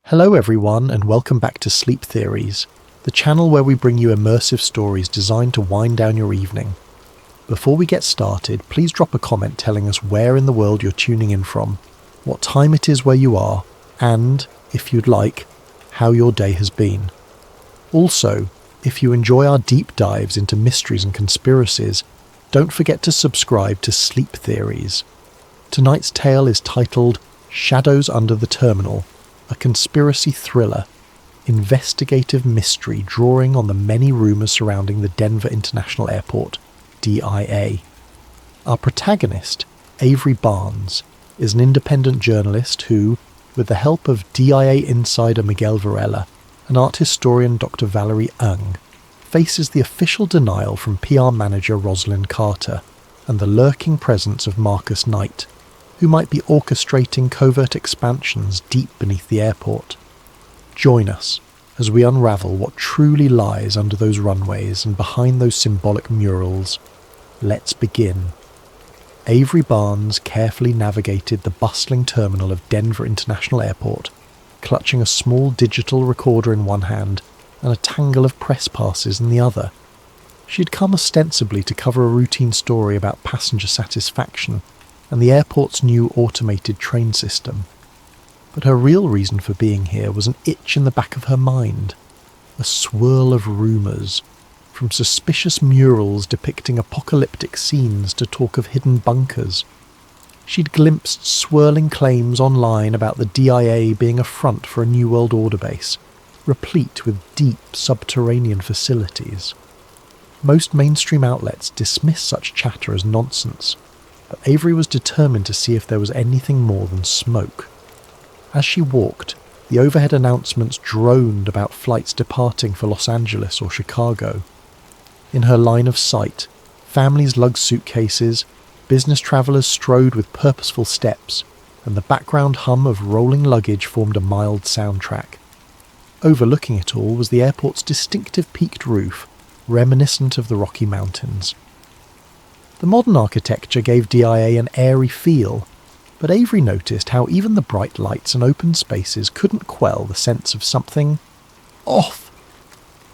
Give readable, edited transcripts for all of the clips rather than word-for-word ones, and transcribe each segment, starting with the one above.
Hello everyone and welcome back to Sleep Theories, the channel where we bring you immersive stories designed to wind down your evening. Before we get started, please drop a comment telling us where in the world you're tuning in from, what time it is where you are, and, if you'd like, how your day has been. Also, if you enjoy our deep dives into mysteries and conspiracies, don't forget to subscribe to Sleep Theories. Tonight's tale is titled Shadows Under the Terminal, a conspiracy thriller, investigative mystery drawing on the many rumours surrounding the Denver International Airport, DIA. Our protagonist, Avery Barnes, is an independent journalist who, with the help of DIA insider Miguel Varela and art historian Dr. Valerie Ng, faces the official denial from PR manager Rosalind Carter and the lurking presence of Marcus Knight, who might be orchestrating covert expansions deep beneath the airport. Join us as we unravel what truly lies under those runways and behind those symbolic murals. Let's begin. Avery Barnes carefully navigated the bustling terminal of Denver International Airport, clutching a small digital recorder in one hand and a tangle of press passes in the other. She had come ostensibly to cover a routine story about passenger satisfaction and the airport's new automated train system. But her real reason for being here was an itch in the back of her mind, a swirl of rumours, from suspicious murals depicting apocalyptic scenes to talk of hidden bunkers. She'd glimpsed swirling claims online about the DIA being a front for a New World Order base, replete with deep subterranean facilities. Most mainstream outlets dismiss such chatter as nonsense, but Avery was determined to see if there was anything more than smoke. As she walked, the overhead announcements droned about flights departing for Los Angeles or Chicago. In her line of sight, families lugged suitcases, business travellers strode with purposeful steps, and the background hum of rolling luggage formed a mild soundtrack. Overlooking it all was the airport's distinctive peaked roof, reminiscent of the Rocky Mountains. The modern architecture gave DIA an airy feel, but Avery noticed how even the bright lights and open spaces couldn't quell the sense of something off.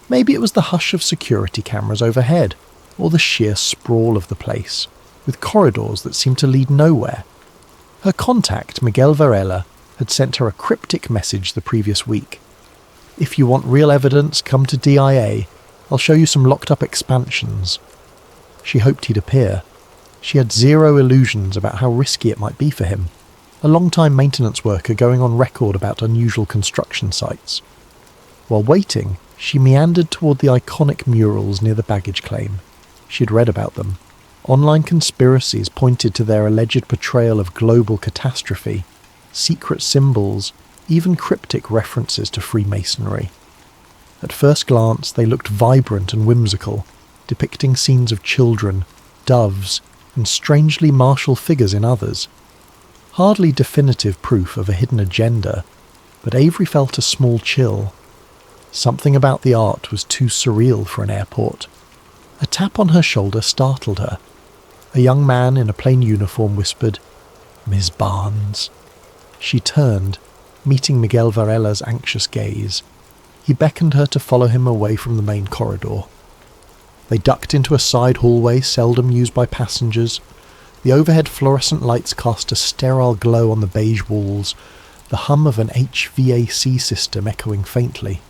Maybe it was the hush of security cameras overhead, or the sheer sprawl of the place, with corridors that seemed to lead nowhere. Her contact, Miguel Varela, had sent her a cryptic message the previous week. "If you want real evidence, come to DIA. I'll show you some locked-up expansions." She hoped he'd appear. She had zero illusions about how risky it might be for him, a long-time maintenance worker going on record about unusual construction sites. While waiting, she meandered toward the iconic murals near the baggage claim. She'd read about them. Online conspiracies pointed to their alleged portrayal of global catastrophe, secret symbols, even cryptic references to Freemasonry. At first glance, they looked vibrant and whimsical, depicting scenes of children, doves, and strangely martial figures in others. Hardly definitive proof of a hidden agenda, but Avery felt a small chill. Something about the art was too surreal for an airport. A tap on her shoulder startled her. A young man in a plain uniform whispered, "Ms. Barnes." She turned, meeting Miguel Varela's anxious gaze. He beckoned her to follow him away from the main corridor. They ducked into a side hallway seldom used by passengers. The overhead fluorescent lights cast a sterile glow on the beige walls, the hum of an HVAC system echoing faintly.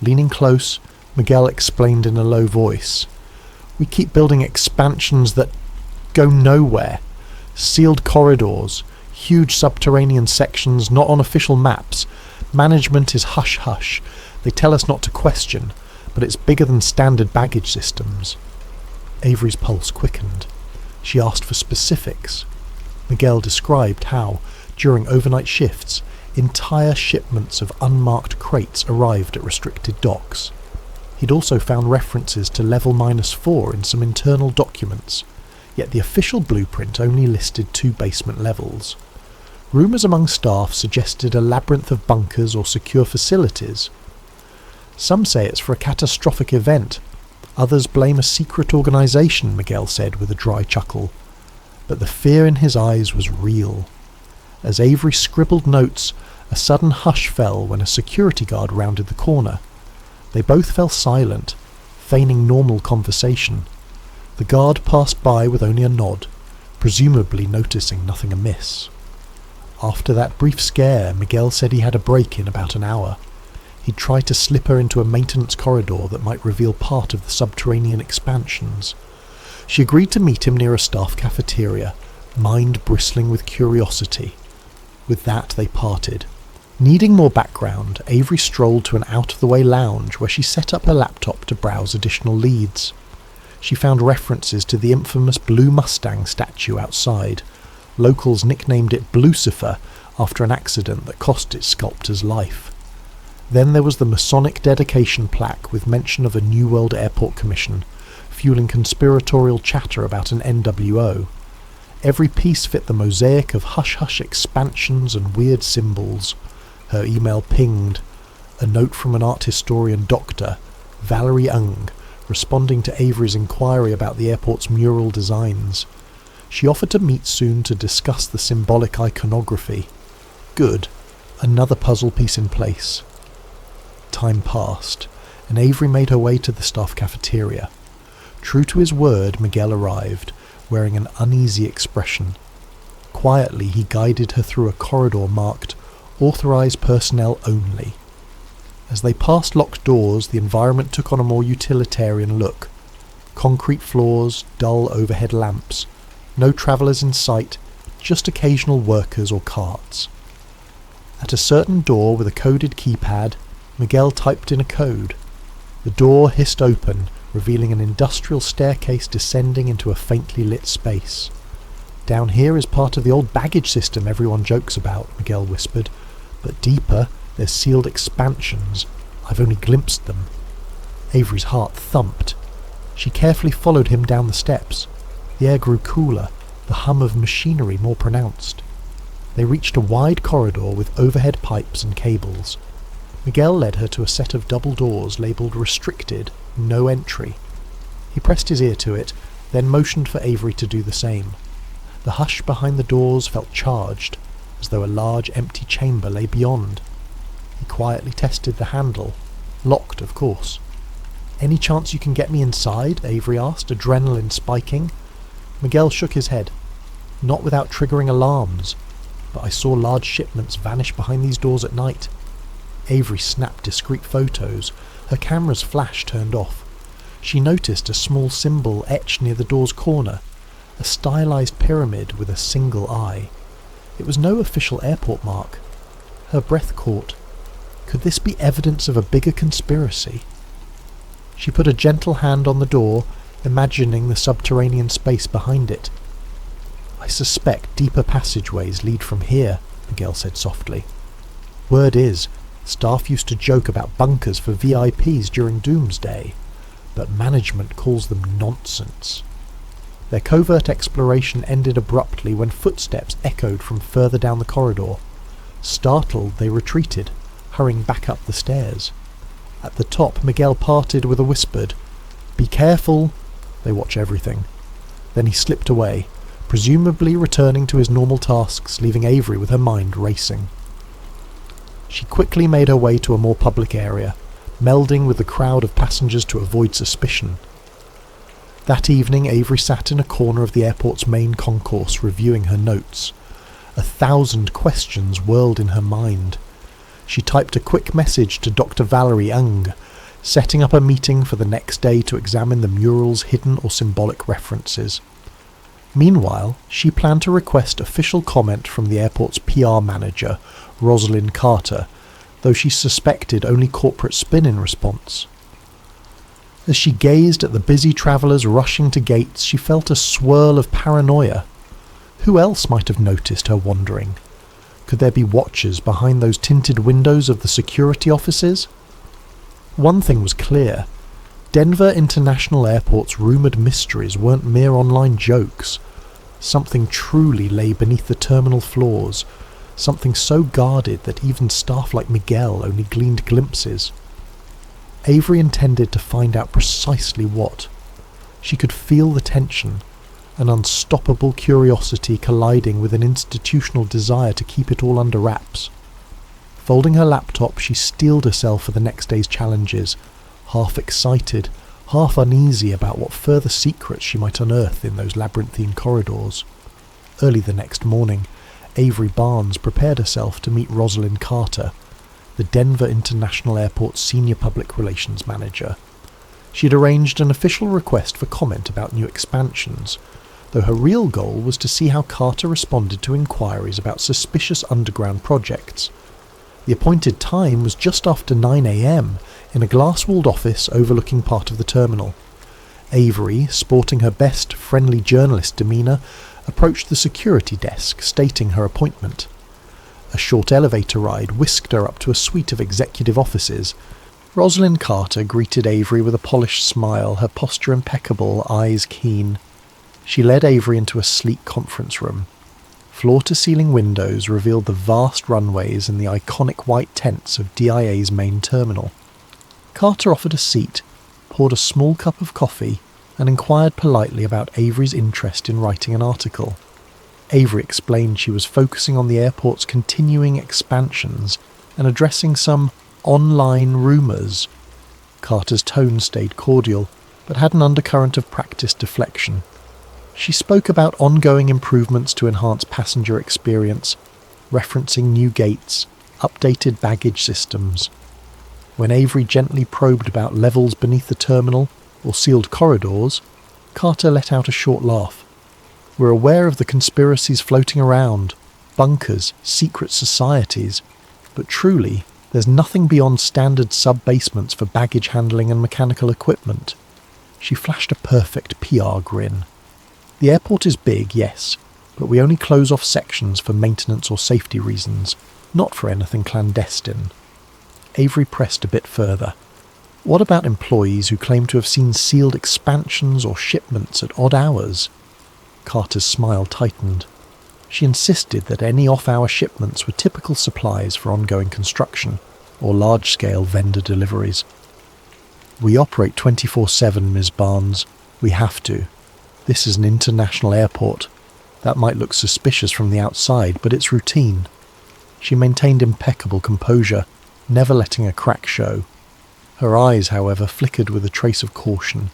Leaning close, Miguel explained in a low voice, "We keep building expansions that go nowhere. Sealed corridors, huge subterranean sections not on official maps. Management is hush-hush. They tell us not to question, but it's bigger than standard baggage systems." Avery's pulse quickened. She asked for specifics. Miguel described how, during overnight shifts, entire shipments of unmarked crates arrived at restricted docks. He'd also found references to level -4 in some internal documents, yet the official blueprint only listed 2 basement levels. Rumours among staff suggested a labyrinth of bunkers or secure facilities. "Some say it's for a catastrophic event. Others blame a secret organisation," Miguel said with a dry chuckle. But the fear in his eyes was real. As Avery scribbled notes, A sudden hush fell when a security guard rounded the corner. They both fell silent, feigning normal conversation. The guard passed by with only a nod, presumably noticing nothing amiss. After that brief scare, Miguel said he had a break in about an hour. He'd try to slip her into a maintenance corridor that might reveal part of the subterranean expansions. She agreed to meet him near a staff cafeteria, mind bristling with curiosity. With that, they parted. Needing more background, Avery strolled to an out-of-the-way lounge where she set up her laptop to browse additional leads. She found references to the infamous Blue Mustang statue outside. Locals nicknamed it Blucifer after an accident that cost its sculptor's life. Then there was the Masonic dedication plaque with mention of a New World Airport Commission, fueling conspiratorial chatter about an NWO. Every piece fit the mosaic of hush-hush expansions and weird symbols. Her email pinged. A note from an art historian doctor, Valerie Ung, responding to Avery's inquiry about the airport's mural designs. She offered to meet soon to discuss the symbolic iconography. Good. Another puzzle piece in place. Time passed, and Avery made her way to the staff cafeteria. True to his word, Miguel arrived, wearing an uneasy expression. Quietly, he guided her through a corridor marked "Authorized Personnel Only." As they passed locked doors, the environment took on a more utilitarian look. Concrete floors, dull overhead lamps. No travellers in sight, just occasional workers or carts. At a certain door with a coded keypad, Miguel typed in a code. The door hissed open, revealing an industrial staircase descending into a faintly lit space. "Down here is part of the old baggage system everyone jokes about," Miguel whispered. "But deeper, there's sealed expansions. I've only glimpsed them." Avery's heart thumped. She carefully followed him down the steps. The air grew cooler, the hum of machinery more pronounced. They reached a wide corridor with overhead pipes and cables. Miguel led her to a set of double doors labelled "Restricted, No Entry." He pressed his ear to it, then motioned for Avery to do the same. The hush behind the doors felt charged, as though a large empty chamber lay beyond. He quietly tested the handle. Locked, of course. "Any chance you can get me inside?" Avery asked, adrenaline spiking. Miguel shook his head. "Not without triggering alarms. But I saw large shipments vanish behind these doors at night." Avery snapped discreet photos, her camera's flash turned off. She noticed a small symbol etched near the door's corner, a stylized pyramid with a single eye. It was no official airport mark. Her breath caught. Could this be evidence of a bigger conspiracy? She put a gentle hand on the door, imagining the subterranean space behind it. "I suspect deeper passageways lead from here," Miguel said softly. "Word is, staff used to joke about bunkers for VIPs during Doomsday, but management calls them nonsense." Their covert exploration ended abruptly when footsteps echoed from further down the corridor. Startled, they retreated, hurrying back up the stairs. At the top, Miguel parted with a whispered, "Be careful." They watch everything. Then he slipped away, presumably returning to his normal tasks, leaving Avery with her mind racing. She quickly made her way to a more public area, melding with the crowd of passengers to avoid suspicion. That evening, Avery sat in a corner of the airport's main concourse reviewing her notes. 1,000 questions whirled in her mind. She typed a quick message to Dr. Valerie Ung, setting up a meeting for the next day to examine the mural's hidden or symbolic references. Meanwhile, she planned to request official comment from the airport's PR manager, Rosalind Carter, though she suspected only corporate spin in response. As she gazed at the busy travellers rushing to gates, she felt a swirl of paranoia. Who else might have noticed her wandering? Could there be watchers behind those tinted windows of the security offices? One thing was clear. Denver International Airport's rumoured mysteries weren't mere online jokes. Something truly lay beneath the terminal floors, something so guarded that even staff like Miguel only gleaned glimpses. Avery intended to find out precisely what. She could feel the tension, an unstoppable curiosity colliding with an institutional desire to keep it all under wraps. Folding her laptop, she steeled herself for the next day's challenges, half excited, half uneasy about what further secrets she might unearth in those labyrinthine corridors. Early the next morning, Avery Barnes prepared herself to meet Rosalind Carter, the Denver International Airport's senior public relations manager. She had arranged an official request for comment about new expansions, though her real goal was to see how Carter responded to inquiries about suspicious underground projects. The appointed time was just after 9 a.m. in a glass-walled office overlooking part of the terminal. Avery, sporting her best friendly journalist demeanour, approached the security desk, stating her appointment. A short elevator ride whisked her up to a suite of executive offices. Rosalind Carter greeted Avery with a polished smile, her posture impeccable, eyes keen. She led Avery into a sleek conference room. Floor-to-ceiling windows revealed the vast runways and the iconic white tents of DIA's main terminal. Carter offered a seat, poured a small cup of coffee, and inquired politely about Avery's interest in writing an article. Avery explained she was focusing on the airport's continuing expansions and addressing some online rumours. Carter's tone stayed cordial, but had an undercurrent of practiced deflection. She spoke about ongoing improvements to enhance passenger experience, referencing new gates, updated baggage systems. When Avery gently probed about levels beneath the terminal or sealed corridors, Carter let out a short laugh. We're aware of the conspiracies floating around, bunkers, secret societies, but truly, there's nothing beyond standard sub-basements for baggage handling and mechanical equipment. She flashed a perfect PR grin. The airport is big, yes, but we only close off sections for maintenance or safety reasons, not for anything clandestine. Avery pressed a bit further. What about employees who claim to have seen sealed expansions or shipments at odd hours? Carter's smile tightened. She insisted that any off-hour shipments were typical supplies for ongoing construction or large-scale vendor deliveries. We operate 24/7, Ms. Barnes. We have to. This is an international airport. That might look suspicious from the outside, but it's routine. She maintained impeccable composure, never letting a crack show. Her eyes, however, flickered with a trace of caution.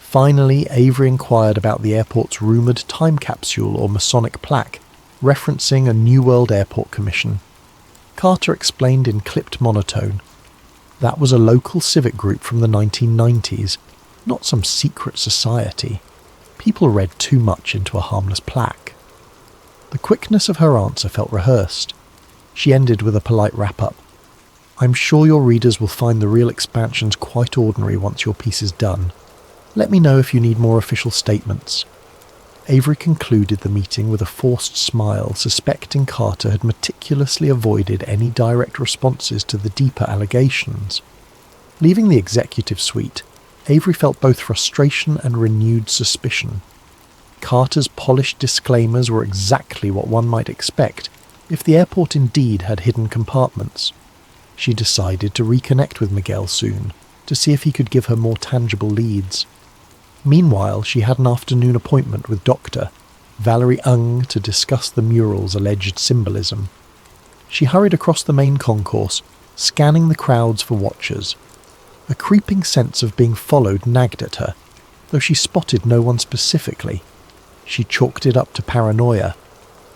Finally, Avery inquired about the airport's rumoured time capsule or Masonic plaque, referencing a New World Airport Commission. Carter explained in clipped monotone. That was a local civic group from the 1990s, not some secret society. People read too much into a harmless plaque. The quickness of her answer felt rehearsed. She ended with a polite wrap-up. I'm sure your readers will find the real expansions quite ordinary once your piece is done. Let me know if you need more official statements. Avery concluded the meeting with a forced smile, suspecting Carter had meticulously avoided any direct responses to the deeper allegations. Leaving the executive suite, Avery felt both frustration and renewed suspicion. Carter's polished disclaimers were exactly what one might expect if the airport indeed had hidden compartments. She decided to reconnect with Miguel soon, to see if he could give her more tangible leads. Meanwhile, she had an afternoon appointment with Dr. Valerie Ung to discuss the mural's alleged symbolism. She hurried across the main concourse, scanning the crowds for watchers. A creeping sense of being followed nagged at her, though she spotted no one specifically. She chalked it up to paranoia.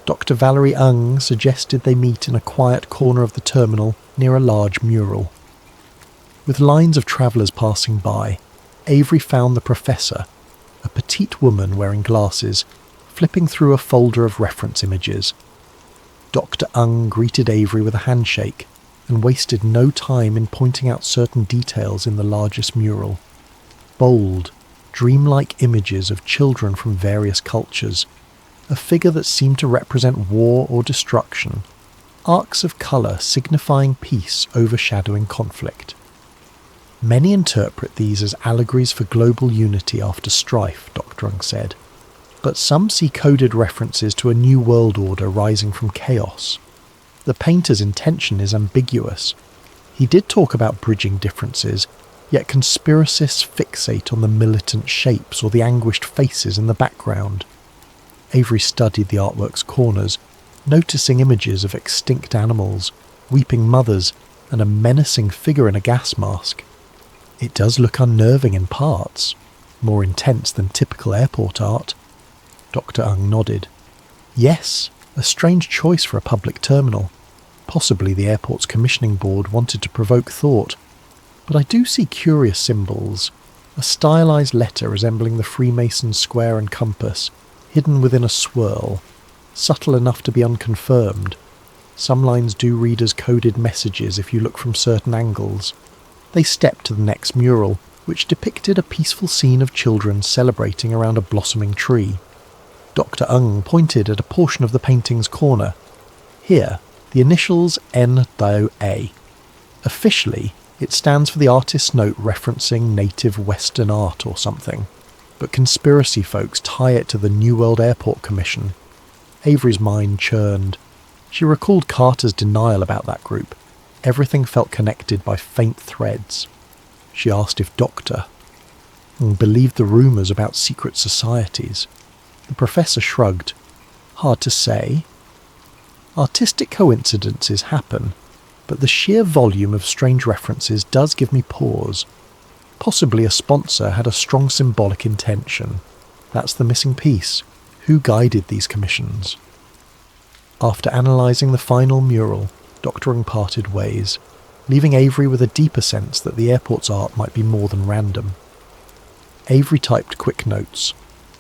Dr. Valerie Ung suggested they meet in a quiet corner of the terminal near a large mural. With lines of travellers passing by, Avery found the professor, a petite woman wearing glasses, flipping through a folder of reference images. Dr. Ung greeted Avery with a handshake and wasted no time in pointing out certain details in the largest mural. Bold, dreamlike images of children from various cultures, a figure that seemed to represent war or destruction, arcs of colour signifying peace overshadowing conflict. Many interpret these as allegories for global unity after strife, Dr. Ung said, but some see coded references to a new world order rising from chaos. The painter's intention is ambiguous. He did talk about bridging differences, yet conspiracists fixate on the militant shapes or the anguished faces in the background. Avery studied the artwork's corners, noticing images of extinct animals, weeping mothers, and a menacing figure in a gas mask. It does look unnerving in parts, more intense than typical airport art. Dr. Ung nodded. Yes, a strange choice for a public terminal. Possibly the airport's commissioning board wanted to provoke thought. But I do see curious symbols. A stylized letter resembling the Freemason square and compass, hidden within a swirl, subtle enough to be unconfirmed. Some lines do read as coded messages if you look from certain angles. They stepped to the next mural, which depicted a peaceful scene of children celebrating around a blossoming tree. Dr. Ung pointed at a portion of the painting's corner. Here, the initials N-A. Officially, it stands for the artist's note referencing native Western art or something, but conspiracy folks tie it to the New World Airport Commission. Avery's mind churned. She recalled Carter's denial about that group. Everything felt connected by faint threads. She asked if Dr. believed the rumours about secret societies. The professor shrugged. Hard to say. Artistic coincidences happen, but the sheer volume of strange references does give me pause. Possibly a sponsor had a strong symbolic intention. That's the missing piece. Who guided these commissions? After analysing the final mural, Dr. Ung parted ways, leaving Avery with a deeper sense that the airport's art might be more than random. Avery typed quick notes,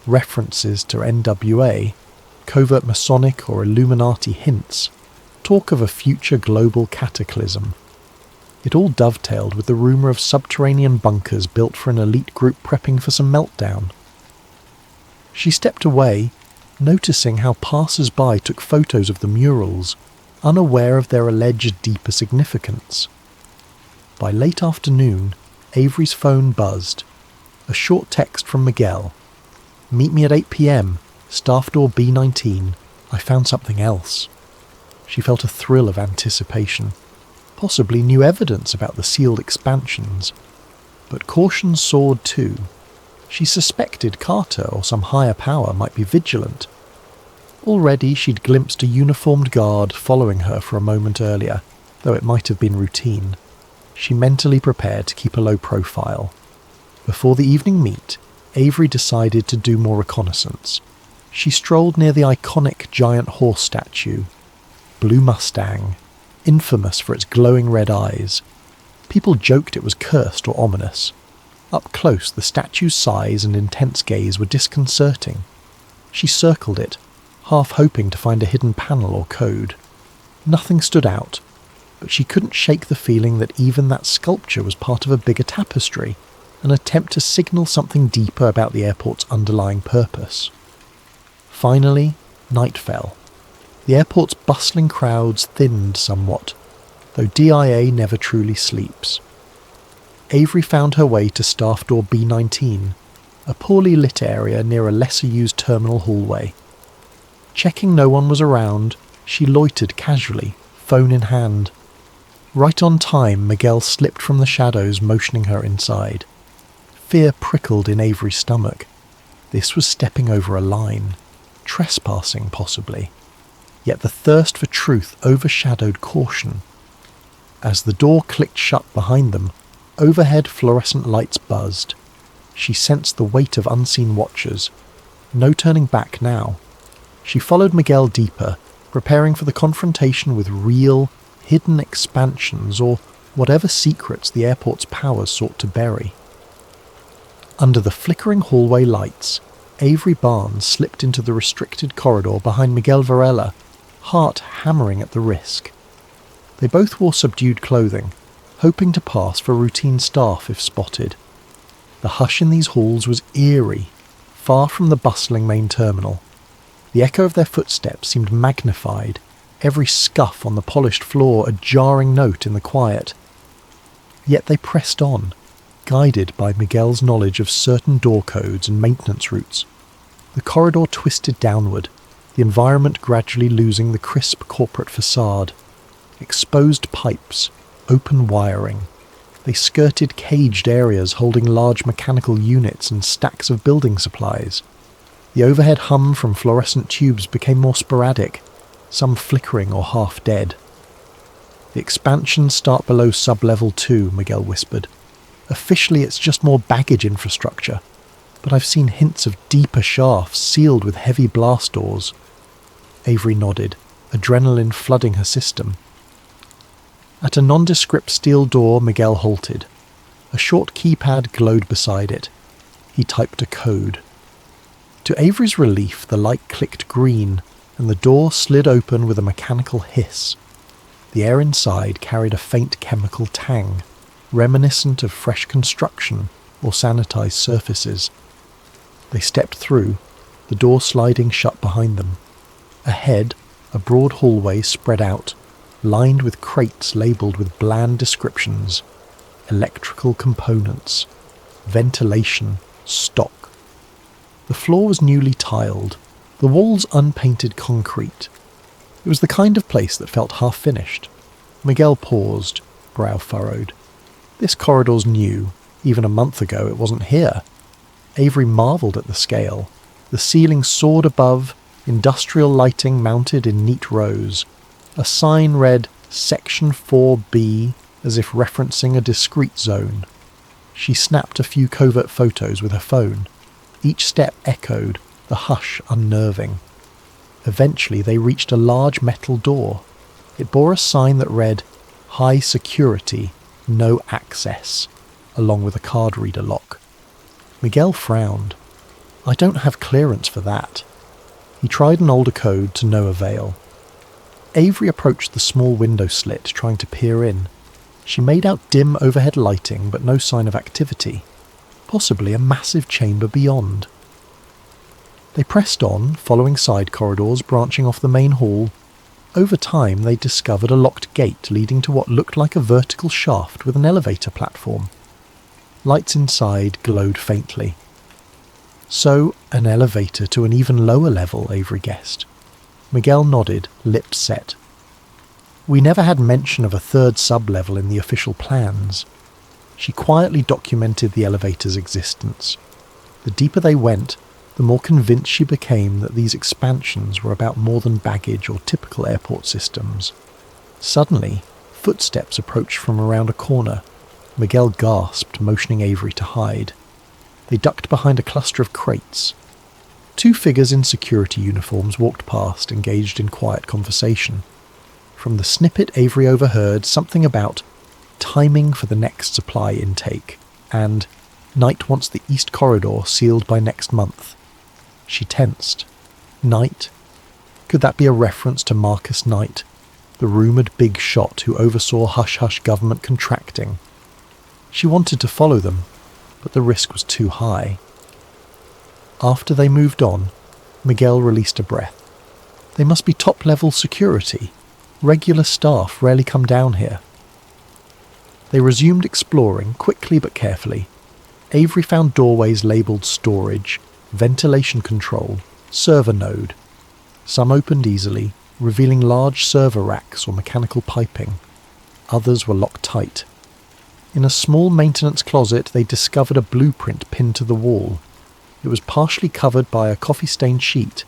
references to NWA, covert Masonic or Illuminati hints, talk of a future global cataclysm. It all dovetailed with the rumour of subterranean bunkers built for an elite group prepping for some meltdown. She stepped away, noticing how passers-by took photos of the murals, unaware of their alleged deeper significance. By late afternoon, Avery's phone buzzed. A short text from Miguel. Meet me at 8 p.m, staff door B19. I found something else. She felt a thrill of anticipation. Possibly new evidence about the sealed expansions. But caution soared too. She suspected Carter or some higher power might be vigilant. Already she'd glimpsed a uniformed guard following her for a moment earlier, though it might have been routine. She mentally prepared to keep a low profile. Before the evening meet, Avery decided to do more reconnaissance. She strolled near the iconic giant horse statue. Blue Mustang, infamous for its glowing red eyes. People joked it was cursed or ominous. Up close, the statue's size and intense gaze were disconcerting. She circled it, half hoping to find a hidden panel or code. Nothing stood out, but she couldn't shake the feeling that even that sculpture was part of a bigger tapestry, an attempt to signal something deeper about the airport's underlying purpose. Finally, night fell. The airport's bustling crowds thinned somewhat, though DIA never truly sleeps. Avery found her way to staff door B19, a poorly lit area near a lesser-used terminal hallway. Checking no one was around, she loitered casually, phone in hand. Right on time, Miguel slipped from the shadows, motioning her inside. Fear prickled in Avery's stomach. This was stepping over a line. Trespassing, possibly. Yet the thirst for truth overshadowed caution. As the door clicked shut behind them, overhead fluorescent lights buzzed. She sensed the weight of unseen watchers. No turning back now. She followed Miguel deeper, preparing for the confrontation with real, hidden expansions or whatever secrets the airport's powers sought to bury. Under the flickering hallway lights, Avery Barnes slipped into the restricted corridor behind Miguel Varela, heart hammering at the risk. They both wore subdued clothing, hoping to pass for routine staff if spotted. The hush in these halls was eerie, far from the bustling main terminal. The echo of their footsteps seemed magnified, every scuff on the polished floor a jarring note in the quiet. Yet they pressed on, guided by Miguel's knowledge of certain door codes and maintenance routes. The corridor twisted downward, the environment gradually losing the crisp corporate facade. Exposed pipes, open wiring. They skirted caged areas holding large mechanical units and stacks of building supplies. The overhead hum from fluorescent tubes became more sporadic, some flickering or half dead. The expansions start below sub-level 2, Miguel whispered. Officially it's just more baggage infrastructure, but I've seen hints of deeper shafts sealed with heavy blast doors. Avery nodded, adrenaline flooding her system. At a nondescript steel door, Miguel halted. A short keypad glowed beside it. He typed a code. To Avery's relief, the light clicked green, and the door slid open with a mechanical hiss. The air inside carried a faint chemical tang, reminiscent of fresh construction or sanitized surfaces. They stepped through, the door sliding shut behind them. Ahead, a broad hallway spread out, lined with crates labelled with bland descriptions: electrical components, ventilation, stock. The floor was newly tiled, the walls unpainted concrete. It was the kind of place that felt half-finished. Miguel paused, brow furrowed. This corridor's new. Even a month ago it wasn't here. Avery marvelled at the scale. The ceiling soared above, industrial lighting mounted in neat rows. A sign read Section 4B, as if referencing a discrete zone. She snapped a few covert photos with her phone. Each step echoed, the hush unnerving. Eventually they reached a large metal door. It bore a sign that read, High Security, No Access, along with a card reader lock. Miguel frowned. I don't have clearance for that. He tried an older code to no avail. Avery approached the small window slit, trying to peer in. She made out dim overhead lighting, but no sign of activity. Possibly a massive chamber beyond. They pressed on, following side corridors branching off the main hall. Over time they discovered a locked gate leading to what looked like a vertical shaft with an elevator platform. Lights inside glowed faintly. So, an elevator to an even lower level, Avery guessed. Miguel nodded, lips set. We never had mention of a third sub-level in the official plans. She quietly documented the elevator's existence. The deeper they went, the more convinced she became that these expansions were about more than baggage or typical airport systems. Suddenly, footsteps approached from around a corner. Miguel gasped, motioning Avery to hide. They ducked behind a cluster of crates. Two figures in security uniforms walked past, engaged in quiet conversation. From the snippet Avery overheard something about timing for the next supply intake, and Knight wants the East Corridor sealed by next month. She tensed. Knight? Could that be a reference to Marcus Knight, the rumoured big shot who oversaw hush-hush government contracting? She wanted to follow them, but the risk was too high. After they moved on, Miguel released a breath. They must be top-level security. Regular staff rarely come down here. They resumed exploring, quickly but carefully. Avery found doorways labelled storage, ventilation control, server node. Some opened easily, revealing large server racks or mechanical piping. Others were locked tight. In a small maintenance closet they discovered a blueprint pinned to the wall. It was partially covered by a coffee-stained sheet,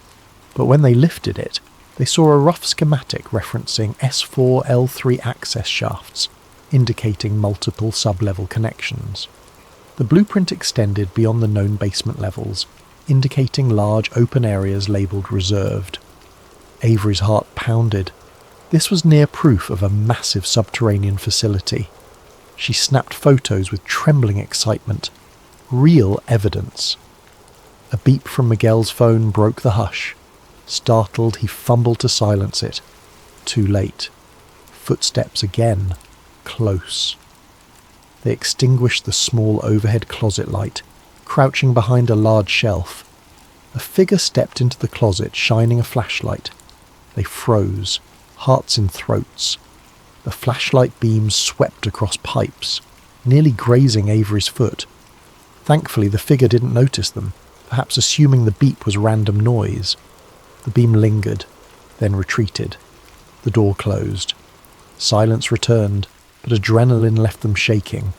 but when they lifted it, they saw a rough schematic referencing S4L3 access shafts, indicating multiple sub-level connections. The blueprint extended beyond the known basement levels, indicating large open areas labelled reserved. Avery's heart pounded. This was near proof of a massive subterranean facility. She snapped photos with trembling excitement. Real evidence. A beep from Miguel's phone broke the hush. Startled, he fumbled to silence it. Too late. Footsteps again. Close. They extinguished the small overhead closet light, crouching behind a large shelf. A figure stepped into the closet, shining a flashlight. They froze, hearts in throats. The flashlight beams swept across pipes, nearly grazing Avery's foot. Thankfully, the figure didn't notice them, perhaps assuming the beep was random noise. The beam lingered, then retreated. The door closed. Silence returned, but adrenaline left them shaking.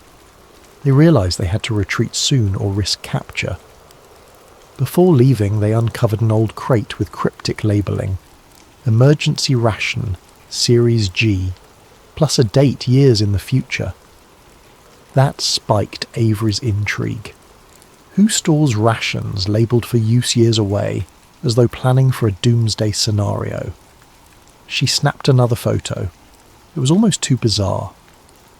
They realised they had to retreat soon or risk capture. Before leaving, they uncovered an old crate with cryptic labelling. Emergency ration, Series G, plus a date years in the future. That spiked Avery's intrigue. Who stores rations labelled for use years away, as though planning for a doomsday scenario? She snapped another photo. It was almost too bizarre.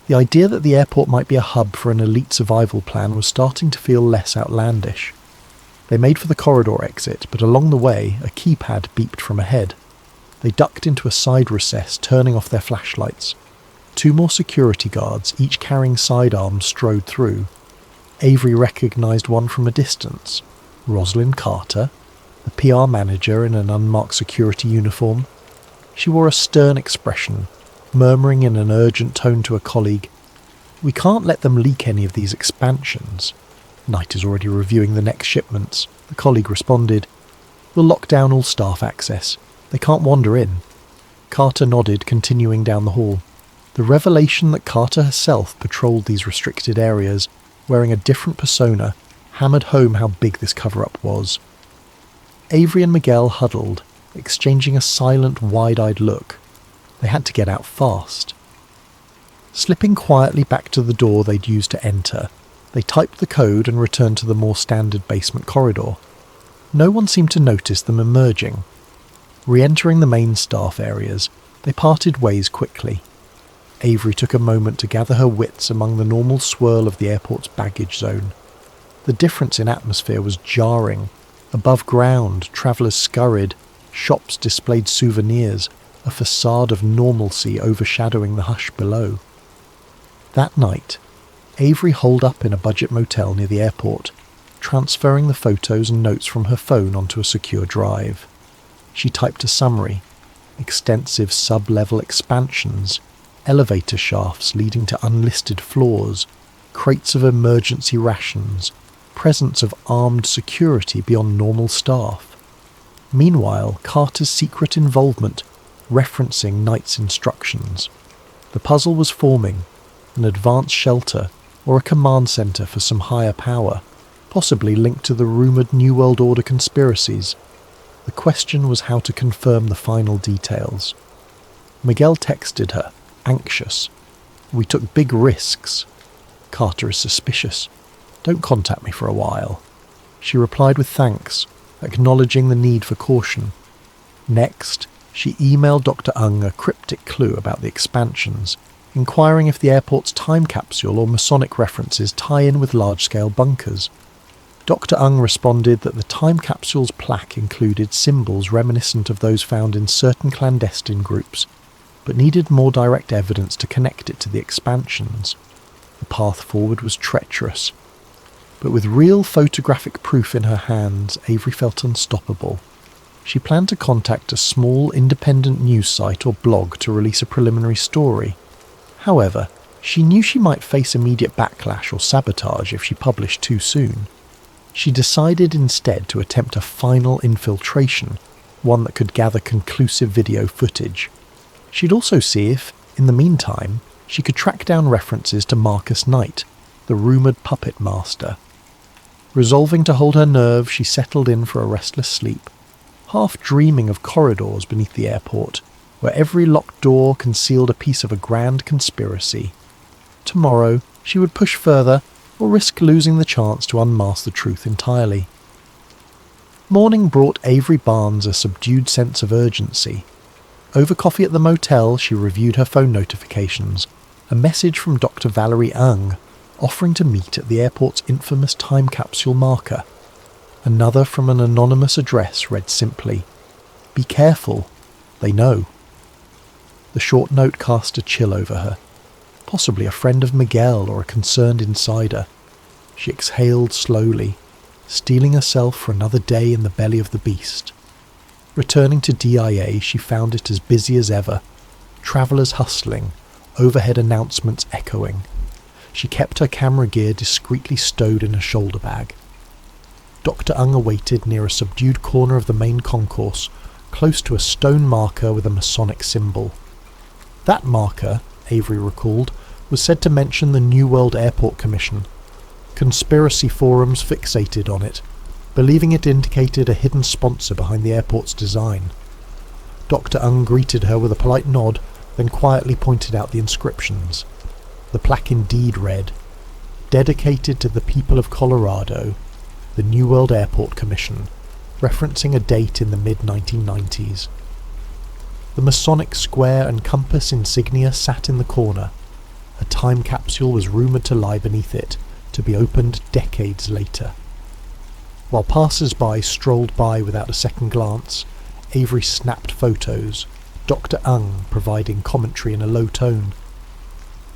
The idea that the airport might be a hub for an elite survival plan was starting to feel less outlandish. They made for the corridor exit, but along the way, a keypad beeped from ahead. They ducked into a side recess, turning off their flashlights. 2 more security guards, each carrying sidearms, strode through. Avery recognised one from a distance. Rosalind Carter, the PR manager in an unmarked security uniform. She wore a stern expression, murmuring in an urgent tone to a colleague, "We can't let them leak any of these expansions." "Knight is already reviewing the next shipments," the colleague responded. "We'll lock down all staff access. They can't wander in." Carter nodded, continuing down the hall. The revelation that Carter herself patrolled these restricted areas, wearing a different persona, hammered home how big this cover-up was. Avery and Miguel huddled, exchanging a silent, wide-eyed look. They had to get out fast. Slipping quietly back to the door they'd used to enter, they typed the code and returned to the more standard basement corridor. No one seemed to notice them emerging. Re-entering the main staff areas, they parted ways quickly. Avery took a moment to gather her wits among the normal swirl of the airport's baggage zone. The difference in atmosphere was jarring. Above ground, travellers scurried, shops displayed souvenirs, a facade of normalcy overshadowing the hush below. That night, Avery holed up in a budget motel near the airport, transferring the photos and notes from her phone onto a secure drive. She typed a summary: extensive sub-level expansions, elevator shafts leading to unlisted floors, crates of emergency rations, presence of armed security beyond normal staff. Meanwhile, Carter's secret involvement, referencing Knight's instructions. The puzzle was forming: an advanced shelter or a command centre for some higher power, possibly linked to the rumoured New World Order conspiracies. The question was how to confirm the final details. Miguel texted her, anxious. "We took big risks. Carter is suspicious. Don't contact me for a while." She replied with thanks, acknowledging the need for caution. Next, she emailed Dr. Ung a cryptic clue about the expansions, inquiring if the airport's time capsule or Masonic references tie in with large-scale bunkers. Dr. Ung responded that the time capsule's plaque included symbols reminiscent of those found in certain clandestine groups, but needed more direct evidence to connect it to the expansions. The path forward was treacherous. But with real photographic proof in her hands, Avery felt unstoppable. She planned to contact a small independent news site or blog to release a preliminary story. However, she knew she might face immediate backlash or sabotage if she published too soon. She decided instead to attempt a final infiltration, one that could gather conclusive video footage. She'd also see if, in the meantime, she could track down references to Marcus Knight, the rumoured puppet master. Resolving to hold her nerve, she settled in for a restless sleep, half dreaming of corridors beneath the airport, where every locked door concealed a piece of a grand conspiracy. Tomorrow, she would push further, or risk losing the chance to unmask the truth entirely. Morning brought Avery Barnes a subdued sense of urgency. Over coffee at the motel, she reviewed her phone notifications. A message from Dr. Valerie Ung, offering to meet at the airport's infamous time capsule marker. Another from an anonymous address read simply, "Be careful, they know." The short note cast a chill over her. Possibly a friend of Miguel or a concerned insider. She exhaled slowly, steeling herself for another day in the belly of the beast. Returning to DIA, she found it as busy as ever. Travellers hustling, overhead announcements echoing. She kept her camera gear discreetly stowed in a shoulder bag. Dr. Ung awaited near a subdued corner of the main concourse, close to a stone marker with a Masonic symbol. That marker, Avery recalled, was said to mention the New World Airport Commission. Conspiracy forums fixated on it, believing it indicated a hidden sponsor behind the airport's design. Dr. Ung greeted her with a polite nod, then quietly pointed out the inscriptions. The plaque indeed read, "Dedicated to the people of Colorado, the New World Airport Commission," referencing a date in the mid-1990s. The Masonic square and compass insignia sat in the corner. A time capsule was rumoured to lie beneath it, to be opened decades later. While passers-by strolled by without a second glance, Avery snapped photos, Dr. Ung providing commentary in a low tone.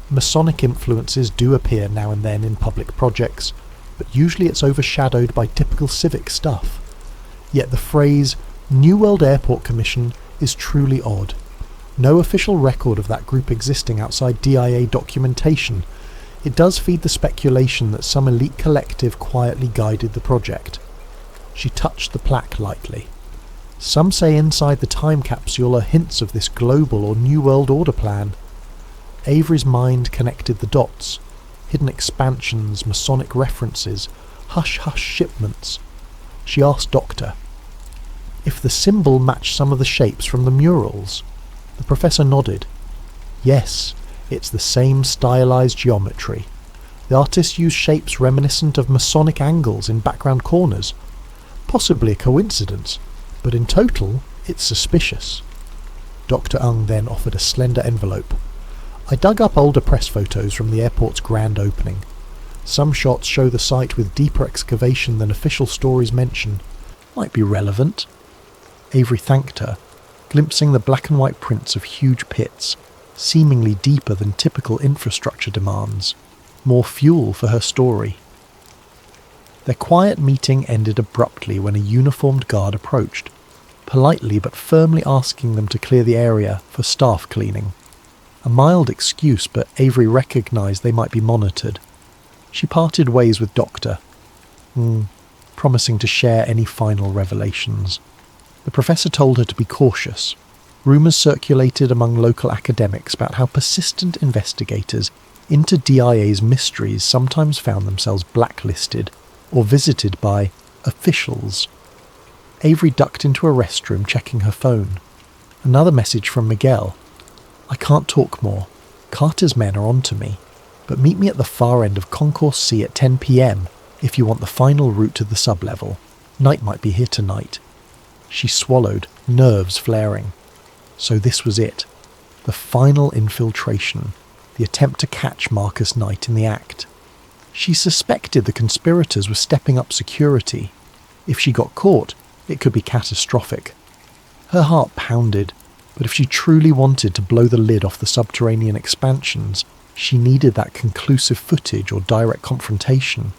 Masonic influences do appear now and then in public projects, but usually it's overshadowed by typical civic stuff. Yet the phrase New World Airport Commission is truly odd. No official record of that group existing outside DIA documentation. It does feed the speculation that some elite collective quietly guided the project. She touched the plaque lightly. Some say inside the time capsule are hints of this global or New World Order plan. Avery's mind connected the dots. Hidden expansions, Masonic references, hush-hush shipments. She asked Doctor if the symbol matched some of the shapes from the murals. The professor nodded. Yes, it's the same stylized geometry. The artist used shapes reminiscent of Masonic angles in background corners. Possibly a coincidence, but in total, it's suspicious. Dr. Ung then offered a slender envelope. I dug up older press photos from the airport's grand opening. Some shots show the site with deeper excavation than official stories mention. Might be relevant. Avery thanked her, glimpsing the black and white prints of huge pits, seemingly deeper than typical infrastructure demands. More fuel for her story. Their quiet meeting ended abruptly when a uniformed guard approached, politely but firmly asking them to clear the area for staff cleaning. A mild excuse, but Avery recognised they might be monitored. She parted ways with Doctor, promising to share any final revelations. The professor told her to be cautious. Rumours circulated among local academics about how persistent investigators into DIA's mysteries sometimes found themselves blacklisted or visited by officials. Avery ducked into a restroom, checking her phone. Another message from Miguel. I can't talk more. Carter's men are on to me, but meet me at the far end of Concourse C at 10 p.m. if you want the final route to the sublevel. Night might be here tonight. She swallowed, nerves flaring. So this was it. The final infiltration. The attempt to catch Marcus Knight in the act. She suspected the conspirators were stepping up security. If she got caught, it could be catastrophic. Her heart pounded, but if she truly wanted to blow the lid off the subterranean expansions, she needed that conclusive footage or direct confrontation.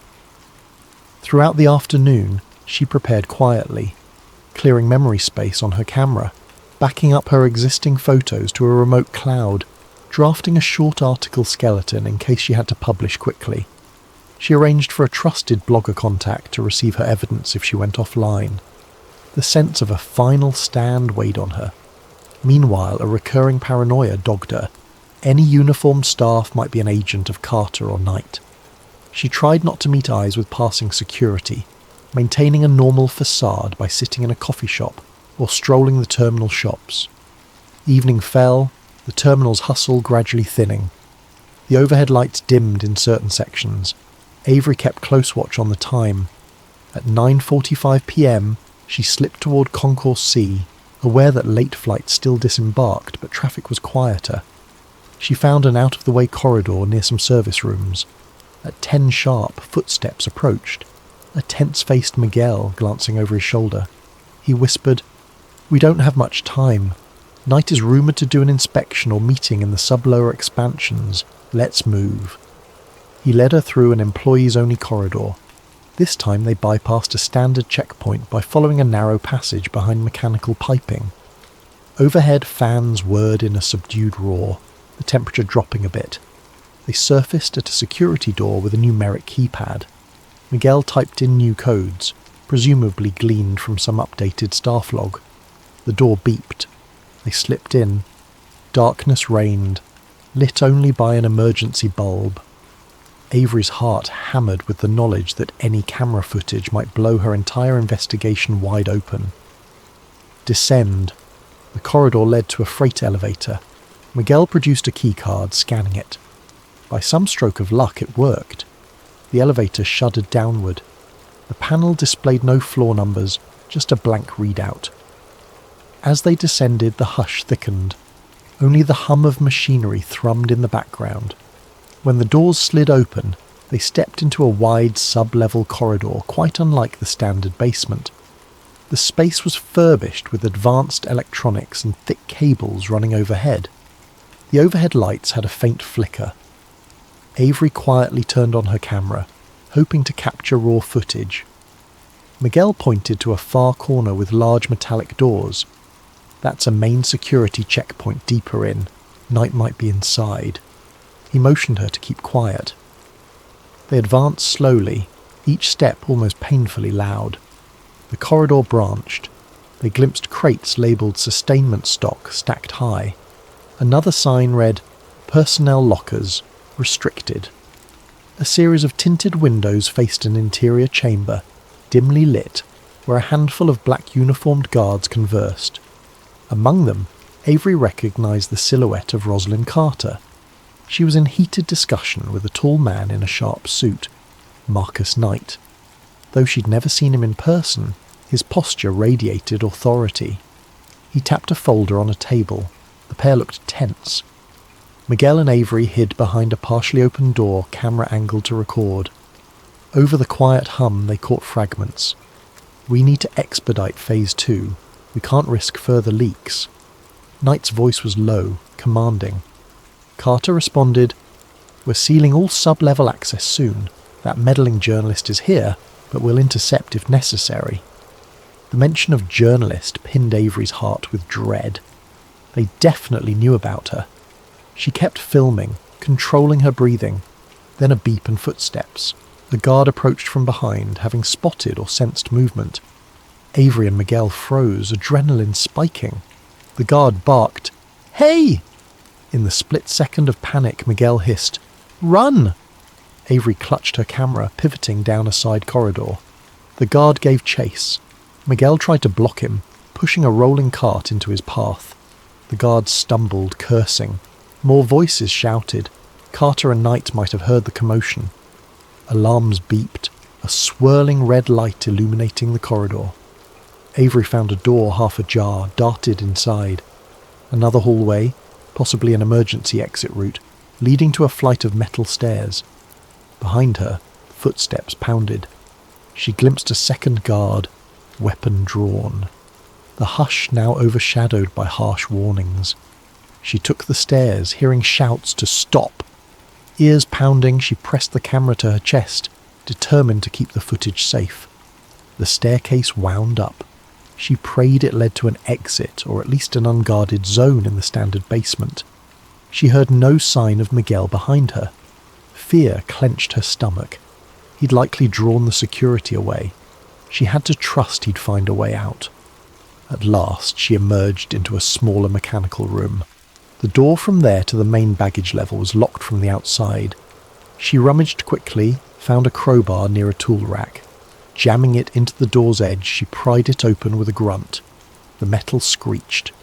Throughout the afternoon, she prepared quietly, clearing memory space on her camera, backing up her existing photos to a remote cloud, drafting a short article skeleton in case she had to publish quickly. She arranged for a trusted blogger contact to receive her evidence if she went offline. The sense of a final stand weighed on her. Meanwhile, a recurring paranoia dogged her. Any uniformed staff might be an agent of Carter or Knight. She tried not to meet eyes with passing security, maintaining a normal facade by sitting in a coffee shop or strolling the terminal shops. Evening fell, the terminal's hustle gradually thinning. The overhead lights dimmed in certain sections. Avery kept close watch on the time. At 9:45 p.m, she slipped toward Concourse C, aware that late flights still disembarked, but traffic was quieter. She found an out-of-the-way corridor near some service rooms. At 10 sharp, footsteps approached. A tense-faced Miguel glancing over his shoulder. He whispered, "We don't have much time. Knight is rumoured to do an inspection or meeting in the sub-lower expansions. Let's move." He led her through an employees-only corridor. This time they bypassed a standard checkpoint by following a narrow passage behind mechanical piping. Overhead fans whirred in a subdued roar, the temperature dropping a bit. They surfaced at a security door with a numeric keypad. Miguel typed in new codes, presumably gleaned from some updated staff log. The door beeped. They slipped in. Darkness reigned, lit only by an emergency bulb. Avery's heart hammered with the knowledge that any camera footage might blow her entire investigation wide open. Descend. The corridor led to a freight elevator. Miguel produced a keycard, scanning it. By some stroke of luck, it worked. The elevator shuddered downward. The panel displayed no floor numbers, just a blank readout. As they descended, the hush thickened. Only the hum of machinery thrummed in the background. When the doors slid open, they stepped into a wide sub-level corridor quite unlike the standard basement. The space was furbished with advanced electronics and thick cables running overhead. The overhead lights had a faint flicker. Avery quietly turned on her camera, hoping to capture raw footage. Miguel pointed to a far corner with large metallic doors. That's a main security checkpoint deeper in. Knight might be inside. He motioned her to keep quiet. They advanced slowly, each step almost painfully loud. The corridor branched. They glimpsed crates labelled sustainment stock stacked high. Another sign read, "Personnel lockers, restricted." A series of tinted windows faced an interior chamber, dimly lit, where a handful of black uniformed guards conversed. Among them, Avery recognised the silhouette of Rosalind Carter. She was in heated discussion with a tall man in a sharp suit, Marcus Knight. Though she'd never seen him in person, his posture radiated authority. He tapped a folder on a table. The pair looked tense. Miguel and Avery hid behind a partially open door, camera angled to record. Over the quiet hum they caught fragments. "We need to expedite Phase 2. We can't risk further leaks." Knight's voice was low, commanding. Carter responded, "We're sealing all sub-level access soon. That meddling journalist is here, but we'll intercept if necessary." The mention of journalist pinned Avery's heart with dread. They definitely knew about her. She kept filming, controlling her breathing. Then a beep and footsteps. The guard approached from behind, having spotted or sensed movement. Avery and Miguel froze, adrenaline spiking. The guard barked, "Hey!" In the split second of panic, Miguel hissed, "Run!" Avery clutched her camera, pivoting down a side corridor. The guard gave chase. Miguel tried to block him, pushing a rolling cart into his path. The guard stumbled, cursing. More voices shouted. Carter and Knight might have heard the commotion. Alarms beeped, a swirling red light illuminating the corridor. Avery found a door half ajar, darted inside. Another hallway, possibly an emergency exit route, leading to a flight of metal stairs. Behind her, footsteps pounded. She glimpsed a second guard, weapon drawn. The hush now overshadowed by harsh warnings. She took the stairs, hearing shouts to stop. Ears pounding, she pressed the camera to her chest, determined to keep the footage safe. The staircase wound up. She prayed it led to an exit, or at least an unguarded zone in the standard basement. She heard no sign of Miguel behind her. Fear clenched her stomach. He'd likely drawn the security away. She had to trust he'd find a way out. At last, she emerged into a smaller mechanical room. The door from there to the main baggage level was locked from the outside. She rummaged quickly, found a crowbar near a tool rack. Jamming it into the door's edge, she pried it open with a grunt. The metal screeched.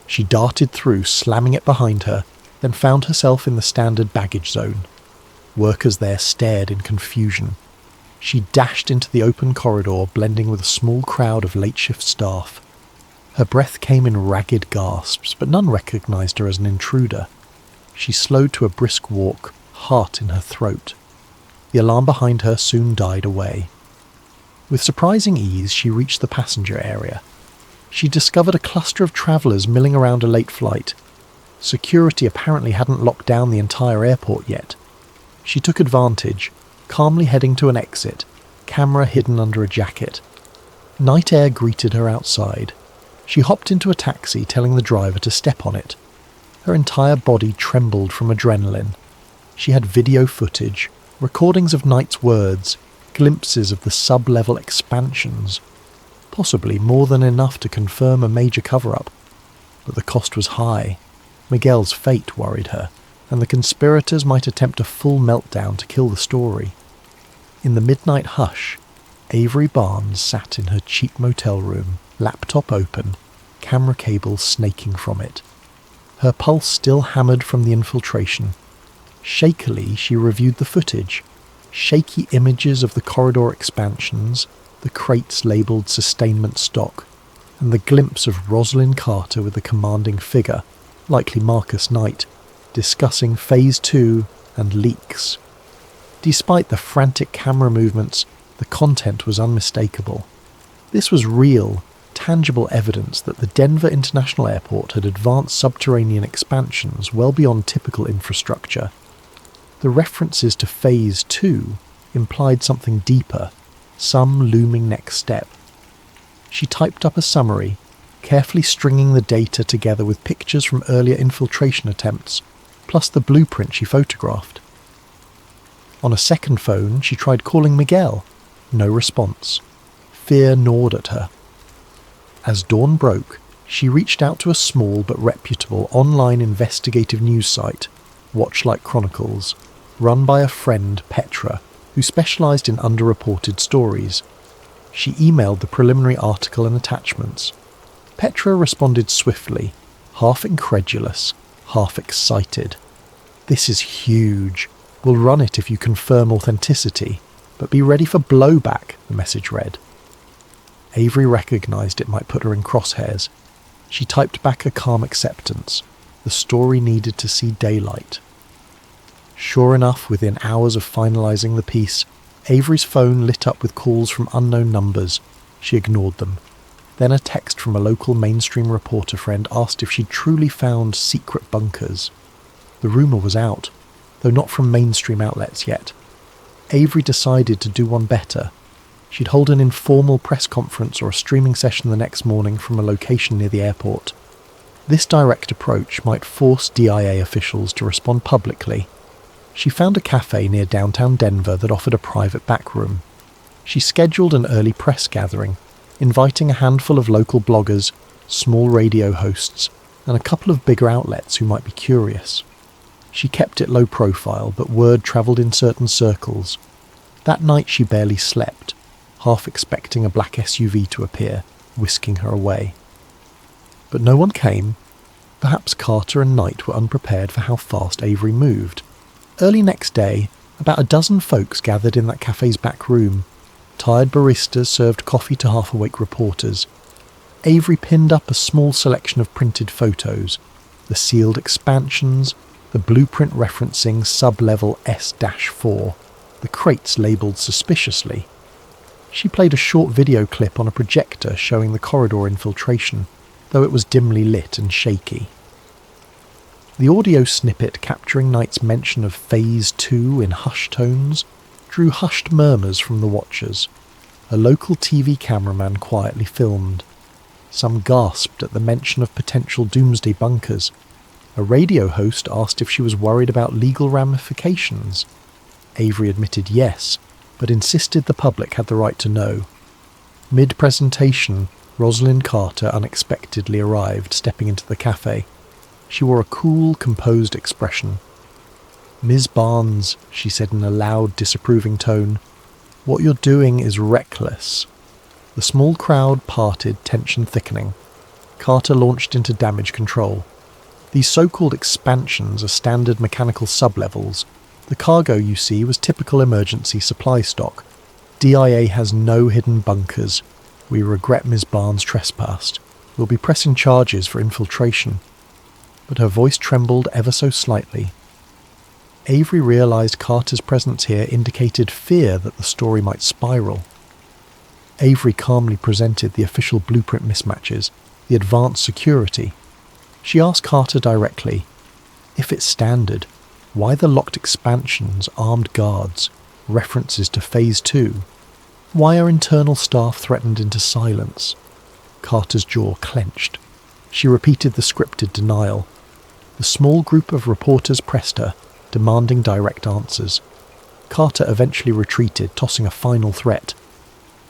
She darted through, slamming it behind her, then found herself in the standard baggage zone. Workers there stared in confusion. She dashed into the open corridor, blending with a small crowd of late-shift staff. Her breath came in ragged gasps, but none recognised her as an intruder. She slowed to a brisk walk, heart in her throat. The alarm behind her soon died away. With surprising ease, she reached the passenger area. She discovered a cluster of travellers milling around a late flight. Security apparently hadn't locked down the entire airport yet. She took advantage, calmly heading to an exit, camera hidden under a jacket. Night air greeted her outside. She hopped into a taxi, telling the driver to step on it. Her entire body trembled from adrenaline. She had video footage, recordings of Knight's words, glimpses of the sub-level expansions. Possibly more than enough to confirm a major cover-up. But the cost was high. Miguel's fate worried her, and the conspirators might attempt a full meltdown to kill the story. In the midnight hush, Avery Barnes sat in her cheap motel room, laptop open, camera cables snaking from it. her pulse still hammered from the infiltration. Shakily, she reviewed the footage. Shaky images of the corridor expansions, the crates labelled sustainment stock, and the glimpse of Rosalind Carter with a commanding figure, likely Marcus Knight, discussing Phase 2 and leaks. Despite the frantic camera movements, the content was unmistakable. This was real, tangible evidence that the Denver International Airport had advanced subterranean expansions well beyond typical infrastructure. The references to Phase 2 implied something deeper, some looming next step. She typed up a summary, carefully stringing the data together with pictures from earlier infiltration attempts, plus the blueprint she photographed. On a second phone, she tried calling Miguel. No response. Fear gnawed at her. As dawn broke, she reached out to a small but reputable online investigative news site, Watchlight Chronicles, run by a friend, Petra, who specialised in underreported stories. She emailed the preliminary article and attachments. Petra responded swiftly, half incredulous, half excited. "This is huge. We'll run it if you confirm authenticity, but be ready for blowback," the message read. Avery recognised it might put her in crosshairs. She typed back a calm acceptance. The story needed to see daylight. Sure enough, within hours of finalising the piece, Avery's phone lit up with calls from unknown numbers. She ignored them. Then a text from a local mainstream reporter friend asked if she'd truly found secret bunkers. The rumour was out, though not from mainstream outlets yet. Avery decided to do one better. She'd hold an informal press conference or a streaming session the next morning from a location near the airport. This direct approach might force DIA officials to respond publicly. She found a cafe near downtown Denver that offered a private back room. She scheduled an early press gathering, inviting a handful of local bloggers, small radio hosts, and a couple of bigger outlets who might be curious. She kept it low profile, but word travelled in certain circles. That night she barely slept, half expecting a black SUV to appear, whisking her away. But no one came. Perhaps Carter and Knight were unprepared for how fast Avery moved. Early next day, about a dozen folks gathered in that cafe's back room. Tired baristas served coffee to half-awake reporters. Avery pinned up a small selection of printed photos, the sealed expansions, the blueprint referencing sub-level S-4, the crates labelled suspiciously. She played a short video clip on a projector showing the corridor infiltration, though it was dimly lit and shaky. The audio snippet capturing Knight's mention of Phase 2 in hushed tones drew hushed murmurs from the watchers. A local TV cameraman quietly filmed. Some gasped at the mention of potential doomsday bunkers. A radio host asked if she was worried about legal ramifications. Avery admitted yes, but insisted the public had the right to know. Mid-presentation, Rosalind Carter unexpectedly arrived, stepping into the cafe. She wore a cool, composed expression. "Ms. Barnes," she said in a loud, disapproving tone, "what you're doing is reckless." The small crowd parted, tension thickening. Carter launched into damage control. These so-called expansions are standard mechanical sublevels. The cargo you see was typical emergency supply stock. DIA has no hidden bunkers. We regret Ms. Barnes trespassed. We'll be pressing charges for infiltration. But her voice trembled ever so slightly. Avery realised Carter's presence here indicated fear that the story might spiral. Avery calmly presented the official blueprint mismatches, the advanced security. She asked Carter directly, if it's standard, why the locked expansions, armed guards, references to Phase 2? Why are internal staff threatened into silence? Carter's jaw clenched. She repeated the scripted denial. The small group of reporters pressed her, demanding direct answers. Carter eventually retreated, tossing a final threat.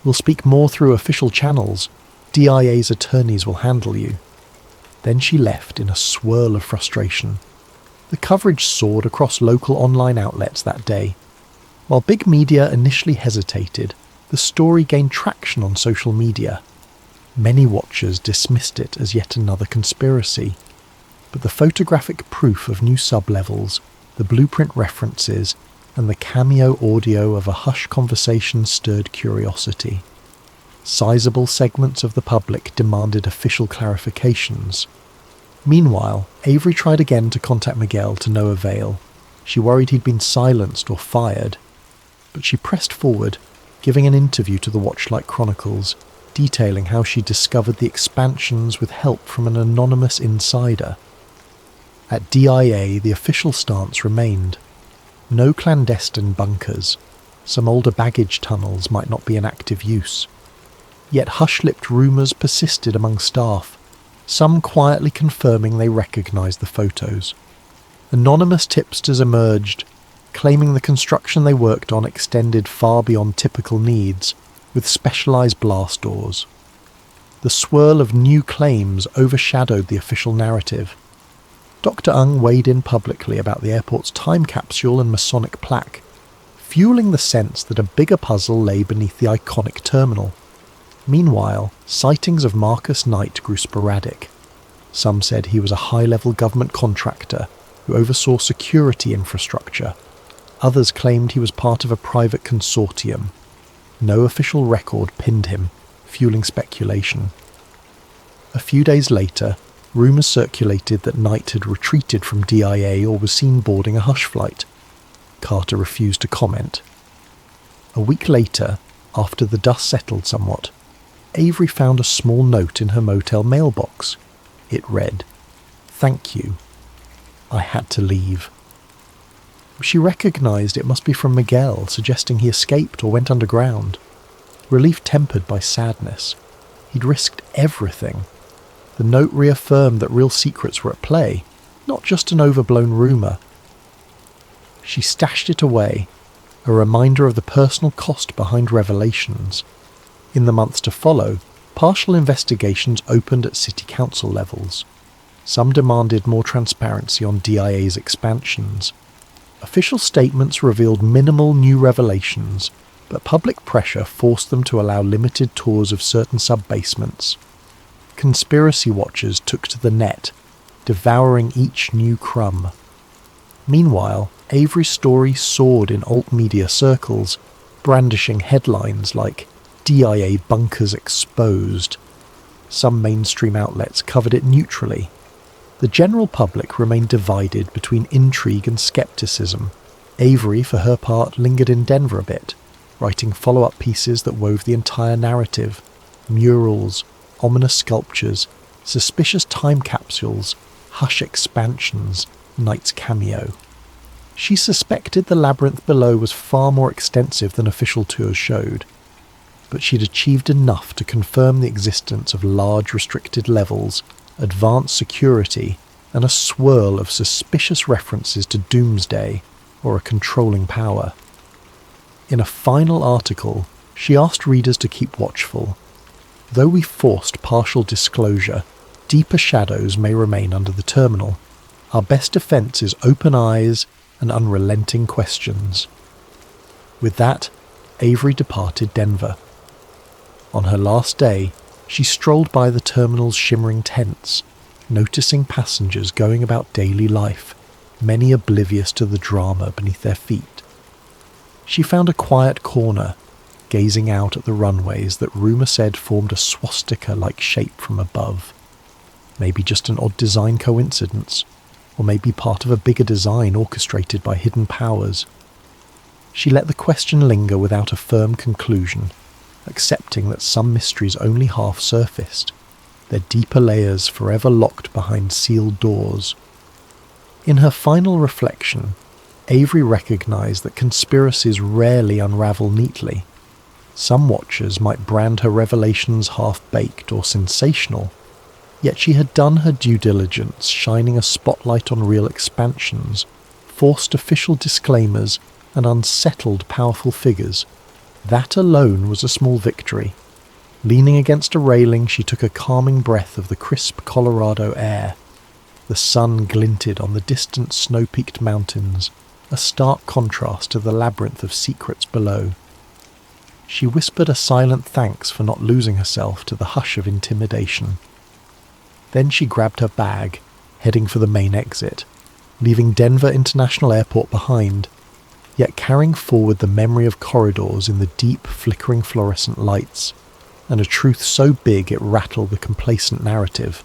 "We'll speak more through official channels. DIA's attorneys will handle you." Then she left in a swirl of frustration. The coverage soared across local online outlets that day. While big media initially hesitated, the story gained traction on social media. Many watchers dismissed it as yet another conspiracy. but the photographic proof of new sublevels, the blueprint references, and the cameo audio of a hushed conversation stirred curiosity. Sizable segments of the public demanded official clarifications. Meanwhile, Avery tried again to contact Miguel to no avail. She worried he'd been silenced or fired. But she pressed forward, giving an interview to the Watchlight Chronicles, detailing how she discovered the expansions with help from an anonymous insider. At DIA, the official stance remained. No clandestine bunkers. Some older baggage tunnels might not be in active use. Yet hush-lipped rumours persisted among staff, some quietly confirming they recognised the photos. Anonymous tipsters emerged, claiming the construction they worked on extended far beyond typical needs, with specialised blast doors. The swirl of new claims overshadowed the official narrative. Dr. Ung weighed in publicly about the airport's time capsule and Masonic plaque, fueling the sense that a bigger puzzle lay beneath the iconic terminal. Meanwhile, sightings of Marcus Knight grew sporadic. Some said he was a high-level government contractor who oversaw security infrastructure. Others claimed he was part of a private consortium. No official record pinned him, fueling speculation. A few days later, rumours circulated that Knight had retreated from DIA or was seen boarding a hush flight. Carter refused to comment. A week later, after the dust settled somewhat, Avery found a small note in her motel mailbox. It read, "Thank you. I had to leave." She recognised it must be from Miguel, suggesting he escaped or went underground. Relief tempered by sadness. He'd risked everything. The note reaffirmed that real secrets were at play, not just an overblown rumour. She stashed it away, a reminder of the personal cost behind revelations. In the months to follow, partial investigations opened at city council levels. Some demanded more transparency on DIA's expansions. Official statements revealed minimal new revelations, but public pressure forced them to allow limited tours of certain sub-basements. Conspiracy watchers took to the net, devouring each new crumb. Meanwhile, Avery's story soared in alt-media circles, brandishing headlines like DIA bunkers exposed. Some mainstream outlets covered it neutrally. The general public remained divided between intrigue and skepticism. Avery, for her part, lingered in Denver a bit, writing follow-up pieces that wove the entire narrative. Murals, ominous sculptures, suspicious time capsules, hush expansions, Knight's cameo. She suspected the labyrinth below was far more extensive than official tours showed, but she'd achieved enough to confirm the existence of large restricted levels, advanced security, and a swirl of suspicious references to doomsday or a controlling power. In a final article, she asked readers to keep watchful. Though we forced partial disclosure, deeper shadows may remain under the terminal. Our best defence is open eyes and unrelenting questions. With that, Avery departed Denver. On her last day, she strolled by the terminal's shimmering tents, noticing passengers going about daily life, many oblivious to the drama beneath their feet. She found a quiet corner, gazing out at the runways that rumour said formed a swastika-like shape from above. Maybe just an odd design coincidence, or maybe part of a bigger design orchestrated by hidden powers. She let the question linger without a firm conclusion, accepting that some mysteries only half surfaced, their deeper layers forever locked behind sealed doors. In her final reflection, Avery recognised that conspiracies rarely unravel neatly. Some watchers might brand her revelations half-baked or sensational, yet she had done her due diligence, shining a spotlight on real expansions, forced official disclaimers, and unsettled powerful figures. That alone was a small victory. Leaning against a railing, she took a calming breath of the crisp Colorado air. The sun glinted on the distant snow-peaked mountains, a stark contrast to the labyrinth of secrets below. She whispered a silent thanks for not losing herself to the hush of intimidation. Then she grabbed her bag, heading for the main exit, leaving Denver International Airport behind, yet carrying forward the memory of corridors in the deep, flickering fluorescent lights, and a truth so big it rattled the complacent narrative.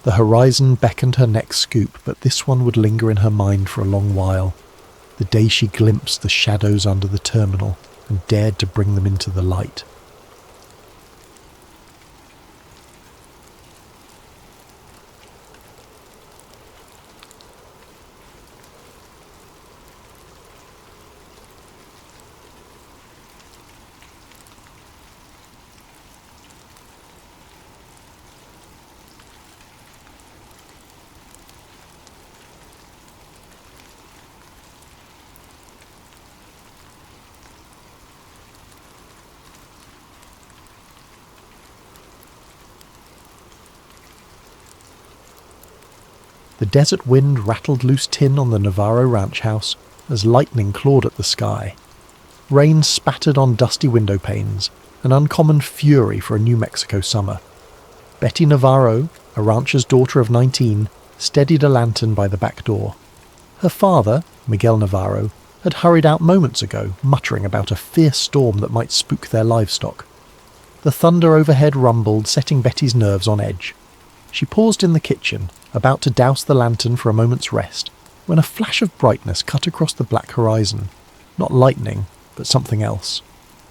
The horizon beckoned her next scoop, but this one would linger in her mind for a long while, the day she glimpsed the shadows under the terminal and dared to bring them into the light. The desert wind rattled loose tin on the Navarro ranch house as lightning clawed at the sky. Rain spattered on dusty window panes, an uncommon fury for a New Mexico summer. Betty Navarro, a rancher's daughter of 19, steadied a lantern by the back door. Her father, Miguel Navarro, had hurried out moments ago, muttering about a fierce storm that might spook their livestock. The thunder overhead rumbled, setting Betty's nerves on edge. She paused in the kitchen, about to douse the lantern for a moment's rest, when a flash of brightness cut across the black horizon. Not lightning, but something else.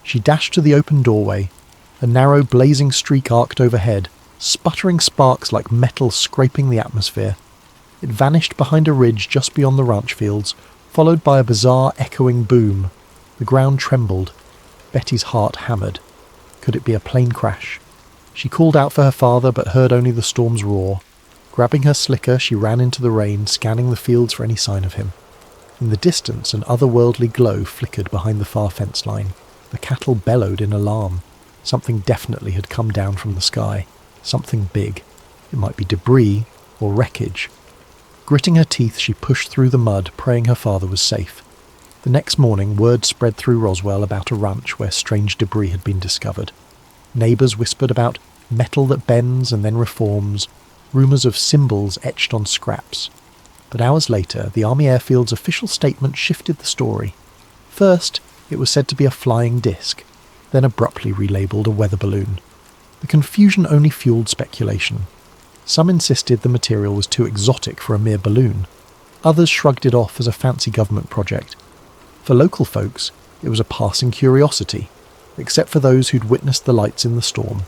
She dashed to the open doorway. A narrow, blazing streak arced overhead, sputtering sparks like metal scraping the atmosphere. It vanished behind a ridge just beyond the ranch fields, followed by a bizarre, echoing boom. The ground trembled. Betty's heart hammered. Could it be a plane crash? She called out for her father, but heard only the storm's roar. Grabbing her slicker, she ran into the rain, scanning the fields for any sign of him. In the distance, an otherworldly glow flickered behind the far fence line. The cattle bellowed in alarm. Something definitely had come down from the sky. Something big. It might be debris or wreckage. Gritting her teeth, she pushed through the mud, praying her father was safe. The next morning, word spread through Roswell about a ranch where strange debris had been discovered. Neighbours whispered about metal that bends and then reforms, rumours of symbols etched on scraps. But hours later, the Army Airfield's official statement shifted the story. First, it was said to be a flying disc, then abruptly relabelled a weather balloon. The confusion only fueled speculation. Some insisted the material was too exotic for a mere balloon. Others shrugged it off as a fancy government project. For local folks, it was a passing curiosity, except for those who'd witnessed the lights in the storm.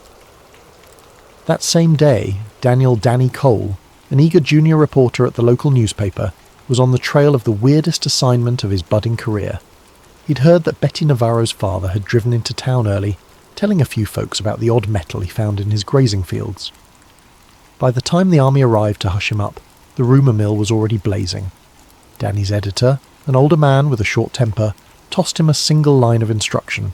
That same day, Daniel "Danny" Cole, an eager junior reporter at the local newspaper, was on the trail of the weirdest assignment of his budding career. He'd heard that Betty Navarro's father had driven into town early, telling a few folks about the odd metal he found in his grazing fields. By the time the army arrived to hush him up, the rumour mill was already blazing. Danny's editor, an older man with a short temper, tossed him a single line of instruction.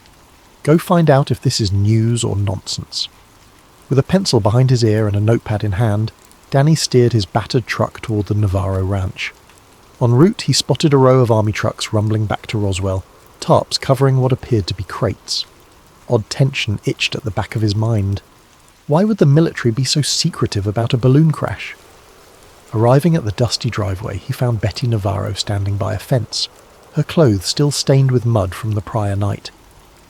Go find out if this is news or nonsense. With a pencil behind his ear and a notepad in hand, Danny steered his battered truck toward the Navarro ranch. En route, he spotted a row of army trucks rumbling back to Roswell, tarps covering what appeared to be crates. Odd tension itched at the back of his mind. Why would the military be so secretive about a balloon crash? Arriving at the dusty driveway, he found Betty Navarro standing by a fence, her clothes still stained with mud from the prior night.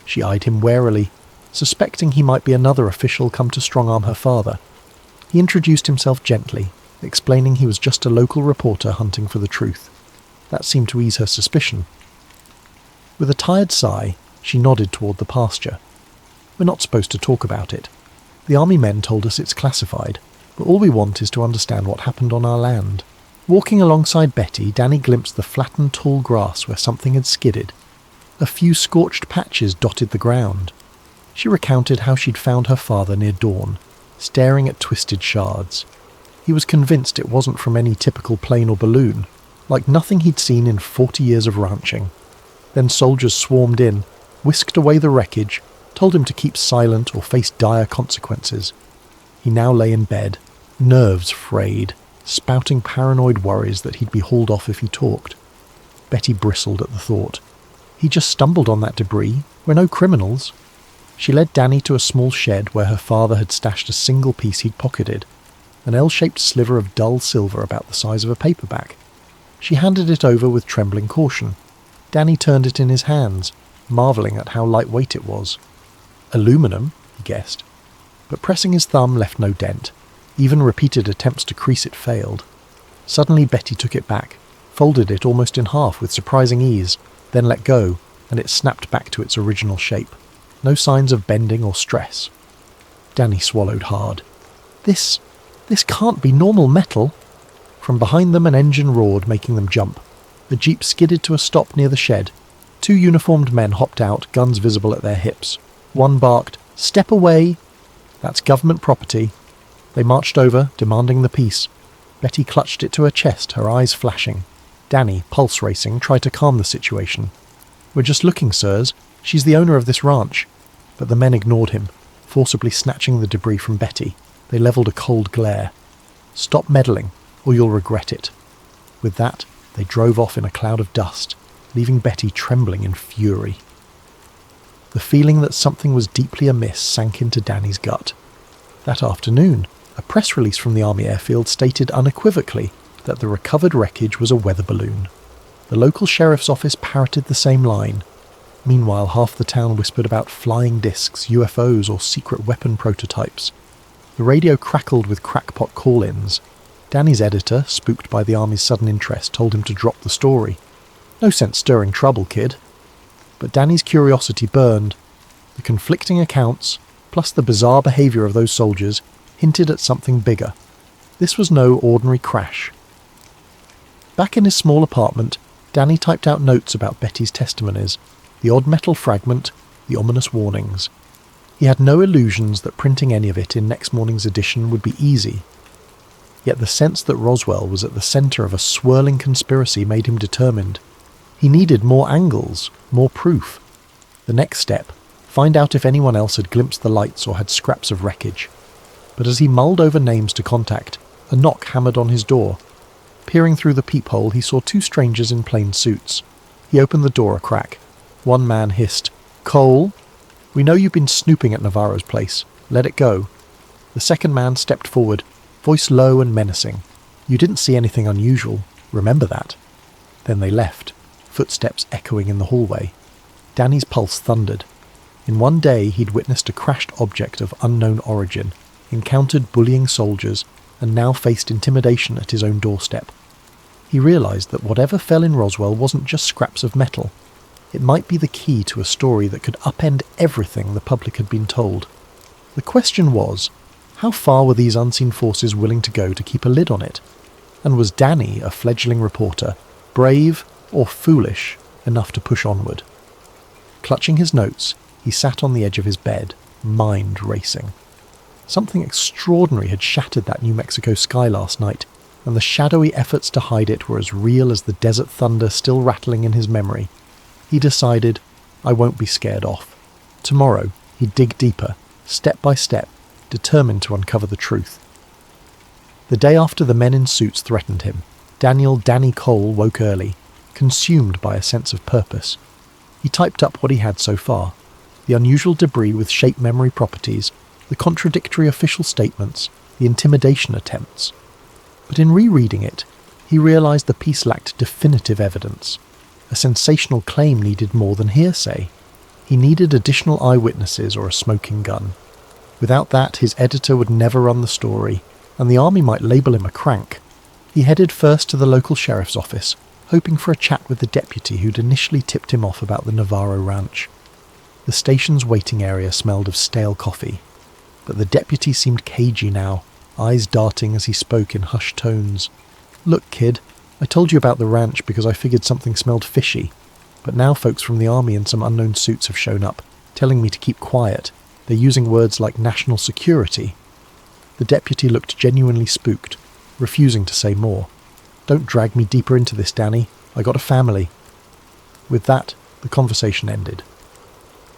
She eyed him warily, suspecting he might be another official come to strong-arm her father. He introduced himself gently, explaining he was just a local reporter hunting for the truth. That seemed to ease her suspicion. With a tired sigh, she nodded toward the pasture. We're not supposed to talk about it. The army men told us it's classified, but all we want is to understand what happened on our land. Walking alongside Betty, Danny glimpsed the flattened tall grass where something had skidded. A few scorched patches dotted the ground. She recounted how she'd found her father near dawn, staring at twisted shards. He was convinced it wasn't from any typical plane or balloon, like nothing he'd seen in 40 years of ranching. Then soldiers swarmed in, whisked away the wreckage, told him to keep silent or face dire consequences. He now lay in bed, nerves frayed, spouting paranoid worries that he'd be hauled off if he talked. Betty bristled at the thought. He just stumbled on that debris. We're no criminals. She led Danny to a small shed where her father had stashed a single piece he'd pocketed. an L-shaped sliver of dull silver about the size of a paperback. She handed it over with trembling caution. Danny turned it in his hands, marvelling at how lightweight it was. Aluminum, he guessed, but pressing his thumb left no dent. Even repeated attempts to crease it failed. Suddenly Betty took it back, folded it almost in half with surprising ease, then let go, and it snapped back to its original shape. No signs of bending or stress. Danny swallowed hard. This can't be normal metal. From behind them an engine roared, making them jump. The jeep skidded to a stop near the shed. 2 uniformed men hopped out, guns visible at their hips. One barked, "Step away!" "That's government property." They marched over, demanding the piece. Betty clutched it to her chest, her eyes flashing. Danny, pulse racing, tried to calm the situation. "We're just looking, sirs. She's the owner of this ranch." But the men ignored him, forcibly snatching the debris from Betty. They levelled a cold glare. "Stop meddling, or you'll regret it." With that, they drove off in a cloud of dust, leaving Betty trembling in fury. The feeling that something was deeply amiss sank into Danny's gut. That afternoon, a press release from the Army airfield stated unequivocally that the recovered wreckage was a weather balloon. The local sheriff's office parroted the same line. Meanwhile, half the town whispered about flying discs, UFOs, or secret weapon prototypes. The radio crackled with crackpot call-ins. Danny's editor, spooked by the Army's sudden interest, told him to drop the story. No sense stirring trouble, kid. But Danny's curiosity burned. The conflicting accounts, plus the bizarre behaviour of those soldiers, hinted at something bigger. This was no ordinary crash. Back in his small apartment, Danny typed out notes about Betty's testimonies, the odd metal fragment, the ominous warnings. He had no illusions that printing any of it in next morning's edition would be easy. Yet the sense that Roswell was at the centre of a swirling conspiracy made him determined. He needed more angles, more proof. The next step, find out if anyone else had glimpsed the lights or had scraps of wreckage. But as he mulled over names to contact, a knock hammered on his door. Peering through the peephole, he saw 2 strangers in plain suits. He opened the door a crack. One man hissed, "Cole? We know you've been snooping at Navarro's place. Let it go." The second man stepped forward, voice low and menacing. "You didn't see anything unusual. Remember that." Then they left, footsteps echoing in the hallway. Danny's pulse thundered. In one day he'd witnessed a crashed object of unknown origin, encountered bullying soldiers, and now faced intimidation at his own doorstep. He realised that whatever fell in Roswell wasn't just scraps of metal. It might be the key to a story that could upend everything the public had been told. The question was, how far were these unseen forces willing to go to keep a lid on it? And was Danny, a fledgling reporter, brave or foolish enough to push onward? Clutching his notes, he sat on the edge of his bed, mind racing. Something extraordinary had shattered that New Mexico sky last night, and the shadowy efforts to hide it were as real as the desert thunder still rattling in his memory. He decided, I won't be scared off. Tomorrow, he'd dig deeper, step by step, determined to uncover the truth. The day after the men in suits threatened him, Danny Cole woke early, consumed by a sense of purpose. He typed up what he had so far, the unusual debris with shape memory properties, the contradictory official statements, the intimidation attempts. But in rereading it, he realised the piece lacked definitive evidence. A sensational claim needed more than hearsay. He needed additional eyewitnesses or a smoking gun. Without that, his editor would never run the story, and the Army might label him a crank. He headed first to the local sheriff's office, hoping for a chat with the deputy who'd initially tipped him off about the Navarro ranch. The station's waiting area smelled of stale coffee, but the deputy seemed cagey now, eyes darting as he spoke in hushed tones. "Look, kid, I told you about the ranch because I figured something smelled fishy, but now folks from the Army in some unknown suits have shown up, telling me to keep quiet. They're using words like national security." The deputy looked genuinely spooked, refusing to say more. "Don't drag me deeper into this, Danny. I got a family." With that, the conversation ended.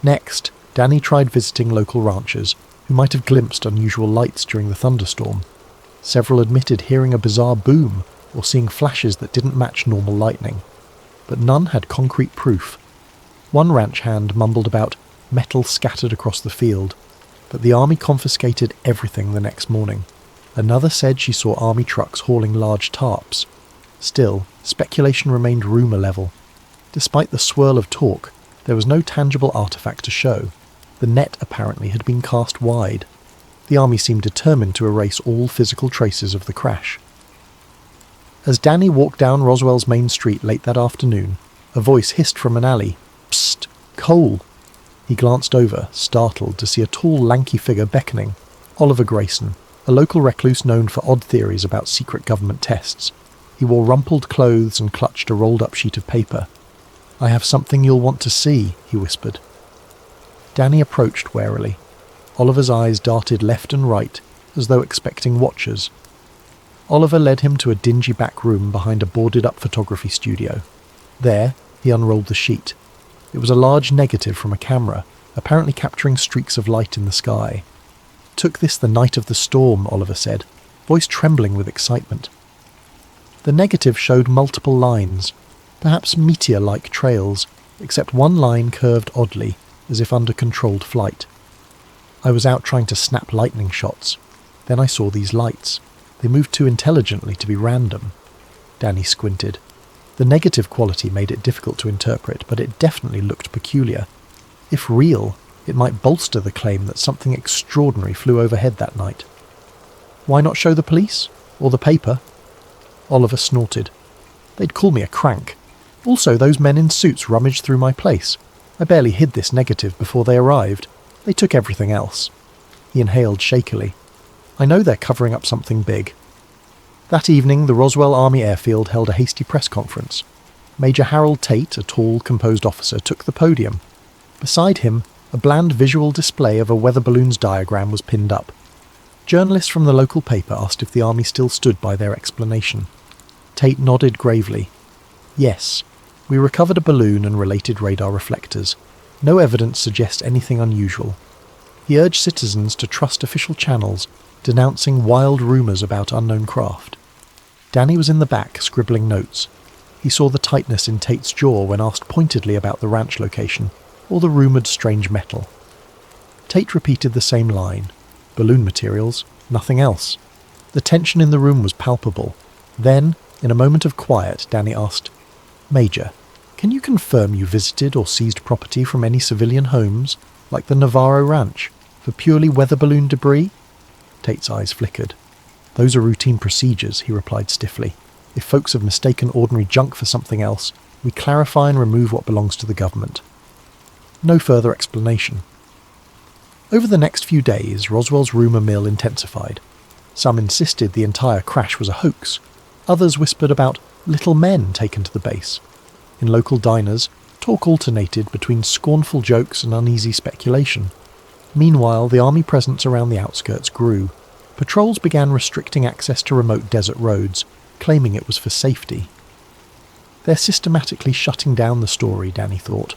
Next, Danny tried visiting local ranchers, who might have glimpsed unusual lights during the thunderstorm. Several admitted hearing a bizarre boom, or seeing flashes that didn't match normal lightning. But none had concrete proof. One ranch hand mumbled about metal scattered across the field, but the Army confiscated everything the next morning. Another said she saw army trucks hauling large tarps. Still, speculation remained rumour level. Despite the swirl of talk, there was no tangible artefact to show. The net apparently had been cast wide. The army seemed determined to erase all physical traces of the crash. As Danny walked down Roswell's main street late that afternoon, a voice hissed from an alley. "Psst! Cole!" He glanced over, startled, to see a tall, lanky figure beckoning. Oliver Grayson, a local recluse known for odd theories about secret government tests. He wore rumpled clothes and clutched a rolled-up sheet of paper. "I have something you'll want to see," he whispered. Danny approached warily. Oliver's eyes darted left and right, as though expecting watchers. Oliver led him to a dingy back room behind a boarded-up photography studio. There, he unrolled the sheet. It was a large negative from a camera, apparently capturing streaks of light in the sky. "Took this the night of the storm," Oliver said, voice trembling with excitement. The negative showed multiple lines, perhaps meteor-like trails, except one line curved oddly, as if under controlled flight. "I was out trying to snap lightning shots. Then I saw these lights. They moved too intelligently to be random." Danny squinted. The negative quality made it difficult to interpret, but it definitely looked peculiar. If real, it might bolster the claim that something extraordinary flew overhead that night. "Why not show the police? Or the paper?" Oliver snorted. "They'd call me a crank. Also, those men in suits rummaged through my place. I barely hid this negative before they arrived. They took everything else." He inhaled shakily. "I know they're covering up something big." That evening, the Roswell Army Airfield held a hasty press conference. Major Harold Tate, a tall, composed officer, took the podium. Beside him, a bland visual display of a weather balloon's diagram was pinned up. Journalists from the local paper asked if the Army still stood by their explanation. Tate nodded gravely. "Yes, we recovered a balloon and related radar reflectors. No evidence suggests anything unusual." He urged citizens to trust official channels, denouncing wild rumours about unknown craft. Danny was in the back, scribbling notes. He saw the tightness in Tate's jaw when asked pointedly about the ranch location, or the rumoured strange metal. Tate repeated the same line. Balloon materials, nothing else. The tension in the room was palpable. Then, in a moment of quiet, Danny asked, "Major, can you confirm you visited or seized property from any civilian homes, like the Navarro Ranch, for purely weather balloon debris?" Tate's eyes flickered. "Those are routine procedures," he replied stiffly. "If folks have mistaken ordinary junk for something else, we clarify and remove what belongs to the government." No further explanation. Over the next few days, Roswell's rumour mill intensified. Some insisted the entire crash was a hoax. Others whispered about little men taken to the base. In local diners, talk alternated between scornful jokes and uneasy speculation. Meanwhile, the army presence around the outskirts grew. Patrols began restricting access to remote desert roads, claiming it was for safety. They're systematically shutting down the story, Danny thought.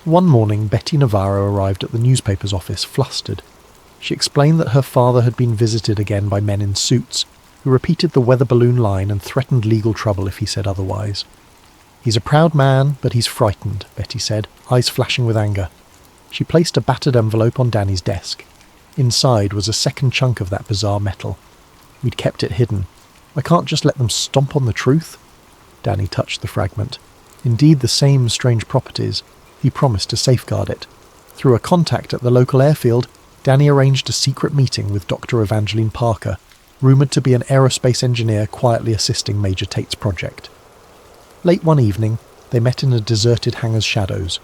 One morning, Betty Navarro arrived at the newspaper's office, flustered. She explained that her father had been visited again by men in suits, who repeated the weather balloon line and threatened legal trouble if he said otherwise. "He's a proud man, but he's frightened," Betty said, eyes flashing with anger. She placed a battered envelope on Danny's desk. Inside was a second chunk of that bizarre metal. "We'd kept it hidden. I can't just let them stomp on the truth." Danny touched the fragment. Indeed, the same strange properties. He promised to safeguard it. Through a contact at the local airfield, Danny arranged a secret meeting with Dr. Evangeline Parker, rumoured to be an aerospace engineer quietly assisting Major Tate's project. Late one evening, they met in a deserted hangar's shadows.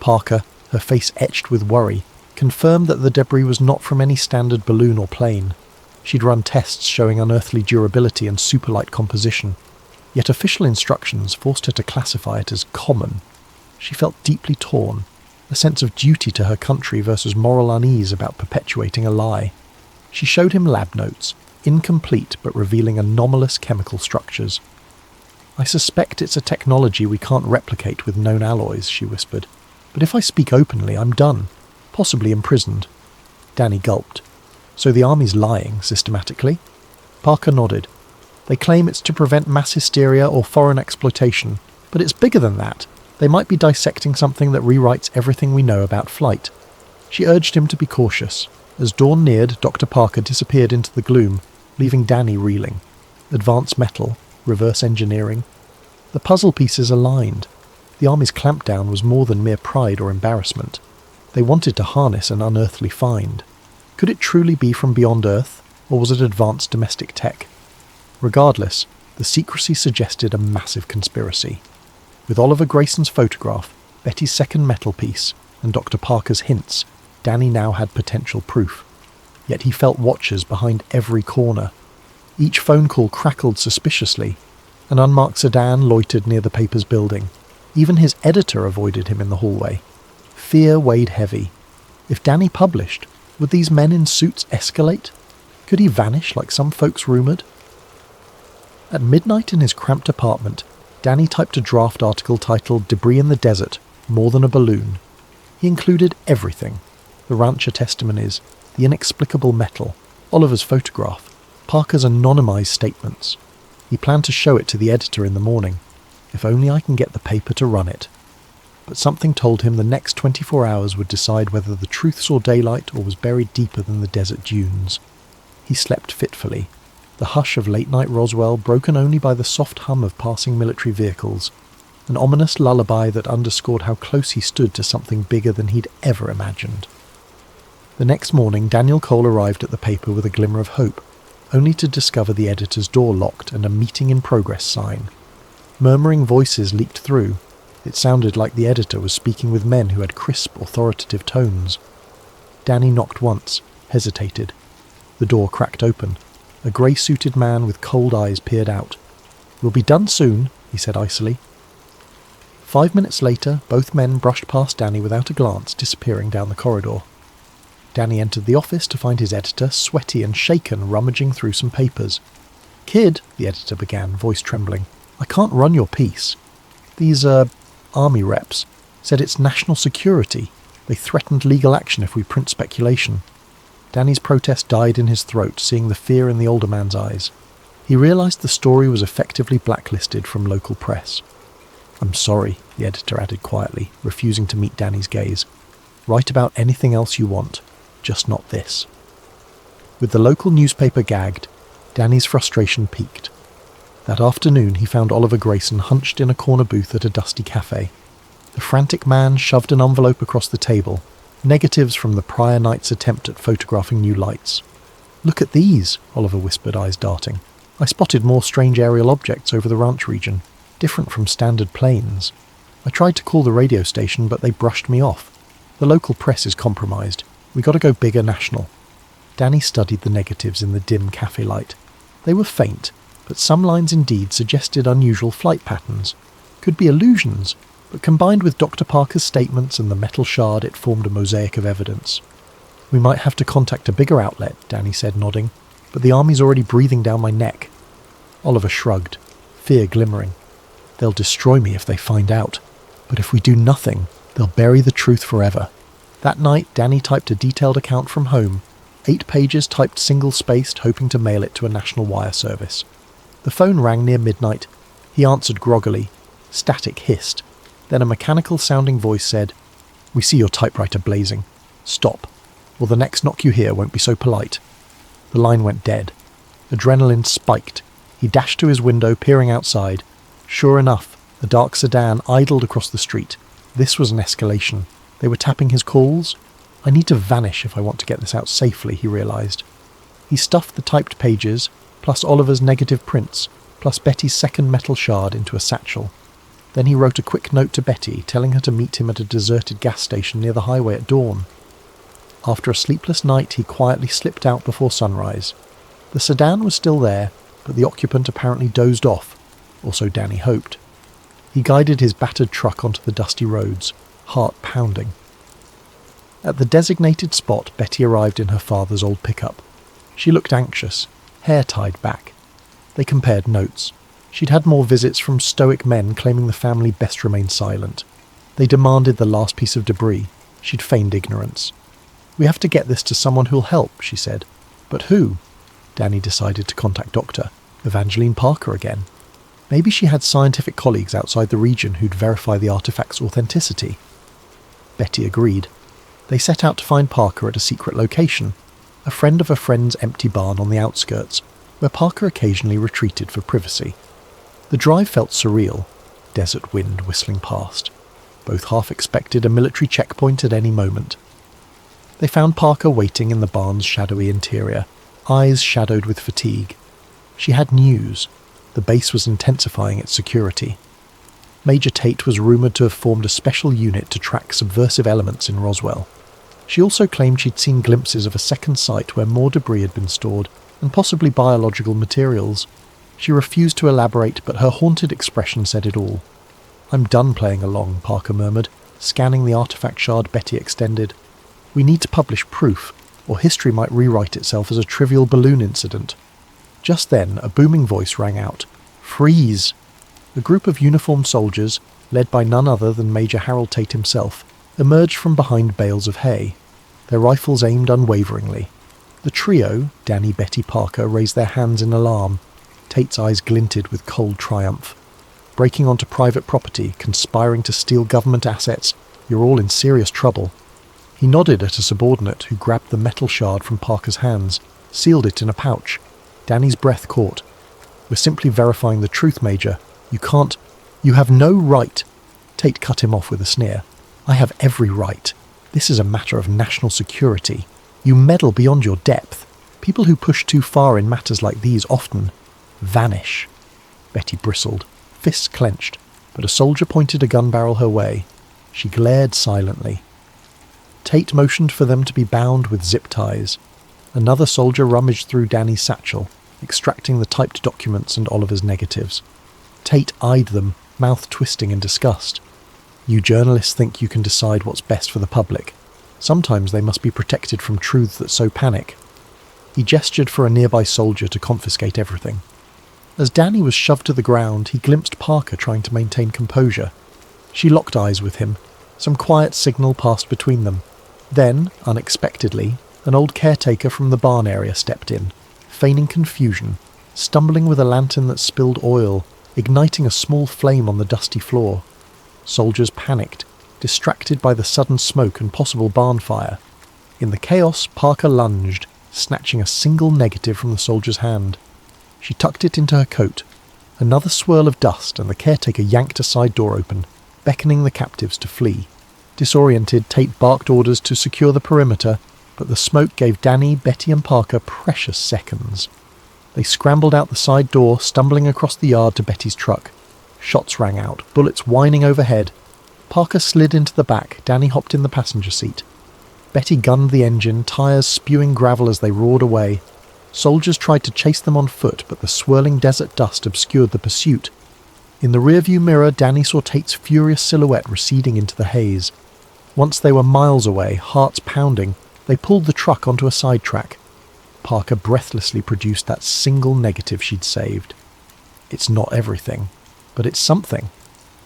Parker, her face etched with worry, confirmed that the debris was not from any standard balloon or plane. She'd run tests showing unearthly durability and superlight composition, yet official instructions forced her to classify it as common. She felt deeply torn, a sense of duty to her country versus moral unease about perpetuating a lie. She showed him lab notes, incomplete but revealing anomalous chemical structures. "I suspect it's a technology we can't replicate with known alloys," she whispered. "But if I speak openly, I'm done, possibly imprisoned." Danny gulped. "So the army's lying, systematically?" Parker nodded. "They claim it's to prevent mass hysteria or foreign exploitation, but it's bigger than that. They might be dissecting something that rewrites everything we know about flight." She urged him to be cautious. As dawn neared, Dr. Parker disappeared into the gloom, leaving Danny reeling. Advanced metal, reverse engineering. The puzzle pieces aligned. The Army's clampdown was more than mere pride or embarrassment. They wanted to harness an unearthly find. Could it truly be from beyond Earth, or was it advanced domestic tech? Regardless, the secrecy suggested a massive conspiracy. With Oliver Grayson's photograph, Betty's second metal piece, and Dr. Parker's hints, Danny now had potential proof. Yet he felt watchers behind every corner. Each phone call crackled suspiciously. An unmarked sedan loitered near the paper's building. Even his editor avoided him in the hallway. Fear weighed heavy. If Danny published, would these men in suits escalate? Could he vanish like some folks rumoured? At midnight in his cramped apartment, Danny typed a draft article titled "Debris in the Desert, More Than a Balloon." He included everything. The rancher testimonies, the inexplicable metal, Oliver's photograph, Parker's anonymised statements. He planned to show it to the editor in the morning. If only I can get the paper to run it. But something told him the next 24 hours would decide whether the truth saw daylight or was buried deeper than the desert dunes. He slept fitfully, the hush of late-night Roswell broken only by the soft hum of passing military vehicles, an ominous lullaby that underscored how close he stood to something bigger than he'd ever imagined. The next morning, Daniel Cole arrived at the paper with a glimmer of hope, only to discover the editor's door locked and a meeting in progress sign. Murmuring voices leaked through. It sounded like the editor was speaking with men who had crisp, authoritative tones. Danny knocked once, hesitated. The door cracked open. A grey-suited man with cold eyes peered out. "We'll be done soon," he said icily. 5 minutes later, both men brushed past Danny without a glance, disappearing down the corridor. Danny entered the office to find his editor, sweaty and shaken, rummaging through some papers. "Kid," the editor began, voice trembling, "I can't run your piece. These, Army reps said it's national security. They threatened legal action if we print speculation." Danny's protest died in his throat, seeing the fear in the older man's eyes. He realised the story was effectively blacklisted from local press. "I'm sorry," the editor added quietly, refusing to meet Danny's gaze. "Write about anything else you want, just not this." With the local newspaper gagged, Danny's frustration peaked. That afternoon he found Oliver Grayson hunched in a corner booth at a dusty cafe. The frantic man shoved an envelope across the table, negatives from the prior night's attempt at photographing new lights. "Look at these," Oliver whispered, eyes darting. "I spotted more strange aerial objects over the ranch region, different from standard planes. I tried to call the radio station, but they brushed me off. The local press is compromised. We got to go bigger national." Danny studied the negatives in the dim cafe light. They were faint, but some lines indeed suggested unusual flight patterns. Could be illusions, but combined with Dr. Parker's statements and the metal shard, it formed a mosaic of evidence. "We might have to contact a bigger outlet," Danny said, nodding, "but the Army's already breathing down my neck." Oliver shrugged, fear glimmering. "They'll destroy me if they find out, but if we do nothing, they'll bury the truth forever." That night, Danny typed a detailed account from home, 8 pages typed single-spaced, hoping to mail it to a national wire service. The phone rang near midnight. He answered groggily. Static hissed. Then a mechanical-sounding voice said, "We see your typewriter blazing. Stop, or the next knock you hear won't be so polite." The line went dead. Adrenaline spiked. He dashed to his window, peering outside. Sure enough, the dark sedan idled across the street. This was an escalation. They were tapping his calls. "I need to vanish if I want to get this out safely," he realised. He stuffed the typed pages, plus Oliver's negative prints, plus Betty's second metal shard into a satchel. Then he wrote a quick note to Betty, telling her to meet him at a deserted gas station near the highway at dawn. After a sleepless night, he quietly slipped out before sunrise. The sedan was still there, but the occupant apparently dozed off, or so Danny hoped. He guided his battered truck onto the dusty roads, heart pounding. At the designated spot, Betty arrived in her father's old pickup. She looked anxious, hair tied back. They compared notes. She'd had more visits from stoic men claiming the family best remain silent. They demanded the last piece of debris. She'd feigned ignorance. "We have to get this to someone who'll help," she said. "But who?" Danny decided to contact Dr. Evangeline Parker again. Maybe she had scientific colleagues outside the region who'd verify the artifact's authenticity. Betty agreed. They set out to find Parker at a secret location, a friend of a friend's empty barn on the outskirts. where Parker occasionally retreated for privacy. The drive felt surreal, desert wind whistling past. Both half expected a military checkpoint at any moment. They found Parker waiting in the barn's shadowy interior, eyes shadowed with fatigue. She had news. The base was intensifying its security. Major Tate was rumoured to have formed a special unit to track subversive elements in Roswell. She also claimed she'd seen glimpses of a second site where more debris had been stored, and possibly biological materials. She refused to elaborate, but her haunted expression said it all. "I'm done playing along," Parker murmured, scanning the artifact shard Betty extended. "We need to publish proof, or history might rewrite itself as a trivial balloon incident." Just then, a booming voice rang out. "Freeze!" A group of uniformed soldiers, led by none other than Major Harold Tate himself, emerged from behind bales of hay, their rifles aimed unwaveringly. The trio, Danny, Betty, Parker, raised their hands in alarm. Tate's eyes glinted with cold triumph. "Breaking onto private property, conspiring to steal government assets, you're all in serious trouble." He nodded at a subordinate who grabbed the metal shard from Parker's hands, sealed it in a pouch. Danny's breath caught. "We're simply verifying the truth, Major. You have no right." Tate cut him off with a sneer. "I have every right. This is a matter of national security. You meddle beyond your depth. People who push too far in matters like these often vanish." Betty bristled, fists clenched, but a soldier pointed a gun barrel her way. She glared silently. Tate motioned for them to be bound with zip ties. Another soldier rummaged through Danny's satchel, extracting the typed documents and Oliver's negatives. Tate eyed them, mouth twisting in disgust. "You journalists think you can decide what's best for the public. Sometimes they must be protected from truths that sow panic." He gestured for a nearby soldier to confiscate everything. As Danny was shoved to the ground, he glimpsed Parker trying to maintain composure. She locked eyes with him. Some quiet signal passed between them. Then, unexpectedly, an old caretaker from the barn area stepped in, feigning confusion, stumbling with a lantern that spilled oil, igniting a small flame on the dusty floor. Soldiers panicked, distracted by the sudden smoke and possible barn fire. In the chaos, Parker lunged, snatching a single negative from the soldier's hand. She tucked it into her coat. Another swirl of dust, and the caretaker yanked a side door open, beckoning the captives to flee. Disoriented, Tate barked orders to secure the perimeter, but the smoke gave Danny, Betty and Parker precious seconds. They scrambled out the side door, stumbling across the yard to Betty's truck. Shots rang out, bullets whining overhead. Parker slid into the back, Danny hopped in the passenger seat. Betty gunned the engine, tyres spewing gravel as they roared away. Soldiers tried to chase them on foot, but the swirling desert dust obscured the pursuit. In the rearview mirror, Danny saw Tate's furious silhouette receding into the haze. Once they were miles away, hearts pounding, they pulled the truck onto a sidetrack. Parker breathlessly produced that single negative she'd saved. It's not everything, but it's something.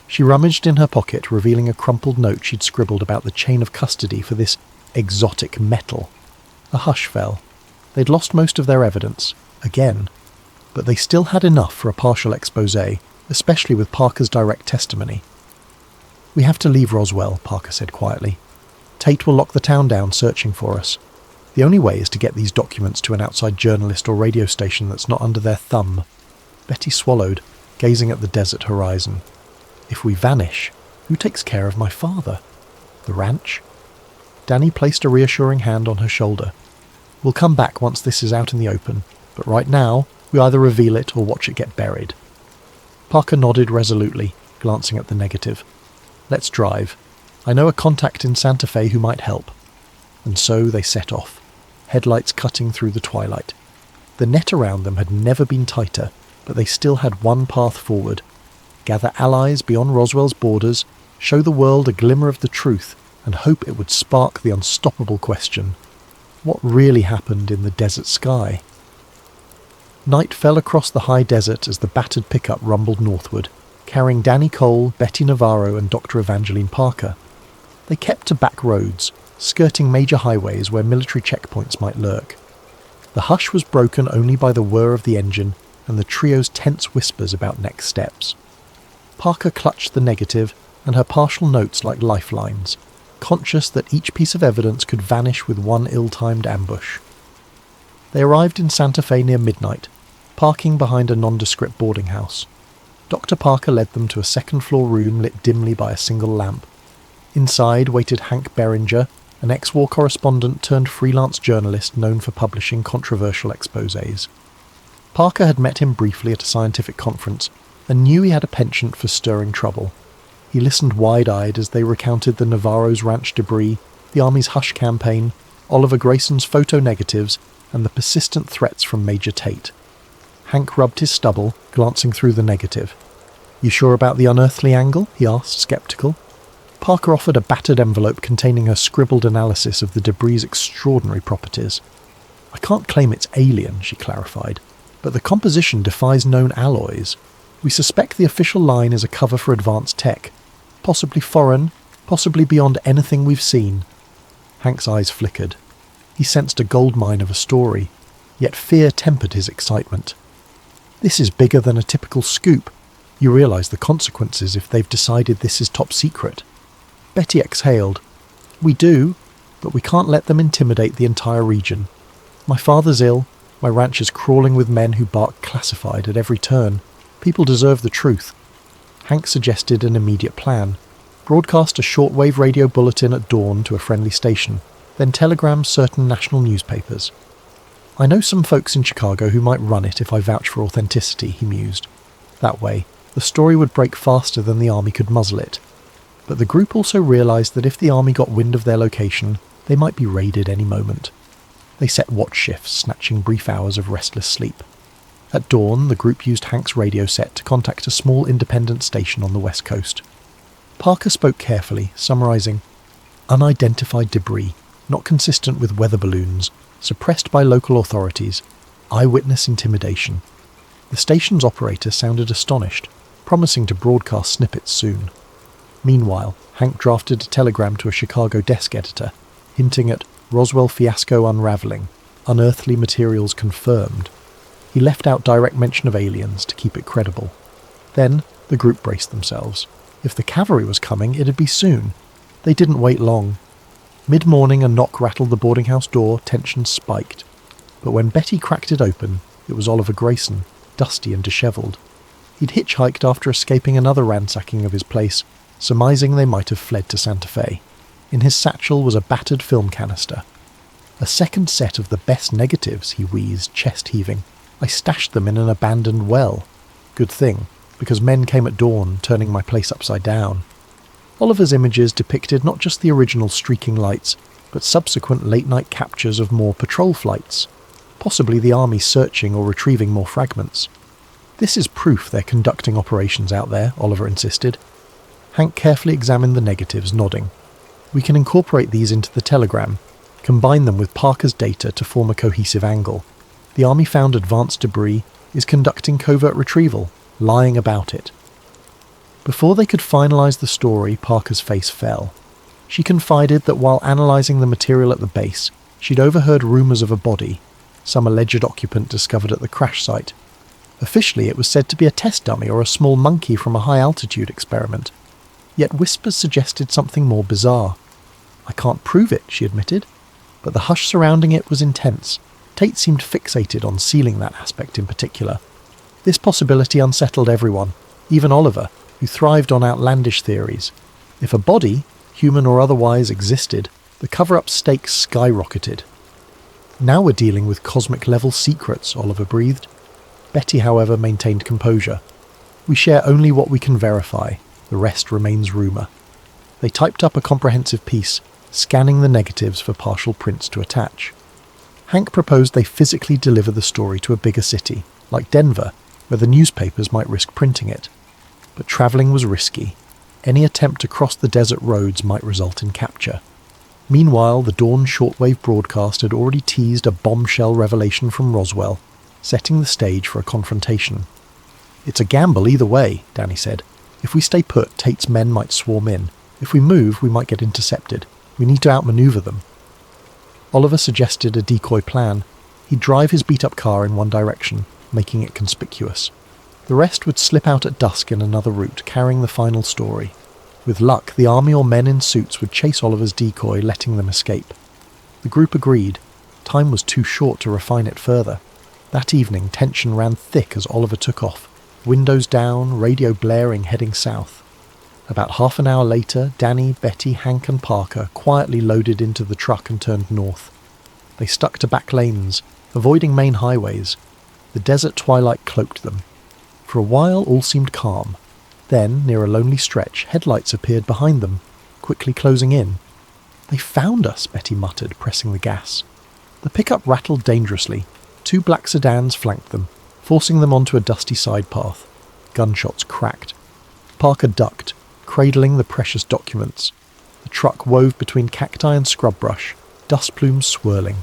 She rummaged in her pocket, revealing a crumpled note she'd scribbled about the chain of custody for this exotic metal. A hush fell. They'd lost most of their evidence, again, but they still had enough for a partial exposé, especially with Parker's direct testimony. "We have to leave Roswell," Parker said quietly. "Tate will lock the town down searching for us. The only way is to get these documents to an outside journalist or radio station that's not under their thumb." Betty swallowed, gazing at the desert horizon. "If we vanish, who takes care of my father? The ranch?" Danny placed a reassuring hand on her shoulder. "We'll come back once this is out in the open, but right now, we either reveal it or watch it get buried." Parker nodded resolutely, glancing at the negative. "Let's drive. I know a contact in Santa Fe who might help." And so they set off, headlights cutting through the twilight. The net around them had never been tighter, but they still had one path forward. Gather allies beyond Roswell's borders, show the world a glimmer of the truth, and hope it would spark the unstoppable question: what really happened in the desert sky? Night fell across the high desert as the battered pickup rumbled northward, carrying Danny Cole, Betty Navarro and Dr. Evangeline Parker. They kept to back roads, skirting major highways where military checkpoints might lurk. The hush was broken only by the whir of the engine and the trio's tense whispers about next steps. Parker clutched the negative and her partial notes like lifelines, conscious that each piece of evidence could vanish with one ill-timed ambush. They arrived in Santa Fe near midnight, parking behind a nondescript boarding house. Dr. Parker led them to a second-floor room lit dimly by a single lamp. Inside waited Hank Beringer, an ex-war correspondent turned freelance journalist known for publishing controversial exposés. Parker had met him briefly at a scientific conference and knew he had a penchant for stirring trouble. He listened wide-eyed as they recounted the Navarro's ranch debris, the Army's hush campaign, Oliver Grayson's photo negatives, and the persistent threats from Major Tate. Hank rubbed his stubble, glancing through the negative. "You sure about the unearthly angle?" he asked, sceptical. Parker offered a battered envelope containing her scribbled analysis of the debris' extraordinary properties. "I can't claim it's alien," she clarified, "but the composition defies known alloys. We suspect the official line is a cover for advanced tech. Possibly foreign, possibly beyond anything we've seen." Hank's eyes flickered. He sensed a goldmine of a story, yet fear tempered his excitement. "This is bigger than a typical scoop. You realise the consequences if they've decided this is top secret." Betty exhaled. "We do, but we can't let them intimidate the entire region. My father's ill, my ranch is crawling with men who bark classified at every turn. People deserve the truth." Hank suggested an immediate plan. Broadcast a shortwave radio bulletin at dawn to a friendly station, then telegram certain national newspapers. "I know some folks in Chicago who might run it if I vouch for authenticity," he mused. That way, the story would break faster than the Army could muzzle it. But the group also realised that if the Army got wind of their location, they might be raided any moment. They set watch shifts, snatching brief hours of restless sleep. At dawn, the group used Hank's radio set to contact a small independent station on the west coast. Parker spoke carefully, summarising, "Unidentified debris, not consistent with weather balloons, suppressed by local authorities, eyewitness intimidation." The station's operator sounded astonished, promising to broadcast snippets soon. Meanwhile, Hank drafted a telegram to a Chicago desk editor, hinting at Roswell fiasco unraveling, unearthly materials confirmed. He left out direct mention of aliens to keep it credible. Then, the group braced themselves. If the cavalry was coming, it'd be soon. They didn't wait long. Mid-morning, a knock rattled the boarding house door, tension spiked. But when Betty cracked it open, it was Oliver Grayson, dusty and dishevelled. He'd hitchhiked after escaping another ransacking of his place, surmising they might have fled to Santa Fe. In his satchel was a battered film canister. "A second set of the best negatives," he wheezed, chest-heaving. "I stashed them in an abandoned well. Good thing, because men came at dawn, turning my place upside down." Oliver's images depicted not just the original streaking lights, but subsequent late-night captures of more patrol flights. Possibly the Army searching or retrieving more fragments. "This is proof they're conducting operations out there," Oliver insisted. Hank carefully examined the negatives, nodding. "We can incorporate these into the telegram, combine them with Parker's data to form a cohesive angle. The Army found advanced debris, is conducting covert retrieval, lying about it." Before they could finalise the story, Parker's face fell. She confided that while analysing the material at the base, she'd overheard rumours of a body, some alleged occupant discovered at the crash site. Officially, it was said to be a test dummy or a small monkey from a high-altitude experiment. Yet whispers suggested something more bizarre. "I can't prove it," she admitted, but the hush surrounding it was intense. Tate seemed fixated on sealing that aspect in particular. This possibility unsettled everyone, even Oliver, who thrived on outlandish theories. If a body, human or otherwise, existed, the cover-up stakes skyrocketed. "Now we're dealing with cosmic-level secrets," Oliver breathed. Betty, however, maintained composure. "We share only what we can verify. The rest remains rumour." They typed up a comprehensive piece, scanning the negatives for partial prints to attach. Hank proposed they physically deliver the story to a bigger city, like Denver, where the newspapers might risk printing it. But travelling was risky. Any attempt to cross the desert roads might result in capture. Meanwhile, the dawn shortwave broadcast had already teased a bombshell revelation from Roswell, setting the stage for a confrontation. "It's a gamble either way," Danny said. "If we stay put, Tate's men might swarm in. If we move, we might get intercepted. We need to outmaneuver them." Oliver suggested a decoy plan. He'd drive his beat-up car in one direction, making it conspicuous. The rest would slip out at dusk in another route, carrying the final story. With luck, the Army or men in suits would chase Oliver's decoy, letting them escape. The group agreed. Time was too short to refine it further. That evening, tension ran thick as Oliver took off, windows down, radio blaring, heading south. About half an hour later, Danny, Betty, Hank and Parker quietly loaded into the truck and turned north. They stuck to back lanes, avoiding main highways. The desert twilight cloaked them. For a while all seemed calm. Then, near a lonely stretch, headlights appeared behind them, quickly closing in. "They found us," Betty muttered, pressing the gas. The pickup rattled dangerously. 2 black sedans flanked them, forcing them onto a dusty side path. Gunshots cracked. Parker ducked, cradling the precious documents. The truck wove between cacti and scrub brush, dust plumes swirling.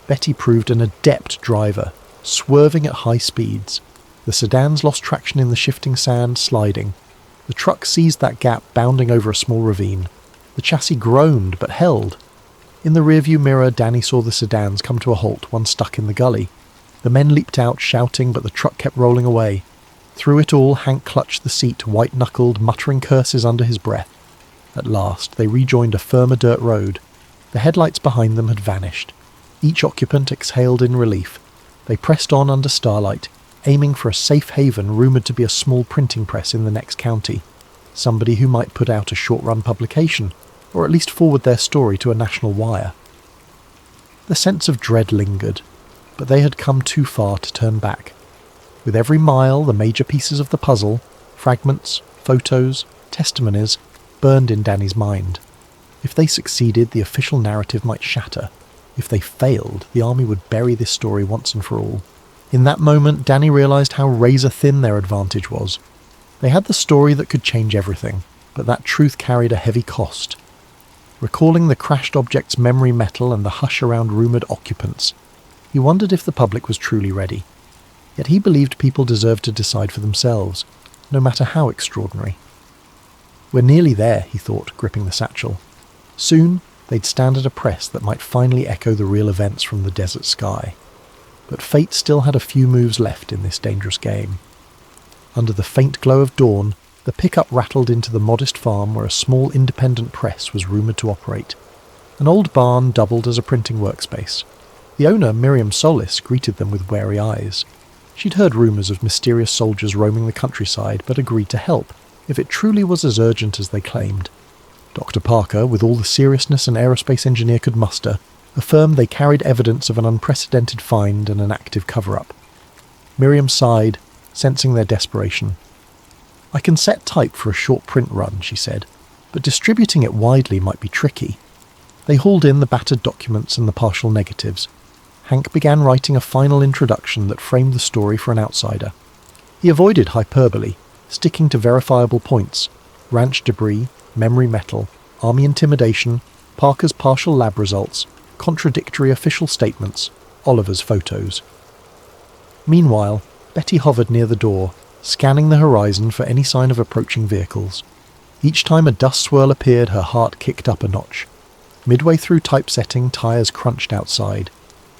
Betty proved an adept driver, swerving at high speeds. The sedans lost traction in the shifting sand, sliding. The truck seized that gap, bounding over a small ravine. The chassis groaned, but held. In the rearview mirror, Danny saw the sedans come to a halt, one stuck in the gully. The men leaped out, shouting, but the truck kept rolling away. Through it all, Hank clutched the seat, white-knuckled, muttering curses under his breath. At last, they rejoined a firmer dirt road. The headlights behind them had vanished. Each occupant exhaled in relief. They pressed on under starlight, aiming for a safe haven rumoured to be a small printing press in the next county. Somebody who might put out a short-run publication, or at least forward their story to a national wire. The sense of dread lingered, but they had come too far to turn back. With every mile, the major pieces of the puzzle, fragments, photos, testimonies, burned in Danny's mind. If they succeeded, the official narrative might shatter. If they failed, the army would bury this story once and for all. In that moment, Danny realised how razor-thin their advantage was. They had the story that could change everything, but that truth carried a heavy cost. Recalling the crashed object's memory metal and the hush around rumoured occupants, he wondered if the public was truly ready. Yet he believed people deserved to decide for themselves, no matter how extraordinary. "We're nearly there," he thought, gripping the satchel. Soon, they'd stand at a press that might finally echo the real events from the desert sky. But fate still had a few moves left in this dangerous game. Under the faint glow of dawn, the pickup rattled into the modest farm where a small independent press was rumoured to operate. An old barn doubled as a printing workspace. The owner, Miriam Solis, greeted them with wary eyes. She'd heard rumours of mysterious soldiers roaming the countryside, but agreed to help, if it truly was as urgent as they claimed. Dr. Parker, with all the seriousness an aerospace engineer could muster, affirmed they carried evidence of an unprecedented find and an active cover-up. Miriam sighed, sensing their desperation. "I can set type for a short print run," she said, "but distributing it widely might be tricky." They hauled in the battered documents and the partial negatives. Hank began writing a final introduction that framed the story for an outsider. He avoided hyperbole, sticking to verifiable points: ranch debris, memory metal, army intimidation, Parker's partial lab results, contradictory official statements, Oliver's photos. Meanwhile, Betty hovered near the door, scanning the horizon for any sign of approaching vehicles. Each time a dust swirl appeared, her heart kicked up a notch. Midway through typesetting, tyres crunched outside.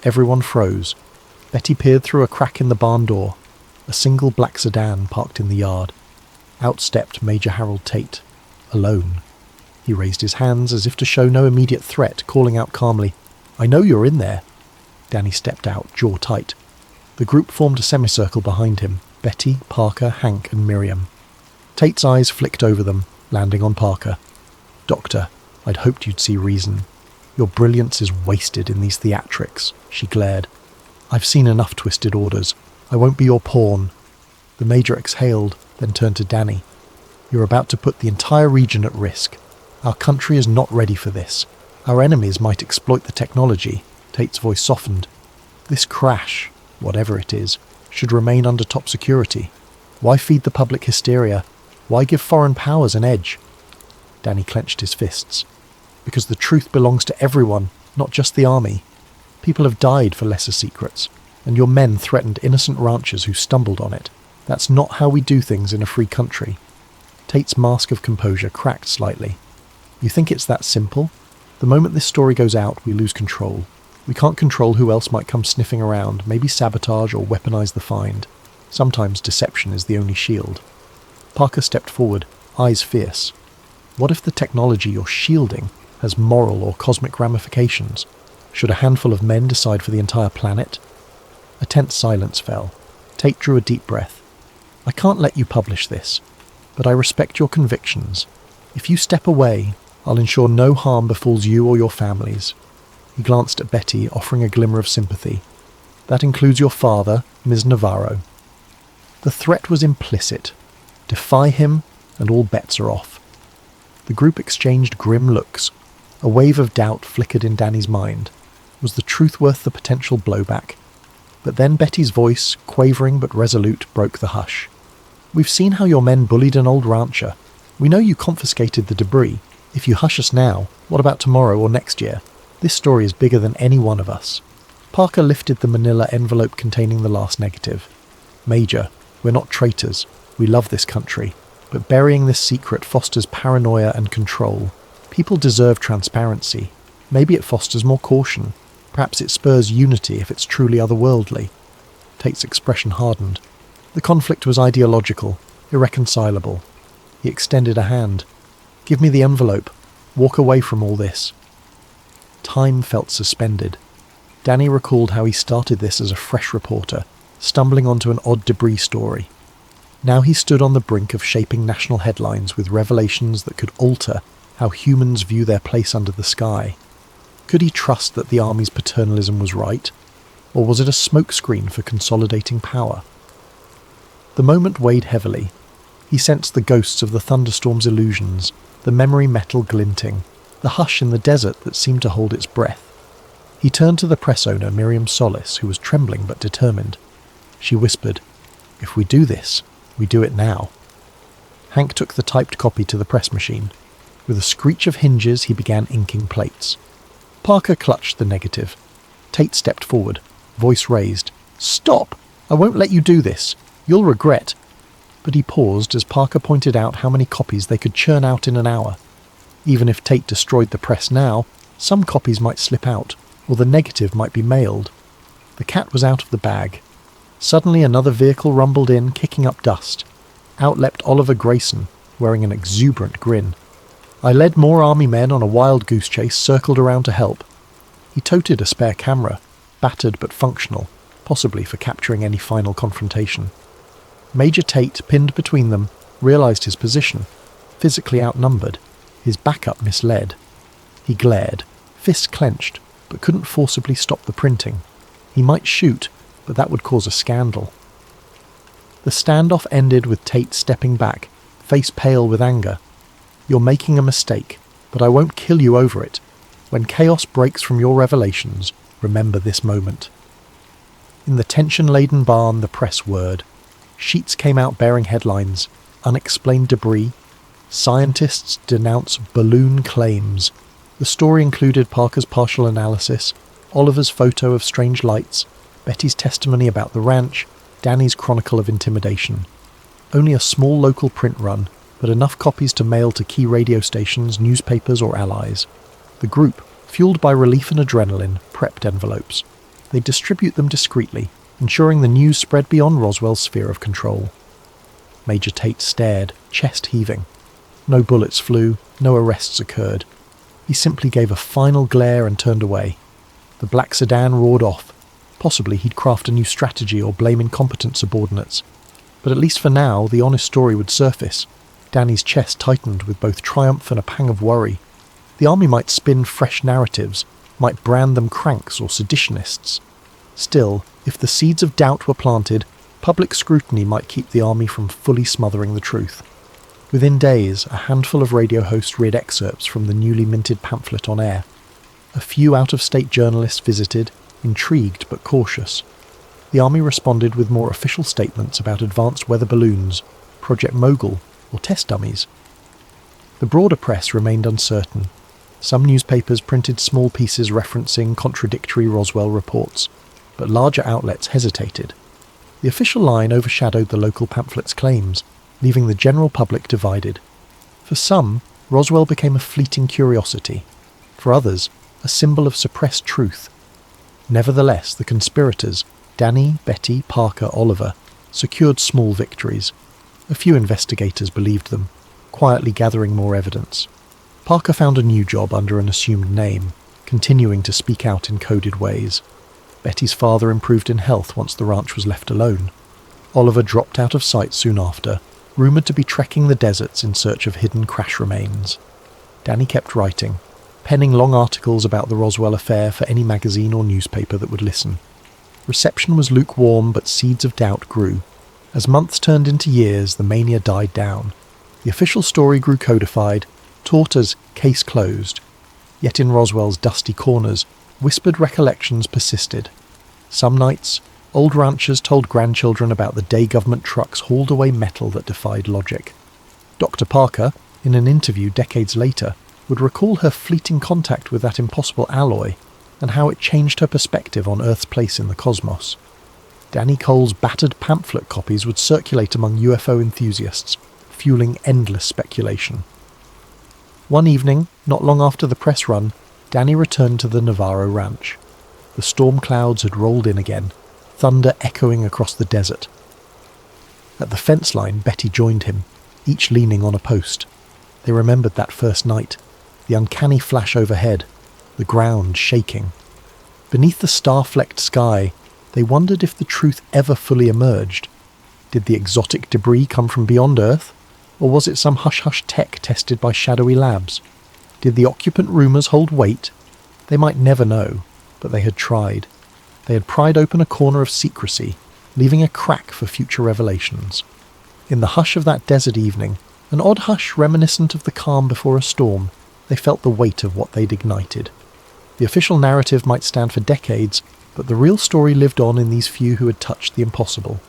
Everyone froze. Betty peered through a crack in the barn door. A single black sedan parked in the yard. Out stepped Major Harold Tate, alone. He raised his hands as if to show no immediate threat, calling out calmly, "I know you're in there." Danny stepped out, jaw tight. The group formed a semicircle behind him: Betty, Parker, Hank and Miriam. Tate's eyes flicked over them, landing on Parker. "Doctor, I'd hoped you'd see reason. Your brilliance is wasted in these theatrics," she glared. "I've seen enough twisted orders. I won't be your pawn." The Major exhaled, then turned to Danny. "You're about to put the entire region at risk. Our country is not ready for this. Our enemies might exploit the technology." Tate's voice softened. "This crash, whatever it is, should remain under top security. Why feed the public hysteria? Why give foreign powers an edge?" Danny clenched his fists. "Because the truth belongs to everyone, not just the army. People have died for lesser secrets, and your men threatened innocent ranchers who stumbled on it. That's not how we do things in a free country." Tate's mask of composure cracked slightly. "You think it's that simple? The moment this story goes out, we lose control. We can't control who else might come sniffing around, maybe sabotage or weaponize the find. Sometimes deception is the only shield." Parker stepped forward, eyes fierce. "What if the technology you're shielding has moral or cosmic ramifications? Should a handful of men decide for the entire planet?" A tense silence fell. Tate drew a deep breath. "I can't let you publish this, but I respect your convictions. If you step away, I'll ensure no harm befalls you or your families." He glanced at Betty, offering a glimmer of sympathy. "That includes your father, Ms. Navarro." The threat was implicit. Defy him, and all bets are off. The group exchanged grim looks. A wave of doubt flickered in Danny's mind. Was the truth worth the potential blowback? But then Betty's voice, quavering but resolute, broke the hush. "We've seen how your men bullied an old rancher. We know you confiscated the debris. If you hush us now, what about tomorrow or next year? This story is bigger than any one of us." Parker lifted the manila envelope containing the last negative. "Major, we're not traitors. We love this country. But burying this secret fosters paranoia and control. People deserve transparency. Maybe it fosters more caution. Perhaps it spurs unity if it's truly otherworldly." Tate's expression hardened. The conflict was ideological, irreconcilable. He extended a hand. "Give me the envelope. Walk away from all this." Time felt suspended. Danny recalled how he started this as a fresh reporter, stumbling onto an odd debris story. Now he stood on the brink of shaping national headlines with revelations that could alter how humans view their place under the sky. Could he trust that the Army's paternalism was right? Or was it a smokescreen for consolidating power? The moment weighed heavily. He sensed the ghosts of the thunderstorm's illusions, the memory metal glinting, the hush in the desert that seemed to hold its breath. He turned to the press owner, Miriam Solis, who was trembling but determined. She whispered, "If we do this, we do it now." Hank took the typed copy to the press machine. With a screech of hinges, he began inking plates. Parker clutched the negative. Tate stepped forward, voice raised. "Stop! I won't let you do this. You'll regret." But he paused as Parker pointed out how many copies they could churn out in an hour. Even if Tate destroyed the press now, some copies might slip out, or the negative might be mailed. The cat was out of the bag. Suddenly another vehicle rumbled in, kicking up dust. Out leapt Oliver Grayson, wearing an exuberant grin. "I led more army men on a wild goose chase, circled around to help." He toted a spare camera, battered but functional, possibly for capturing any final confrontation. Major Tate, pinned between them, realized his position. Physically outnumbered, his backup misled. He glared, fists clenched, but couldn't forcibly stop the printing. He might shoot, but that would cause a scandal. The standoff ended with Tate stepping back, face pale with anger. "You're making a mistake, but I won't kill you over it. When chaos breaks from your revelations, remember this moment." In the tension-laden barn, the press whirred. Sheets came out bearing headlines: "Unexplained debris," "Scientists denounce balloon claims." The story included Parker's partial analysis, Oliver's photo of strange lights, Betty's testimony about the ranch, Danny's chronicle of intimidation. Only a small local print run, but enough copies to mail to key radio stations, newspapers, or allies. The group, fueled by relief and adrenaline, prepped envelopes. They distribute them discreetly, ensuring the news spread beyond Roswell's sphere of control. Major Tate stared, chest heaving. No bullets flew, no arrests occurred. He simply gave a final glare and turned away. The black sedan roared off. Possibly he'd craft a new strategy or blame incompetent subordinates. But at least for now, the honest story would surface. Danny's chest tightened with both triumph and a pang of worry. The Army might spin fresh narratives, might brand them cranks or seditionists. Still, if the seeds of doubt were planted, public scrutiny might keep the Army from fully smothering the truth. Within days, a handful of radio hosts read excerpts from the newly minted pamphlet on air. A few out-of-state journalists visited, intrigued but cautious. The Army responded with more official statements about advanced weather balloons, Project Mogul, or test dummies. The broader press remained uncertain. Some newspapers printed small pieces referencing contradictory Roswell reports, but larger outlets hesitated. The official line overshadowed the local pamphlet's claims, leaving the general public divided. For some, Roswell became a fleeting curiosity. For others, a symbol of suppressed truth. Nevertheless, the conspirators, Danny, Betty, Parker, Oliver, secured small victories. A few investigators believed them, quietly gathering more evidence. Parker found a new job under an assumed name, continuing to speak out in coded ways. Betty's father improved in health once the ranch was left alone. Oliver dropped out of sight soon after, rumoured to be trekking the deserts in search of hidden crash remains. Danny kept writing, penning long articles about the Roswell affair for any magazine or newspaper that would listen. Reception was lukewarm, but seeds of doubt grew. As months turned into years, the mania died down. The official story grew codified, taught as case closed. Yet in Roswell's dusty corners, whispered recollections persisted. Some nights, old ranchers told grandchildren about the day government trucks hauled away metal that defied logic. Dr. Parker, in an interview decades later, would recall her fleeting contact with that impossible alloy and how it changed her perspective on Earth's place in the cosmos. Danny Cole's battered pamphlet copies would circulate among UFO enthusiasts, fueling endless speculation. One evening, not long after the press run, Danny returned to the Navarro ranch. The storm clouds had rolled in again, thunder echoing across the desert. At the fence line, Betty joined him, each leaning on a post. They remembered that first night, the uncanny flash overhead, the ground shaking. Beneath the star-flecked sky, they wondered if the truth ever fully emerged. Did the exotic debris come from beyond Earth, or was it some hush-hush tech tested by shadowy labs? Did the occupant rumours hold weight? They might never know, but they had tried. They had pried open a corner of secrecy, leaving a crack for future revelations. In the hush of that desert evening, an odd hush reminiscent of the calm before a storm, they felt the weight of what they'd ignited. The official narrative might stand for decades, but the real story lived on in these few who had touched the impossible.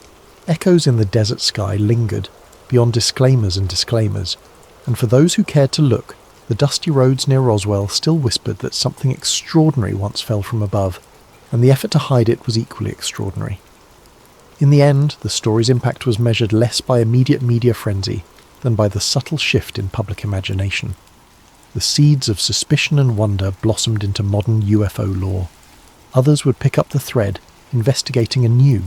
Echoes in the desert sky lingered, beyond disclaimers, and for those who cared to look, the dusty roads near Roswell still whispered that something extraordinary once fell from above, and the effort to hide it was equally extraordinary. In the end, the story's impact was measured less by immediate media frenzy than by the subtle shift in public imagination. The seeds of suspicion and wonder blossomed into modern UFO lore. Others would pick up the thread, investigating anew.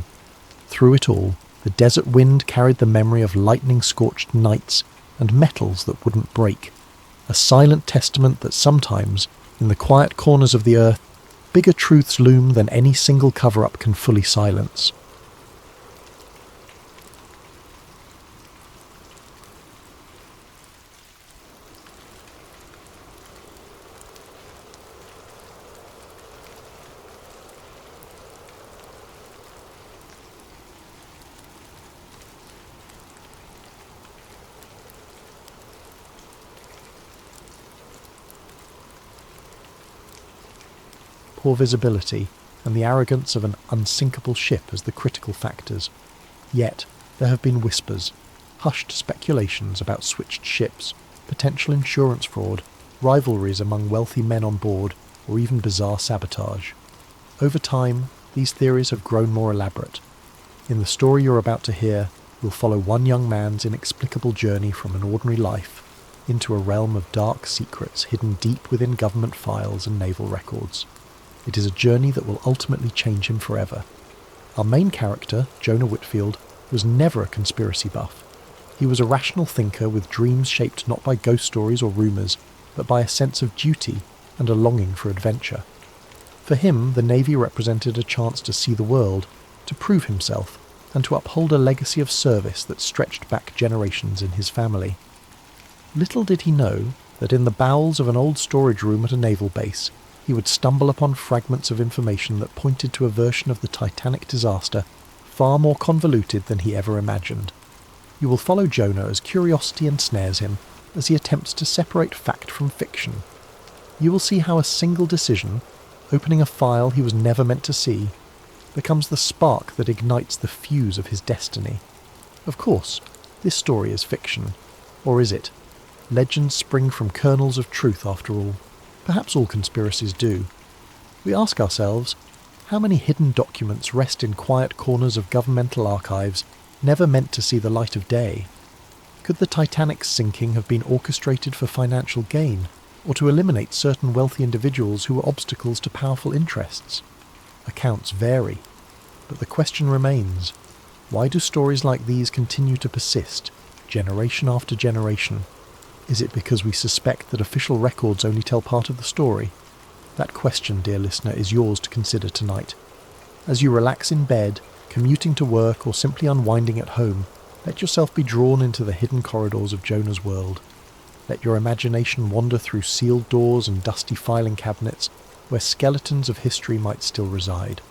Through it all, the desert wind carried the memory of lightning-scorched nights and metals that wouldn't break, a silent testament that sometimes, in the quiet corners of the earth, bigger truths loom than any single cover-up can fully silence. Poor visibility, and the arrogance of an unsinkable ship as the critical factors. Yet, there have been whispers, hushed speculations about switched ships, potential insurance fraud, rivalries among wealthy men on board, or even bizarre sabotage. Over time, these theories have grown more elaborate. In the story you're about to hear, we'll follow one young man's inexplicable journey from an ordinary life into a realm of dark secrets hidden deep within government files and naval records. It is a journey that will ultimately change him forever. Our main character, Jonah Whitfield, was never a conspiracy buff. He was a rational thinker with dreams shaped not by ghost stories or rumours, but by a sense of duty and a longing for adventure. For him, the Navy represented a chance to see the world, to prove himself, and to uphold a legacy of service that stretched back generations in his family. Little did he know that in the bowels of an old storage room at a naval base, he would stumble upon fragments of information that pointed to a version of the Titanic disaster far more convoluted than he ever imagined. You will follow Jonah as curiosity ensnares him as he attempts to separate fact from fiction. You will see how a single decision, opening a file he was never meant to see, becomes the spark that ignites the fuse of his destiny. Of course, this story is fiction. Or is it? Legends spring from kernels of truth after all. Perhaps all conspiracies do. We ask ourselves, how many hidden documents rest in quiet corners of governmental archives, never meant to see the light of day? Could the Titanic's sinking have been orchestrated for financial gain, or to eliminate certain wealthy individuals who were obstacles to powerful interests? Accounts vary, but the question remains, why do stories like these continue to persist, generation after generation? Is it because we suspect that official records only tell part of the story? That question, dear listener, is yours to consider tonight. As you relax in bed, commuting to work, or simply unwinding at home, let yourself be drawn into the hidden corridors of Jonah's world. Let your imagination wander through sealed doors and dusty filing cabinets where skeletons of history might still reside.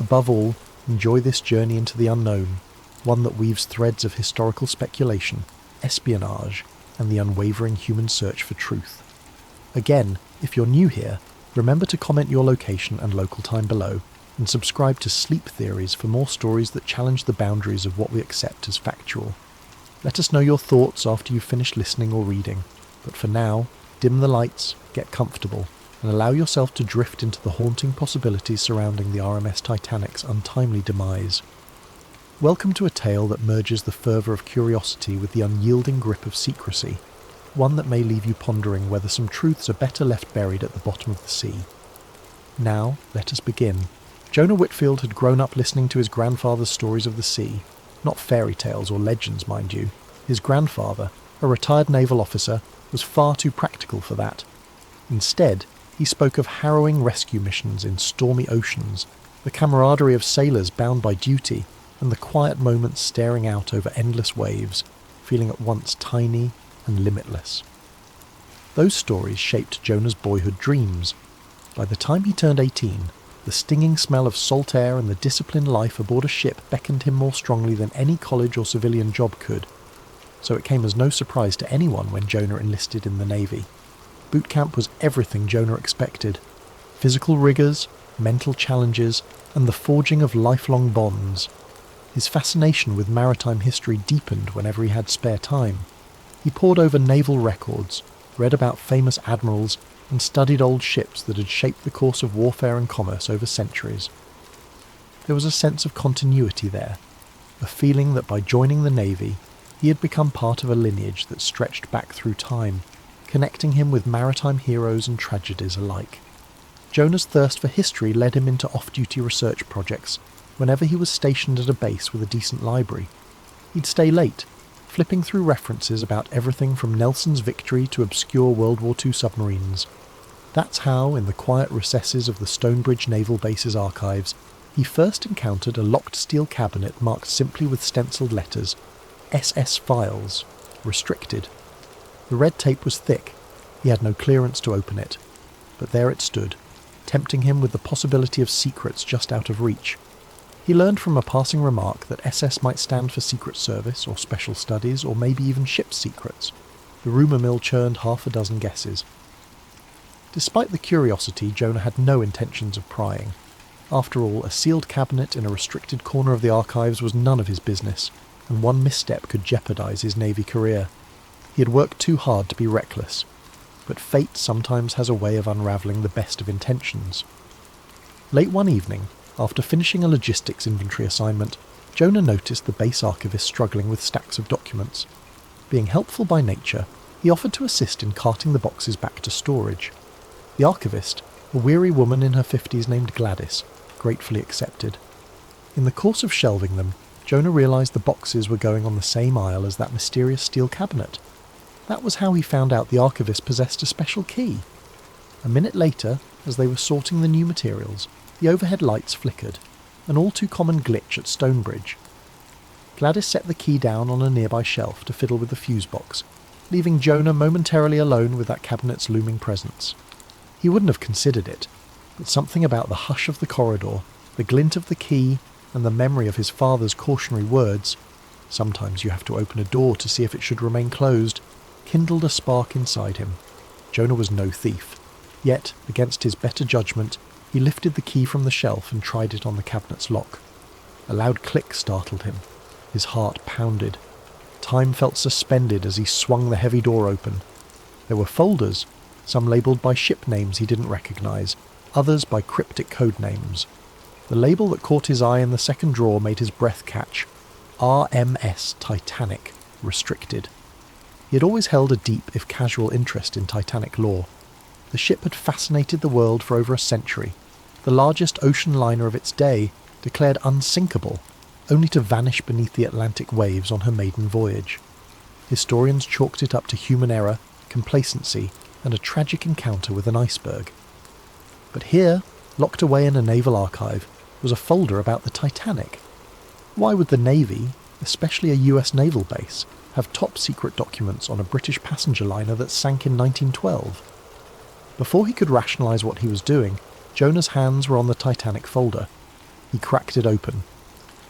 Above all, enjoy this journey into the unknown, one that weaves threads of historical speculation, espionage, and the unwavering human search for truth. Again, if you're new here, remember to comment your location and local time below, and subscribe to Sleep Theories for more stories that challenge the boundaries of what we accept as factual. Let us know your thoughts after you've finished listening or reading, but for now, dim the lights, get comfortable, and allow yourself to drift into the haunting possibilities surrounding the RMS Titanic's untimely demise. Welcome to a tale that merges the fervour of curiosity with the unyielding grip of secrecy, one that may leave you pondering whether some truths are better left buried at the bottom of the sea. Now, let us begin. Jonah Whitfield had grown up listening to his grandfather's stories of the sea, not fairy tales or legends, mind you. His grandfather, a retired naval officer, was far too practical for that. Instead, he spoke of harrowing rescue missions in stormy oceans, the camaraderie of sailors bound by duty, and the quiet moments staring out over endless waves, feeling at once tiny and limitless. Those stories shaped Jonah's boyhood dreams. By the time he turned 18, the stinging smell of salt air and the disciplined life aboard a ship beckoned him more strongly than any college or civilian job could. So it came as no surprise to anyone when Jonah enlisted in the Navy. Boot camp was everything Jonah expected. Physical rigours, mental challenges, and the forging of lifelong bonds. His fascination with maritime history deepened whenever he had spare time. He pored over naval records, read about famous admirals, and studied old ships that had shaped the course of warfare and commerce over centuries. There was a sense of continuity there, a feeling that by joining the Navy, he had become part of a lineage that stretched back through time, connecting him with maritime heroes and tragedies alike. Jonah's thirst for history led him into off-duty research projects whenever he was stationed at a base with a decent library. He'd stay late, flipping through references about everything from Nelson's victory to obscure World War II submarines. That's how, in the quiet recesses of the Stonebridge Naval Base's archives, he first encountered a locked steel cabinet marked simply with stenciled letters, SS Files, Restricted. The red tape was thick. He had no clearance to open it. But there it stood, tempting him with the possibility of secrets just out of reach. He learned from a passing remark that SS might stand for Secret Service or Special Studies or maybe even ship secrets. The rumour mill churned half a dozen guesses. Despite the curiosity, Jonah had no intentions of prying. After all, a sealed cabinet in a restricted corner of the archives was none of his business, and one misstep could jeopardise his Navy career. He had worked too hard to be reckless, but fate sometimes has a way of unravelling the best of intentions. Late one evening, after finishing a logistics inventory assignment, Jonah noticed the base archivist struggling with stacks of documents. Being helpful by nature, he offered to assist in carting the boxes back to storage. The archivist, a weary woman in her 50s named Gladys, gratefully accepted. In the course of shelving them, Jonah realised the boxes were going on the same aisle as that mysterious steel cabinet. That was how he found out the archivist possessed a special key. A minute later, as they were sorting the new materials, the overhead lights flickered, an all-too-common glitch at Stonebridge. Gladys set the key down on a nearby shelf to fiddle with the fuse box, leaving Jonah momentarily alone with that cabinet's looming presence. He wouldn't have considered it, but something about the hush of the corridor, the glint of the key, and the memory of his father's cautionary words, "Sometimes you have to open a door to see if it should remain closed," kindled a spark inside him. Jonah was no thief, yet, against his better judgment, he lifted the key from the shelf and tried it on the cabinet's lock. A loud click startled him. His heart pounded. Time felt suspended as he swung the heavy door open. There were folders, some labelled by ship names he didn't recognise, others by cryptic code names. The label that caught his eye in the second drawer made his breath catch. RMS Titanic, Restricted. He had always held a deep, if casual, interest in Titanic lore. The ship had fascinated the world for over a century. The largest ocean liner of its day, declared unsinkable, only to vanish beneath the Atlantic waves on her maiden voyage. Historians chalked it up to human error, complacency, and a tragic encounter with an iceberg. But here, locked away in a naval archive, was a folder about the Titanic. Why would the Navy, especially a US naval base, have top-secret documents on a British passenger liner that sank in 1912? Before he could rationalise what he was doing, Jonah's hands were on the Titanic folder. He cracked it open.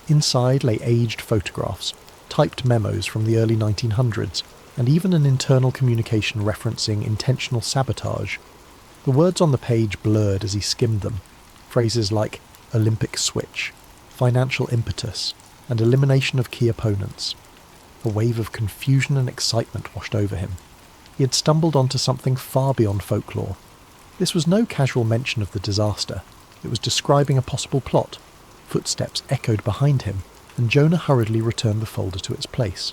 Inside lay aged photographs, typed memos from the early 1900s, and even an internal communication referencing intentional sabotage. The words on the page blurred as he skimmed them. Phrases like Olympic switch, financial impetus, and elimination of key opponents. A wave of confusion and excitement washed over him. He had stumbled onto something far beyond folklore. This was no casual mention of the disaster. It was describing a possible plot. Footsteps echoed behind him, and Jonah hurriedly returned the folder to its place.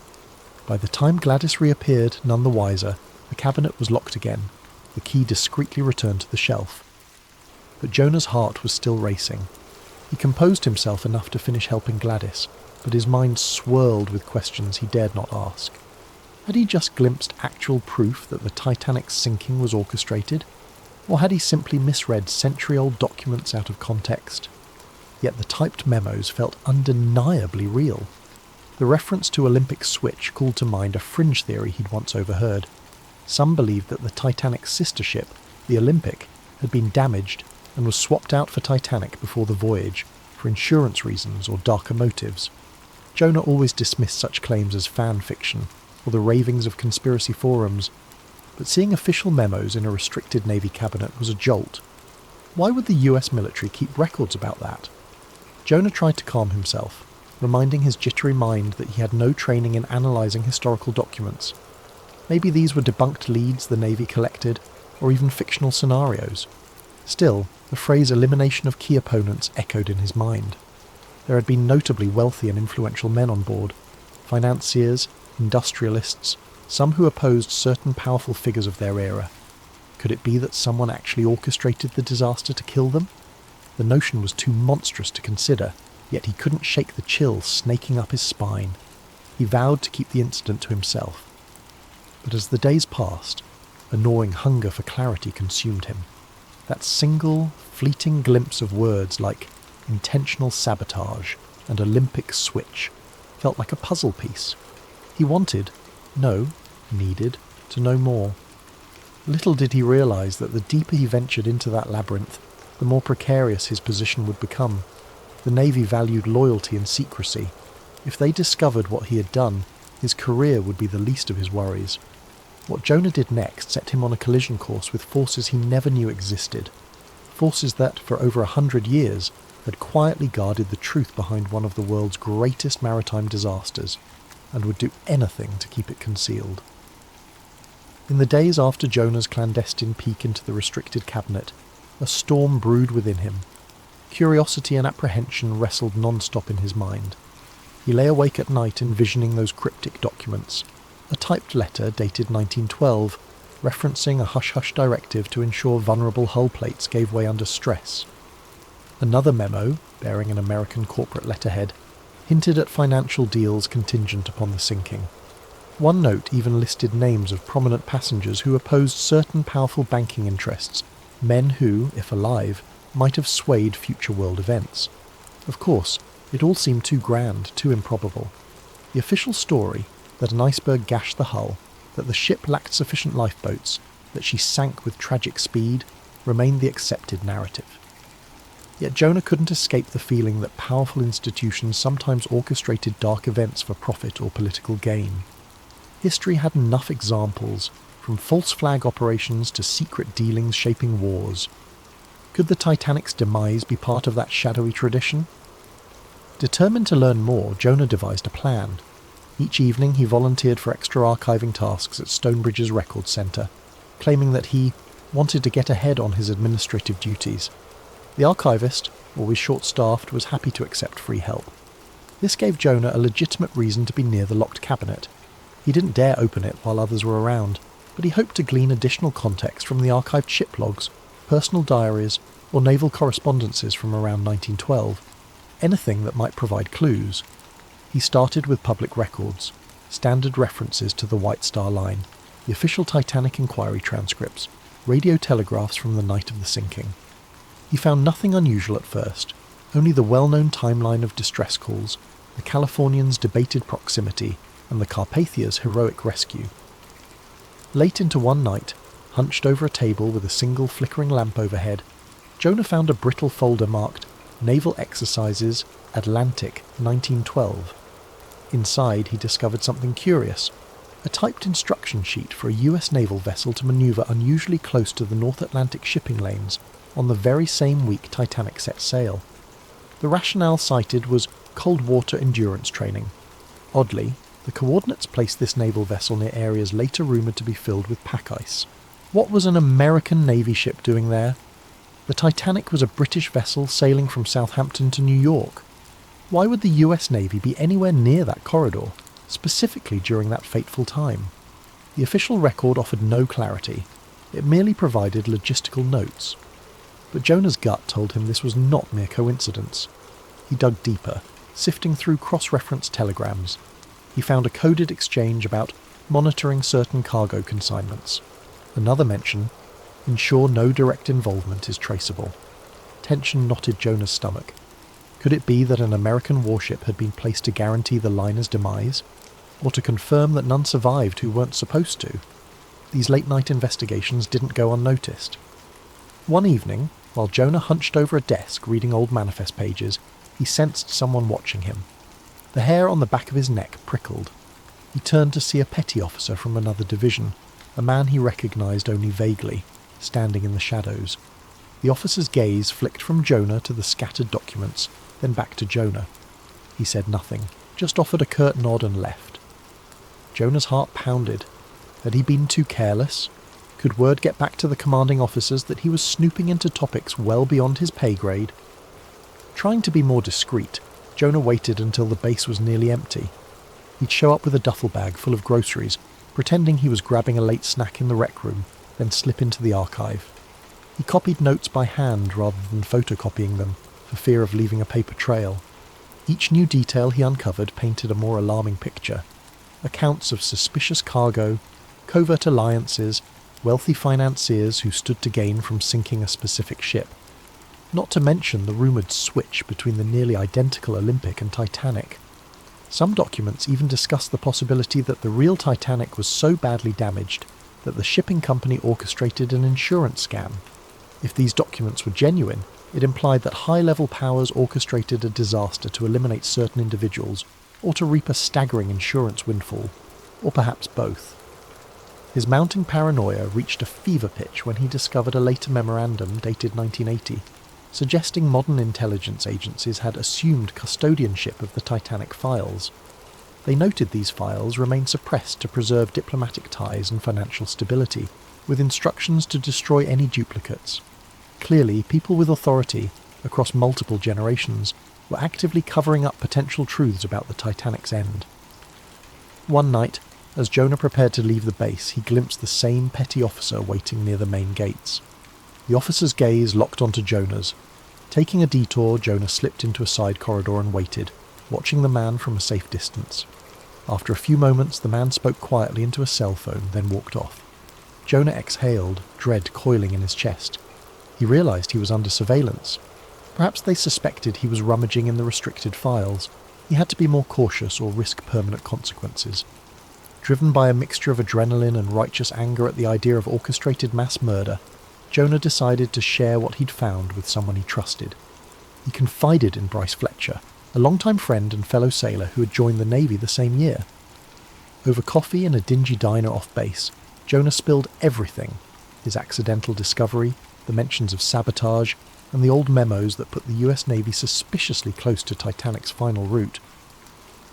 By the time Gladys reappeared, none the wiser, the cabinet was locked again, the key discreetly returned to the shelf. But Jonah's heart was still racing. He composed himself enough to finish helping Gladys, but his mind swirled with questions he dared not ask. Had he just glimpsed actual proof that the Titanic's sinking was orchestrated? Or had he simply misread century-old documents out of context? Yet the typed memos felt undeniably real. The reference to Olympic switch called to mind a fringe theory he'd once overheard. Some believed that the Titanic's sister ship, the Olympic, had been damaged and was swapped out for Titanic before the voyage, for insurance reasons or darker motives. Jonah always dismissed such claims as fan fiction, or the ravings of conspiracy forums, but seeing official memos in a restricted Navy cabinet was a jolt. Why would the US military keep records about that? Jonah tried to calm himself, reminding his jittery mind that he had no training in analysing historical documents. Maybe these were debunked leads the Navy collected, or even fictional scenarios. Still, the phrase elimination of key opponents echoed in his mind. There had been notably wealthy and influential men on board, financiers, industrialists, some who opposed certain powerful figures of their era. Could it be that someone actually orchestrated the disaster to kill them? The notion was too monstrous to consider, yet he couldn't shake the chill snaking up his spine. He vowed to keep the incident to himself. But as the days passed, a gnawing hunger for clarity consumed him. That single, fleeting glimpse of words like intentional sabotage and Olympic switch felt like a puzzle piece. He wanted, needed, to know more. Little did he realise that the deeper he ventured into that labyrinth, the more precarious his position would become. The Navy valued loyalty and secrecy. If they discovered what he had done, his career would be the least of his worries. What Jonah did next set him on a collision course with forces he never knew existed. Forces that, for over 100 years, had quietly guarded the truth behind one of the world's greatest maritime disasters, and would do anything to keep it concealed. In the days after Jonah's clandestine peek into the restricted cabinet, a storm brewed within him. Curiosity and apprehension wrestled non-stop in his mind. He lay awake at night envisioning those cryptic documents. A typed letter dated 1912, referencing a hush-hush directive to ensure vulnerable hull plates gave way under stress. Another memo, bearing an American corporate letterhead, hinted at financial deals contingent upon the sinking. One note even listed names of prominent passengers who opposed certain powerful banking interests, men who, if alive, might have swayed future world events. Of course, it all seemed too grand, too improbable. The official story, that an iceberg gashed the hull, that the ship lacked sufficient lifeboats, that she sank with tragic speed, remained the accepted narrative. Yet Jonah couldn't escape the feeling that powerful institutions sometimes orchestrated dark events for profit or political gain. History had enough examples, from false flag operations to secret dealings shaping wars. Could the Titanic's demise be part of that shadowy tradition? Determined to learn more, Jonah devised a plan. Each evening he volunteered for extra archiving tasks at Stonebridge's Records Centre, claiming that he wanted to get ahead on his administrative duties. The archivist, always short-staffed, was happy to accept free help. This gave Jonah a legitimate reason to be near the locked cabinet. He didn't dare open it while others were around, but he hoped to glean additional context from the archived ship logs, personal diaries, or naval correspondences from around 1912, anything that might provide clues. He started with public records, standard references to the White Star Line, the official Titanic inquiry transcripts, radio telegraphs from the night of the sinking. He found nothing unusual at first, Only the well-known timeline of distress calls, the Californians' debated proximity, and the Carpathia's heroic rescue. Late into one night, hunched over a table with a single flickering lamp overhead, Jonah found a brittle folder marked Naval Exercises, Atlantic, 1912. Inside, he discovered something curious, a typed instruction sheet for a US naval vessel to manoeuvre unusually close to the North Atlantic shipping lanes on the very same week Titanic set sail. The rationale cited was cold water endurance training. Oddly, the coordinates placed this naval vessel near areas later rumoured to be filled with pack ice. What was an American Navy ship doing there? The Titanic was a British vessel sailing from Southampton to New York. Why would the US Navy be anywhere near that corridor, specifically during that fateful time? The official record offered no clarity. It merely provided logistical notes. But Jonah's gut told him this was not mere coincidence. He dug deeper, sifting through cross-reference telegrams. He found a coded exchange about monitoring certain cargo consignments. Another mention, ensure no direct involvement is traceable. Tension knotted Jonah's stomach. Could it be that an American warship had been placed to guarantee the liner's demise? Or to confirm that none survived who weren't supposed to? These late-night investigations didn't go unnoticed. One evening, while Jonah hunched over a desk reading old manifest pages, he sensed someone watching him. The hair on the back of his neck prickled. He turned to see a petty officer from another division, a man he recognised only vaguely, standing in the shadows. The officer's gaze flicked from Jonah to the scattered documents, then back to Jonah. He said nothing, just offered a curt nod and left. Jonah's heart pounded. Had he been too careless? Could word get back to the commanding officers that he was snooping into topics well beyond his pay grade? Trying to be more discreet, Jonah waited until the base was nearly empty. He'd show up with a duffel bag full of groceries, pretending he was grabbing a late snack in the rec room, then slip into the archive. He copied notes by hand rather than photocopying them, for fear of leaving a paper trail. Each new detail he uncovered painted a more alarming picture. Accounts of suspicious cargo, covert alliances, wealthy financiers who stood to gain from sinking a specific ship. Not to mention the rumoured switch between the nearly identical Olympic and Titanic. Some documents even discussed the possibility that the real Titanic was so badly damaged that the shipping company orchestrated an insurance scam. If these documents were genuine, it implied that high-level powers orchestrated a disaster to eliminate certain individuals, or to reap a staggering insurance windfall, or perhaps both. His mounting paranoia reached a fever pitch when he discovered a later memorandum dated 1980, suggesting modern intelligence agencies had assumed custodianship of the Titanic files. They noted these files remained suppressed to preserve diplomatic ties and financial stability, with instructions to destroy any duplicates. Clearly, people with authority, across multiple generations, were actively covering up potential truths about the Titanic's end. One night, as Jonah prepared to leave the base, he glimpsed the same petty officer waiting near the main gates. The officer's gaze locked onto Jonah's. Taking a detour, Jonah slipped into a side corridor and waited, watching the man from a safe distance. After a few moments, the man spoke quietly into a cell phone, then walked off. Jonah exhaled, dread coiling in his chest. He realised he was under surveillance. Perhaps they suspected he was rummaging in the restricted files. He had to be more cautious or risk permanent consequences. Driven by a mixture of adrenaline and righteous anger at the idea of orchestrated mass murder, Jonah decided to share what he'd found with someone he trusted. He confided in Bryce Fletcher, a longtime friend and fellow sailor who had joined the Navy the same year. Over coffee in a dingy diner off base, Jonah spilled everything: his accidental discovery, the mentions of sabotage, and the old memos that put the US Navy suspiciously close to Titanic's final route.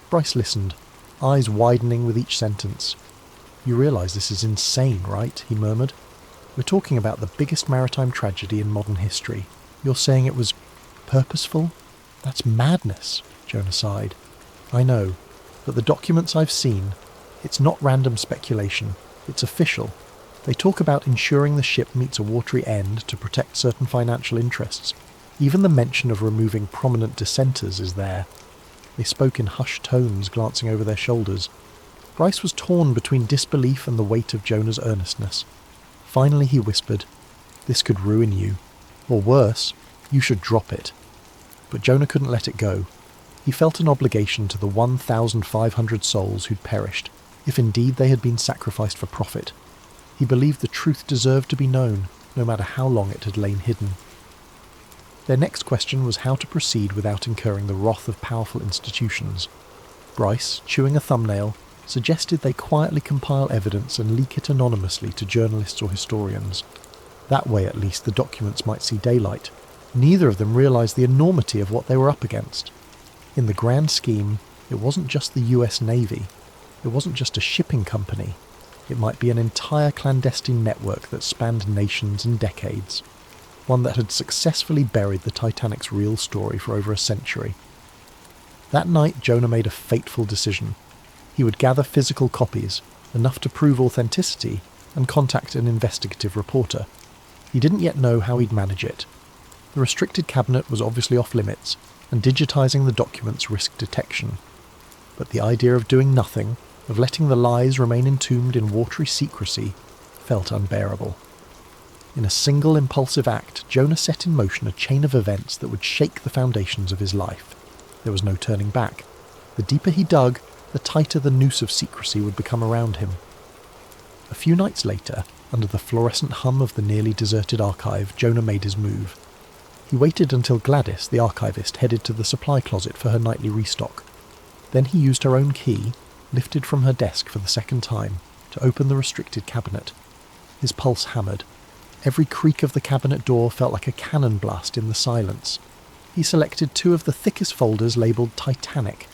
Bryce listened, eyes widening with each sentence. "You realise this is insane, right?" he murmured. "We're talking about the biggest maritime tragedy in modern history. You're saying it was purposeful? That's madness," Jonah sighed. "I know, but the documents I've seen, it's not random speculation, it's official. They talk about ensuring the ship meets a watery end to protect certain financial interests. Even the mention of removing prominent dissenters is there." They spoke in hushed tones, glancing over their shoulders. Bryce was torn between disbelief and the weight of Jonah's earnestness. Finally he whispered, "This could ruin you. Or worse, you should drop it." But Jonah couldn't let it go. He felt an obligation to the 1,500 souls who'd perished, if indeed they had been sacrificed for profit. He believed the truth deserved to be known, no matter how long it had lain hidden. Their next question was how to proceed without incurring the wrath of powerful institutions. Bryce, chewing a thumbnail, suggested they quietly compile evidence and leak it anonymously to journalists or historians. That way at least the documents might see daylight. Neither of them realised the enormity of what they were up against. In the grand scheme, it wasn't just the US Navy. It wasn't just a shipping company. It might be an entire clandestine network that spanned nations and decades. One that had successfully buried the Titanic's real story for over a century. That night, Jonah made a fateful decision. He would gather physical copies, enough to prove authenticity, and contact an investigative reporter. He didn't yet know how he'd manage it. The restricted cabinet was obviously off limits, and digitising the documents risked detection. But the idea of doing nothing, of letting the lies remain entombed in watery secrecy, felt unbearable. In a single impulsive act, Jonah set in motion a chain of events that would shake the foundations of his life. There was no turning back. The deeper he dug, the tighter the noose of secrecy would become around him. A few nights later, under the fluorescent hum of the nearly deserted archive, Jonah made his move. He waited until Gladys, the archivist, headed to the supply closet for her nightly restock. Then he used her own key, lifted from her desk for the second time, to open the restricted cabinet. His pulse hammered. Every creak of the cabinet door felt like a cannon blast in the silence. He selected two of the thickest folders labelled Titanic.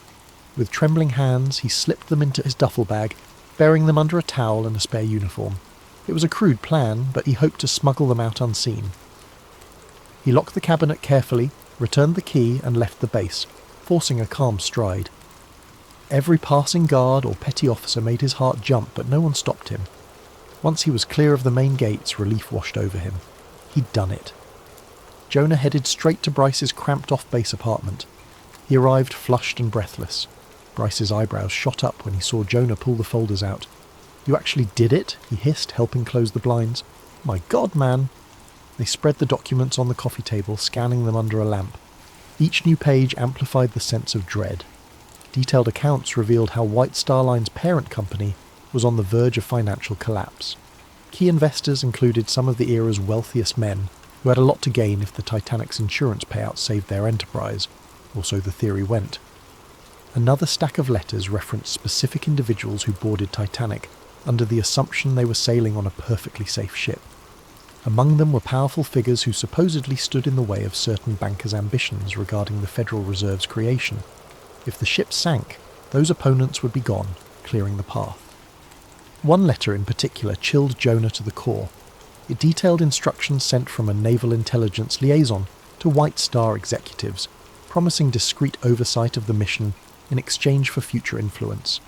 With trembling hands, he slipped them into his duffel bag, burying them under a towel and a spare uniform. It was a crude plan, but he hoped to smuggle them out unseen. He locked the cabinet carefully, returned the key, and left the base, forcing a calm stride. Every passing guard or petty officer made his heart jump, but no one stopped him. Once he was clear of the main gates, relief washed over him. He'd done it. Jonah headed straight to Bryce's cramped-off base apartment. He arrived flushed and breathless. Bryce's eyebrows shot up when he saw Jonah pull the folders out. "You actually did it?" he hissed, helping close the blinds. "My God, man!" They spread the documents on the coffee table, scanning them under a lamp. Each new page amplified the sense of dread. Detailed accounts revealed how White Star Line's parent company was on the verge of financial collapse. Key investors included some of the era's wealthiest men, who had a lot to gain if the Titanic's insurance payout saved their enterprise, or so the theory went. Another stack of letters referenced specific individuals who boarded Titanic, under the assumption they were sailing on a perfectly safe ship. Among them were powerful figures who supposedly stood in the way of certain bankers' ambitions regarding the Federal Reserve's creation. If the ship sank, those opponents would be gone, clearing the path. One letter in particular chilled Jonah to the core. It detailed instructions sent from a naval intelligence liaison to White Star executives, promising discreet oversight of the mission in exchange for future influence.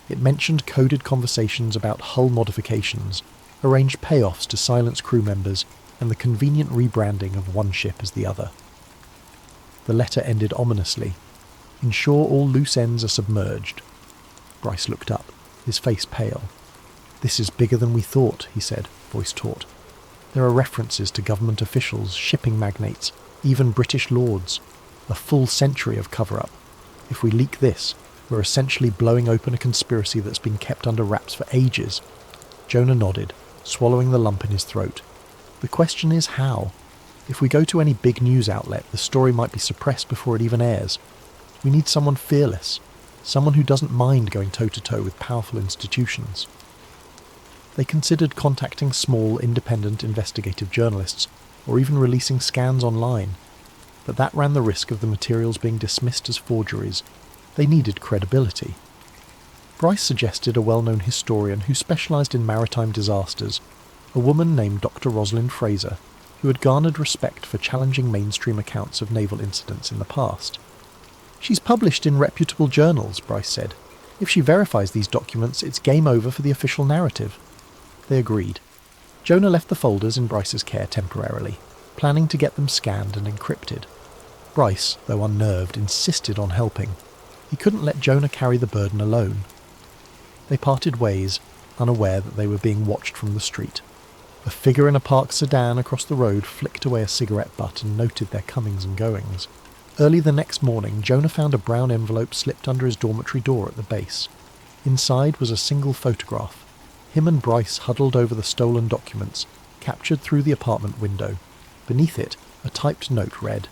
It mentioned coded conversations about hull modifications, arranged payoffs to silence crew members, and the convenient rebranding of one ship as the other. The letter ended ominously. "Ensure all loose ends are submerged." Bryce looked up, his face pale. "This is bigger than we thought," he said, voice taut. "There are references to government officials, shipping magnates, even British lords. A full century of cover-up. If we leak this, we're essentially blowing open a conspiracy that's been kept under wraps for ages." Jonah nodded, swallowing the lump in his throat. "The question is how. If we go to any big news outlet, the story might be suppressed before it even airs. We need someone fearless, someone who doesn't mind going toe-to-toe with powerful institutions." They considered contacting small, independent investigative journalists, or even releasing scans online, but that ran the risk of the materials being dismissed as forgeries. They needed credibility. Bryce suggested a well-known historian who specialised in maritime disasters, a woman named Dr. Rosalind Fraser, who had garnered respect for challenging mainstream accounts of naval incidents in the past. "She's published in reputable journals," Bryce said. "If she verifies these documents, it's game over for the official narrative." They agreed. Jonah left the folders in Bryce's care temporarily, planning to get them scanned and encrypted. Bryce, though unnerved, insisted on helping. He couldn't let Jonah carry the burden alone. They parted ways, unaware that they were being watched from the street. A figure in a parked sedan across the road flicked away a cigarette butt and noted their comings and goings. Early the next morning, Jonah found a brown envelope slipped under his dormitory door at the base. Inside was a single photograph. Him and Bryce huddled over the stolen documents, captured through the apartment window. Beneath it, a typed note read,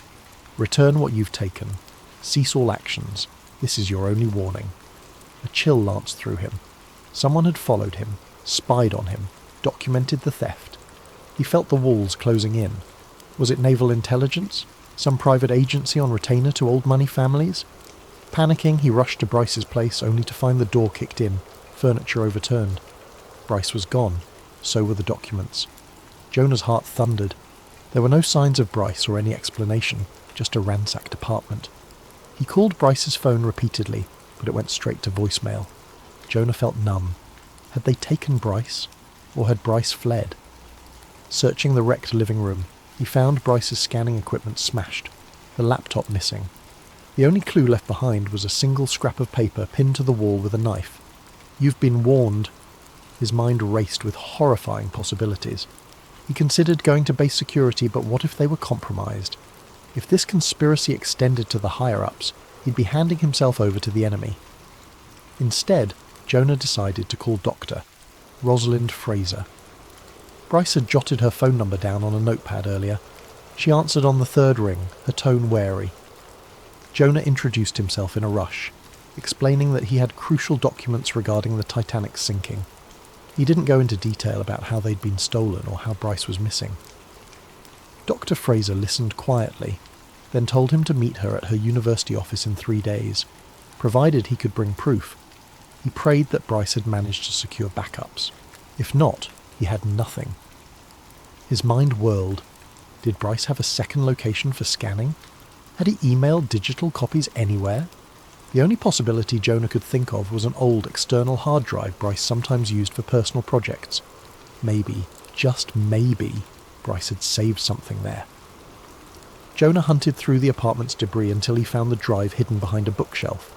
"Return what you've taken. Cease all actions. This is your only warning." A chill lanced through him. Someone had followed him, spied on him, documented the theft. He felt the walls closing in. Was it naval intelligence? Some private agency on retainer to old money families? Panicking, he rushed to Bryce's place only to find the door kicked in, furniture overturned. Bryce was gone. So were the documents. Jonah's heart thundered. There were no signs of Bryce or any explanation, just a ransacked apartment. He called Bryce's phone repeatedly, but it went straight to voicemail. Jonah felt numb. Had they taken Bryce? Or had Bryce fled? Searching the wrecked living room, he found Bryce's scanning equipment smashed, the laptop missing. The only clue left behind was a single scrap of paper pinned to the wall with a knife. "You've been warned." His mind raced with horrifying possibilities. He considered going to base security, but what if they were compromised? If this conspiracy extended to the higher-ups, he'd be handing himself over to the enemy. Instead, Jonah decided to call Dr. Rosalind Fraser. Bryce had jotted her phone number down on a notepad earlier. She answered on the third ring, her tone wary. Jonah introduced himself in a rush, explaining that he had crucial documents regarding the Titanic's sinking. He didn't go into detail about how they'd been stolen or how Bryce was missing. Dr. Fraser listened quietly, then told him to meet her at her university office in 3 days, provided he could bring proof. He prayed that Bryce had managed to secure backups. If not, he had nothing. His mind whirled. Did Bryce have a second location for scanning? Had he emailed digital copies anywhere? The only possibility Jonah could think of was an old external hard drive Bryce sometimes used for personal projects. Maybe, just maybe, Bryce had saved something there. Jonah hunted through the apartment's debris until he found the drive hidden behind a bookshelf.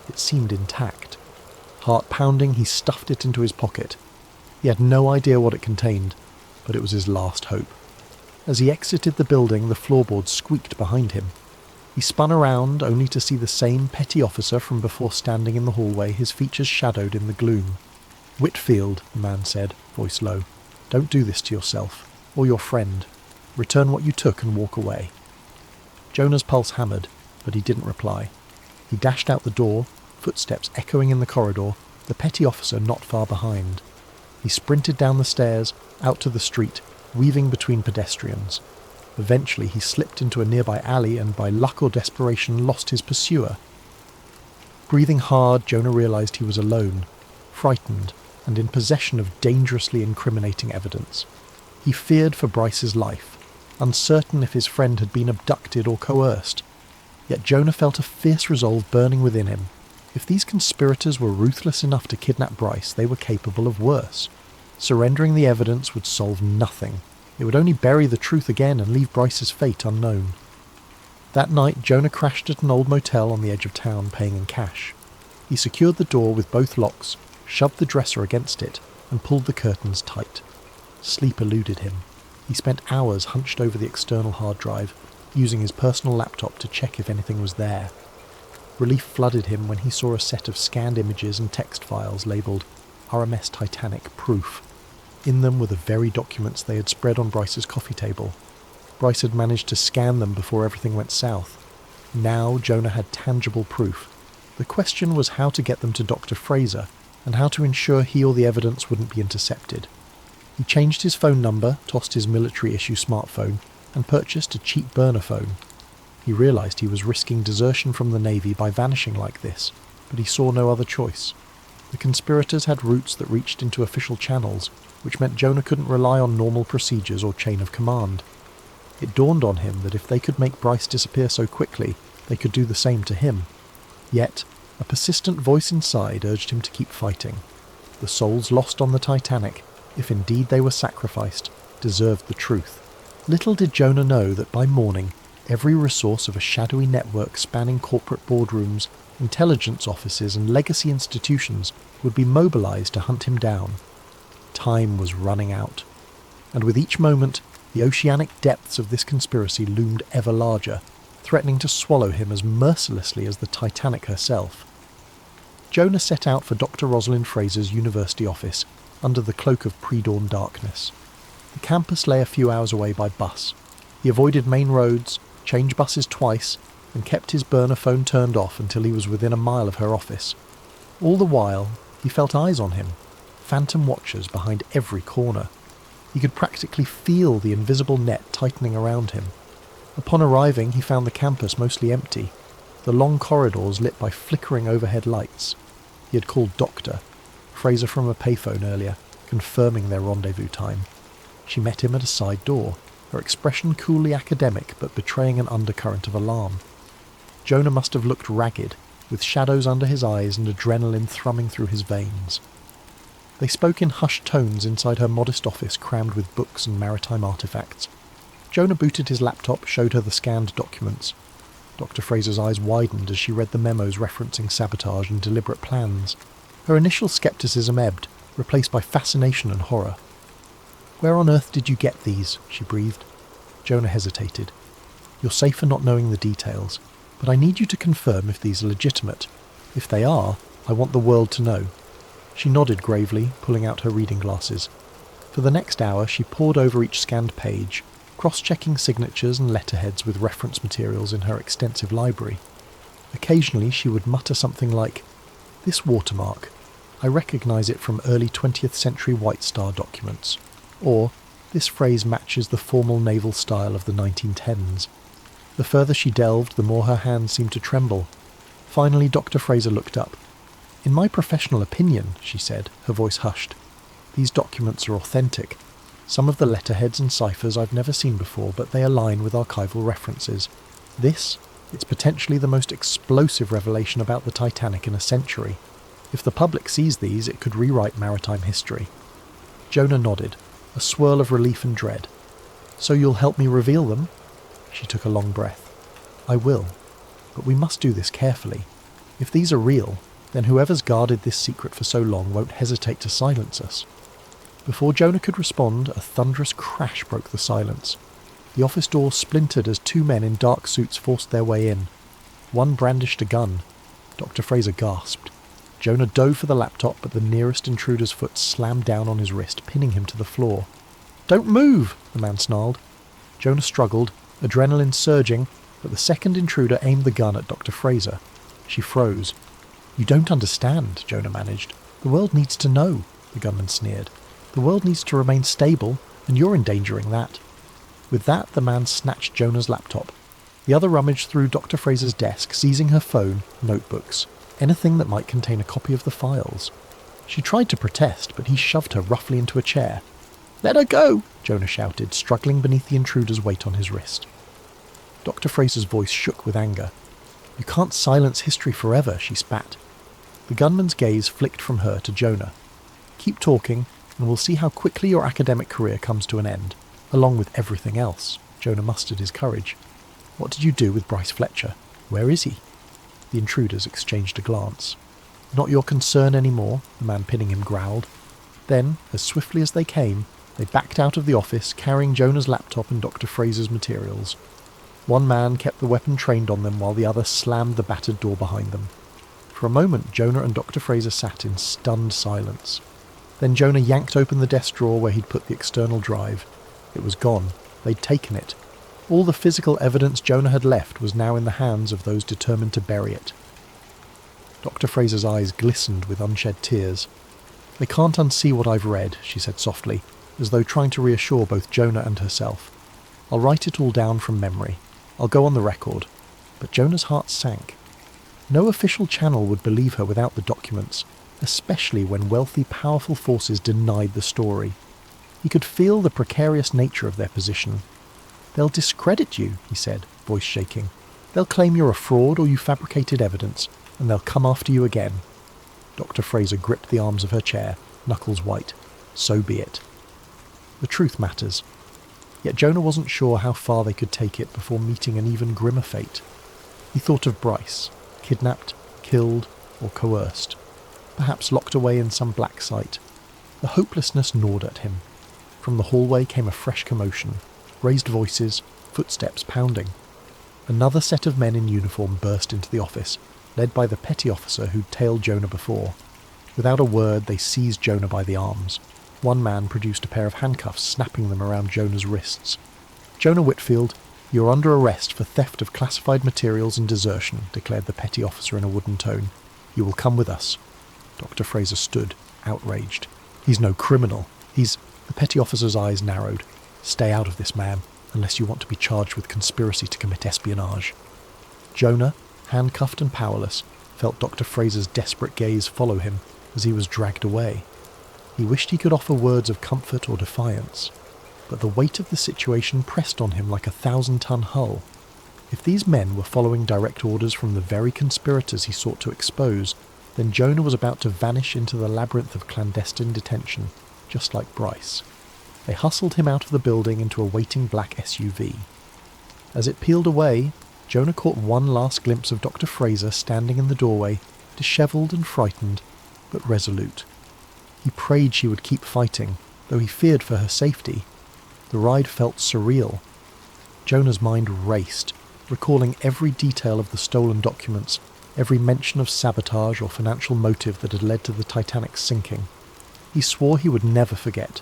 It seemed intact. Heart pounding, he stuffed it into his pocket. He had no idea what it contained, but it was his last hope. As he exited the building, the floorboards squeaked behind him. He spun around, only to see the same petty officer from before standing in the hallway, his features shadowed in the gloom. "Whitfield," the man said, voice low, "don't do this to yourself, or your friend. Return what you took and walk away." Jonah's pulse hammered, but he didn't reply. He dashed out the door, footsteps echoing in the corridor, the petty officer not far behind. He sprinted down the stairs, out to the street, weaving between pedestrians. Eventually he slipped into a nearby alley and by luck or desperation lost his pursuer. Breathing hard, Jonah realized he was alone, frightened, and in possession of dangerously incriminating evidence. He feared for Bryce's life, uncertain if his friend had been abducted or coerced. Yet Jonah felt a fierce resolve burning within him. If these conspirators were ruthless enough to kidnap Bryce, they were capable of worse. Surrendering the evidence would solve nothing. It would only bury the truth again and leave Bryce's fate unknown. That night, Jonah crashed at an old motel on the edge of town, paying in cash. He secured the door with both locks, shoved the dresser against it, and pulled the curtains tight. Sleep eluded him. He spent hours hunched over the external hard drive, using his personal laptop to check if anything was there. Relief flooded him when he saw a set of scanned images and text files labelled RMS Titanic Proof. In them were the very documents they had spread on Bryce's coffee table. Bryce had managed to scan them before everything went south. Now Jonah had tangible proof. The question was how to get them to Dr. Fraser, and how to ensure he or the evidence wouldn't be intercepted. He changed his phone number, tossed his military-issue smartphone, and purchased a cheap burner phone. He realised he was risking desertion from the Navy by vanishing like this, but he saw no other choice. The conspirators had routes that reached into official channels, which meant Jonah couldn't rely on normal procedures or chain of command. It dawned on him that if they could make Bryce disappear so quickly, they could do the same to him. Yet, a persistent voice inside urged him to keep fighting. The souls lost on the Titanic, if indeed they were sacrificed, deserved the truth. Little did Jonah know that by morning, every resource of a shadowy network spanning corporate boardrooms, intelligence offices and legacy institutions would be mobilized to hunt him down. Time was running out, and with each moment, the oceanic depths of this conspiracy loomed ever larger. threatening to swallow him as mercilessly as the Titanic herself. Jonah set out for Dr. Rosalind Fraser's university office under the cloak of pre-dawn darkness. The campus lay a few hours away by bus. He avoided main roads, changed buses twice, and kept his burner phone turned off until he was within a mile of her office. All the while, he felt eyes on him, phantom watchers behind every corner. He could practically feel the invisible net tightening around him. Upon arriving, he found the campus mostly empty, the long corridors lit by flickering overhead lights. He had called Doctor Fraser from a payphone earlier, confirming their rendezvous time. She met him at a side door, her expression coolly academic but betraying an undercurrent of alarm. Jonah must have looked ragged, with shadows under his eyes and adrenaline thrumming through his veins. They spoke in hushed tones inside her modest office crammed with books and maritime artefacts. Jonah booted his laptop, showed her the scanned documents. Dr. Fraser's eyes widened as she read the memos referencing sabotage and deliberate plans. Her initial skepticism ebbed, replaced by fascination and horror. "Where on earth did you get these?" she breathed. Jonah hesitated. "You're safe for not knowing the details, but I need you to confirm if these are legitimate. If they are, I want the world to know." She nodded gravely, pulling out her reading glasses. For the next hour she pored over each scanned page, cross-checking signatures and letterheads with reference materials in her extensive library. Occasionally she would mutter something like, "This watermark, I recognise it from early 20th century White Star documents," or "This phrase matches the formal naval style of the 1910s. The further she delved, the more her hands seemed to tremble. Finally Dr. Fraser looked up. "In my professional opinion," she said, her voice hushed, "these documents are authentic. Some of the letterheads and ciphers I've never seen before, but they align with archival references. It's potentially the most explosive revelation about the Titanic in a century. If the public sees these, it could rewrite maritime history." Jonah nodded, a swirl of relief and dread. "So you'll help me reveal them?" She took a long breath. "I will, but we must do this carefully. If these are real, then whoever's guarded this secret for so long won't hesitate to silence us." Before Jonah could respond, a thunderous crash broke the silence. The office door splintered as two men in dark suits forced their way in. One brandished a gun. Dr. Fraser gasped. Jonah dove for the laptop, but the nearest intruder's foot slammed down on his wrist, pinning him to the floor. "Don't move!" the man snarled. Jonah struggled, adrenaline surging, but the second intruder aimed the gun at Dr. Fraser. She froze. "You don't understand," Jonah managed. "The world needs to know," the gunman sneered. "The world needs to remain stable, and you're endangering that." With that, the man snatched Jonah's laptop. The other rummaged through Dr. Fraser's desk, seizing her phone, notebooks, anything that might contain a copy of the files. She tried to protest, but he shoved her roughly into a chair. "Let her go!" Jonah shouted, struggling beneath the intruder's weight on his wrist. Dr. Fraser's voice shook with anger. "You can't silence history forever," she spat. The gunman's gaze flicked from her to Jonah. "Keep talking, and we'll see how quickly your academic career comes to an end, along with everything else." Jonah mustered his courage. "What did you do with Bryce Fletcher? Where is he?" The intruders exchanged a glance. "Not your concern anymore," the man pinning him growled. Then, as swiftly as they came, they backed out of the office, carrying Jonah's laptop and Dr. Fraser's materials. One man kept the weapon trained on them while the other slammed the battered door behind them. For a moment, Jonah and Dr. Fraser sat in stunned silence. Then Jonah yanked open the desk drawer where he'd put the external drive. It was gone. They'd taken it. All the physical evidence Jonah had left was now in the hands of those determined to bury it. Dr. Fraser's eyes glistened with unshed tears. "They can't unsee what I've read," she said softly, as though trying to reassure both Jonah and herself. "I'll write it all down from memory. I'll go on the record." But Jonah's heart sank. No official channel would believe her without the documents, especially when wealthy, powerful forces denied the story. He could feel the precarious nature of their position. "They'll discredit you," he said, voice shaking. "They'll claim you're a fraud or you fabricated evidence, and they'll come after you again." Dr. Fraser gripped the arms of her chair, knuckles white. "So be it. The truth matters." Yet Jonah wasn't sure how far they could take it before meeting an even grimmer fate. He thought of Bryce, kidnapped, killed, or coerced, perhaps locked away in some black site. The hopelessness gnawed at him. From the hallway came a fresh commotion, raised voices, footsteps pounding. Another set of men in uniform burst into the office, led by the petty officer who'd tailed Jonah before. Without a word, they seized Jonah by the arms. One man produced a pair of handcuffs, snapping them around Jonah's wrists. "Jonah Whitfield, you're under arrest for theft of classified materials and desertion," declared the petty officer in a wooden tone. "You will come with us." Dr. Fraser stood, outraged. "He's no criminal. He's—" The petty officer's eyes narrowed. "Stay out of this, man, unless you want to be charged with conspiracy to commit espionage." Jonah, handcuffed and powerless, felt Dr. Fraser's desperate gaze follow him as he was dragged away. He wished he could offer words of comfort or defiance, but the weight of the situation pressed on him like a 1,000-ton hull. If these men were following direct orders from the very conspirators he sought to expose, then Jonah was about to vanish into the labyrinth of clandestine detention, just like Bryce. They hustled him out of the building into a waiting black SUV. As it peeled away, Jonah caught one last glimpse of Dr. Fraser standing in the doorway, dishevelled and frightened, but resolute. He prayed she would keep fighting, though he feared for her safety. The ride felt surreal. Jonah's mind raced, recalling every detail of the stolen documents, every mention of sabotage or financial motive that had led to the Titanic's sinking. He swore he would never forget.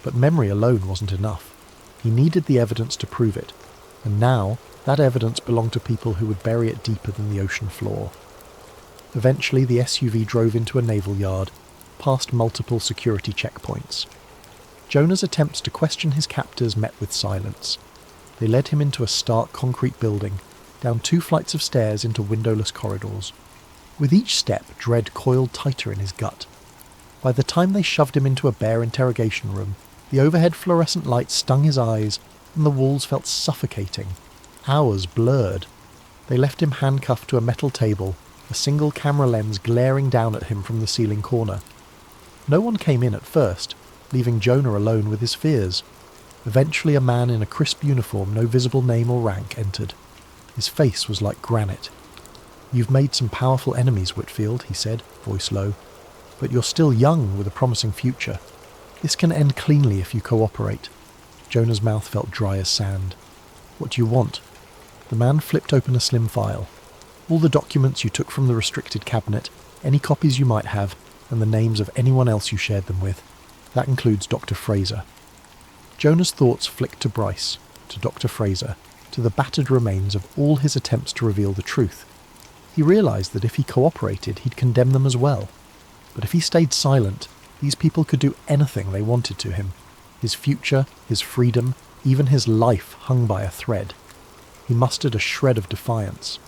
But memory alone wasn't enough. He needed the evidence to prove it, and now that evidence belonged to people who would bury it deeper than the ocean floor. Eventually the SUV drove into a naval yard, past multiple security checkpoints. Jonah's attempts to question his captors met with silence. They led him into a stark concrete building, down 2 flights of stairs into windowless corridors. With each step, dread coiled tighter in his gut. By the time they shoved him into a bare interrogation room, the overhead fluorescent light stung his eyes, and the walls felt suffocating. Hours blurred. They left him handcuffed to a metal table, a single camera lens glaring down at him from the ceiling corner. No one came in at first, leaving Jonah alone with his fears. Eventually a man in a crisp uniform, no visible name or rank, entered. His face was like granite. "You've made some powerful enemies, Whitfield," he said, voice low. "But you're still young with a promising future. This can end cleanly if you cooperate." Jonah's mouth felt dry as sand. "What do you want?" The man flipped open a slim file. "All the documents you took from the restricted cabinet, any copies you might have, and the names of anyone else you shared them with. That includes Dr. Fraser." Jonah's thoughts flicked to Bryce, to Dr. Fraser, to the battered remains of all his attempts to reveal the truth. He realised that if he cooperated, he'd condemn them as well. But if he stayed silent, these people could do anything they wanted to him. His future, his freedom, even his life hung by a thread. He mustered a shred of defiance.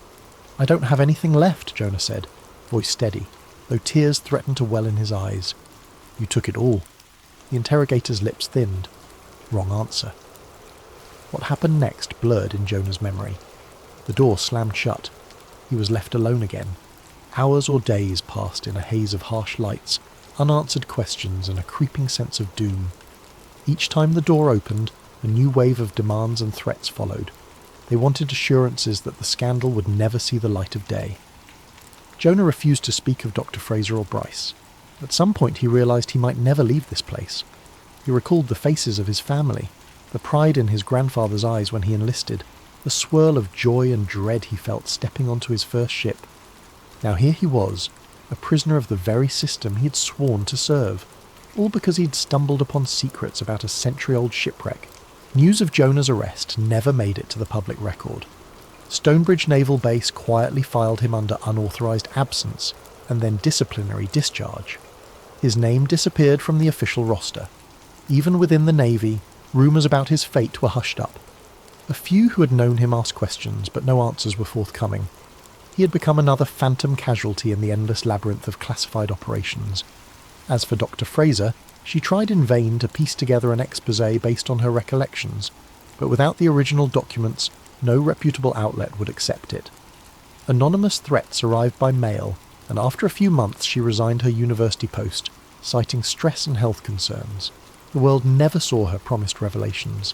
"I don't have anything left," Jonah said, voice steady, though tears threatened to well in his eyes. "You took it all." The interrogator's lips thinned. Wrong answer. What happened next blurred in Jonah's memory. The door slammed shut. He was left alone again. Hours or days passed in a haze of harsh lights, unanswered questions and a creeping sense of doom. Each time the door opened, a new wave of demands and threats followed. They wanted assurances that the scandal would never see the light of day. Jonah refused to speak of Dr. Fraser or Bryce. At some point he realised he might never leave this place. He recalled the faces of his family, the pride in his grandfather's eyes when he enlisted, the swirl of joy and dread he felt stepping onto his first ship. Now here he was, a prisoner of the very system he had sworn to serve, all because he'd stumbled upon secrets about a century-old shipwreck. News of Jonah's arrest never made it to the public record. Stonebridge Naval Base quietly filed him under unauthorised absence, and then disciplinary discharge. His name disappeared from the official roster. Even within the Navy, rumours about his fate were hushed up. A few who had known him asked questions, but no answers were forthcoming. He had become another phantom casualty in the endless labyrinth of classified operations. As for Dr. Fraser, she tried in vain to piece together an exposé based on her recollections, but without the original documents, no reputable outlet would accept it. Anonymous threats arrived by mail, and after a few months she resigned her university post, citing stress and health concerns. The world never saw her promised revelations.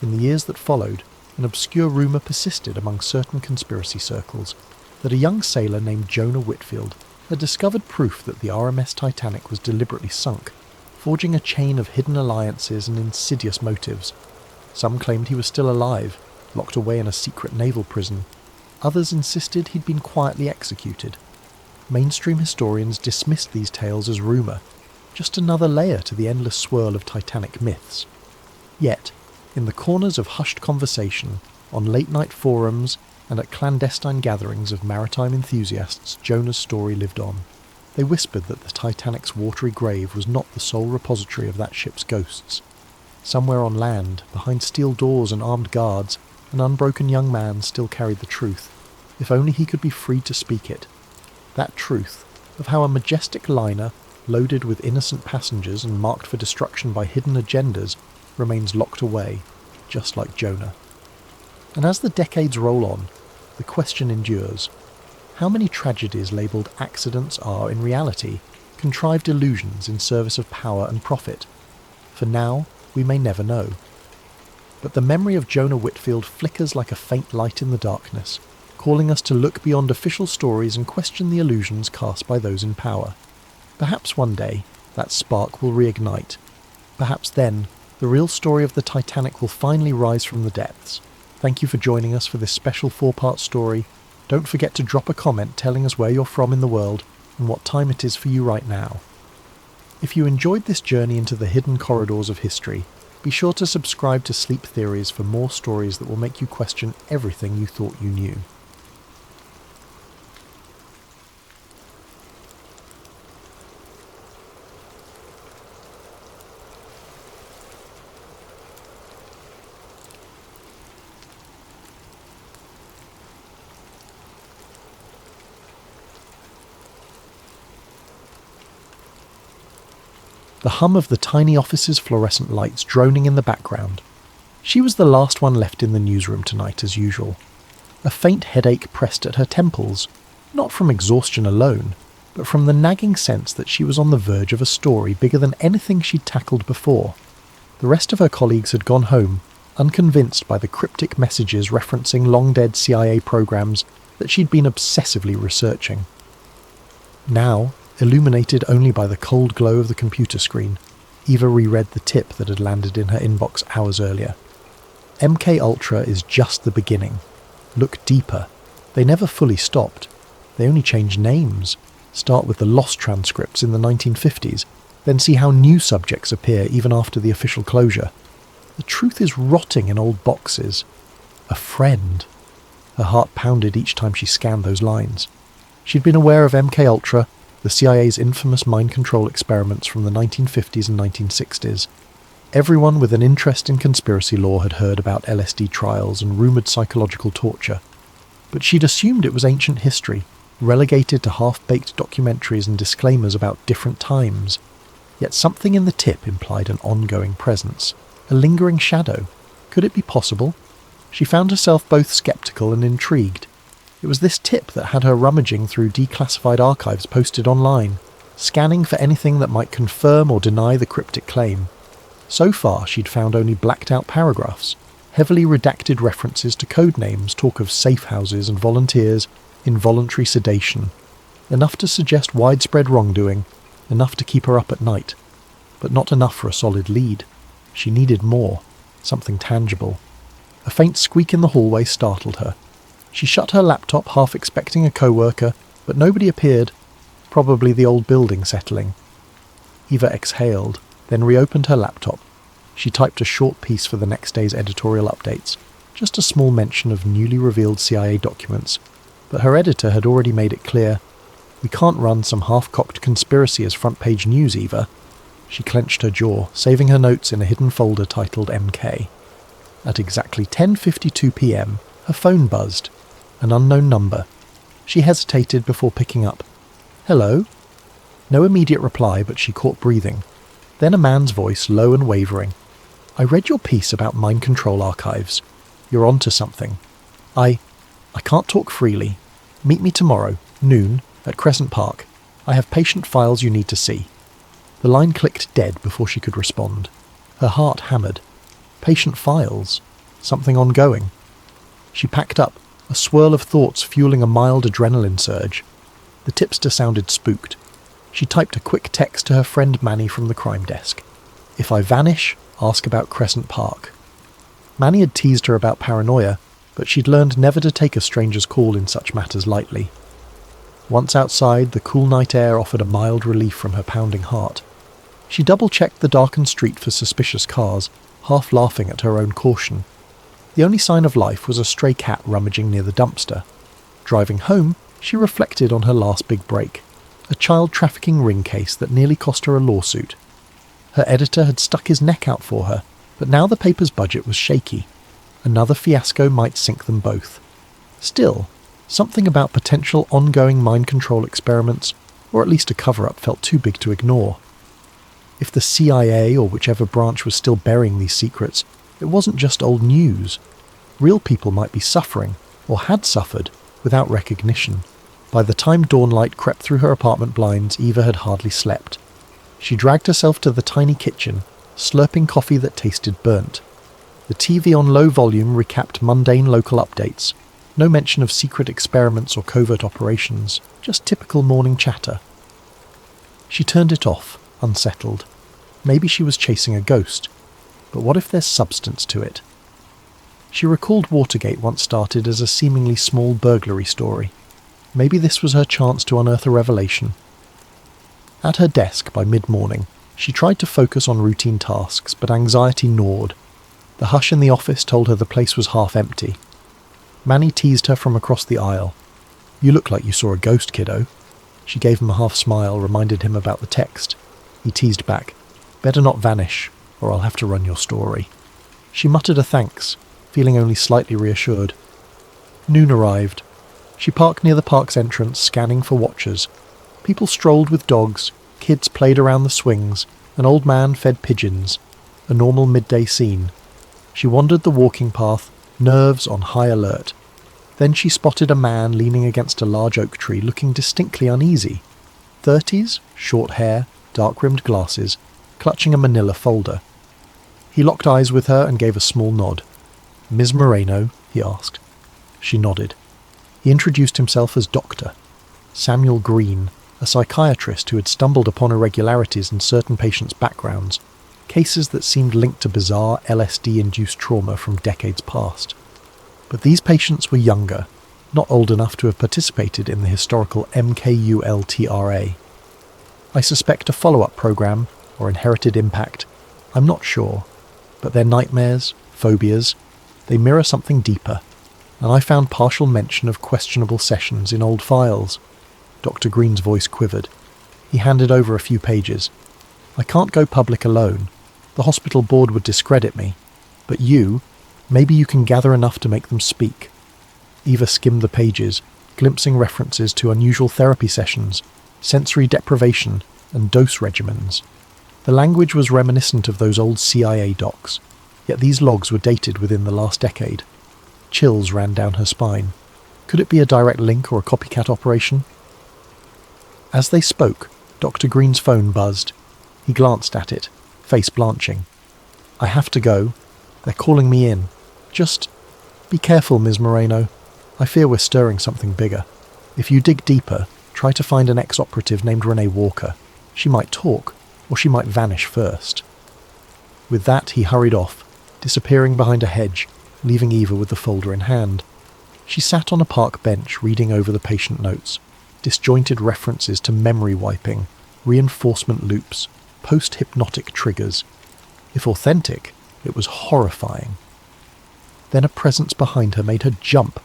In the years that followed, an obscure rumour persisted among certain conspiracy circles that a young sailor named Jonah Whitfield had discovered proof that the RMS Titanic was deliberately sunk, forging a chain of hidden alliances and insidious motives. Some claimed he was still alive, locked away in a secret naval prison. Others insisted he'd been quietly executed. Mainstream historians dismissed these tales as rumour, just another layer to the endless swirl of Titanic myths. Yet, in the corners of hushed conversation, on late-night forums, and at clandestine gatherings of maritime enthusiasts, Jonah's story lived on. They whispered that the Titanic's watery grave was not the sole repository of that ship's ghosts. Somewhere on land, behind steel doors and armed guards, an unbroken young man still carried the truth, if only he could be freed to speak it. That truth, of how a majestic liner, loaded with innocent passengers and marked for destruction by hidden agendas, remains locked away, just like Jonah. And as the decades roll on, the question endures. How many tragedies labelled accidents are, in reality, contrived illusions in service of power and profit? For now, we may never know. But the memory of Jonah Whitfield flickers like a faint light in the darkness, calling us to look beyond official stories and question the illusions cast by those in power. Perhaps one day, that spark will reignite. Perhaps then, the real story of the Titanic will finally rise from the depths. Thank you for joining us for this special 4-part story. Don't forget to drop a comment telling us where you're from in the world and what time it is for you right now. If you enjoyed this journey into the hidden corridors of history, be sure to subscribe to Sleep Theories for more stories that will make you question everything you thought you knew. The hum of the tiny office's fluorescent lights droning in the background. She was the last one left in the newsroom tonight, as usual. A faint headache pressed at her temples, not from exhaustion alone, but from the nagging sense that she was on the verge of a story bigger than anything she'd tackled before. The rest of her colleagues had gone home, unconvinced by the cryptic messages referencing long-dead CIA programs that she'd been obsessively researching. Now, illuminated only by the cold glow of the computer screen, Eva reread the tip that had landed in her inbox hours earlier. MK Ultra is just the beginning. Look deeper. They never fully stopped. They only changed names. Start with the lost transcripts in the 1950s, then see how new subjects appear even after the official closure. The truth is rotting in old boxes. A friend. Her heart pounded each time she scanned those lines. She'd been aware of MK Ultra, the CIA's infamous mind control experiments from the 1950s and 1960s. Everyone with an interest in conspiracy law had heard about LSD trials and rumoured psychological torture. But she'd assumed it was ancient history, relegated to half-baked documentaries and disclaimers about different times. Yet something in the tip implied an ongoing presence, a lingering shadow. Could it be possible? She found herself both sceptical and intrigued. It was this tip that had her rummaging through declassified archives posted online, scanning for anything that might confirm or deny the cryptic claim. So far, she'd found only blacked-out paragraphs, heavily redacted references to code names, talk of safe houses and volunteers, involuntary sedation. Enough to suggest widespread wrongdoing, enough to keep her up at night. But not enough for a solid lead. She needed more, something tangible. A faint squeak in the hallway startled her. She shut her laptop, half expecting a co-worker, but nobody appeared. Probably the old building settling. Eva exhaled, then reopened her laptop. She typed a short piece for the next day's editorial updates, just a small mention of newly revealed CIA documents, but her editor had already made it clear, "We can't run some half-cocked conspiracy as front-page news, Eva." She clenched her jaw, saving her notes in a hidden folder titled MK. At exactly 10:52 p.m, her phone buzzed. An unknown number. She hesitated before picking up. "Hello?" No immediate reply, but she caught breathing. Then a man's voice, low and wavering. "I read your piece about mind control archives. You're onto something. I can't talk freely. Meet me tomorrow, noon, at Crescent Park. I have patient files you need to see." The line clicked dead before she could respond. Her heart hammered. Patient files? Something ongoing? She packed up, a swirl of thoughts fueling a mild adrenaline surge. The tipster sounded spooked. She typed a quick text to her friend Manny from the crime desk. "If I vanish, ask about Crescent Park." Manny had teased her about paranoia, but she'd learned never to take a stranger's call in such matters lightly. Once outside, the cool night air offered a mild relief from her pounding heart. She double-checked the darkened street for suspicious cars, half laughing at her own caution. The only sign of life was a stray cat rummaging near the dumpster. Driving home, she reflected on her last big break, a child trafficking ring case that nearly cost her a lawsuit. Her editor had stuck his neck out for her, but now the paper's budget was shaky. Another fiasco might sink them both. Still, something about potential ongoing mind control experiments, or at least a cover-up, felt too big to ignore. If the CIA or whichever branch was still burying these secrets, it wasn't just old news. Real people might be suffering, or had suffered, without recognition. By the time dawnlight crept through her apartment blinds, Eva had hardly slept. She dragged herself to the tiny kitchen, slurping coffee that tasted burnt. The TV on low volume recapped mundane local updates. No mention of secret experiments or covert operations, just typical morning chatter. She turned it off, unsettled. Maybe she was chasing a ghost, but what if there's substance to it? She recalled Watergate once started as a seemingly small burglary story. Maybe this was her chance to unearth a revelation. At her desk by mid-morning, she tried to focus on routine tasks, but anxiety gnawed. The hush in the office told her the place was half empty. Manny teased her from across the aisle. "You look like you saw a ghost, kiddo." She gave him a half smile, reminded him about the text. He teased back, "Better not vanish, or I'll have to run your story." She muttered a thanks, feeling only slightly reassured. Noon arrived. She parked near the park's entrance, scanning for watchers. People strolled with dogs, kids played around the swings, an old man fed pigeons. A normal midday scene. She wandered the walking path, nerves on high alert. Then she spotted a man leaning against a large oak tree, looking distinctly uneasy. 30s, short hair, dark-rimmed glasses, clutching a manila folder. He locked eyes with her and gave a small nod. "Ms. Moreno?" he asked. She nodded. He introduced himself as Doctor Samuel Green, a psychiatrist who had stumbled upon irregularities in certain patients' backgrounds, cases that seemed linked to bizarre LSD-induced trauma from decades past. But these patients were younger, not old enough to have participated in the historical MKULTRA. I suspect a follow-up program, or inherited impact. I'm not sure. But their nightmares, phobias, they mirror something deeper, and I found partial mention of questionable sessions in old files. Dr. Green's voice quivered. He handed over a few pages. "I can't go public alone. The hospital board would discredit me. But maybe you can gather enough to make them speak." Eva skimmed the pages, glimpsing references to unusual therapy sessions, sensory deprivation, and dose regimens. The language was reminiscent of those old CIA docs, yet these logs were dated within the last decade. Chills ran down her spine. Could it be a direct link or a copycat operation? As they spoke, Dr. Green's phone buzzed. He glanced at it, face blanching. "I have to go. They're calling me in. Just be careful, Ms. Moreno. I fear we're stirring something bigger. If you dig deeper, try to find an ex-operative named Renee Walker. She might talk, or she might vanish first." With that, he hurried off, disappearing behind a hedge, leaving Eva with the folder in hand. She sat on a park bench reading over the patient notes, disjointed references to memory wiping, reinforcement loops, post-hypnotic triggers. If authentic, it was horrifying. Then a presence behind her made her jump,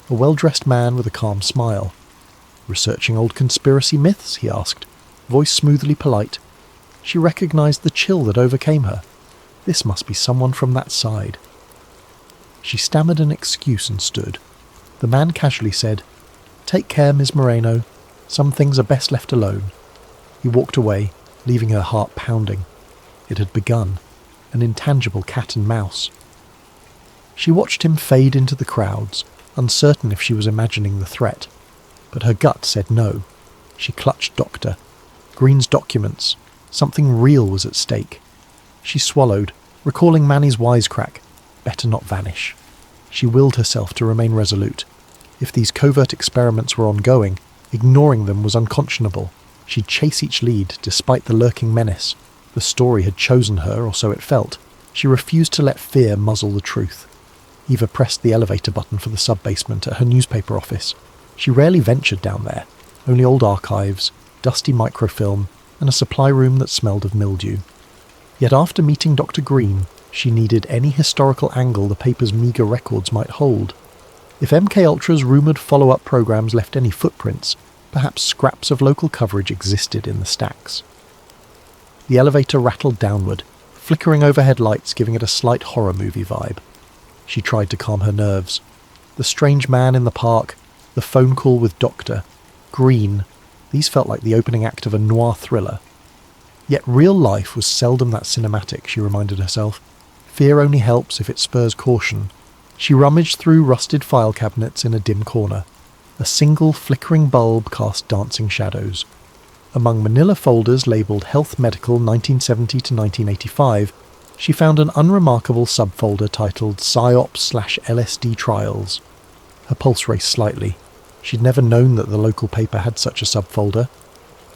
a well-dressed man with a calm smile. "Researching old conspiracy myths?" he asked, voice smoothly polite. She recognized the chill that overcame her. This must be someone from that side. She stammered an excuse and stood. The man casually said, "Take care, Ms. Moreno. Some things are best left alone." He walked away, leaving her heart pounding. It had begun. An intangible cat and mouse. She watched him fade into the crowds, uncertain if she was imagining the threat. But her gut said no. She clutched Doctor. Green's documents. Something real was at stake. She swallowed, recalling Manny's wisecrack. Better not vanish. She willed herself to remain resolute. If these covert experiments were ongoing, ignoring them was unconscionable. She'd chase each lead, despite the lurking menace. The story had chosen her, or so it felt. She refused to let fear muzzle the truth. Eva pressed the elevator button for the sub-basement at her newspaper office. She rarely ventured down there, only old archives, dusty microfilm, and a supply room that smelled of mildew. Yet after meeting Dr. Green, she needed any historical angle the paper's meagre records might hold. If MKUltra's rumoured follow-up programmes left any footprints, perhaps scraps of local coverage existed in the stacks. The elevator rattled downward, flickering overhead lights giving it a slight horror movie vibe. She tried to calm her nerves. The strange man in the park, the phone call with Dr. Green, these felt like the opening act of a noir thriller. Yet real life was seldom that cinematic, she reminded herself. Fear only helps if it spurs caution. She rummaged through rusted file cabinets in a dim corner. A single flickering bulb cast dancing shadows. Among manila folders labelled Health Medical 1970 to 1985, she found an unremarkable subfolder titled PsyOps/LSD Trials. Her pulse raced slightly. She'd never known that the local paper had such a subfolder.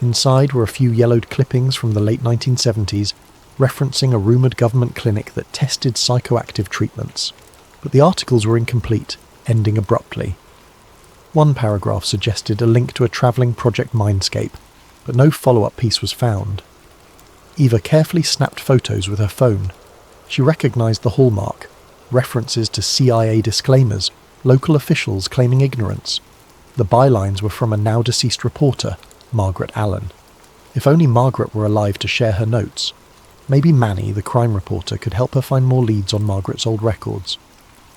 Inside were a few yellowed clippings from the late 1970s, referencing a rumoured government clinic that tested psychoactive treatments. But the articles were incomplete, ending abruptly. One paragraph suggested a link to a travelling Project Mindscape, but no follow-up piece was found. Eva carefully snapped photos with her phone. She recognised the hallmark, references to CIA disclaimers, local officials claiming ignorance. The bylines were from a now-deceased reporter, Margaret Allen. If only Margaret were alive to share her notes. Maybe Manny, the crime reporter, could help her find more leads on Margaret's old records.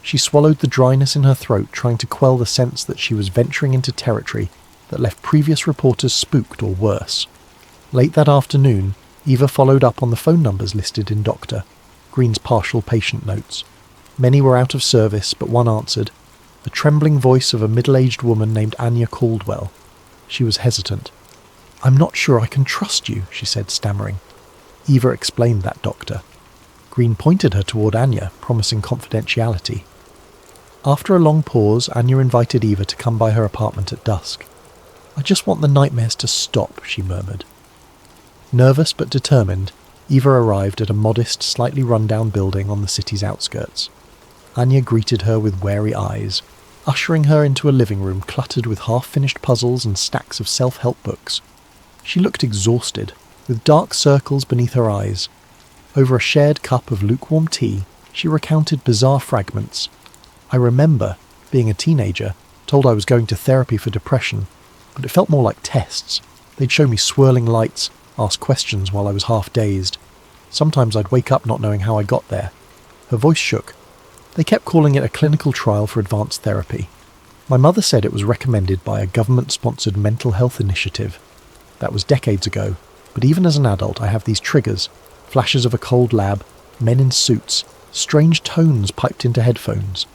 She swallowed the dryness in her throat, trying to quell the sense that she was venturing into territory that left previous reporters spooked or worse. Late that afternoon, Eva followed up on the phone numbers listed in Dr. Green's partial patient notes. Many were out of service, but one answered, the trembling voice of a middle-aged woman named Anya Caldwell. She was hesitant. "I'm not sure I can trust you," she said, stammering. Eva explained that, Doctor. Green pointed her toward Anya, promising confidentiality. After a long pause, Anya invited Eva to come by her apartment at dusk. "I just want the nightmares to stop," she murmured. Nervous but determined, Eva arrived at a modest, slightly run-down building on the city's outskirts. Anya greeted her with wary eyes, ushering her into a living room cluttered with half-finished puzzles and stacks of self-help books. She looked exhausted, with dark circles beneath her eyes. Over a shared cup of lukewarm tea, she recounted bizarre fragments. "I remember, being a teenager, told I was going to therapy for depression, but it felt more like tests. They'd show me swirling lights, ask questions while I was half-dazed. Sometimes I'd wake up not knowing how I got there." Her voice shook. "They kept calling it a clinical trial for advanced therapy. My mother said it was recommended by a government-sponsored mental health initiative. That was decades ago, but even as an adult I have these triggers, flashes of a cold lab, men in suits, strange tones piped into headphones."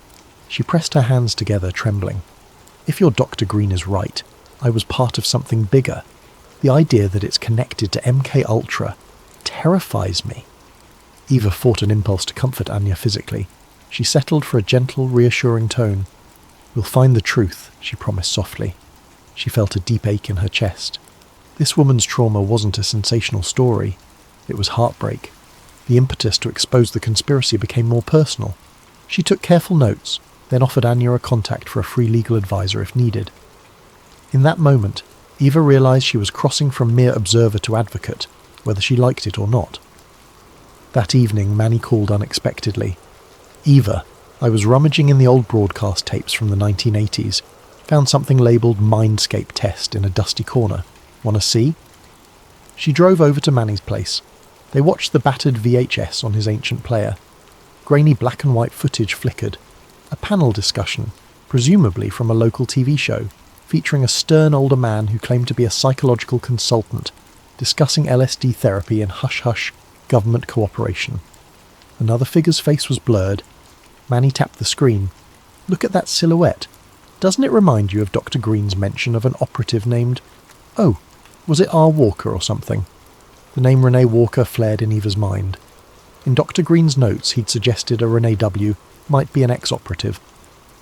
She pressed her hands together, trembling. "If your Dr. Green is right, I was part of something bigger. The idea that it's connected to MKUltra terrifies me." Eva fought an impulse to comfort Anya physically. She settled for a gentle, reassuring tone. "We'll find the truth," she promised softly. She felt a deep ache in her chest. This woman's trauma wasn't a sensational story. It was heartbreak. The impetus to expose the conspiracy became more personal. She took careful notes, then offered Anya a contact for a free legal advisor if needed. In that moment, Eva realised she was crossing from mere observer to advocate, whether she liked it or not. That evening, Manny called unexpectedly. "Eva, I was rummaging in the old broadcast tapes from the 1980s, found something labelled Mindscape Test in a dusty corner. Want to see?" She drove over to Manny's place. They watched the battered VHS on his ancient player. Grainy black and white footage flickered. A panel discussion, presumably from a local TV show, featuring a stern older man who claimed to be a psychological consultant, discussing LSD therapy and hush-hush government cooperation. Another figure's face was blurred. Manny tapped the screen. "Look at that silhouette. Doesn't it remind you of Dr. Green's mention of an operative named... Oh, was it R. Walker or something?" The name Renee Walker flared in Eva's mind. In Dr. Green's notes, he'd suggested a Renee W. might be an ex-operative.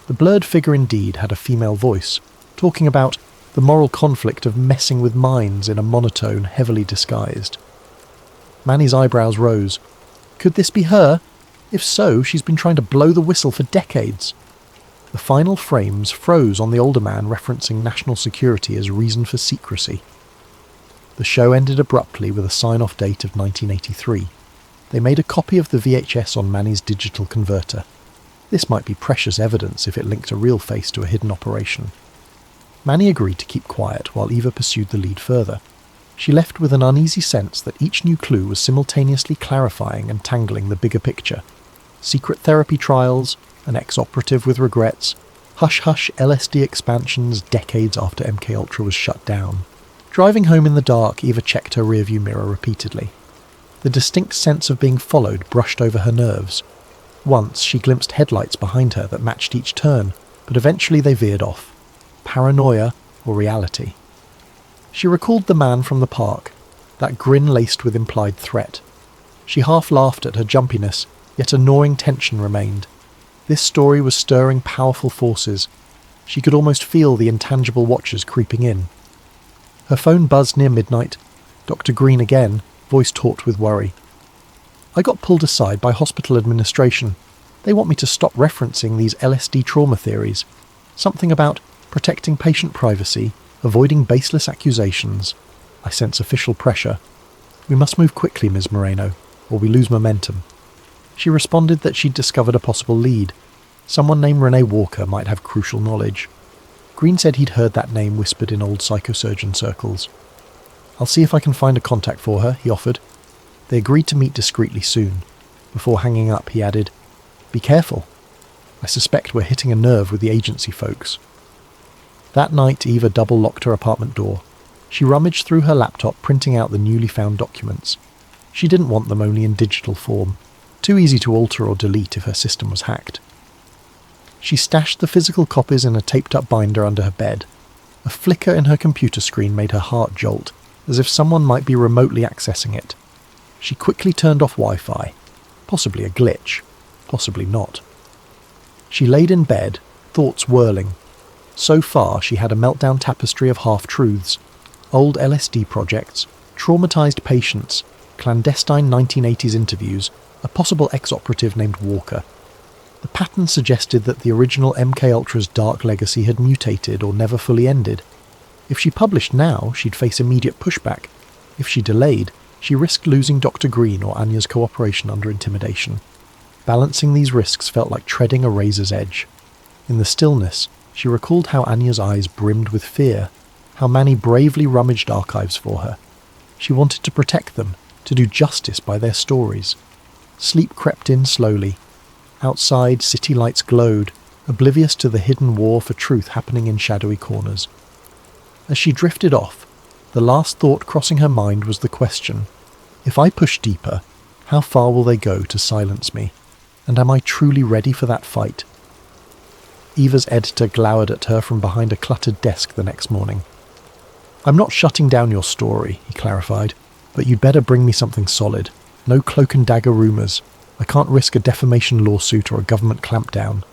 The blurred figure indeed had a female voice, talking about the moral conflict of messing with minds in a monotone heavily disguised. Manny's eyebrows rose. Could this be her? If so, she's been trying to blow the whistle for decades. The final frames froze on the older man referencing national security as reason for secrecy. The show ended abruptly with a sign-off date of 1983. They made a copy of the VHS on Manny's digital converter. This might be precious evidence if it linked a real face to a hidden operation. Manny agreed to keep quiet while Eva pursued the lead further. She left with an uneasy sense that each new clue was simultaneously clarifying and tangling the bigger picture. Secret therapy trials, an ex-operative with regrets, hush-hush LSD expansions decades after MKUltra was shut down. Driving home in the dark, Eva checked her rearview mirror repeatedly. The distinct sense of being followed brushed over her nerves. Once she glimpsed headlights behind her that matched each turn, but eventually they veered off. Paranoia or reality? She recalled the man from the park, that grin laced with implied threat. She half laughed at her jumpiness, yet a gnawing tension remained. This story was stirring powerful forces. She could almost feel the intangible watchers creeping in. Her phone buzzed near midnight. Dr. Green again, voice taut with worry. I got pulled aside by hospital administration. They want me to stop referencing these LSD trauma theories. Something about protecting patient privacy, avoiding baseless accusations. I sense official pressure. We must move quickly, Ms. Moreno, or we lose momentum. She responded that she'd discovered a possible lead. Someone named Renee Walker might have crucial knowledge. Green said he'd heard that name whispered in old psychosurgeon circles. I'll see if I can find a contact for her, he offered. They agreed to meet discreetly soon. Before hanging up, he added, Be careful. I suspect we're hitting a nerve with the agency folks. That night, Eva double-locked her apartment door. She rummaged through her laptop, printing out the newly found documents. She didn't want them only in digital form. Too easy to alter or delete if her system was hacked. She stashed the physical copies in a taped-up binder under her bed. A flicker in her computer screen made her heart jolt, as if someone might be remotely accessing it. She quickly turned off Wi-Fi. Possibly a glitch. Possibly not. She laid in bed, thoughts whirling. So far, she had a meltdown tapestry of half-truths. Old LSD projects, traumatized patients, clandestine 1980s interviews, a possible ex-operative named Walker. The pattern suggested that the original MKUltra's dark legacy had mutated or never fully ended. If she published now, she'd face immediate pushback. If she delayed, she risked losing Dr. Green or Anya's cooperation under intimidation. Balancing these risks felt like treading a razor's edge. In the stillness, she recalled how Anya's eyes brimmed with fear, how Manny bravely rummaged archives for her. She wanted to protect them, to do justice by their stories. Sleep crept in slowly. Outside, city lights glowed, oblivious to the hidden war for truth happening in shadowy corners. As she drifted off, the last thought crossing her mind was the question, if I push deeper, how far will they go to silence me? And am I truly ready for that fight? Eva's editor glowered at her from behind a cluttered desk the next morning. I'm not shutting down your story, he clarified, but you'd better bring me something solid. No cloak and dagger rumours. I can't risk a defamation lawsuit or a government clampdown.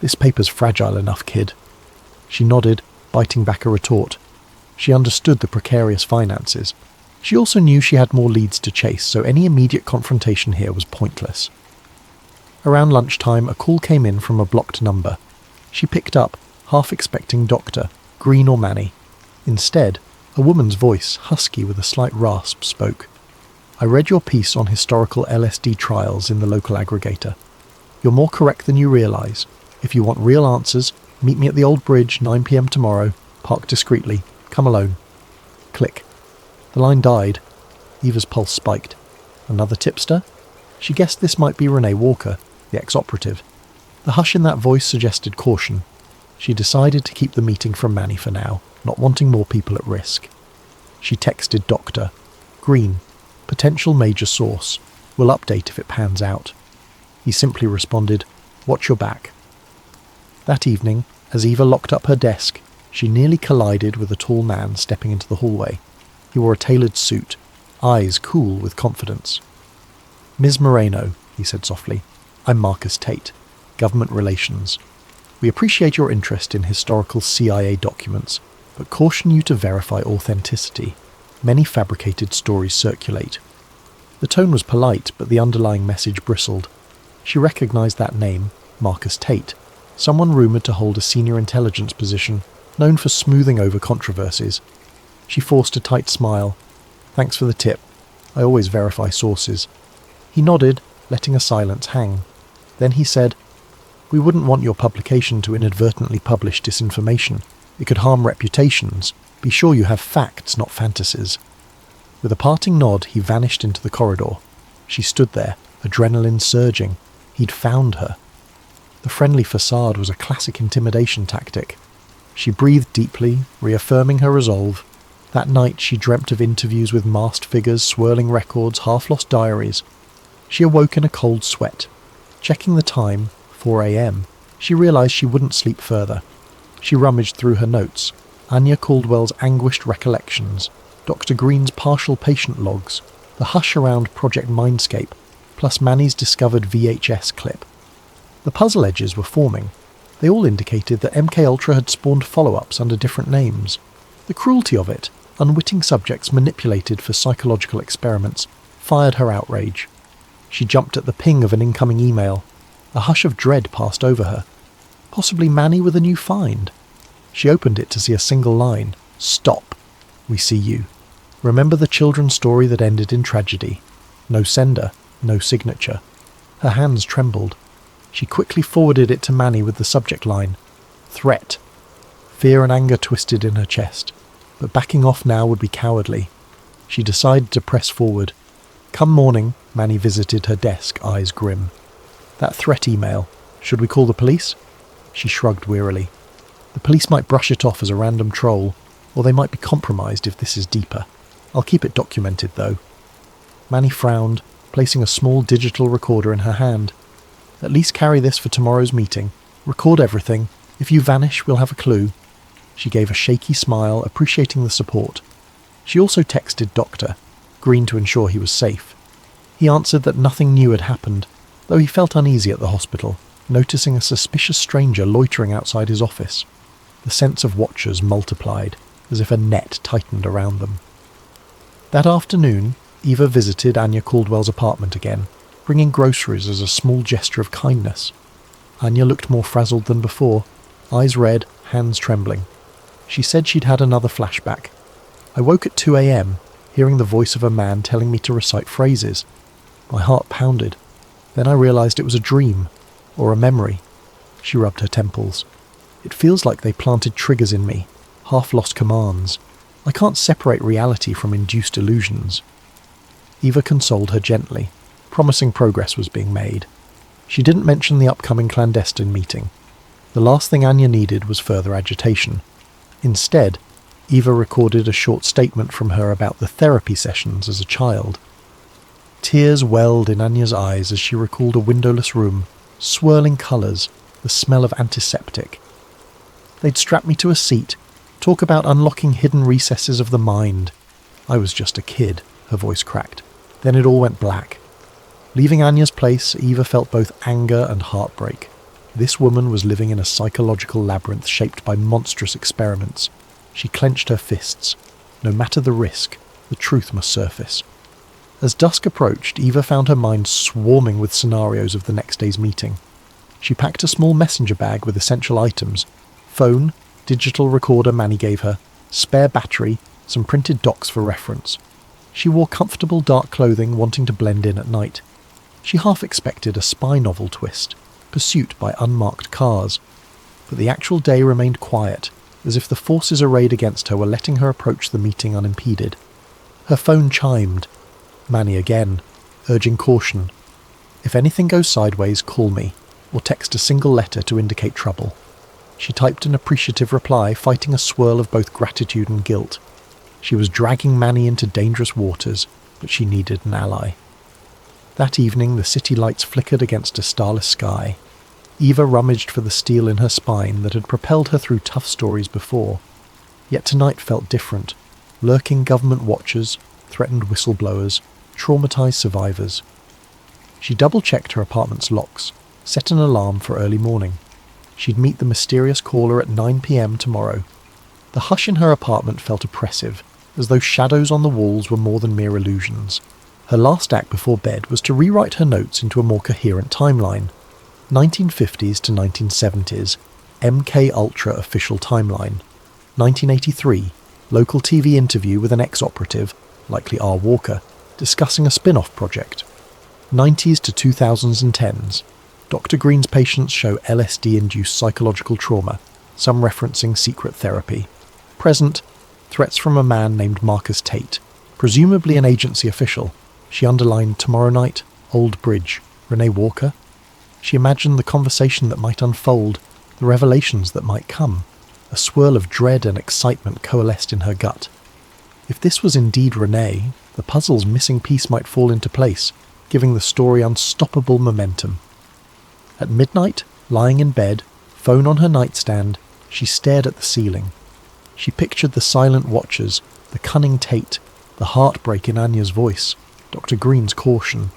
This paper's fragile enough, kid. She nodded, biting back a retort. She understood the precarious finances. She also knew she had more leads to chase, so any immediate confrontation here was pointless. Around lunchtime, a call came in from a blocked number. She picked up, half expecting Doctor, Green or Manny. Instead, a woman's voice, husky with a slight rasp, spoke. I read your piece on historical LSD trials in the local aggregator. You're more correct than you realise. If you want real answers, meet me at the old bridge, 9 p.m. tomorrow. Park discreetly. Come alone. Click. The line died. Eva's pulse spiked. Another tipster? She guessed this might be Renee Walker, the ex-operative. The hush in that voice suggested caution. She decided to keep the meeting from Manny for now, not wanting more people at risk. She texted Doctor. Green. Potential major source. Will update if it pans out. He simply responded, Watch your back. That evening, as Eva locked up her desk, she nearly collided with a tall man stepping into the hallway. He wore a tailored suit, eyes cool with confidence. Ms. Moreno, he said softly, I'm Marcus Tate, Government Relations. We appreciate your interest in historical CIA documents, but caution you to verify authenticity. Many fabricated stories circulate. The tone was polite, but the underlying message bristled. She recognised that name, Marcus Tate, someone rumoured to hold a senior intelligence position, known for smoothing over controversies. She forced a tight smile. "Thanks for the tip. I always verify sources." He nodded, letting a silence hang. Then he said, "We wouldn't want your publication to inadvertently publish disinformation. It could harm reputations. Be sure you have facts, not fantasies." With a parting nod, he vanished into the corridor. She stood there, adrenaline surging. He'd found her. The friendly facade was a classic intimidation tactic. She breathed deeply, reaffirming her resolve. That night she dreamt of interviews with masked figures, swirling records, half-lost diaries. She awoke in a cold sweat. Checking the time, 4 a.m., she realised she wouldn't sleep further. She rummaged through her notes. Anya Caldwell's anguished recollections, Dr. Green's partial patient logs, the hush around Project Mindscape, plus Manny's discovered VHS clip. The puzzle edges were forming. They all indicated that MKUltra had spawned follow-ups under different names. The cruelty of it, unwitting subjects manipulated for psychological experiments, fired her outrage. She jumped at the ping of an incoming email. A hush of dread passed over her. Possibly Manny with a new find. She opened it to see a single line. "Stop. We see you. Remember the children's story that ended in tragedy. No sender, no signature." Her hands trembled. She quickly forwarded it to Manny with the subject line, "Threat." Fear and anger twisted in her chest, but backing off now would be cowardly. She decided to press forward. Come morning, Manny visited her desk, eyes grim. "That threat email. Should we call the police?" She shrugged wearily. "The police might brush it off as a random troll, or they might be compromised if this is deeper. I'll keep it documented, though." Manny frowned, placing a small digital recorder in her hand. "At least carry this for tomorrow's meeting. Record everything. If you vanish, we'll have a clue." She gave a shaky smile, appreciating the support. She also texted Dr. Green to ensure he was safe. He answered that nothing new had happened, though he felt uneasy at the hospital, noticing a suspicious stranger loitering outside his office. The sense of watchers multiplied, as if a net tightened around them. That afternoon, Eva visited Anya Caldwell's apartment again, bringing groceries as a small gesture of kindness. Anya looked more frazzled than before, eyes red, hands trembling. She said she'd had another flashback. "I woke at 2 a.m., hearing the voice of a man telling me to recite phrases. My heart pounded. Then I realised it was a dream, or a memory." She rubbed her temples. "It feels like they planted triggers in me, half-lost commands. I can't separate reality from induced illusions." Eva consoled her gently, promising progress was being made. She didn't mention the upcoming clandestine meeting. The last thing Anya needed was further agitation. Instead, Eva recorded a short statement from her about the therapy sessions as a child. Tears welled in Anya's eyes as she recalled a windowless room, swirling colours, the smell of antiseptic. "They'd strap me to a seat, talk about unlocking hidden recesses of the mind. I was just a kid," her voice cracked. Then it all went black. Leaving Anya's place, Eva felt both anger and heartbreak. This woman was living in a psychological labyrinth shaped by monstrous experiments. She clenched her fists. No matter the risk, the truth must surface. As dusk approached, Eva found her mind swarming with scenarios of the next day's meeting. She packed a small messenger bag with essential items: phone, digital recorder Manny gave her, spare battery, some printed docs for reference. She wore comfortable dark clothing, wanting to blend in at night. She half expected a spy novel twist, pursuit by unmarked cars. But the actual day remained quiet, as if the forces arrayed against her were letting her approach the meeting unimpeded. Her phone chimed. Manny again, urging caution. "If anything goes sideways, call me, or text a single letter to indicate trouble." She typed an appreciative reply, fighting a swirl of both gratitude and guilt. She was dragging Manny into dangerous waters, but she needed an ally. That evening, the city lights flickered against a starless sky. Eva rummaged for the steel in her spine that had propelled her through tough stories before. Yet tonight felt different. Lurking government watchers, threatened whistleblowers, traumatized survivors. She double-checked her apartment's locks, set an alarm for early morning. She'd meet the mysterious caller at 9 p.m. tomorrow. The hush in her apartment felt oppressive, as though shadows on the walls were more than mere illusions. Her last act before bed was to rewrite her notes into a more coherent timeline. 1950s to 1970s, MK Ultra official timeline. 1983, local TV interview with an ex-operative, likely R. Walker, discussing a spin-off project. 90s to 2010s, Dr. Green's patients show LSD-induced psychological trauma, some referencing secret therapy. Present, threats from a man named Marcus Tate, presumably an agency official. She underlined tomorrow night, Old Bridge, Renee Walker. She imagined the conversation that might unfold, the revelations that might come. A swirl of dread and excitement coalesced in her gut. If this was indeed Renee, the puzzle's missing piece might fall into place, giving the story unstoppable momentum. At midnight, lying in bed, phone on her nightstand, she stared at the ceiling. She pictured the silent watchers, the cunning Tate, the heartbreak in Anya's voice, Dr. Green's caution.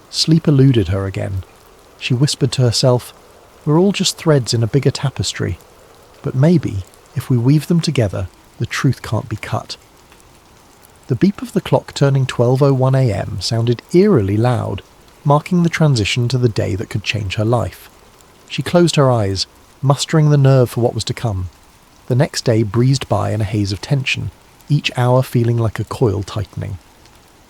Sleep eluded her again. She whispered to herself, "We're all just threads in a bigger tapestry. But maybe, if we weave them together, the truth can't be cut." The beep of the clock turning 12:01 a.m. sounded eerily loud, marking the transition to the day that could change her life. She closed her eyes, mustering the nerve for what was to come. The next day breezed by in a haze of tension, each hour feeling like a coil tightening.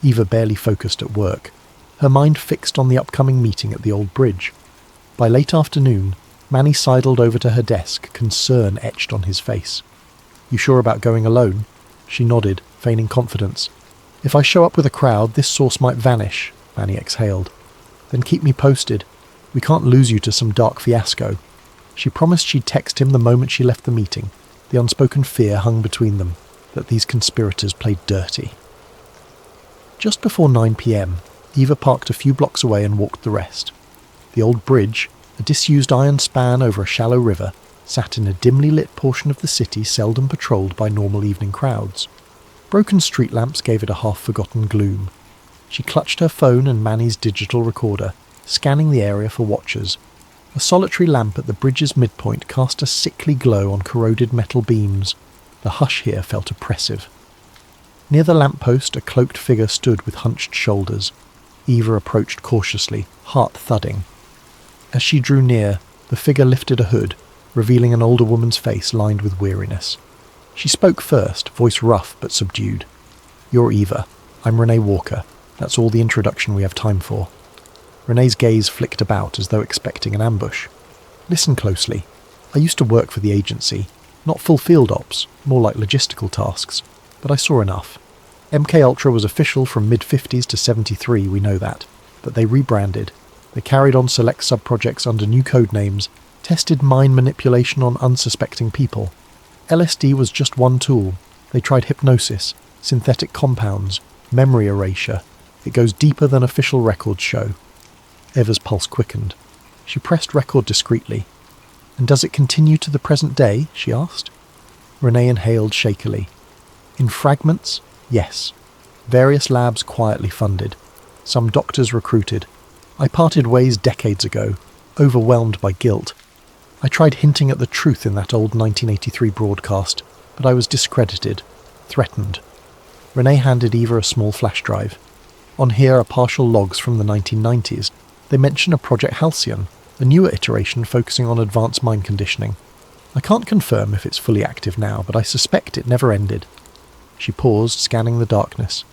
Eva barely focused at work, her mind fixed on the upcoming meeting at the old bridge. By late afternoon, Manny sidled over to her desk, concern etched on his face. "You sure about going alone?" She nodded, feigning confidence. "If I show up with a crowd, this source might vanish," Manny exhaled. "Then keep me posted. We can't lose you to some dark fiasco." She promised she'd text him the moment she left the meeting. The unspoken fear hung between them, that these conspirators played dirty. Just before 9 p.m, Eva parked a few blocks away and walked the rest. The old bridge, a disused iron span over a shallow river, sat in a dimly lit portion of the city seldom patrolled by normal evening crowds. Broken street lamps gave it a half-forgotten gloom. She clutched her phone and Manny's digital recorder, scanning the area for watchers. A solitary lamp at the bridge's midpoint cast a sickly glow on corroded metal beams. The hush here felt oppressive. Near the lamppost, a cloaked figure stood with hunched shoulders. Eva approached cautiously, heart thudding. As she drew near, the figure lifted a hood, revealing an older woman's face lined with weariness. She spoke first, voice rough but subdued. "You're Eva. I'm Renee Walker. That's all the introduction we have time for." Renee's gaze flicked about as though expecting an ambush. "Listen closely. I used to work for the agency. Not full field ops, more like logistical tasks. But I saw enough. MK Ultra was official from mid-50s to 73, we know that. But they rebranded. They carried on select sub-projects under new code names, tested mind manipulation on unsuspecting people. LSD was just one tool. They tried hypnosis, synthetic compounds, memory erasure. It goes deeper than official records show." Eva's pulse quickened. She pressed record discreetly. "And does it continue to the present day?" she asked. Renee inhaled shakily. "In fragments, yes. Various labs quietly funded. Some doctors recruited. I parted ways decades ago, overwhelmed by guilt. I tried hinting at the truth in that old 1983 broadcast, but I was discredited, threatened." Renee handed Eva a small flash drive. On here are partial logs from the 1990s. They mention a Project Halcyon, a newer iteration focusing on advanced mind conditioning. I can't confirm if it's fully active now, but I suspect it never ended. She paused, scanning the darkness.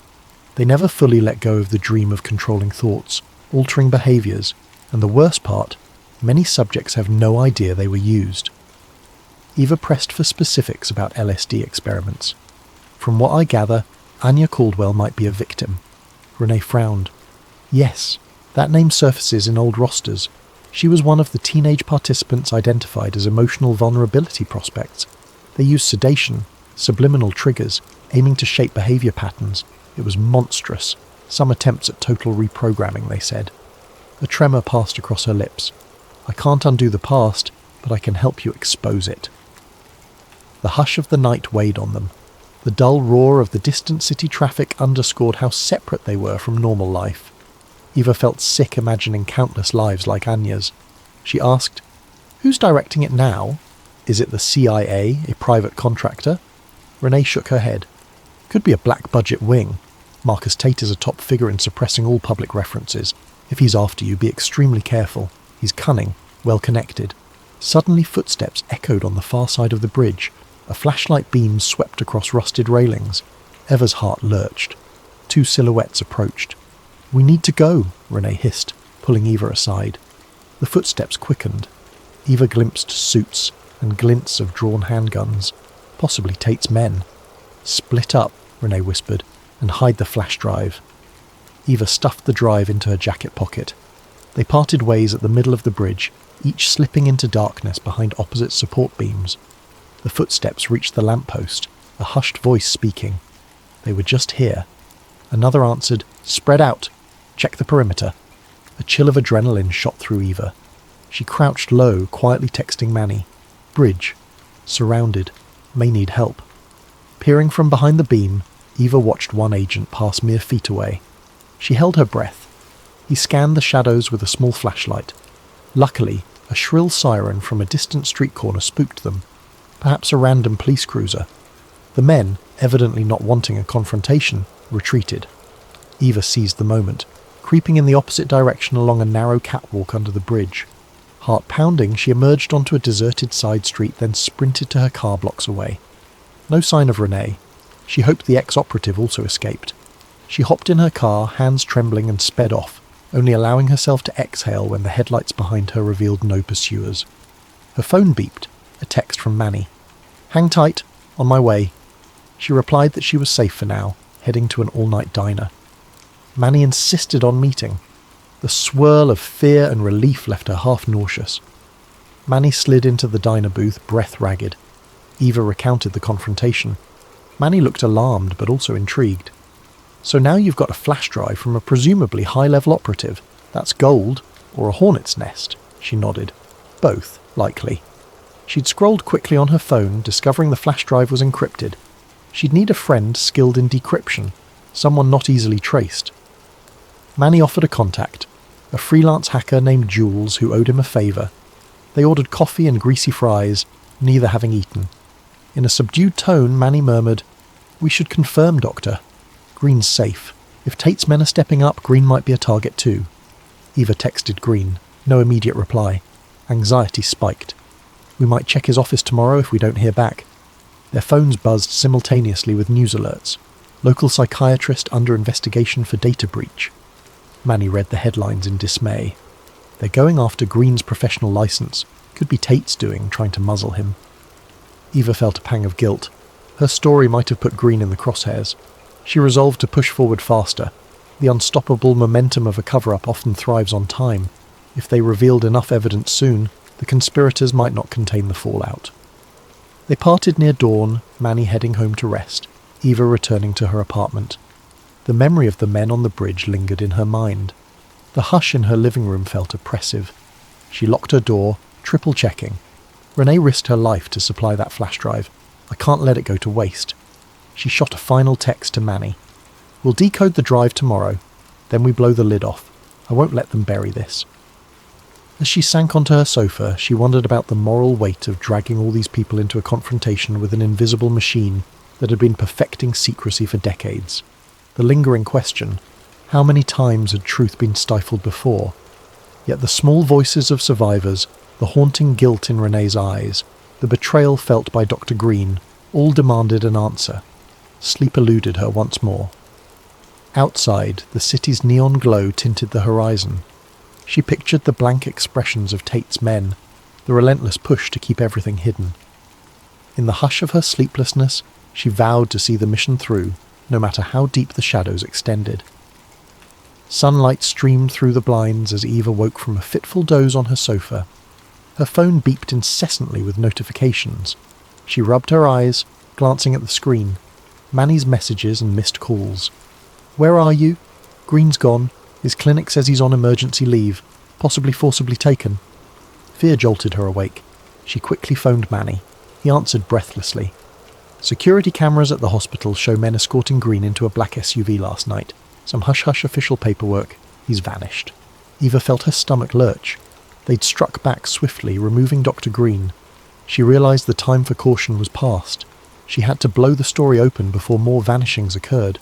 They never fully let go of the dream of controlling thoughts, altering behaviours, and the worst part, many subjects have no idea they were used. Eva pressed for specifics about LSD experiments. "From what I gather, Anya Caldwell might be a victim." Renee frowned. "Yes, that name surfaces in old rosters. She was one of the teenage participants identified as emotional vulnerability prospects. They used sedation, subliminal triggers, aiming to shape behaviour patterns. It was monstrous. Some attempts at total reprogramming, they said. A tremor passed across her lips. "I can't undo the past, but I can help you expose it." The hush of the night weighed on them. The dull roar of the distant city traffic underscored how separate they were from normal life. Eva felt sick imagining countless lives like Anya's. She asked, "Who's directing it now? Is it the CIA, a private contractor?" Renee shook her head. "Could be a black-budget wing. Marcus Tate is a top figure in suppressing all public references. If he's after you, be extremely careful. He's cunning, well-connected. Suddenly footsteps echoed on the far side of the bridge. A flashlight beam swept across rusted railings. Eva's heart lurched. 2 silhouettes approached. "We need to go," Renee hissed, pulling Eva aside. The footsteps quickened. Eva glimpsed suits and glints of drawn handguns, possibly Tate's men. "Split up," Renee whispered, "and hide the flash drive." Eva stuffed the drive into her jacket pocket. They parted ways at the middle of the bridge, each slipping into darkness behind opposite support beams. The footsteps reached the lamppost, a hushed voice speaking. They were just here. Another answered, "Spread out. Check the perimeter." A chill of adrenaline shot through Eva. She crouched low, quietly texting Manny. "Bridge. Surrounded. May need help." Peering from behind the beam, Eva watched one agent pass mere feet away. She held her breath. He scanned the shadows with a small flashlight. Luckily, a shrill siren from a distant street corner spooked them. Perhaps a random police cruiser. The men, evidently not wanting a confrontation, retreated. Eva seized the moment, creeping in the opposite direction along a narrow catwalk under the bridge. Heart pounding, she emerged onto a deserted side street, then sprinted to her car blocks away. No sign of Renee. She hoped the ex-operative also escaped. She hopped in her car, hands trembling, and sped off, only allowing herself to exhale when the headlights behind her revealed no pursuers. Her phone beeped, a text from Manny. "Hang tight, on my way." She replied that she was safe for now, heading to an all-night diner. Manny insisted on meeting. The swirl of fear and relief left her half nauseous. Manny slid into the diner booth, breath ragged. Eva recounted the confrontation. Manny looked alarmed, but also intrigued. "So now you've got a flash drive from a presumably high-level operative. That's gold, or a hornet's nest," she nodded. "Both, likely." She'd scrolled quickly on her phone, discovering the flash drive was encrypted. She'd need a friend skilled in decryption, someone not easily traced. Manny offered a contact, a freelance hacker named Jules who owed him a favour. They ordered coffee and greasy fries, neither having eaten. In a subdued tone, Manny murmured, "We should confirm, Doctor. Green's safe. If Tate's men are stepping up, Green might be a target too." Eva texted Green. No immediate reply. Anxiety spiked. "We might check his office tomorrow if we don't hear back." Their phones buzzed simultaneously with news alerts. Local psychiatrist under investigation for data breach. Manny read the headlines in dismay. They're going after Green's professional license. Could be Tate's doing, trying to muzzle him. Eva felt a pang of guilt. Her story might have put Green in the crosshairs. She resolved to push forward faster. The unstoppable momentum of a cover-up often thrives on time. If they revealed enough evidence soon, the conspirators might not contain the fallout. They parted near dawn, Manny heading home to rest, Eva returning to her apartment. The memory of the men on the bridge lingered in her mind. The hush in her living room felt oppressive. She locked her door, triple-checking. Renee risked her life to supply that flash drive. I can't let it go to waste. She shot a final text to Manny. "We'll decode the drive tomorrow. Then we blow the lid off. I won't let them bury this." As she sank onto her sofa, she wondered about the moral weight of dragging all these people into a confrontation with an invisible machine that had been perfecting secrecy for decades. The lingering question, how many times had truth been stifled before? Yet the small voices of survivors, the haunting guilt in Renee's eyes, the betrayal felt by Dr. Green, all demanded an answer. Sleep eluded her once more. Outside, the city's neon glow tinted the horizon. She pictured the blank expressions of Tate's men, the relentless push to keep everything hidden. In the hush of her sleeplessness, she vowed to see the mission through, no matter how deep the shadows extended. Sunlight streamed through the blinds as Eva woke from a fitful doze on her sofa. Her phone beeped incessantly with notifications. She rubbed her eyes, glancing at the screen. Manny's messages and missed calls. "Where are you? Green's gone. His clinic says he's on emergency leave, possibly forcibly taken." Fear jolted her awake. She quickly phoned Manny. He answered breathlessly. "Security cameras at the hospital show men escorting Green into a black SUV last night. Some hush-hush official paperwork. He's vanished." Eva felt her stomach lurch. They'd struck back swiftly, removing Dr. Green. She realized the time for caution was past. She had to blow the story open before more vanishings occurred.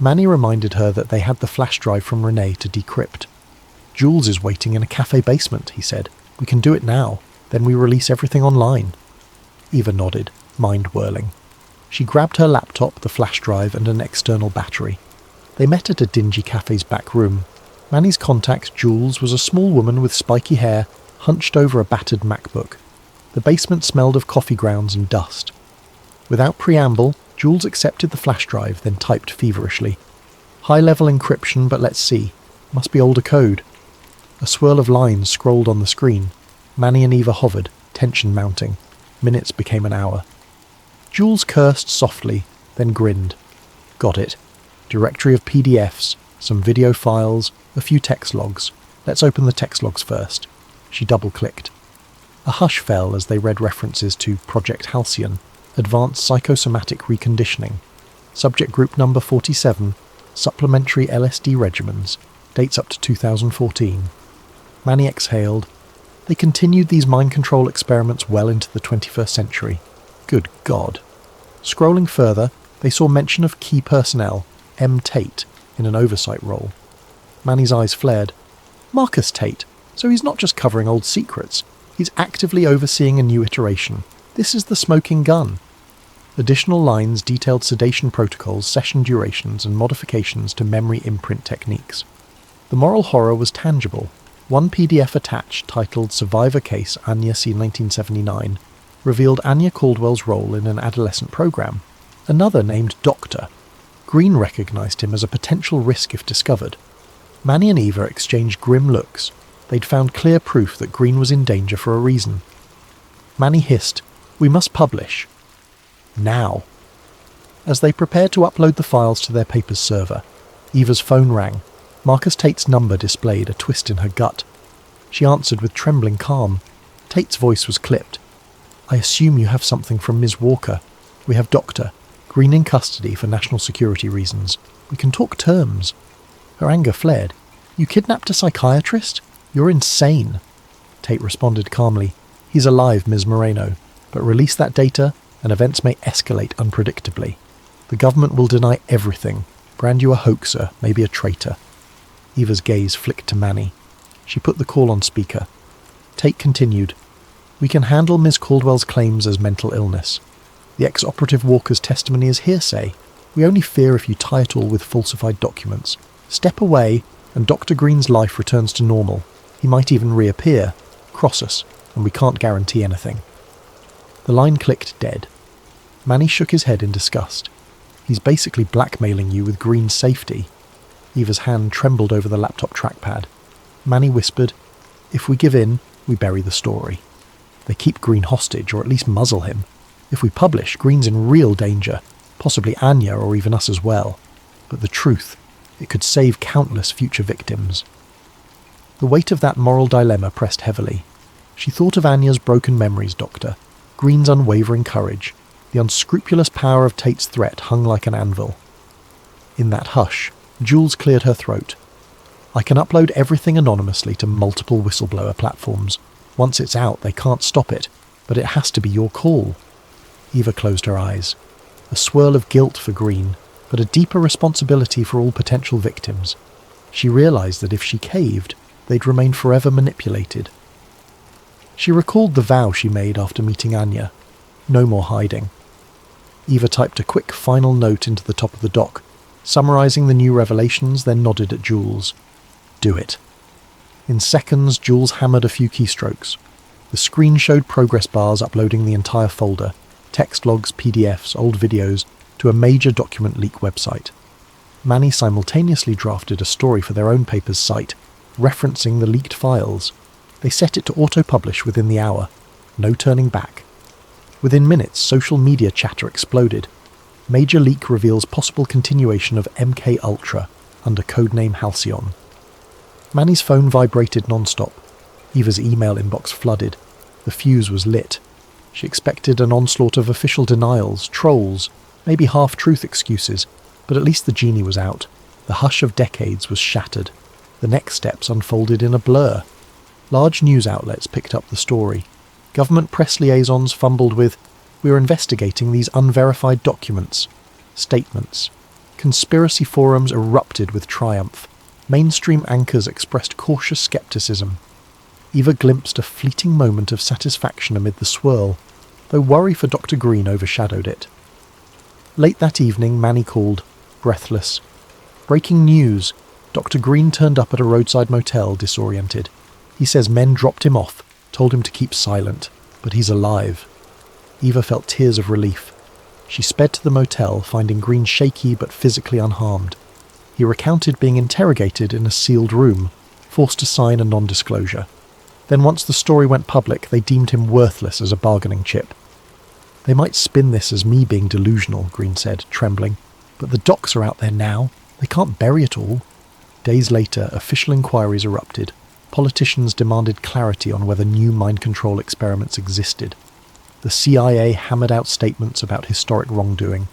Manny reminded her that they had the flash drive from Renee to decrypt. "Jules is waiting in a cafe basement," he said. "We can do it now, then we release everything online." Eva nodded, mind whirling. She grabbed her laptop, the flash drive, and an external battery. They met at a dingy cafe's back room. Manny's contact, Jules, was a small woman with spiky hair, hunched over a battered MacBook. The basement smelled of coffee grounds and dust. Without preamble, Jules accepted the flash drive, then typed feverishly. "High-level encryption, but let's see. Must be older code." A swirl of lines scrolled on the screen. Manny and Eva hovered, tension mounting. Minutes became an hour. Jules cursed softly, then grinned. "Got it. Directory of PDFs, some video files, a few text logs. Let's open the text logs first." She double-clicked. A hush fell as they read references to Project Halcyon, Advanced Psychosomatic Reconditioning, Subject Group Number 47, Supplementary LSD Regimens, dates up to 2014. Manny exhaled. They continued these mind control experiments well into the 21st century. Good God. Scrolling further, they saw mention of key personnel, M. Tate, in an oversight role. Manny's eyes flared. Marcus Tate. So he's not just covering old secrets. He's actively overseeing a new iteration. This is the smoking gun. Additional lines detailed sedation protocols, session durations, and modifications to memory imprint techniques. The moral horror was tangible. One PDF attached, titled Survivor Case Anya C. 1979, revealed Anya Caldwell's role in an adolescent program. Another named Doctor. Green recognized him as a potential risk if discovered. Manny and Eva exchanged grim looks. They'd found clear proof that Green was in danger for a reason. Manny hissed, "We must publish. Now." As they prepared to upload the files to their paper's server, Eva's phone rang. Marcus Tate's number displayed, a twist in her gut. She answered with trembling calm. Tate's voice was clipped. "I assume you have something from Ms. Walker. We have Doctor. Green in custody for national security reasons. We can talk terms." Her anger flared. "You kidnapped a psychiatrist? You're insane." Tate responded calmly. "He's alive, Ms. Moreno, but release that data and events may escalate unpredictably. The government will deny everything, brand you a hoaxer, maybe a traitor." Eva's gaze flicked to Manny. She put the call on speaker. Tate continued, "We can handle Ms. Caldwell's claims as mental illness. The ex-operative Walker's testimony is hearsay. We only fear if you tie it all with falsified documents. Step away, and Dr. Green's life returns to normal. He might even reappear, cross us, and we can't guarantee anything." The line clicked dead. Manny shook his head in disgust. "He's basically blackmailing you with Green's safety." Eva's hand trembled over the laptop trackpad. Manny whispered, "If we give in, we bury the story. They keep Green hostage, or at least muzzle him. If we publish, Green's in real danger, possibly Anya or even us as well. But the truth, it could save countless future victims." The weight of that moral dilemma pressed heavily. She thought of Anya's broken memories, Doctor, Green's unwavering courage. The unscrupulous power of Tate's threat hung like an anvil. In that hush, Jules cleared her throat. "I can upload everything anonymously to multiple whistleblower platforms. Once it's out, they can't stop it, but it has to be your call." Eva closed her eyes. A swirl of guilt for Green, but a deeper responsibility for all potential victims. She realized that if she caved, they'd remain forever manipulated. She recalled the vow she made after meeting Anya. No more hiding. Eva typed a quick final note into the top of the doc, summarizing the new revelations, then nodded at Jules. "Do it." In seconds, Jules hammered a few keystrokes. The screen showed progress bars uploading the entire folder, text logs, PDFs, old videos, to a major document leak website. Manny simultaneously drafted a story for their own paper's site, referencing the leaked files. They set it to auto-publish within the hour. No turning back. Within minutes, social media chatter exploded. Major leak reveals possible continuation of MK Ultra under codename Halcyon. Manny's phone vibrated non-stop. Eva's email inbox flooded. The fuse was lit. She expected an onslaught of official denials, trolls, maybe half-truth excuses, but at least the genie was out. The hush of decades was shattered. The next steps unfolded in a blur. Large news outlets picked up the story. Government press liaisons fumbled with, "We're investigating these unverified documents." Statements. Conspiracy forums erupted with triumph. Mainstream anchors expressed cautious skepticism. Eva glimpsed a fleeting moment of satisfaction amid the swirl, though worry for Dr. Green overshadowed it. Late that evening, Manny called, breathless. Breaking news! Dr. Green turned up at a roadside motel, disoriented. He says men dropped him off, told him to keep silent, but he's alive. Eva felt tears of relief. She sped to the motel, finding Green shaky but physically unharmed. He recounted being interrogated in a sealed room, forced to sign a non-disclosure. Then once the story went public, they deemed him worthless as a bargaining chip. They might spin this as me being delusional, Green said, trembling. But the docs are out there now. They can't bury it all. Days later, official inquiries erupted. Politicians demanded clarity on whether new mind control experiments existed. The CIA hammered out statements about historic wrongdoing.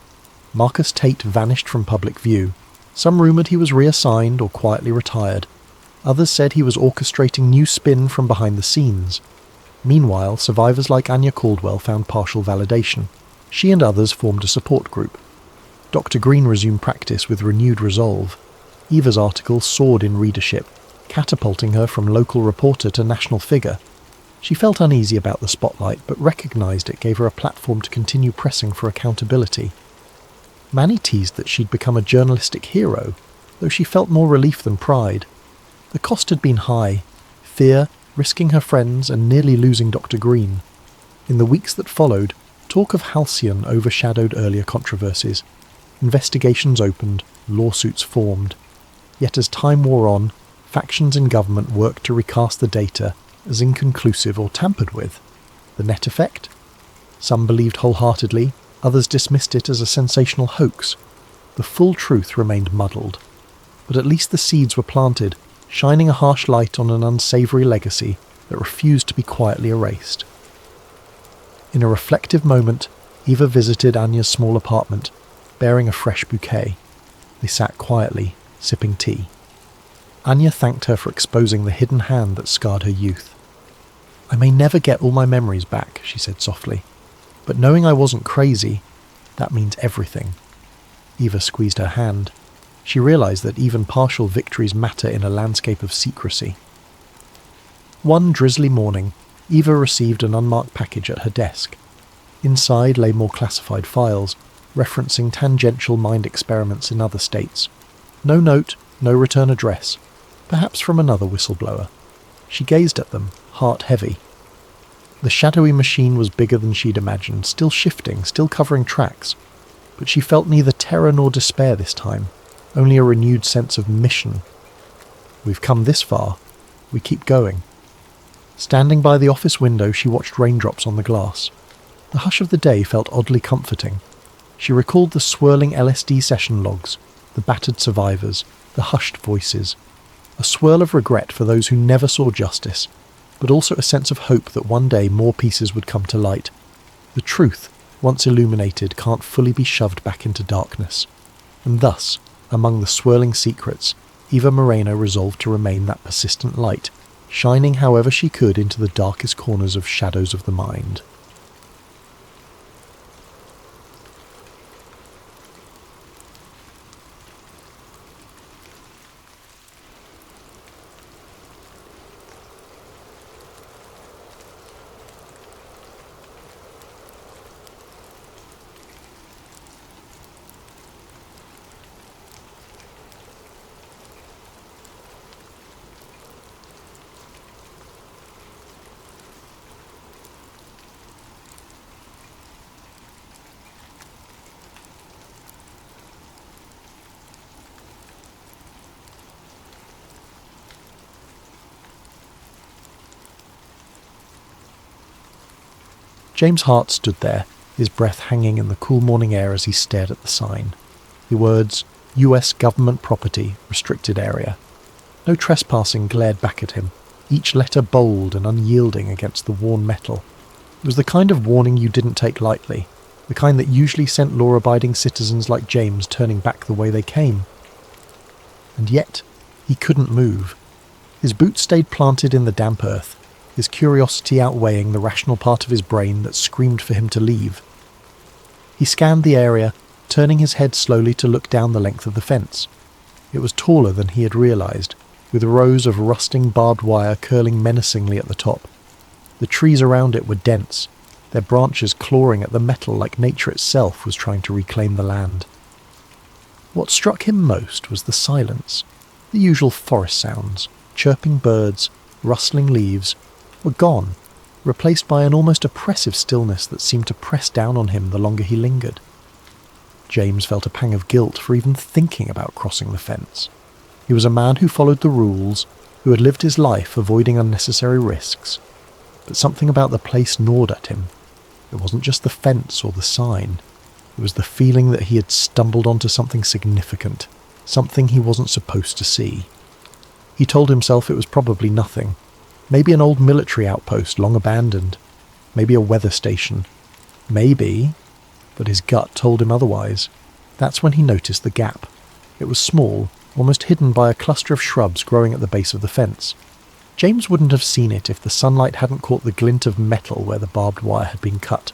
Marcus Tate vanished from public view. Some rumoured he was reassigned or quietly retired. Others said he was orchestrating new spin from behind the scenes. Meanwhile, survivors like Anya Caldwell found partial validation. She and others formed a support group. Dr. Green resumed practice with renewed resolve. Eva's article soared in readership, catapulting her from local reporter to national figure. She felt uneasy about the spotlight, but recognised it gave her a platform to continue pressing for accountability. Manny teased that she'd become a journalistic hero, though she felt more relief than pride. The cost had been high: fear, risking her friends, and nearly losing Dr. Green. In the weeks that followed, talk of Halcyon overshadowed earlier controversies. Investigations opened, lawsuits formed. Yet as time wore on, factions in government worked to recast the data as inconclusive or tampered with. The net effect? Some believed wholeheartedly, others dismissed it as a sensational hoax. The full truth remained muddled. But at least the seeds were planted, shining a harsh light on an unsavoury legacy that refused to be quietly erased. In a reflective moment, Eva visited Anya's small apartment, bearing a fresh bouquet. They sat quietly, sipping tea. Anya thanked her for exposing the hidden hand that scarred her youth. "I may never get all my memories back," she said softly, "but knowing I wasn't crazy, that means everything." Eva squeezed her hand. She realised that even partial victories matter in a landscape of secrecy. One drizzly morning, Eva received an unmarked package at her desk. Inside lay more classified files, referencing tangential mind experiments in other states. No note, no return address, perhaps from another whistleblower. She gazed at them, heart heavy. The shadowy machine was bigger than she'd imagined, still shifting, still covering tracks. But she felt neither terror nor despair this time, only a renewed sense of mission. We've come this far, we keep going. Standing by the office window, she watched raindrops on the glass. The hush of the day felt oddly comforting. She recalled the swirling LSD session logs, the battered survivors, the hushed voices. A swirl of regret for those who never saw justice, but also a sense of hope that one day more pieces would come to light. The truth, once illuminated, can't fully be shoved back into darkness. And thus, among the swirling secrets, Eva Moreno resolved to remain that persistent light, shining however she could into the darkest corners of shadows of the mind. James Hart stood there, his breath hanging in the cool morning air as he stared at the sign. The words, US Government Property, Restricted Area. No trespassing glared back at him, each letter bold and unyielding against the worn metal. It was the kind of warning you didn't take lightly, the kind that usually sent law-abiding citizens like James turning back the way they came. And yet, he couldn't move. His boots stayed planted in the damp earth, his curiosity outweighing the rational part of his brain that screamed for him to leave. He scanned the area, turning his head slowly to look down the length of the fence. It was taller than he had realised, with rows of rusting barbed wire curling menacingly at the top. The trees around it were dense, their branches clawing at the metal like nature itself was trying to reclaim the land. What struck him most was the silence. The usual forest sounds, chirping birds, rustling leaves, were gone, replaced by an almost oppressive stillness that seemed to press down on him the longer he lingered. James felt a pang of guilt for even thinking about crossing the fence. He was a man who followed the rules, who had lived his life avoiding unnecessary risks. But something about the place gnawed at him. It wasn't just the fence or the sign. It was the feeling that he had stumbled onto something significant, something he wasn't supposed to see. He told himself it was probably nothing. Maybe an old military outpost long abandoned. Maybe a weather station. Maybe... But his gut told him otherwise. That's when he noticed the gap. It was small, almost hidden by a cluster of shrubs growing at the base of the fence. James wouldn't have seen it if the sunlight hadn't caught the glint of metal where the barbed wire had been cut.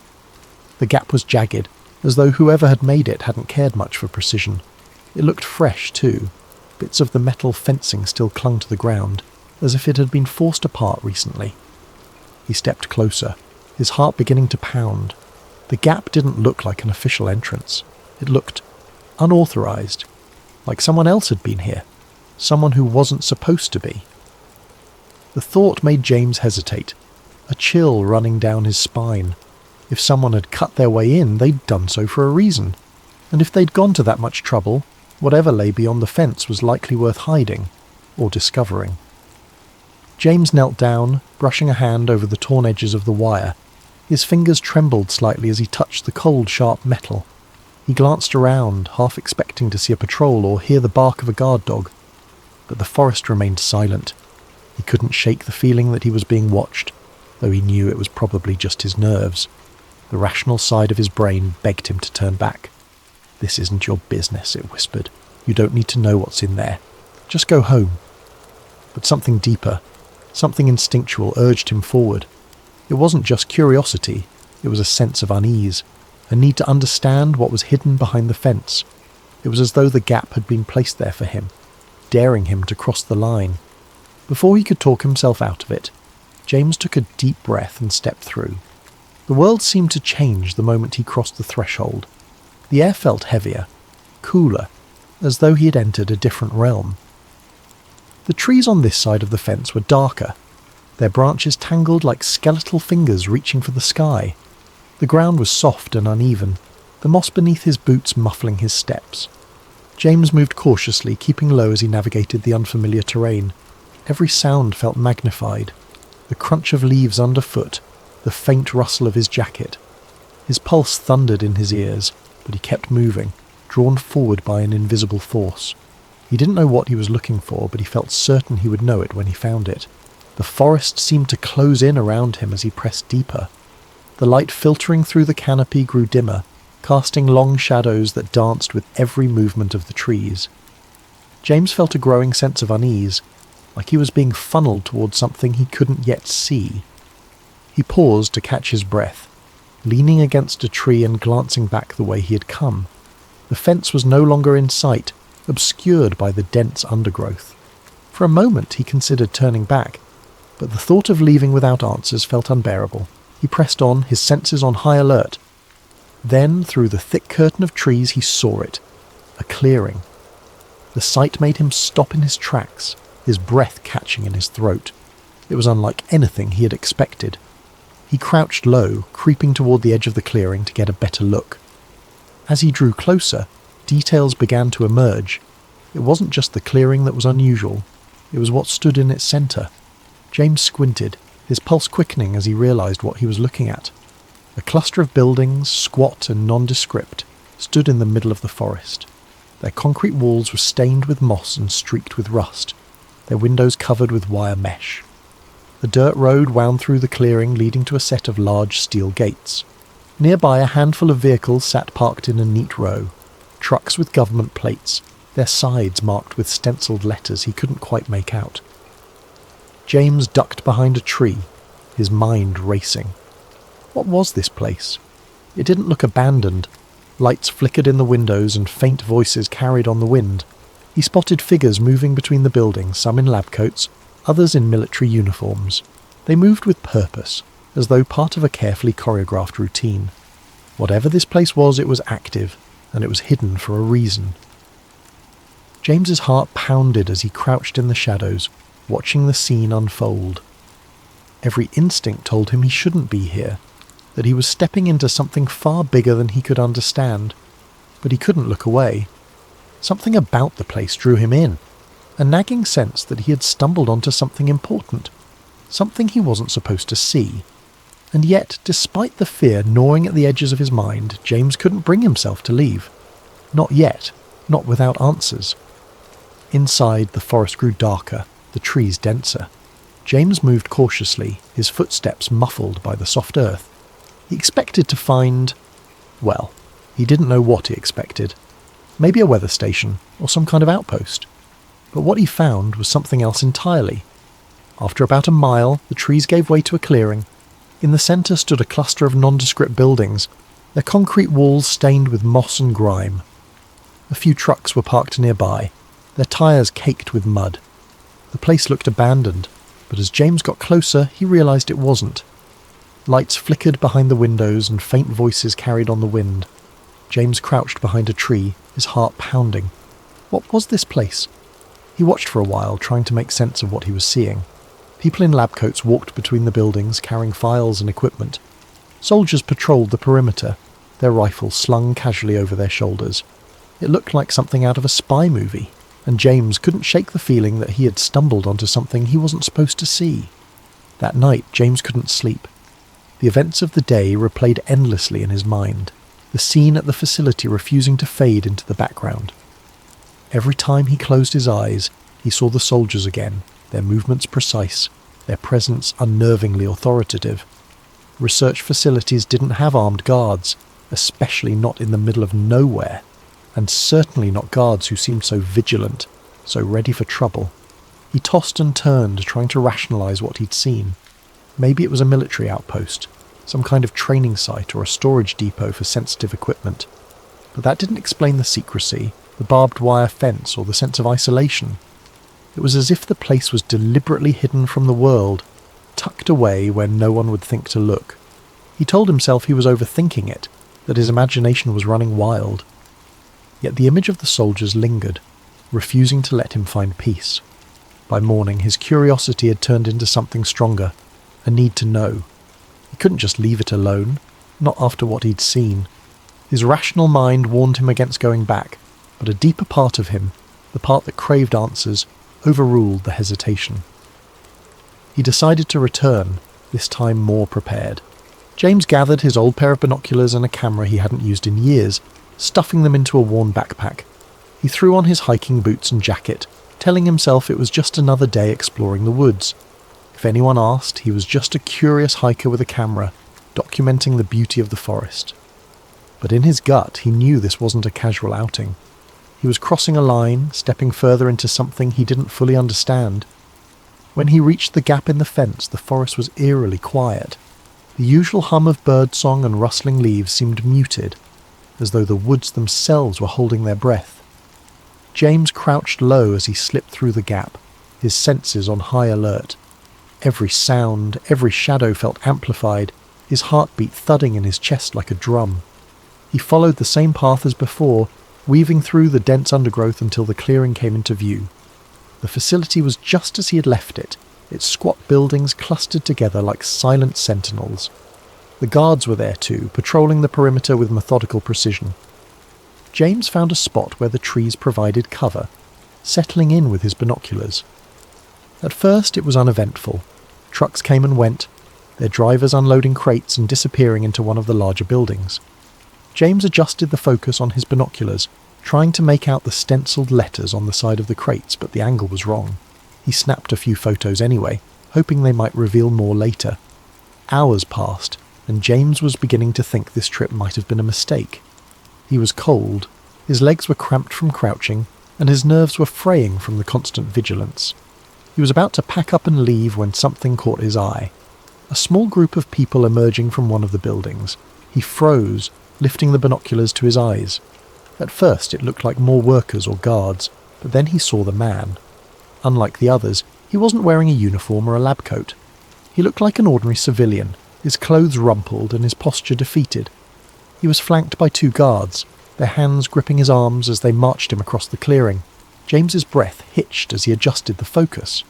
The gap was jagged, as though whoever had made it hadn't cared much for precision. It looked fresh, too. Bits of the metal fencing still clung to the ground, as if it had been forced apart recently. He stepped closer, his heart beginning to pound. The gap didn't look like an official entrance. It looked unauthorized, like someone else had been here, someone who wasn't supposed to be. The thought made James hesitate, a chill running down his spine. If someone had cut their way in, they'd done so for a reason, and if they'd gone to that much trouble, whatever lay beyond the fence was likely worth hiding, or discovering. James knelt down, brushing a hand over the torn edges of the wire. His fingers trembled slightly as he touched the cold, sharp metal. He glanced around, half expecting to see a patrol or hear the bark of a guard dog. But the forest remained silent. He couldn't shake the feeling that he was being watched, though he knew it was probably just his nerves. The rational side of his brain begged him to turn back. "This isn't your business," it whispered. "You don't need to know what's in there. Just go home." But something deeper, something instinctual urged him forward. It wasn't just curiosity, it was a sense of unease, a need to understand what was hidden behind the fence. It was as though the gap had been placed there for him, daring him to cross the line. Before he could talk himself out of it, James took a deep breath and stepped through. The world seemed to change the moment he crossed the threshold. The air felt heavier, cooler, as though he had entered a different realm. The trees on this side of the fence were darker, their branches tangled like skeletal fingers reaching for the sky. The ground was soft and uneven, the moss beneath his boots muffling his steps. James moved cautiously, keeping low as he navigated the unfamiliar terrain. Every sound felt magnified. The crunch of leaves underfoot, the faint rustle of his jacket. His pulse thundered in his ears, but he kept moving, drawn forward by an invisible force. He didn't know what he was looking for, but he felt certain he would know it when he found it. The forest seemed to close in around him as he pressed deeper. The light filtering through the canopy grew dimmer, casting long shadows that danced with every movement of the trees. James felt a growing sense of unease, like he was being funneled towards something he couldn't yet see. He paused to catch his breath, leaning against a tree and glancing back the way he had come. The fence was no longer in sight, obscured by the dense undergrowth. For a moment he considered turning back, but the thought of leaving without answers felt unbearable. He pressed on, his senses on high alert. Then, through the thick curtain of trees, he saw it. A clearing. The sight made him stop in his tracks, his breath catching in his throat. It was unlike anything he had expected. He crouched low, creeping toward the edge of the clearing to get a better look. As he drew closer, details began to emerge. It wasn't just the clearing that was unusual. It was what stood in its centre. James squinted, his pulse quickening as he realised what he was looking at. A cluster of buildings, squat and nondescript, stood in the middle of the forest. Their concrete walls were stained with moss and streaked with rust, their windows covered with wire mesh. A dirt road wound through the clearing, leading to a set of large steel gates. Nearby, a handful of vehicles sat parked in a neat row, trucks with government plates, their sides marked with stenciled letters he couldn't quite make out. James ducked behind a tree, his mind racing. What was this place? It didn't look abandoned. Lights flickered in the windows and faint voices carried on the wind. He spotted figures moving between the buildings, some in lab coats, others in military uniforms. They moved with purpose, as though part of a carefully choreographed routine. Whatever this place was, it was active, and it was hidden for a reason. James's heart pounded as he crouched in the shadows, watching the scene unfold. Every instinct told him he shouldn't be here, that he was stepping into something far bigger than he could understand, but he couldn't look away. Something about the place drew him in, a nagging sense that he had stumbled onto something important, something he wasn't supposed to see. And yet, despite the fear gnawing at the edges of his mind, James couldn't bring himself to leave. Not yet, not without answers. Inside, the forest grew darker, the trees denser. James moved cautiously, his footsteps muffled by the soft earth. He expected to find... well, he didn't know what he expected. Maybe a weather station, or some kind of outpost. But what he found was something else entirely. After about a mile, the trees gave way to a clearing. In the centre stood a cluster of nondescript buildings, their concrete walls stained with moss and grime. A few trucks were parked nearby, their tyres caked with mud. The place looked abandoned, but as James got closer, he realised it wasn't. Lights flickered behind the windows and faint voices carried on the wind. James crouched behind a tree, his heart pounding. What was this place? He watched for a while, trying to make sense of what he was seeing. People in lab coats walked between the buildings, carrying files and equipment. Soldiers patrolled the perimeter, their rifles slung casually over their shoulders. It looked like something out of a spy movie, and James couldn't shake the feeling that he had stumbled onto something he wasn't supposed to see. That night, James couldn't sleep. The events of the day replayed endlessly in his mind, the scene at the facility refusing to fade into the background. Every time he closed his eyes, he saw the soldiers again, their movements precise, their presence unnervingly authoritative. Research facilities didn't have armed guards, especially not in the middle of nowhere, and certainly not guards who seemed so vigilant, so ready for trouble. He tossed and turned, trying to rationalise what he'd seen. Maybe it was a military outpost, some kind of training site or a storage depot for sensitive equipment. But that didn't explain the secrecy, the barbed wire fence, or the sense of isolation. It was as if the place was deliberately hidden from the world, tucked away where no one would think to look. He told himself he was overthinking it, that his imagination was running wild. Yet the image of the soldiers lingered, refusing to let him find peace. By morning, his curiosity had turned into something stronger, a need to know. He couldn't just leave it alone, not after what he'd seen. His rational mind warned him against going back, but a deeper part of him, the part that craved answers, overruled the hesitation. He decided to return, this time more prepared. James gathered his old pair of binoculars and a camera he hadn't used in years, stuffing them into a worn backpack. He threw on his hiking boots and jacket, telling himself it was just another day exploring the woods. If anyone asked, he was just a curious hiker with a camera, documenting the beauty of the forest. But in his gut, he knew this wasn't a casual outing. He was crossing a line, stepping further into something he didn't fully understand. When he reached the gap in the fence, the forest was eerily quiet. The usual hum of birdsong and rustling leaves seemed muted, as though the woods themselves were holding their breath. James crouched low as he slipped through the gap, his senses on high alert. Every sound, every shadow felt amplified, his heartbeat thudding in his chest like a drum. He followed the same path as before, weaving through the dense undergrowth until the clearing came into view. The facility was just as he had left it, its squat buildings clustered together like silent sentinels. The guards were there too, patrolling the perimeter with methodical precision. James found a spot where the trees provided cover, settling in with his binoculars. At first it was uneventful. Trucks came and went, their drivers unloading crates and disappearing into one of the larger buildings. James adjusted the focus on his binoculars, trying to make out the stenciled letters on the side of the crates, but the angle was wrong. He snapped a few photos anyway, hoping they might reveal more later. Hours passed, and James was beginning to think this trip might have been a mistake. He was cold, his legs were cramped from crouching, and his nerves were fraying from the constant vigilance. He was about to pack up and leave when something caught his eye. A small group of people emerging from one of the buildings. He froze, lifting the binoculars to his eyes. At first it looked like more workers or guards, but then he saw the man. Unlike the others, he wasn't wearing a uniform or a lab coat. He looked like an ordinary civilian, his clothes rumpled and his posture defeated. He was flanked by 2 guards, their hands gripping his arms as they marched him across the clearing. James's breath hitched as he adjusted the focus.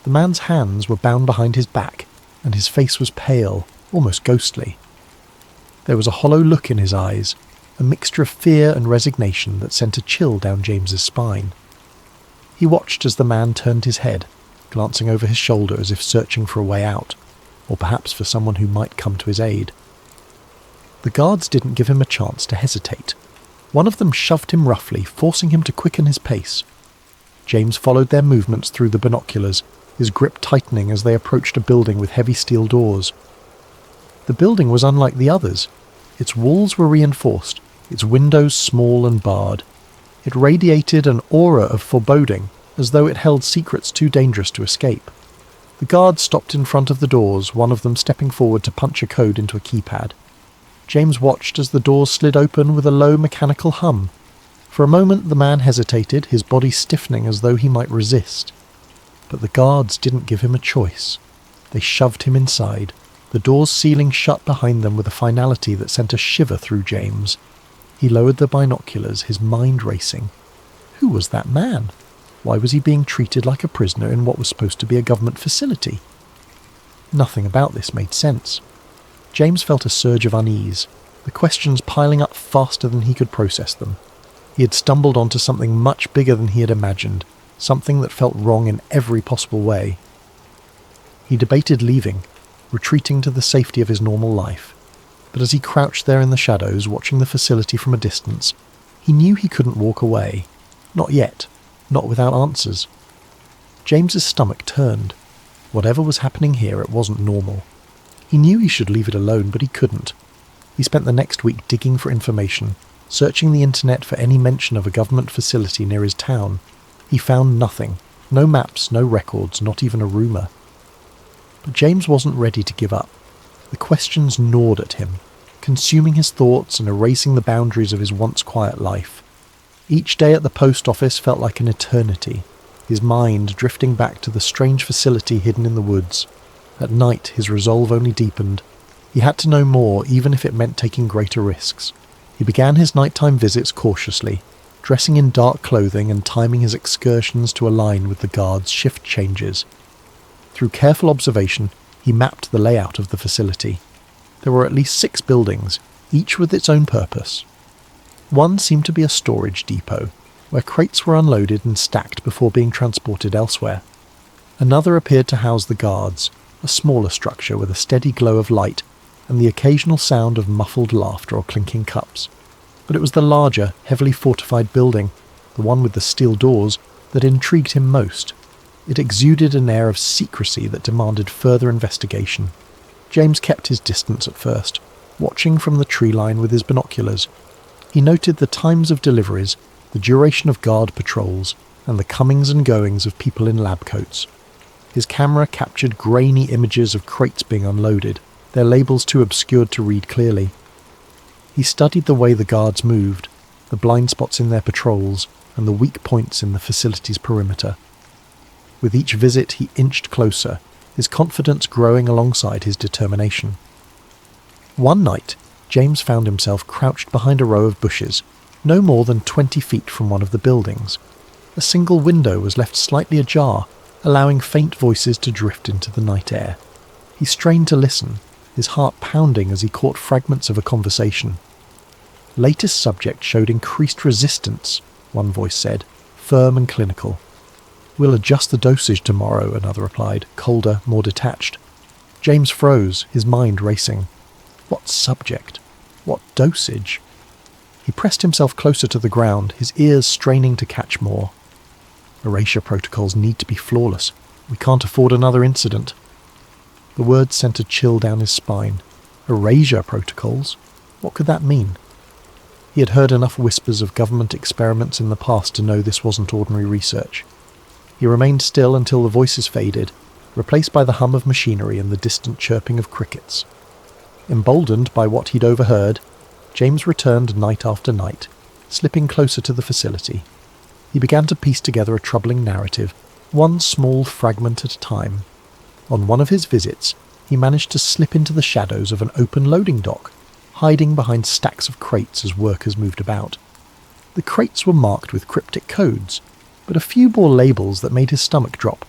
The man's hands were bound behind his back, and his face was pale, almost ghostly. There was a hollow look in his eyes, a mixture of fear and resignation that sent a chill down James's spine. He watched as the man turned his head, glancing over his shoulder as if searching for a way out, or perhaps for someone who might come to his aid. The guards didn't give him a chance to hesitate. One of them shoved him roughly, forcing him to quicken his pace. James followed their movements through the binoculars, his grip tightening as they approached a building with heavy steel doors. The building was unlike the others. Its walls were reinforced, its windows small and barred. It radiated an aura of foreboding, as though it held secrets too dangerous to escape. The guards stopped in front of the doors, one of them stepping forward to punch a code into a keypad. James watched as the doors slid open with a low mechanical hum. For a moment the man hesitated, his body stiffening as though he might resist. But the guards didn't give him a choice. They shoved him inside, the doors sealing shut behind them with a finality that sent a shiver through James. He lowered the binoculars, his mind racing. Who was that man? Why was he being treated like a prisoner in what was supposed to be a government facility? Nothing about this made sense. James felt a surge of unease, the questions piling up faster than he could process them. He had stumbled onto something much bigger than he had imagined, something that felt wrong in every possible way. He debated leaving, retreating to the safety of his normal life. But as he crouched there in the shadows, watching the facility from a distance, he knew he couldn't walk away. Not yet. Not without answers. James's stomach turned. Whatever was happening here, it wasn't normal. He knew he should leave it alone, but he couldn't. He spent the next week digging for information, searching the internet for any mention of a government facility near his town. He found nothing. No maps, no records, not even a rumour. But James wasn't ready to give up. The questions gnawed at him, consuming his thoughts and erasing the boundaries of his once quiet life. Each day at the post office felt like an eternity, his mind drifting back to the strange facility hidden in the woods. At night, his resolve only deepened. He had to know more, even if it meant taking greater risks. He began his nighttime visits cautiously, dressing in dark clothing and timing his excursions to align with the guards' shift changes. Through careful observation, he mapped the layout of the facility. There were at least 6 buildings, each with its own purpose. One seemed to be a storage depot, where crates were unloaded and stacked before being transported elsewhere. Another appeared to house the guards, a smaller structure with a steady glow of light and the occasional sound of muffled laughter or clinking cups. But it was the larger, heavily fortified building, the one with the steel doors, that intrigued him most. It exuded an air of secrecy that demanded further investigation. James kept his distance at first, watching from the tree line with his binoculars. He noted the times of deliveries, the duration of guard patrols, and the comings and goings of people in lab coats. His camera captured grainy images of crates being unloaded, their labels too obscured to read clearly. He studied the way the guards moved, the blind spots in their patrols, and the weak points in the facility's perimeter. With each visit he inched closer, his confidence growing alongside his determination. One night, James found himself crouched behind a row of bushes, no more than 20 feet from one of the buildings. A single window was left slightly ajar, allowing faint voices to drift into the night air. He strained to listen, his heart pounding as he caught fragments of a conversation. Latest subject showed increased resistance, one voice said, firm and clinical. We'll adjust the dosage tomorrow, another replied, colder, more detached. James froze, his mind racing. What subject? What dosage? He pressed himself closer to the ground, his ears straining to catch more. Erasure protocols need to be flawless. We can't afford another incident. The words sent a chill down his spine. Erasure protocols? What could that mean? He had heard enough whispers of government experiments in the past to know this wasn't ordinary research. He remained still until the voices faded, replaced by the hum of machinery and the distant chirping of crickets. Emboldened by what he'd overheard, James returned night after night, slipping closer to the facility. He began to piece together a troubling narrative, one small fragment at a time. On one of his visits, he managed to slip into the shadows of an open loading dock, hiding behind stacks of crates as workers moved about. The crates were marked with cryptic codes, but a few bore labels that made his stomach drop.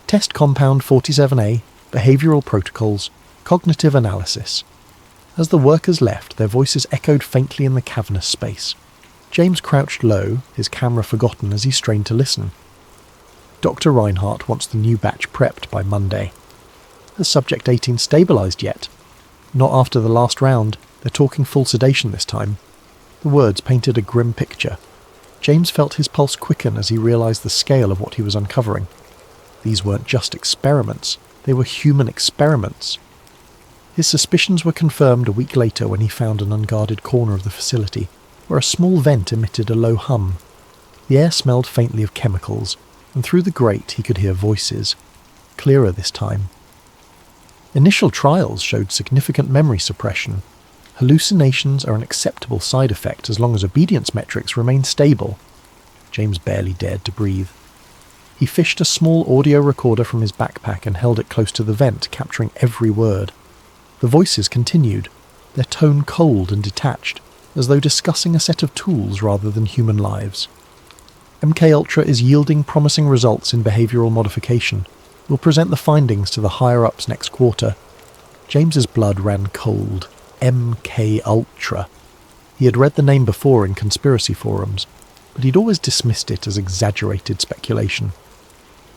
Test Compound 47A, Behavioural Protocols, Cognitive Analysis. As the workers left, their voices echoed faintly in the cavernous space. James crouched low, his camera forgotten as he strained to listen. Dr. Reinhardt wants the new batch prepped by Monday. Has Subject 18 stabilised yet? Not after the last round. They're talking full sedation this time. The words painted a grim picture. James felt his pulse quicken as he realised the scale of what he was uncovering. These weren't just experiments, they were human experiments. His suspicions were confirmed a week later when he found an unguarded corner of the facility, where a small vent emitted a low hum. The air smelled faintly of chemicals, and through the grate he could hear voices, clearer this time. Initial trials showed significant memory suppression. Hallucinations are an acceptable side effect as long as obedience metrics remain stable. James barely dared to breathe. He fished a small audio recorder from his backpack and held it close to the vent, capturing every word. The voices continued, their tone cold and detached, as though discussing a set of tools rather than human lives. MK Ultra is yielding promising results in behavioural modification. We'll present the findings to the higher-ups next quarter. James's blood ran cold. MK Ultra. He had read the name before in conspiracy forums, but he'd always dismissed it as exaggerated speculation.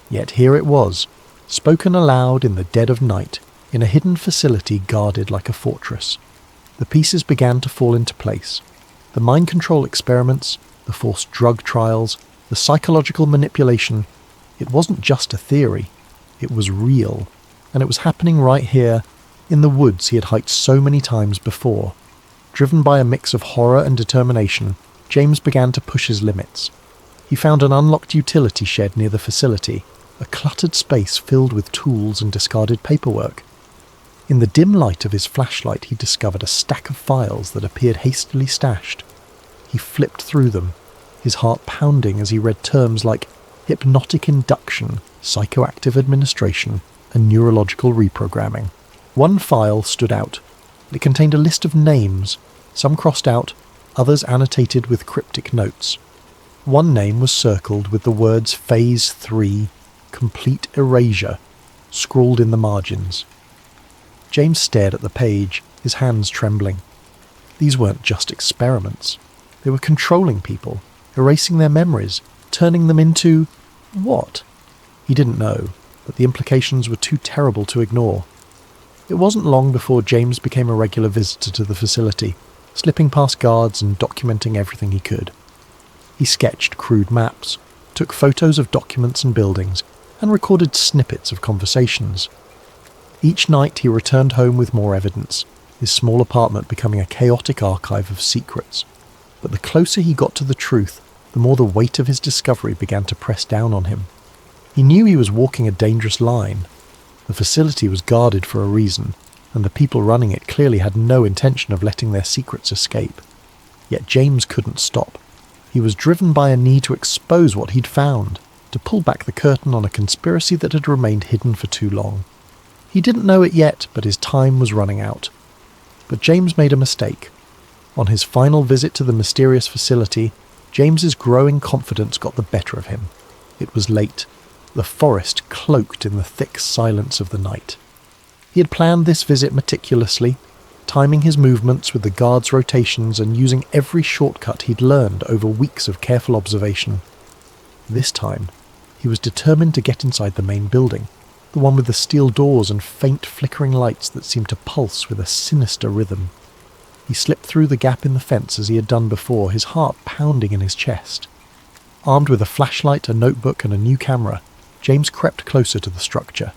Yet here it was, spoken aloud in the dead of night, in a hidden facility guarded like a fortress. The pieces began to fall into place. The mind control experiments, the forced drug trials, the psychological manipulation. It wasn't just a theory. It was real. And it was happening right here, in the woods he had hiked so many times before. Driven by a mix of horror and determination, James began to push his limits. He found an unlocked utility shed near the facility, a cluttered space filled with tools and discarded paperwork. In the dim light of his flashlight he discovered a stack of files that appeared hastily stashed. He flipped through them, his heart pounding as he read terms like hypnotic induction, psychoactive administration, and neurological reprogramming. One file stood out. It contained a list of names, some crossed out, others annotated with cryptic notes. One name was circled with the words Phase 3, Complete Erasure, scrawled in the margins. James stared at the page, his hands trembling. These weren't just experiments. They were controlling people, erasing their memories, turning them into... what? He didn't know, but the implications were too terrible to ignore. It wasn't long before James became a regular visitor to the facility, slipping past guards and documenting everything he could. He sketched crude maps, took photos of documents and buildings, and recorded snippets of conversations. Each night he returned home with more evidence, his small apartment becoming a chaotic archive of secrets. But the closer he got to the truth, the more the weight of his discovery began to press down on him. He knew he was walking a dangerous line. The facility was guarded for a reason, and the people running it clearly had no intention of letting their secrets escape. Yet James couldn't stop. He was driven by a need to expose what he'd found, to pull back the curtain on a conspiracy that had remained hidden for too long. He didn't know it yet, but his time was running out. But James made a mistake. On his final visit to the mysterious facility, James's growing confidence got the better of him. It was late. The forest cloaked in the thick silence of the night. He had planned this visit meticulously, timing his movements with the guards' rotations and using every shortcut he'd learned over weeks of careful observation. This time, he was determined to get inside the main building, the one with the steel doors and faint flickering lights that seemed to pulse with a sinister rhythm. He slipped through the gap in the fence as he had done before, his heart pounding in his chest. Armed with a flashlight, a notebook and a new camera, James crept closer to the structure.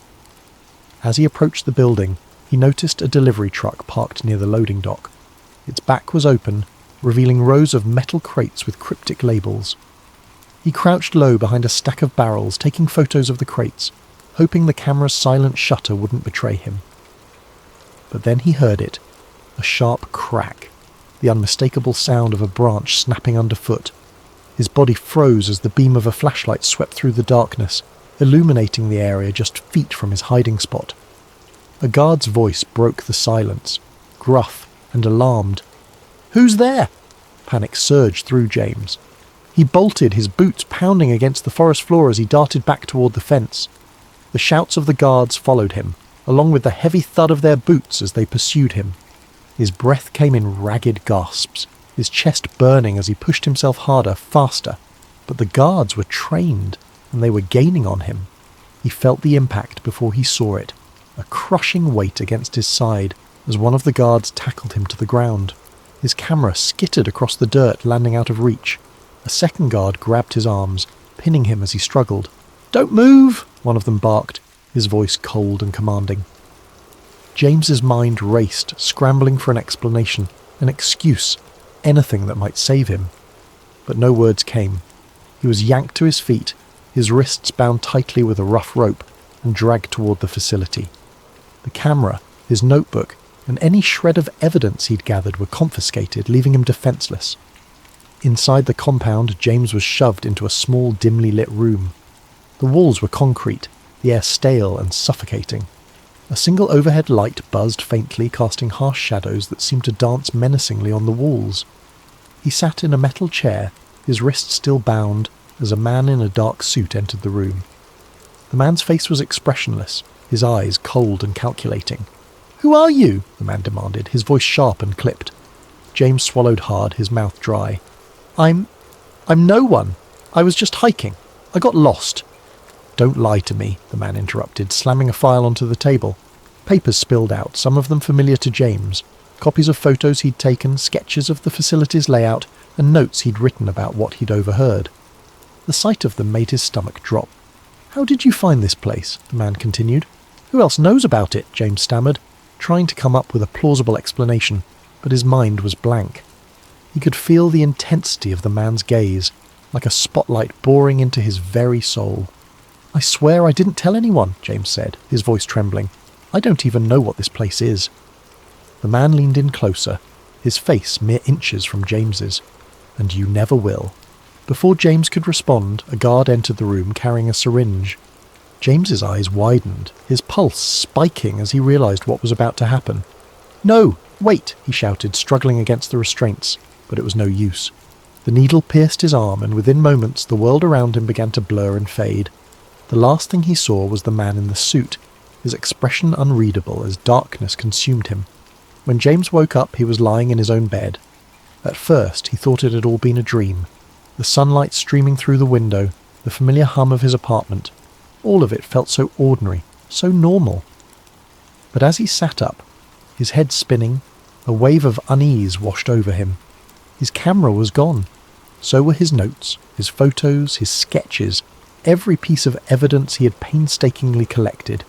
As he approached the building, he noticed a delivery truck parked near the loading dock. Its back was open, revealing rows of metal crates with cryptic labels. He crouched low behind a stack of barrels, taking photos of the crates, hoping the camera's silent shutter wouldn't betray him. But then he heard it, a sharp crack. the unmistakable sound of a branch snapping underfoot. His body froze as the beam of a flashlight swept through the darkness, illuminating the area just feet from his hiding spot. A guard's voice broke the silence, gruff and alarmed. "Who's there?" Panic surged through James. He bolted, his boots pounding against the forest floor as he darted back toward the fence. The shouts of the guards followed him, along with the heavy thud of their boots as they pursued him. His breath came in ragged gasps, his chest burning as he pushed himself harder, faster. But the guards were trained, and they were gaining on him. He felt the impact before he saw it, a crushing weight against his side as one of the guards tackled him to the ground. His camera skittered across the dirt, landing out of reach. A second guard grabbed his arms, pinning him as he struggled. "Don't move!" one of them barked, his voice cold and commanding. James's mind raced, scrambling for an explanation, an excuse, anything that might save him. But no words came. He was yanked to his feet, his wrists bound tightly with a rough rope, and dragged toward the facility. The camera, his notebook, and any shred of evidence he'd gathered were confiscated, leaving him defenseless. Inside the compound, James was shoved into a small, dimly lit room. The walls were concrete, the air stale and suffocating. A single overhead light buzzed faintly, casting harsh shadows that seemed to dance menacingly on the walls. He sat in a metal chair, his wrists still bound, as a man in a dark suit entered the room. The man's face was expressionless, his eyes cold and calculating. "Who are you?" the man demanded, his voice sharp and clipped. James swallowed hard, his mouth dry. I'm no one. I was just hiking. I got lost." "Don't lie to me," the man interrupted, slamming a file onto the table. Papers spilled out, some of them familiar to James. Copies of photos he'd taken, sketches of the facility's layout, and notes he'd written about what he'd overheard. The sight of them made his stomach drop. "How did you find this place?" the man continued. "Who else knows about it?" James stammered, trying to come up with a plausible explanation, but his mind was blank. He could feel the intensity of the man's gaze, like a spotlight boring into his very soul. "I swear I didn't tell anyone," James said, his voice trembling. "I don't even know what this place is." The man leaned in closer, his face mere inches from James's. "And you never will." Before James could respond, a guard entered the room carrying a syringe. James's eyes widened, his pulse spiking as he realized what was about to happen. "No, wait," he shouted, struggling against the restraints, but it was no use. The needle pierced his arm, and within moments the world around him began to blur and fade. The last thing he saw was the man in the suit, his expression unreadable as darkness consumed him. When James woke up, he was lying in his own bed. At first, he thought it had all been a dream. The sunlight streaming through the window, the familiar hum of his apartment, all of it felt so ordinary, so normal. But as he sat up, his head spinning, a wave of unease washed over him. His camera was gone. So were his notes, his photos, his sketches, every piece of evidence he had painstakingly collected.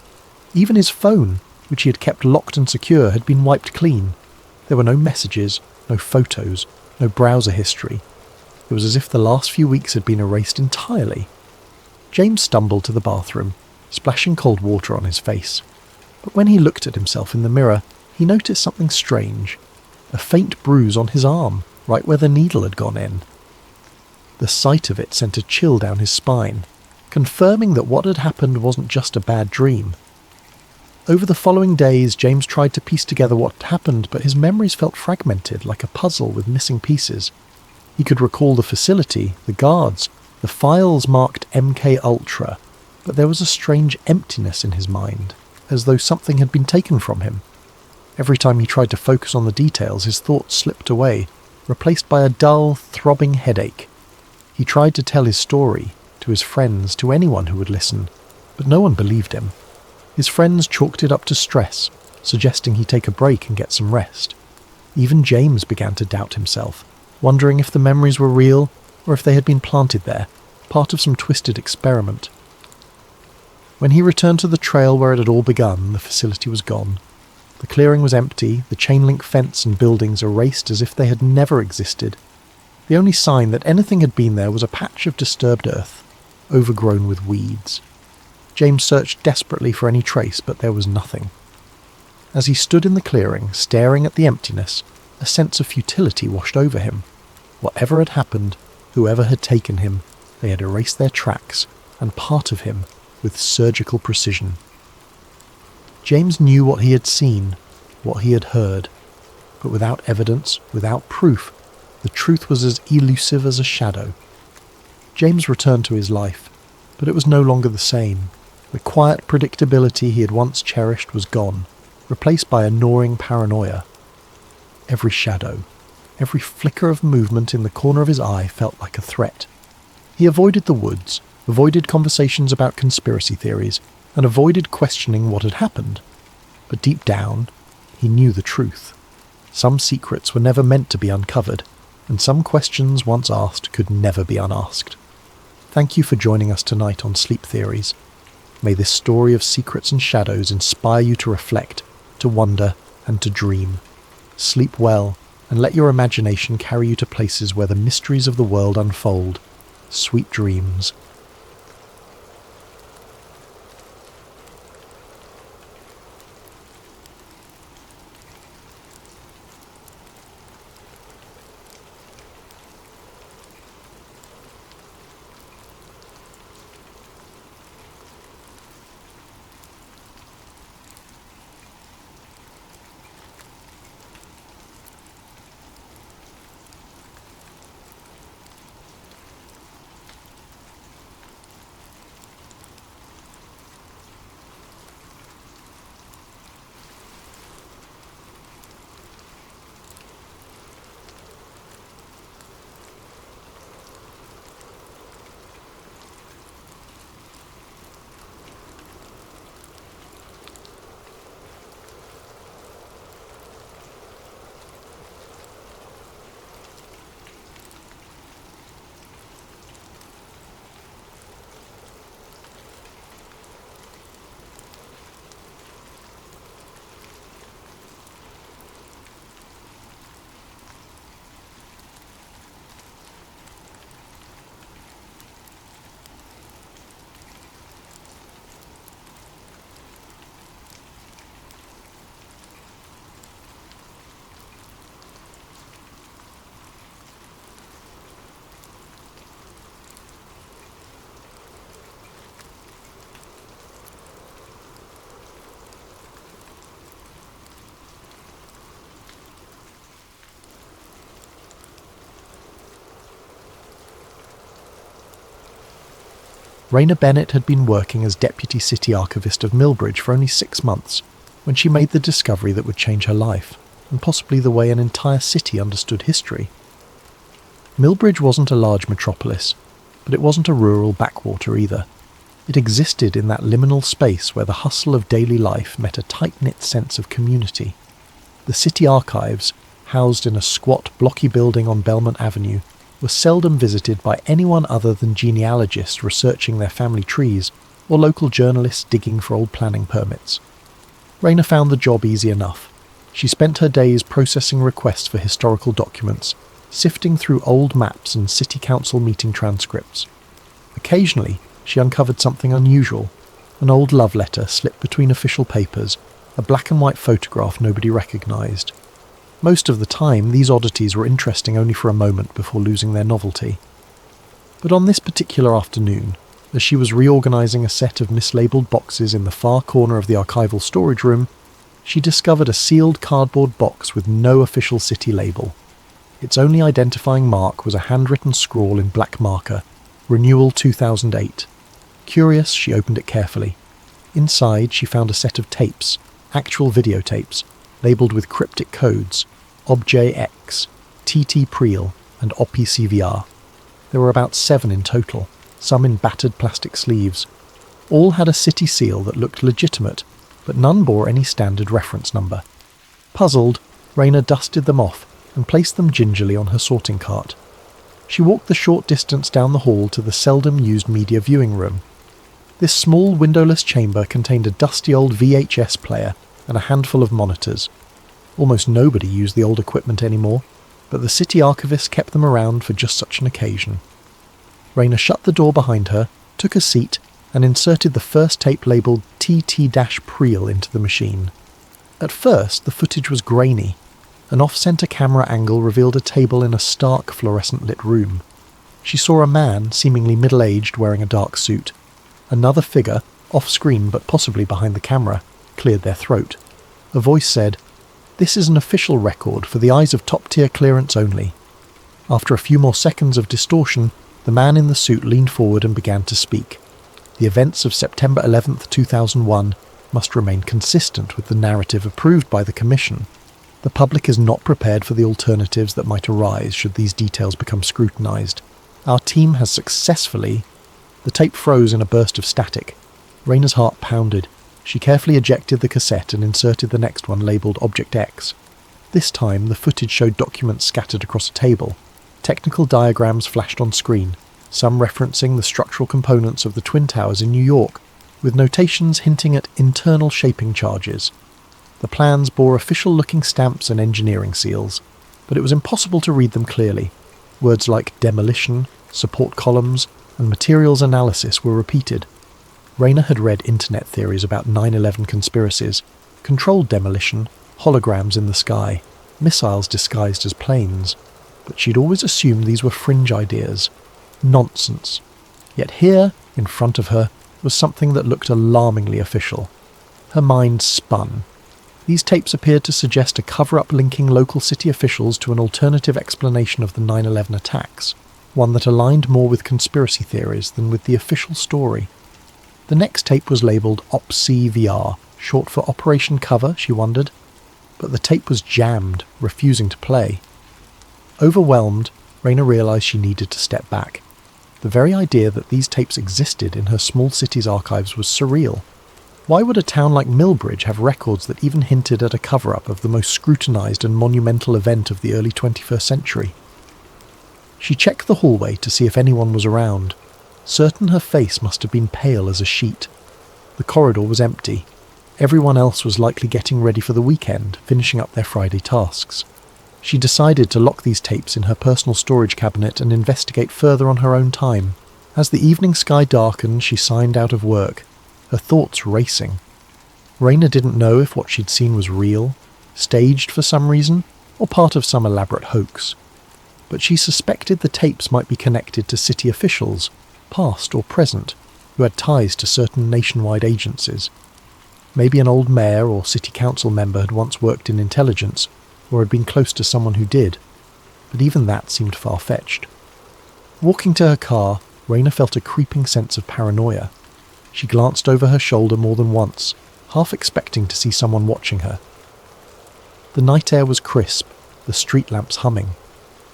Even his phone, which he had kept locked and secure, had been wiped clean. There were no messages, no photos, no browser history. It was as if the last few weeks had been erased entirely. James stumbled to the bathroom, splashing cold water on his face. But when he looked at himself in the mirror, he noticed something strange. A faint bruise on his arm, right where the needle had gone in. The sight of it sent a chill down his spine, confirming that what had happened wasn't just a bad dream. Over the following days, James tried to piece together what had happened, but his memories felt fragmented, like a puzzle with missing pieces. He could recall the facility, the guards, the files marked MK Ultra, but there was a strange emptiness in his mind, as though something had been taken from him. Every time he tried to focus on the details, his thoughts slipped away, replaced by a dull, throbbing headache. He tried to tell his story, to his friends, to anyone who would listen, but no one believed him. His friends chalked it up to stress, suggesting he take a break and get some rest. Even James began to doubt himself, wondering if the memories were real or if they had been planted there, part of some twisted experiment. When he returned to the trail where it had all begun, the facility was gone. The clearing was empty, the chain-link fence and buildings erased as if they had never existed. The only sign that anything had been there was a patch of disturbed earth, overgrown with weeds. James searched desperately for any trace, but there was nothing. As he stood in the clearing, staring at the emptiness, A sense of futility washed over him. Whatever had happened, whoever had taken him, they had erased their tracks and part of him with surgical precision. James knew what he had seen, what he had heard, but without evidence, without proof, the truth was as elusive as a shadow. James returned to his life, but it was no longer the same. The quiet predictability he had once cherished was gone, replaced by a gnawing paranoia. Every shadow, every flicker of movement in the corner of his eye felt like a threat. He avoided the woods, avoided conversations about conspiracy theories, and avoided questioning what had happened. But deep down, he knew the truth. Some secrets were never meant to be uncovered, and some questions once asked could never be unasked. Thank you for joining us tonight on Sleep Theories. May this story of secrets and shadows inspire you to reflect, to wonder, and to dream. Sleep well, and let your imagination carry you to places where the mysteries of the world unfold. Sweet dreams. Raina Bennett had been working as Deputy City Archivist of Millbridge for only 6 months when she made the discovery that would change her life, and possibly the way an entire city understood history. Millbridge wasn't a large metropolis, but it wasn't a rural backwater either. It existed in that liminal space where the hustle of daily life met a tight-knit sense of community. The city archives, housed in a squat, blocky building on Belmont Avenue, were seldom visited by anyone other than genealogists researching their family trees or local journalists digging for old planning permits. Raina found the job easy enough. She spent her days processing requests for historical documents, sifting through old maps and city council meeting transcripts. Occasionally, she uncovered something unusual, an old love letter slipped between official papers, a black and white photograph nobody recognised. Most of the time, these oddities were interesting only for a moment before losing their novelty. But on this particular afternoon, as she was reorganising a set of mislabelled boxes in the far corner of the archival storage room, she discovered a sealed cardboard box with no official city label. Its only identifying mark was a handwritten scrawl in black marker, Renewal 2008. Curious, she opened it carefully. Inside, she found a set of tapes, actual videotapes, labelled with cryptic codes, OBJX, TT Preel, and OPCVR. There were about 7 in total, some in battered plastic sleeves. All had a city seal that looked legitimate, but none bore any standard reference number. Puzzled, Raina dusted them off and placed them gingerly on her sorting cart. She walked the short distance down the hall to the seldom-used media viewing room. This small windowless chamber contained a dusty old VHS player and a handful of monitors. Almost nobody used the old equipment anymore, but the city archivist kept them around for just such an occasion. Raina shut the door behind her, took a seat, and inserted the first tape labelled TT-Preel into the machine. At first, the footage was grainy. An off-center camera angle revealed a table in a stark fluorescent-lit room. She saw a man, seemingly middle-aged, wearing a dark suit. Another figure, off-screen but possibly behind the camera, cleared their throat. A voice said, "This is an official record for the eyes of top-tier clearance only." After a few more seconds of distortion, the man in the suit leaned forward and began to speak. The events of September 11th, 2001 must remain consistent with the narrative approved by the Commission. The public is not prepared for the alternatives that might arise should these details become scrutinized. Our team has successfully... The tape froze in a burst of static. Raina's heart pounded. She carefully ejected the cassette and inserted the next one labelled Object X. This time, the footage showed documents scattered across a table. Technical diagrams flashed on screen, some referencing the structural components of the Twin Towers in New York, with notations hinting at internal shaping charges. The plans bore official-looking stamps and engineering seals, but it was impossible to read them clearly. Words like demolition, support columns, and materials analysis were repeated. Raina had read internet theories about 9/11 conspiracies, controlled demolition, holograms in the sky, missiles disguised as planes, but she'd always assumed these were fringe ideas. Nonsense. Yet here, in front of her, was something that looked alarmingly official. Her mind spun. These tapes appeared to suggest a cover-up linking local city officials to an alternative explanation of the 9/11 attacks, one that aligned more with conspiracy theories than with the official story. The next tape was labelled OPC-VR, short for Operation Cover, she wondered, but the tape was jammed, refusing to play. Overwhelmed, Raina realised she needed to step back. The very idea that these tapes existed in her small city's archives was surreal. Why would a town like Millbridge have records that even hinted at a cover-up of the most scrutinised and monumental event of the early 21st century? She checked the hallway to see if anyone was around. Certain her face must have been pale as a sheet. The corridor was empty. Everyone else was likely getting ready for the weekend, finishing up their Friday tasks. She decided to lock these tapes in her personal storage cabinet and investigate further on her own time. As the evening sky darkened, she signed out of work, her thoughts racing. Raina didn't know if what she'd seen was real, staged for some reason, or part of some elaborate hoax. But she suspected the tapes might be connected to city officials, past or present, who had ties to certain nationwide agencies. Maybe an old mayor or city council member had once worked in intelligence, or had been close to someone who did, but even that seemed far-fetched. Walking to her car, Raina felt a creeping sense of paranoia. She glanced over her shoulder more than once, half expecting to see someone watching her. The night air was crisp, the street lamps humming.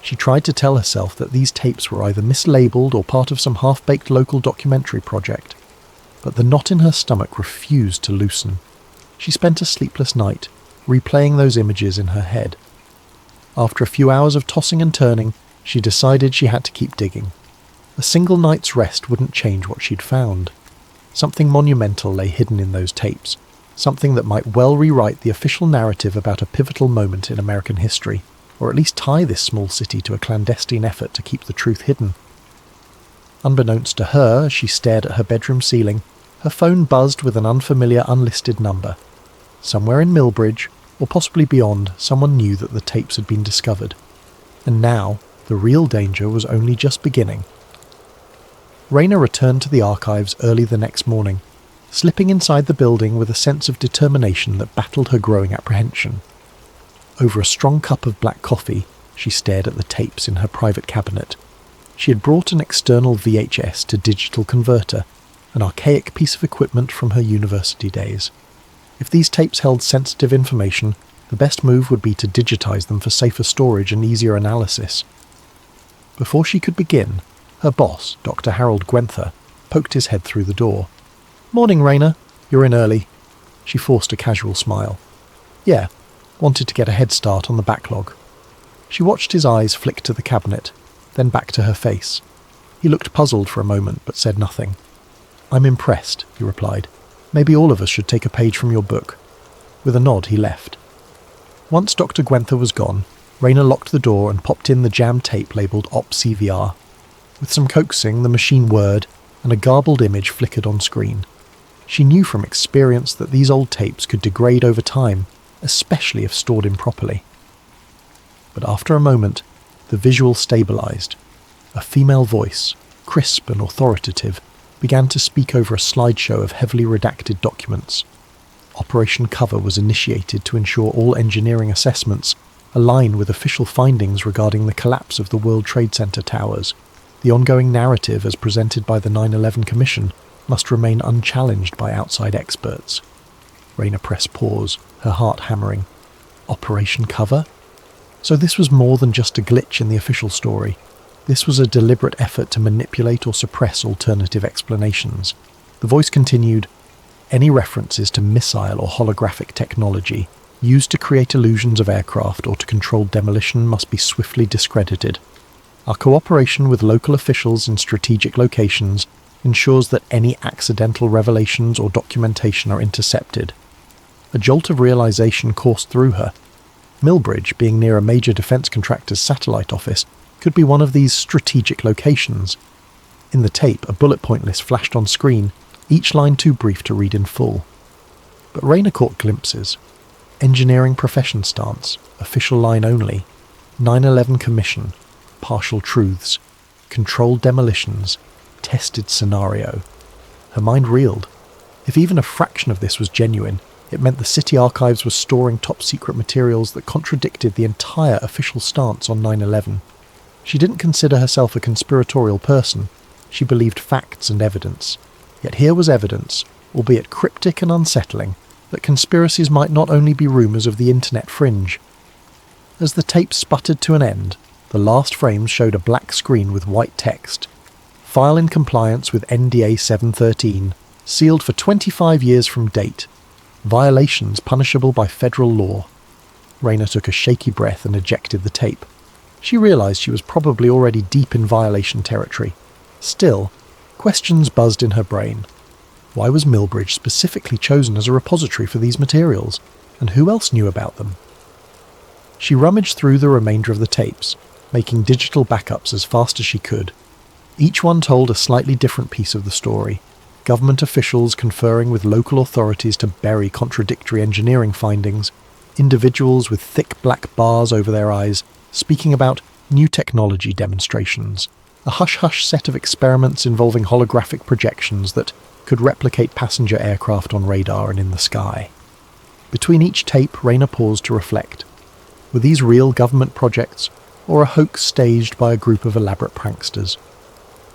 She tried to tell herself that these tapes were either mislabelled or part of some half-baked local documentary project, but the knot in her stomach refused to loosen. She spent a sleepless night, replaying those images in her head. After a few hours of tossing and turning, she decided she had to keep digging. A single night's rest wouldn't change what she'd found. Something monumental lay hidden in those tapes, something that might well rewrite the official narrative about a pivotal moment in American history, or at least tie this small city to a clandestine effort to keep the truth hidden. Unbeknownst to her, as she stared at her bedroom ceiling, her phone buzzed with an unfamiliar unlisted number. Somewhere in Millbridge, or possibly beyond, someone knew that the tapes had been discovered. And now, the real danger was only just beginning. Raina returned to the archives early the next morning, slipping inside the building with a sense of determination that battled her growing apprehension. Over a strong cup of black coffee, she stared at the tapes in her private cabinet. She had brought an external VHS to digital converter, an archaic piece of equipment from her university days. If these tapes held sensitive information, the best move would be to digitize them for safer storage and easier analysis. Before she could begin, her boss, Dr. Harold Gwenther, poked his head through the door. "Morning, Raina. You're in early." She forced a casual smile. "Yeah, wanted to get a head start on the backlog." She watched his eyes flick to the cabinet, then back to her face. He looked puzzled for a moment, but said nothing. "I'm impressed," he replied. "Maybe all of us should take a page from your book." With a nod, he left. Once Dr. Gwenther was gone, Raina locked the door and popped in the jammed tape labelled OPC-VR. With some coaxing, the machine whirred, and a garbled image flickered on screen. She knew from experience that these old tapes could degrade over time, especially if stored improperly. But after a moment, the visual stabilized. A female voice, crisp and authoritative, began to speak over a slideshow of heavily redacted documents. Operation Cover was initiated to ensure all engineering assessments align with official findings regarding the collapse of the World Trade Center towers. The ongoing narrative as presented by the 9/11 Commission must remain unchallenged by outside experts. Raina pressed pause, her heart hammering. Operation Cover? So this was more than just a glitch in the official story. This was a deliberate effort to manipulate or suppress alternative explanations. The voice continued, any references to missile or holographic technology used to create illusions of aircraft or to control demolition must be swiftly discredited. Our cooperation with local officials in strategic locations ensures that any accidental revelations or documentation are intercepted. A jolt of realization coursed through her. Millbridge, being near a major defense contractor's satellite office, could be one of these strategic locations. In the tape, a bullet point list flashed on screen, each line too brief to read in full. But Raina caught glimpses. Engineering profession stance, official line only, 9/11 Commission, partial truths, controlled demolitions, tested scenario. Her mind reeled. If even a fraction of this was genuine, it meant the city archives were storing top-secret materials that contradicted the entire official stance on 9/11. She didn't consider herself a conspiratorial person. She believed facts and evidence. Yet here was evidence, albeit cryptic and unsettling, that conspiracies might not only be rumours of the internet fringe. As the tape sputtered to an end, the last frames showed a black screen with white text. File in compliance with NDA 713, sealed for 25 years from date. Violations punishable by federal law. Raina took a shaky breath and ejected the tape. She realised she was probably already deep in violation territory. Still, questions buzzed in her brain. Why was Millbridge specifically chosen as a repository for these materials, and who else knew about them? She rummaged through the remainder of the tapes, making digital backups as fast as she could. Each one told a slightly different piece of the story. Government officials conferring with local authorities to bury contradictory engineering findings, individuals with thick black bars over their eyes speaking about new technology demonstrations, a hush-hush set of experiments involving holographic projections that could replicate passenger aircraft on radar and in the sky. Between each tape, Raina paused to reflect. Were these real government projects, or a hoax staged by a group of elaborate pranksters?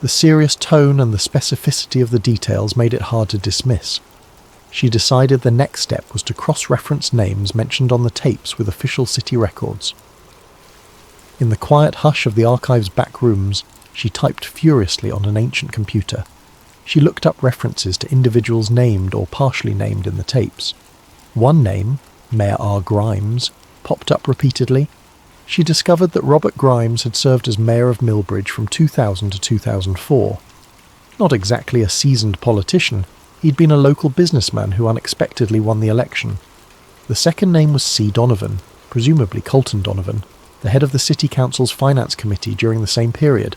The serious tone and the specificity of the details made it hard to dismiss. She decided the next step was to cross-reference names mentioned on the tapes with official city records. In the quiet hush of the archive's back rooms, she typed furiously on an ancient computer. She looked up references to individuals named or partially named in the tapes. One name, Mayor R. Grimes, popped up repeatedly. She discovered that Robert Grimes had served as mayor of Millbridge from 2000 to 2004. Not exactly a seasoned politician, he'd been a local businessman who unexpectedly won the election. The second name was C. Donovan, presumably Colton Donovan, the head of the City Council's Finance Committee during the same period.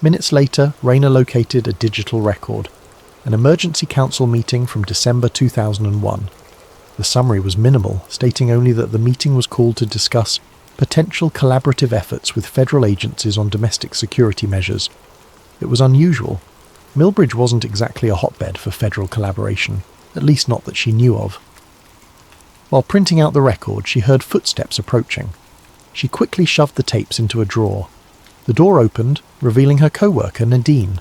Minutes later, Raina located a digital record, an emergency council meeting from December 2001. The summary was minimal, stating only that the meeting was called to discuss potential collaborative efforts with federal agencies on domestic security measures. It was unusual. Millbridge wasn't exactly a hotbed for federal collaboration, at least not that she knew of. While printing out the record, she heard footsteps approaching. She quickly shoved the tapes into a drawer. The door opened, revealing her co-worker, Nadine.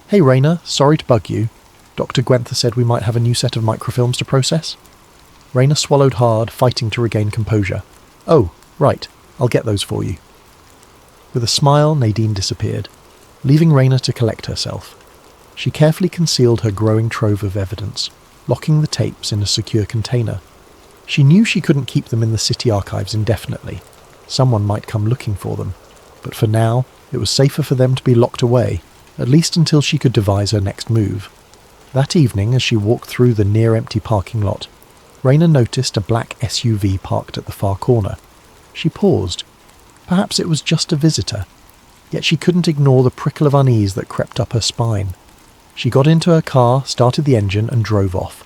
"Hey Raina, sorry to bug you. Dr. Gwenther said we might have a new set of microfilms to process." Raina swallowed hard, fighting to regain composure. "Oh, right, I'll get those for you." With a smile, Nadine disappeared, leaving Raina to collect herself. She carefully concealed her growing trove of evidence, locking the tapes in a secure container. She knew she couldn't keep them in the city archives indefinitely. Someone might come looking for them. But for now, it was safer for them to be locked away, at least until she could devise her next move. That evening, as she walked through the near-empty parking lot, Raina noticed a black SUV parked at the far corner. She paused. Perhaps it was just a visitor. Yet she couldn't ignore the prickle of unease that crept up her spine. She got into her car, started the engine, and drove off.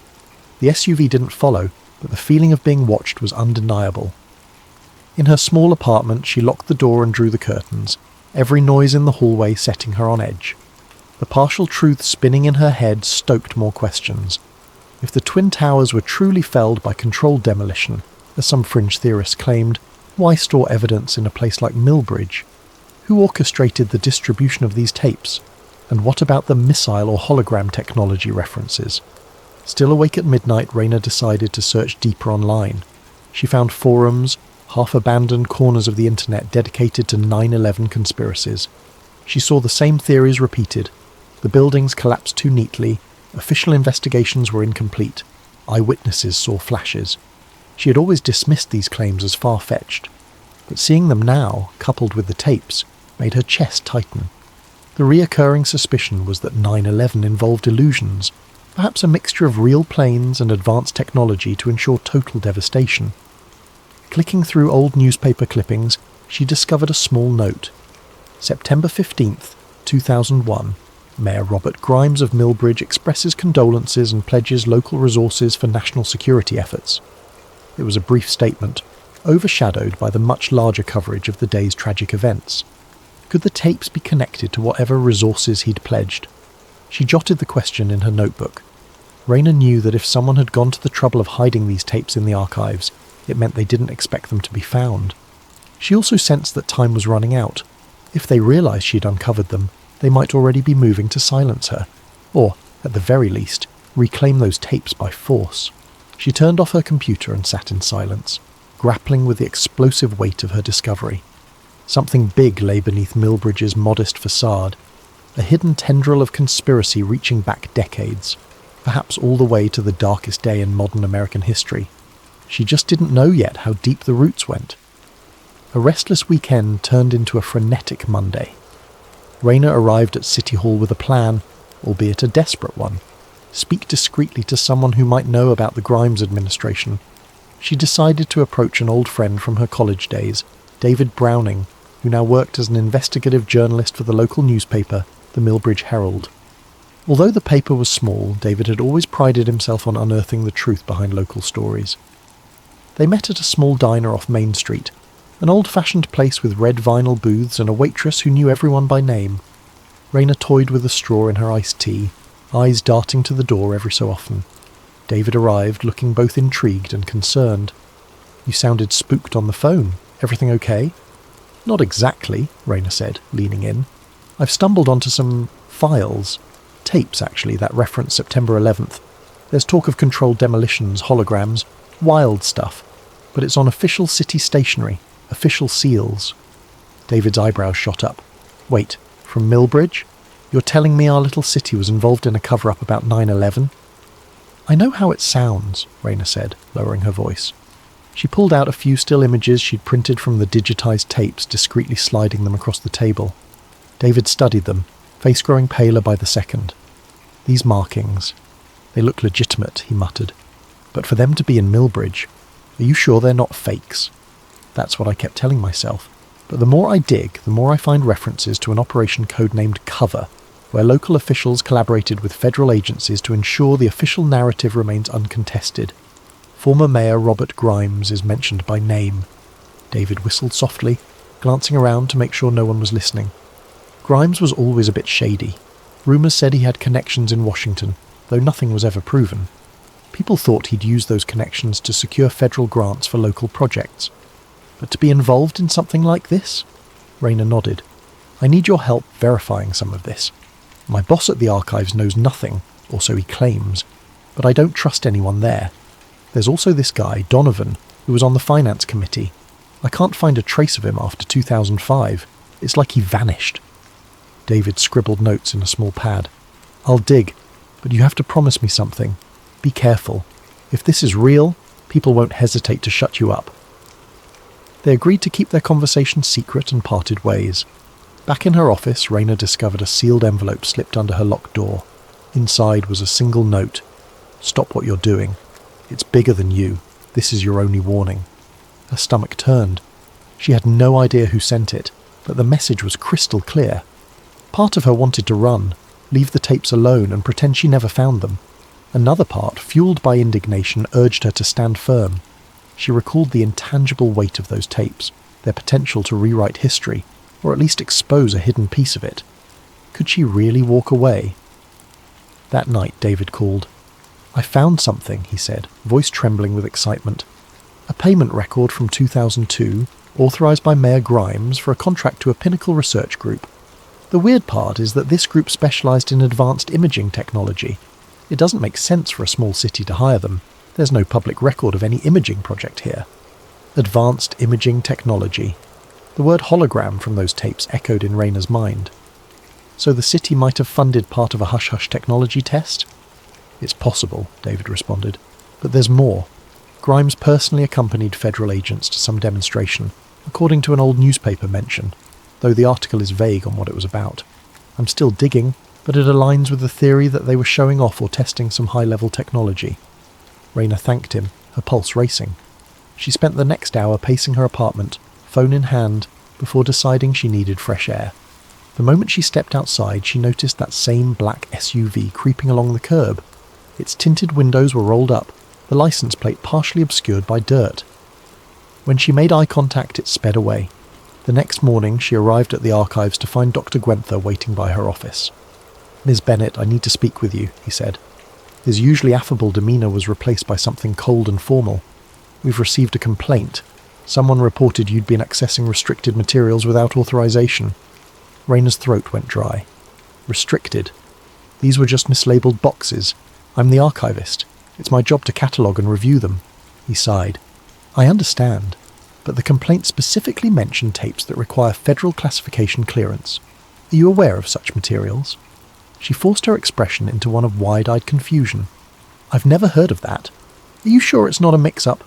The SUV didn't follow, but the feeling of being watched was undeniable. In her small apartment, she locked the door and drew the curtains, every noise in the hallway setting her on edge. The partial truth spinning in her head stoked more questions. If the Twin Towers were truly felled by controlled demolition, as some fringe theorists claimed, why store evidence in a place like Millbridge? Who orchestrated the distribution of these tapes? And what about the missile or hologram technology references? Still awake at midnight, Raina decided to search deeper online. She found forums, half-abandoned corners of the internet dedicated to 9/11 conspiracies. She saw the same theories repeated. The buildings collapsed too neatly, official investigations were incomplete, eyewitnesses saw flashes. She had always dismissed these claims as far-fetched, but seeing them now, coupled with the tapes, made her chest tighten. The reoccurring suspicion was that 9/11 involved illusions, perhaps a mixture of real planes and advanced technology to ensure total devastation. Clicking through old newspaper clippings, she discovered a small note. September 15th, 2001. Mayor Robert Grimes of Millbridge expresses condolences and pledges local resources for national security efforts. It was a brief statement, overshadowed by the much larger coverage of the day's tragic events. Could the tapes be connected to whatever resources he'd pledged? She jotted the question in her notebook. Raina knew that if someone had gone to the trouble of hiding these tapes in the archives, it meant they didn't expect them to be found. She also sensed that time was running out. If they realised she'd uncovered them, they might already be moving to silence her, or, at the very least, reclaim those tapes by force. She turned off her computer and sat in silence, grappling with the explosive weight of her discovery. Something big lay beneath Millbridge's modest facade, a hidden tendril of conspiracy reaching back decades, perhaps all the way to the darkest day in modern American history. She just didn't know yet how deep the roots went. A restless weekend turned into a frenetic Monday. Raina arrived at City Hall with a plan, albeit a desperate one. Speak discreetly to someone who might know about the Grimes administration. She decided to approach an old friend from her college days, David Browning, who now worked as an investigative journalist for the local newspaper, the Millbridge Herald. Although the paper was small, David had always prided himself on unearthing the truth behind local stories. They met at a small diner off Main Street, an old-fashioned place with red vinyl booths and a waitress who knew everyone by name. Raina toyed with a straw in her iced tea, eyes darting to the door every so often. David arrived, looking both intrigued and concerned. "You sounded spooked on the phone. Everything okay?" "Not exactly," Raina said, leaning in. "I've stumbled onto some files. Tapes, actually, that reference September 11th. There's talk of controlled demolitions, holograms, wild stuff. But it's on official city stationery, official seals." David's eyebrows shot up. "Wait, from Millbridge? You're telling me our little city was involved in a cover-up about 9/11? "I know how it sounds," Raina said, lowering her voice. She pulled out a few still images she'd printed from the digitized tapes, discreetly sliding them across the table. David studied them, face growing paler by the second. "These markings. They look legitimate," he muttered. "But for them to be in Millbridge, are you sure they're not fakes?" That's what I kept telling myself. But the more I dig, the more I find references to an operation codenamed Cover, where local officials collaborated with federal agencies to ensure the official narrative remains uncontested. Former Mayor Robert Grimes is mentioned by name. David whistled softly, glancing around to make sure no one was listening. Grimes was always a bit shady. Rumours said he had connections in Washington, though nothing was ever proven. People thought he'd use those connections to secure federal grants for local projects. But to be involved in something like this? Raina nodded. "I need your help verifying some of this. My boss at the archives knows nothing, or so he claims, but I don't trust anyone there. There's also this guy, Donovan, who was on the finance committee. I can't find a trace of him after 2005. It's like he vanished." David scribbled notes in a small pad. "I'll dig, but you have to promise me something. Be careful. If this is real, people won't hesitate to shut you up." They agreed to keep their conversation secret and parted ways. Back in her office, Raina discovered a sealed envelope slipped under her locked door. Inside was a single note. "Stop what you're doing. It's bigger than you. This is your only warning." Her stomach turned. She had no idea who sent it, but the message was crystal clear. Part of her wanted to run, leave the tapes alone and pretend she never found them. Another part, fueled by indignation, urged her to stand firm. She recalled the intangible weight of those tapes, their potential to rewrite history, or at least expose a hidden piece of it. Could she really walk away? That night, David called. "I found something," he said, voice trembling with excitement. "A payment record from 2002, authorised by Mayor Grimes for a contract to a Pinnacle research group. The weird part is that this group specialised in advanced imaging technology. It doesn't make sense for a small city to hire them. There's no public record of any imaging project here." Advanced imaging technology. The word hologram from those tapes echoed in Rayna's mind. So the city might have funded part of a hush-hush technology test? "It's possible," David responded. "But there's more. Grimes personally accompanied federal agents to some demonstration, according to an old newspaper mention, though the article is vague on what it was about. I'm still digging, but it aligns with the theory that they were showing off or testing some high-level technology." Rayna thanked him, her pulse racing. She spent the next hour pacing her apartment, phone in hand, before deciding she needed fresh air. The moment she stepped outside, she noticed that same black SUV creeping along the curb. Its tinted windows were rolled up, the license plate partially obscured by dirt. When she made eye contact, it sped away. The next morning, she arrived at the archives to find Dr. Gwenther waiting by her office. "Ms. Bennett, I need to speak with you," he said. His usually affable demeanour was replaced by something cold and formal. "We've received a complaint. Someone reported you'd been accessing restricted materials without authorization." Rayna's throat went dry. "Restricted? These were just mislabeled boxes. I'm the archivist. It's my job to catalogue and review them." He sighed. "I understand, but the complaint specifically mentioned tapes that require federal classification clearance. Are you aware of such materials?" She forced her expression into one of wide-eyed confusion. "I've never heard of that. Are you sure it's not a mix-up?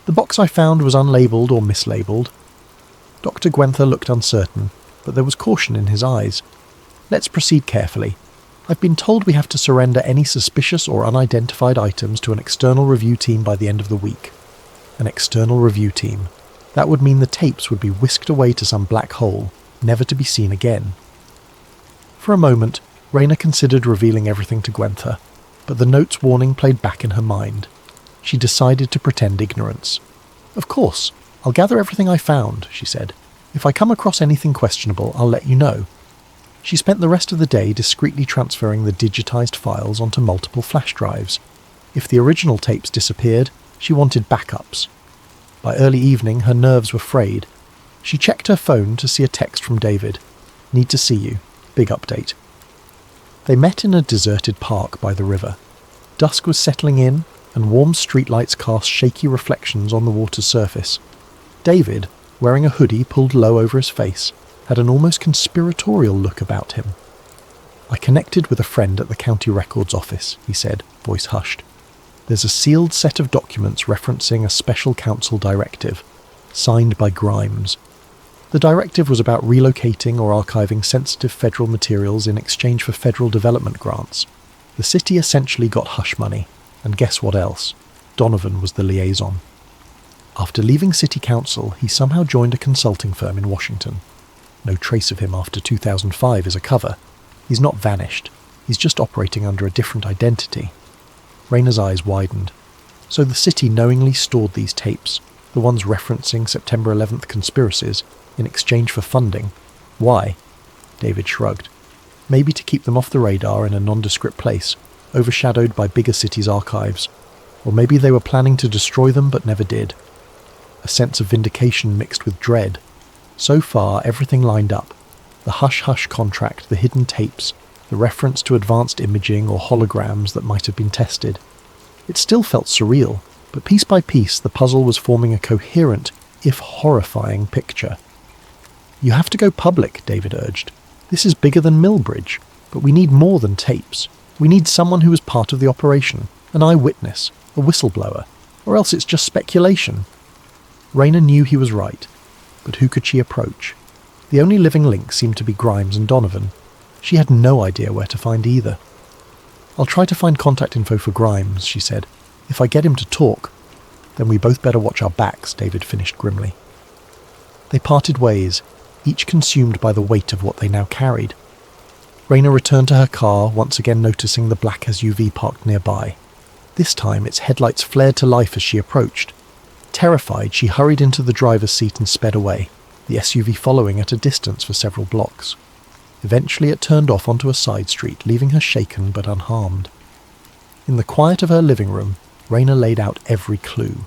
The box I found was unlabelled or mislabelled." Dr. Gwenther looked uncertain, but there was caution in his eyes. "Let's proceed carefully. I've been told we have to surrender any suspicious or unidentified items to an external review team by the end of the week." An external review team. That would mean the tapes would be whisked away to some black hole, never to be seen again. For a moment, Rayna considered revealing everything to Gwenther, but the note's warning played back in her mind. She decided to pretend ignorance. "Of course, I'll gather everything I found," she said. "If I come across anything questionable, I'll let you know." She spent the rest of the day discreetly transferring the digitized files onto multiple flash drives. If the original tapes disappeared, she wanted backups. By early evening, her nerves were frayed. She checked her phone to see a text from David. "Need to see you. Big update." They met in a deserted park by the river. Dusk was settling in, and warm streetlights cast shaky reflections on the water's surface. David, wearing a hoodie pulled low over his face, had an almost conspiratorial look about him. "I connected with a friend at the county records office," he said, voice hushed. "There's a sealed set of documents referencing a special council directive, signed by Grimes. The directive was about relocating or archiving sensitive federal materials in exchange for federal development grants. The city essentially got hush money, and guess what else? Donovan was the liaison." After leaving city council, he somehow joined a consulting firm in Washington. No trace of him after 2005 is a cover. He's not vanished. He's just operating under a different identity. Rayna's eyes widened. So the city knowingly stored these tapes, the ones referencing September 11th conspiracies, in exchange for funding. Why? David shrugged. Maybe to keep them off the radar in a nondescript place, overshadowed by bigger cities' archives. Or maybe they were planning to destroy them but never did. A sense of vindication mixed with dread. So far, everything lined up. The hush-hush contract, the hidden tapes, the reference to advanced imaging or holograms that might have been tested. It still felt surreal, but piece by piece the puzzle was forming a coherent, if horrifying, picture. "You have to go public," David urged. "This is bigger than Millbridge, but we need more than tapes. We need someone who was part of the operation, an eyewitness, a whistleblower, or else it's just speculation." Rayna knew he was right, but who could she approach? The only living link seemed to be Grimes and Donovan. She had no idea where to find either. "I'll try to find contact info for Grimes," she said. "If I get him to talk." "Then we both better watch our backs," David finished grimly. They parted ways, each consumed by the weight of what they now carried. Rayna returned to her car, once again noticing the black SUV parked nearby. This time its headlights flared to life as she approached. Terrified, she hurried into the driver's seat and sped away, the SUV following at a distance for several blocks. Eventually it turned off onto a side street, leaving her shaken but unharmed. In the quiet of her living room, Raina laid out every clue.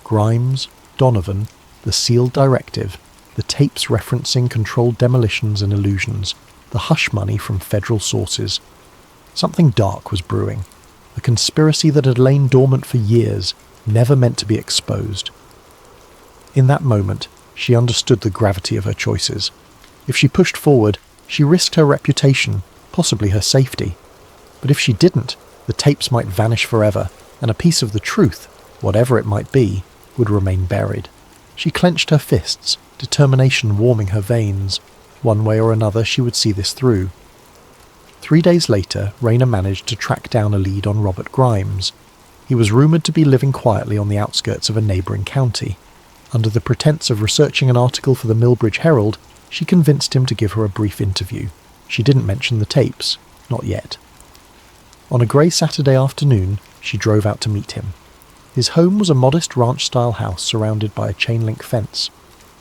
Grimes, Donovan, the sealed directive, the tapes referencing controlled demolitions and illusions, the hush money from federal sources. Something dark was brewing, a conspiracy that had lain dormant for years, never meant to be exposed. In that moment, she understood the gravity of her choices. If she pushed forward, she risked her reputation, possibly her safety. But if she didn't, the tapes might vanish forever, and a piece of the truth, whatever it might be, would remain buried. She clenched her fists, determination warming her veins. One way or another she would see this through. 3 days later, Raina managed to track down a lead on Robert Grimes. He was rumoured to be living quietly on the outskirts of a neighbouring county. Under the pretense of researching an article for the Millbridge Herald, she convinced him to give her a brief interview. She didn't mention the tapes, not yet. On a grey Saturday afternoon, she drove out to meet him. His home was a modest ranch-style house surrounded by a chain-link fence.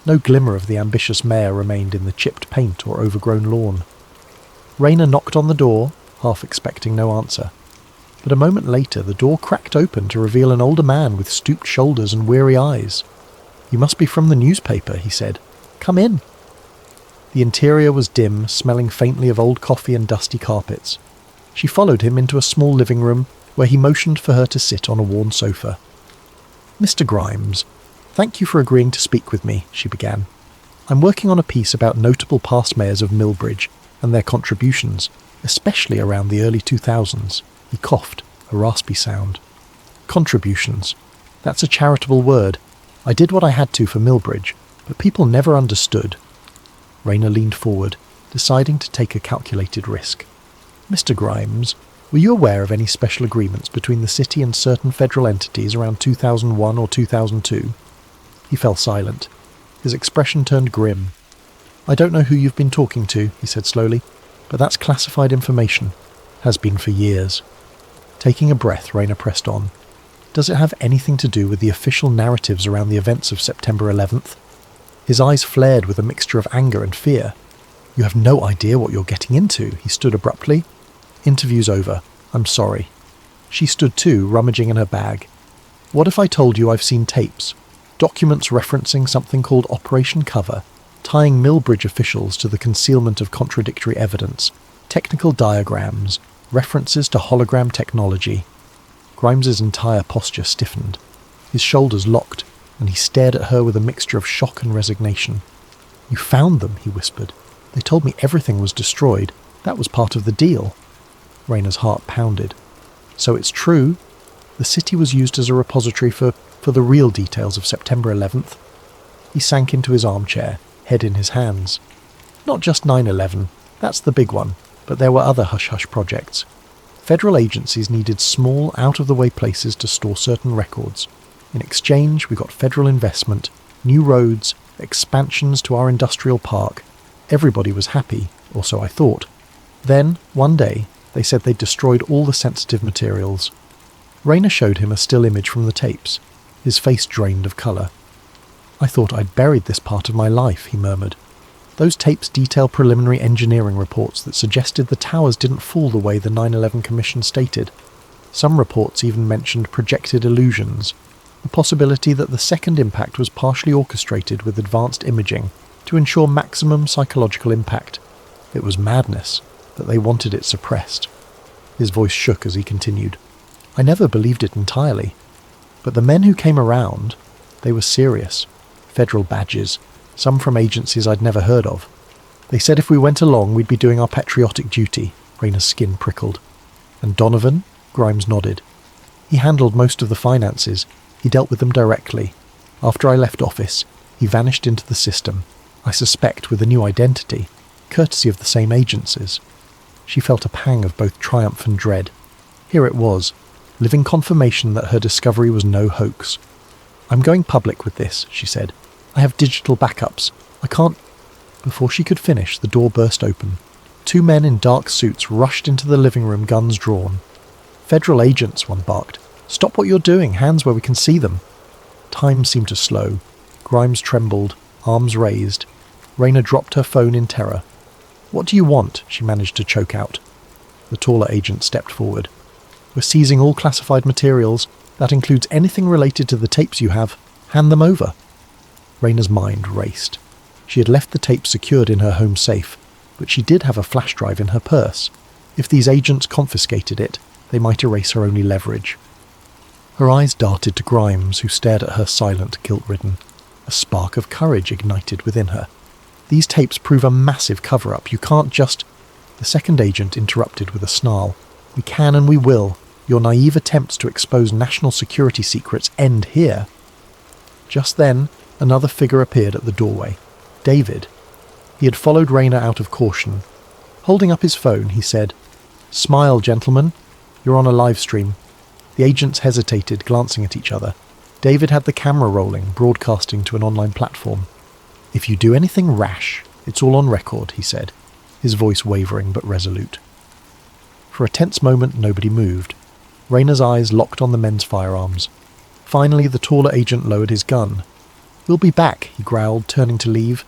No glimmer of the ambitious mayor remained in the chipped paint or overgrown lawn. Raina knocked on the door, half expecting no answer. But a moment later the door cracked open to reveal an older man with stooped shoulders and weary eyes. "You must be from the newspaper," he said. "Come in." The interior was dim, smelling faintly of old coffee and dusty carpets. She followed him into a small living room, where he motioned for her to sit on a worn sofa. "Mr. Grimes, thank you for agreeing to speak with me," she began. "I'm working on a piece about notable past mayors of Millbridge and their contributions, especially around the early 2000s. He coughed, a raspy sound. "Contributions. That's a charitable word. I did what I had to for Millbridge, but people never understood." Raina leaned forward, deciding to take a calculated risk. "Mr. Grimes, were you aware of any special agreements between the city and certain federal entities around 2001 or 2002? He fell silent. His expression turned grim. "I don't know who you've been talking to," he said slowly, "but that's classified information. Has been for years." Taking a breath, Raina pressed on. "Does it have anything to do with the official narratives around the events of September 11th? His eyes flared with a mixture of anger and fear. "You have no idea what you're getting into," he stood abruptly. "Interview's over. I'm sorry." She stood too, rummaging in her bag. "What if I told you I've seen tapes? Documents referencing something called Operation Cover, tying Millbridge officials to the concealment of contradictory evidence, technical diagrams, references to hologram technology." Grimes's entire posture stiffened. His shoulders locked, and he stared at her with a mixture of shock and resignation. "You found them," he whispered. "They told me everything was destroyed. That was part of the deal." Raina's heart pounded. "So it's true? The city was used as a repository for the real details of September 11th? He sank into his armchair, head in his hands. "Not just 9/11. That's the big one. But there were other hush-hush projects. Federal agencies needed small, out-of-the-way places to store certain records. In exchange, we got federal investment, new roads, expansions to our industrial park. Everybody was happy, or so I thought. Then, one day, they said they'd destroyed all the sensitive materials." Raina showed him a still image from the tapes. His face drained of colour. "I thought I'd buried this part of my life," he murmured. "Those tapes detail preliminary engineering reports that suggested the towers didn't fall the way the 9/11 Commission stated. Some reports even mentioned projected illusions, the possibility that the second impact was partially orchestrated with advanced imaging to ensure maximum psychological impact. It was madness, but they wanted it suppressed." His voice shook as he continued. "I never believed it entirely. But the men who came around, they were serious. Federal badges, some from agencies I'd never heard of. They said if we went along, we'd be doing our patriotic duty." Raina's skin prickled. "And Donovan?" Grimes nodded. "He handled most of the finances. He dealt with them directly. After I left office, he vanished into the system, I suspect with a new identity, courtesy of the same agencies." She felt a pang of both triumph and dread. Here it was, living confirmation that her discovery was no hoax. "I'm going public with this," she said. "I have digital backups. I can't—" Before she could finish, the door burst open. 2 men in dark suits rushed into the living room, guns drawn. "Federal agents," one barked. "Stop what you're doing, hands where we can see them." Time seemed to slow. Grimes trembled, arms raised. Rayna dropped her phone in terror. "What do you want?" she managed to choke out. The taller agent stepped forward. "We're seizing all classified materials. That includes anything related to the tapes you have. Hand them over." Rayna's mind raced. She had left the tape secured in her home safe, but she did have a flash drive in her purse. If these agents confiscated it, they might erase her only leverage. Her eyes darted to Grimes, who stared at her silent, guilt-ridden. A spark of courage ignited within her. "These tapes prove a massive cover-up. You can't just—" The second agent interrupted with a snarl. "We can and we will. Your naive attempts to expose national security secrets end here." Just then, another figure appeared at the doorway. David. He had followed Rayna out of caution. Holding up his phone, he said, "Smile, gentlemen. You're on a live stream." The agents hesitated, glancing at each other. David had the camera rolling, broadcasting to an online platform. "If you do anything rash, it's all on record," he said, his voice wavering but resolute. For a tense moment, nobody moved. Rayna's eyes locked on the men's firearms. Finally, the taller agent lowered his gun. "We'll be back," he growled, turning to leave.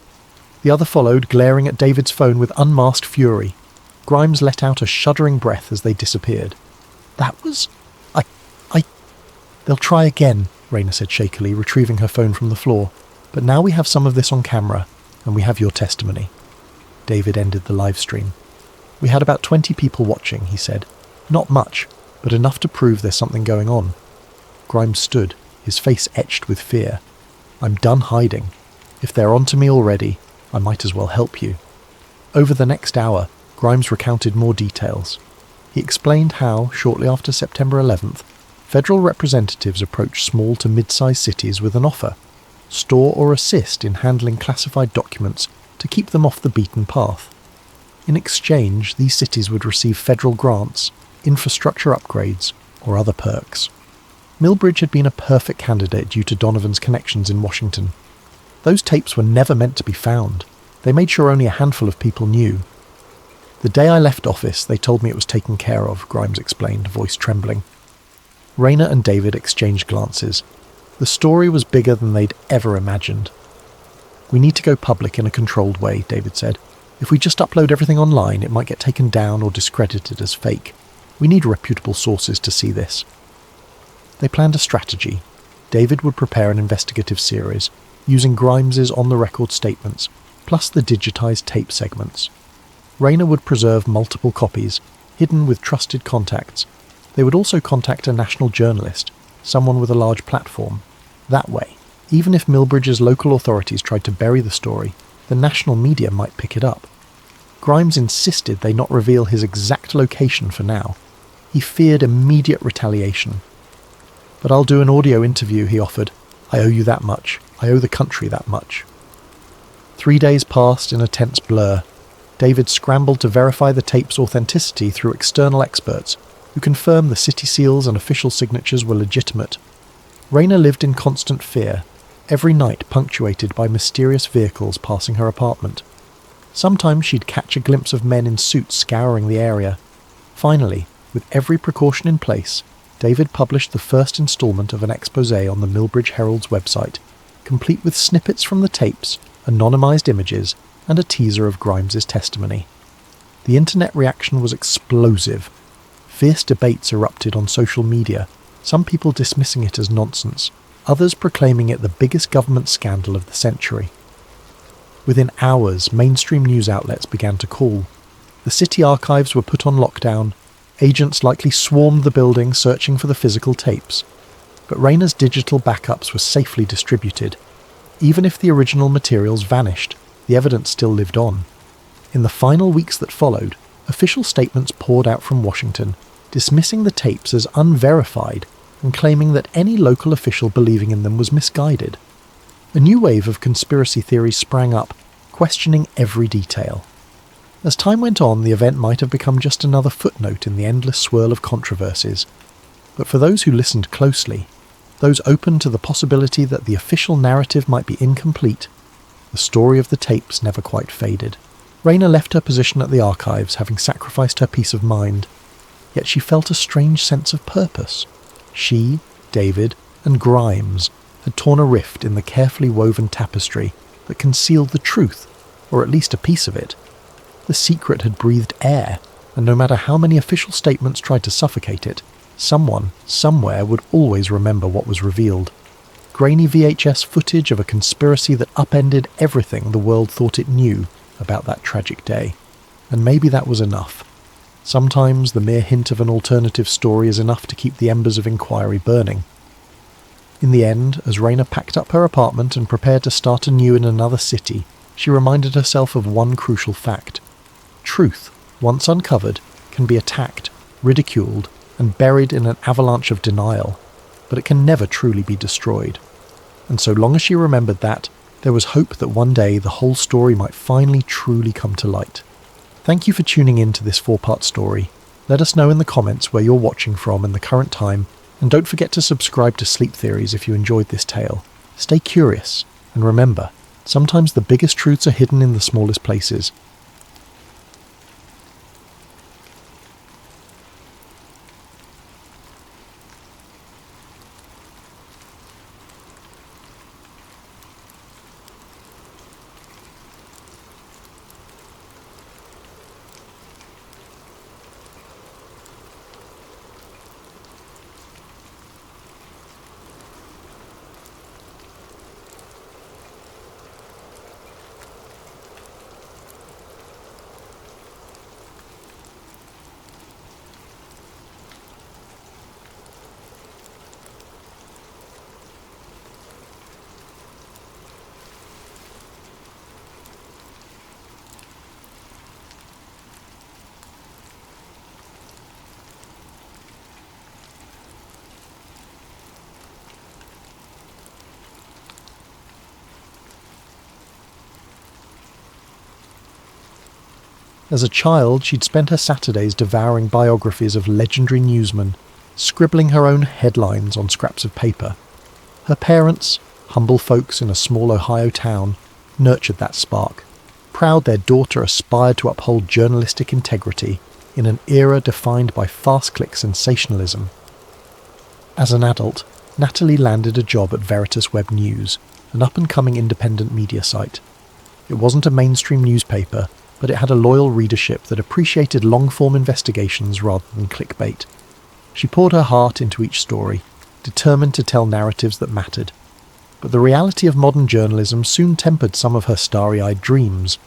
The other followed, glaring at David's phone with unmasked fury. Grimes let out a shuddering breath as they disappeared. "That was... I... They'll try again," Rayna said shakily, retrieving her phone from the floor. "But now we have some of this on camera, and we have your testimony." David ended the live stream. "We had about 20 people watching," he said. "Not much, but enough to prove there's something going on." Grimes stood, his face etched with fear. "I'm done hiding. If they're onto me already, I might as well help you." Over the next hour, Grimes recounted more details. He explained how, shortly after September 11th, federal representatives approached small to mid-sized cities with an offer: store or assist in handling classified documents to keep them off the beaten path. In exchange, these cities would receive federal grants, infrastructure upgrades, or other perks. Millbridge had been a perfect candidate due to Donovan's connections in Washington. Those tapes were never meant to be found. They made sure only a handful of people knew. "The day I left office, they told me it was taken care of," Grimes explained, voice trembling. Rayna and David exchanged glances. The story was bigger than they'd ever imagined. "We need to go public in a controlled way," David said. "If we just upload everything online, it might get taken down or discredited as fake. We need reputable sources to see this." They planned a strategy. David would prepare an investigative series, using Grimes's on-the-record statements, plus the digitized tape segments. Rayna would preserve multiple copies, hidden with trusted contacts. They would also contact a national journalist, someone with a large platform. That way, even if Millbridge's local authorities tried to bury the story, the national media might pick it up. Grimes insisted they not reveal his exact location for now. He feared immediate retaliation. "But I'll do an audio interview," he offered. "I owe you that much. I owe the country that much." 3 days passed in a tense blur. David scrambled to verify the tape's authenticity through external experts, who confirmed the city seals and official signatures were legitimate. Rayna lived in constant fear, every night punctuated by mysterious vehicles passing her apartment. Sometimes she'd catch a glimpse of men in suits scouring the area. Finally, with every precaution in place, David published the first installment of an exposé on the Millbridge Herald's website, complete with snippets from the tapes, anonymized images, and a teaser of Grimes's testimony. The internet reaction was explosive. Fierce debates erupted on social media, some people dismissing it as nonsense, others proclaiming it the biggest government scandal of the century. Within hours, mainstream news outlets began to call. The city archives were put on lockdown. Agents likely swarmed the building searching for the physical tapes. But Rayna's digital backups were safely distributed. Even if the original materials vanished, the evidence still lived on. In the final weeks that followed, official statements poured out from Washington, dismissing the tapes as unverified and claiming that any local official believing in them was misguided. A new wave of conspiracy theories sprang up, questioning every detail. As time went on, the event might have become just another footnote in the endless swirl of controversies. But for those who listened closely, those open to the possibility that the official narrative might be incomplete, the story of the tapes never quite faded. Rayna left her position at the archives, having sacrificed her peace of mind. Yet she felt a strange sense of purpose. She, David, and Grimes had torn a rift in the carefully woven tapestry that concealed the truth, or at least a piece of it. The secret had breathed air, and no matter how many official statements tried to suffocate it, someone, somewhere would always remember what was revealed. Grainy VHS footage of a conspiracy that upended everything the world thought it knew about that tragic day. And maybe that was enough. Sometimes the mere hint of an alternative story is enough to keep the embers of inquiry burning. In the end, as Raina packed up her apartment and prepared to start anew in another city, she reminded herself of one crucial fact. Truth, once uncovered, can be attacked, ridiculed, and buried in an avalanche of denial, but it can never truly be destroyed. And so long as she remembered that, there was hope that one day the whole story might finally truly come to light. Thank you for tuning in to this 4-part story. Let us know in the comments where you're watching from in the current time, and don't forget to subscribe to Sleep Theories if you enjoyed this tale. Stay curious, and remember, sometimes the biggest truths are hidden in the smallest places. As a child, she'd spent her Saturdays devouring biographies of legendary newsmen, scribbling her own headlines on scraps of paper. Her parents, humble folks in a small Ohio town, nurtured that spark, proud their daughter aspired to uphold journalistic integrity in an era defined by fast-click sensationalism. As an adult, Natalie landed a job at Veritas Web News, an up-and-coming independent media site. It wasn't a mainstream newspaper, but it had a loyal readership that appreciated long-form investigations rather than clickbait. She poured her heart into each story, determined to tell narratives that mattered. But the reality of modern journalism soon tempered some of her starry-eyed dreams.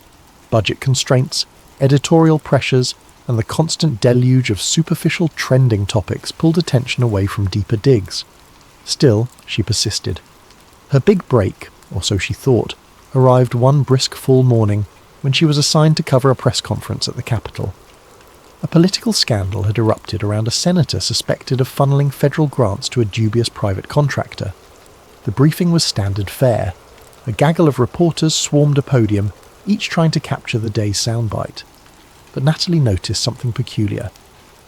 Budget constraints, editorial pressures, and the constant deluge of superficial trending topics pulled attention away from deeper digs. Still, she persisted. Her big break, or so she thought, arrived one brisk fall morning when she was assigned to cover a press conference at the Capitol. A political scandal had erupted around a senator suspected of funneling federal grants to a dubious private contractor. The briefing was standard fare. A gaggle of reporters swarmed a podium, each trying to capture the day's soundbite. But Natalie noticed something peculiar.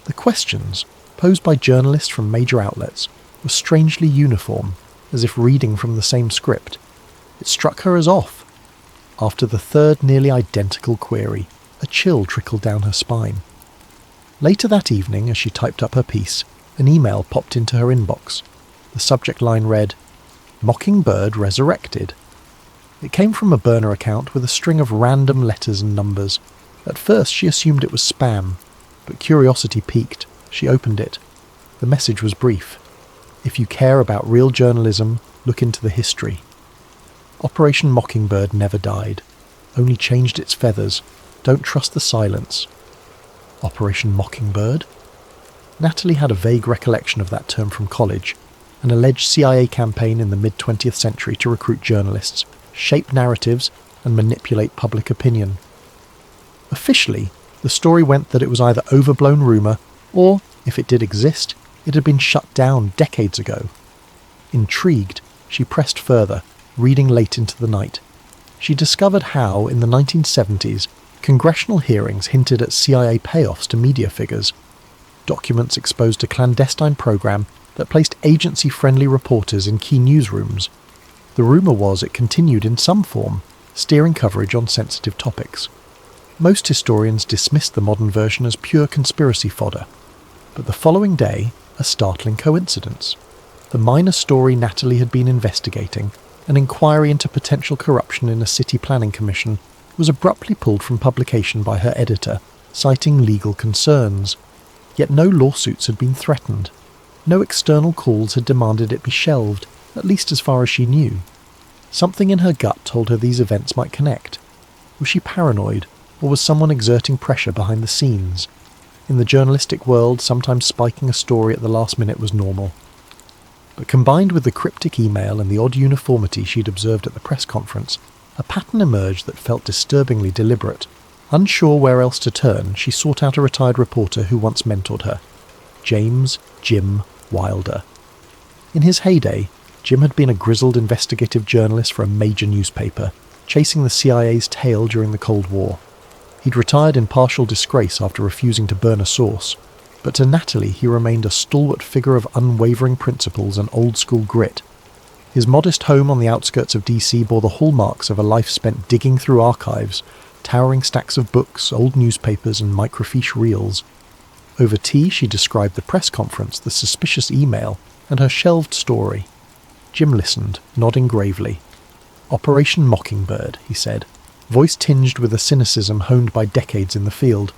The questions, posed by journalists from major outlets, were strangely uniform, as if reading from the same script. It struck her as off. After the third nearly identical query, a chill trickled down her spine. Later that evening, as she typed up her piece, an email popped into her inbox. The subject line read, "Mockingbird resurrected." It came from a burner account with a string of random letters and numbers. At first she assumed it was spam, but curiosity piqued. She opened it. The message was brief. "If you care about real journalism, look into the history. Operation Mockingbird never died, only changed its feathers. Don't trust the silence." Operation Mockingbird? Natalie had a vague recollection of that term from college, an alleged CIA campaign in the mid-20th century to recruit journalists, shape narratives, and manipulate public opinion. Officially, the story went that it was either overblown rumour, or, if it did exist, it had been shut down decades ago. Intrigued, she pressed further, reading late into the night. She discovered how, in the 1970s, congressional hearings hinted at CIA payoffs to media figures. Documents exposed a clandestine program that placed agency-friendly reporters in key newsrooms. The rumour was it continued in some form, steering coverage on sensitive topics. Most historians dismissed the modern version as pure conspiracy fodder. But the following day, a startling coincidence. The minor story Natalie had been investigating, an inquiry into potential corruption in a city planning commission, was abruptly pulled from publication by her editor, citing legal concerns. Yet no lawsuits had been threatened. No external calls had demanded it be shelved, at least as far as she knew. Something in her gut told her these events might connect. Was she paranoid, or was someone exerting pressure behind the scenes? In the journalistic world, sometimes spiking a story at the last minute was normal. But combined with the cryptic email and the odd uniformity she'd observed at the press conference, a pattern emerged that felt disturbingly deliberate. Unsure where else to turn, she sought out a retired reporter who once mentored her, James Jim Wilder. In his heyday, Jim had been a grizzled investigative journalist for a major newspaper, chasing the CIA's tail during the Cold War. He'd retired in partial disgrace after refusing to burn a source, but to Natalie he remained a stalwart figure of unwavering principles and old-school grit. His modest home on the outskirts of DC bore the hallmarks of a life spent digging through archives, towering stacks of books, old newspapers and microfiche reels. Over tea she described the press conference, the suspicious email, and her shelved story. Jim listened, nodding gravely. "Operation Mockingbird," he said, voice tinged with a cynicism honed by decades in the field.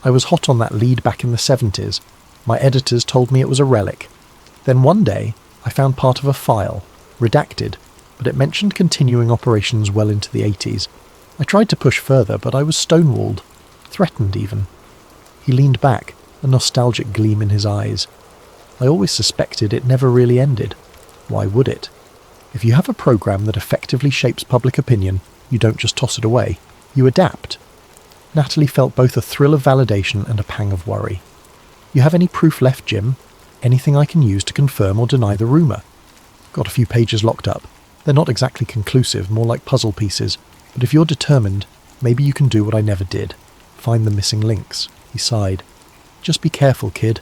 "I was hot on that lead back in the 70s. My editors told me it was a relic. Then one day, I found part of a file, redacted, but it mentioned continuing operations well into the 80s. I tried to push further, but I was stonewalled, threatened even." He leaned back, a nostalgic gleam in his eyes. "I always suspected it never really ended. Why would it? If you have a program that effectively shapes public opinion, you don't just toss it away. You adapt." Natalie felt both a thrill of validation and a pang of worry. "You have any proof left, Jim? Anything I can use to confirm or deny the rumour?" "Got a few pages locked up. They're not exactly conclusive, more like puzzle pieces. But if you're determined, maybe you can do what I never did. Find the missing links." He sighed. "Just be careful, kid.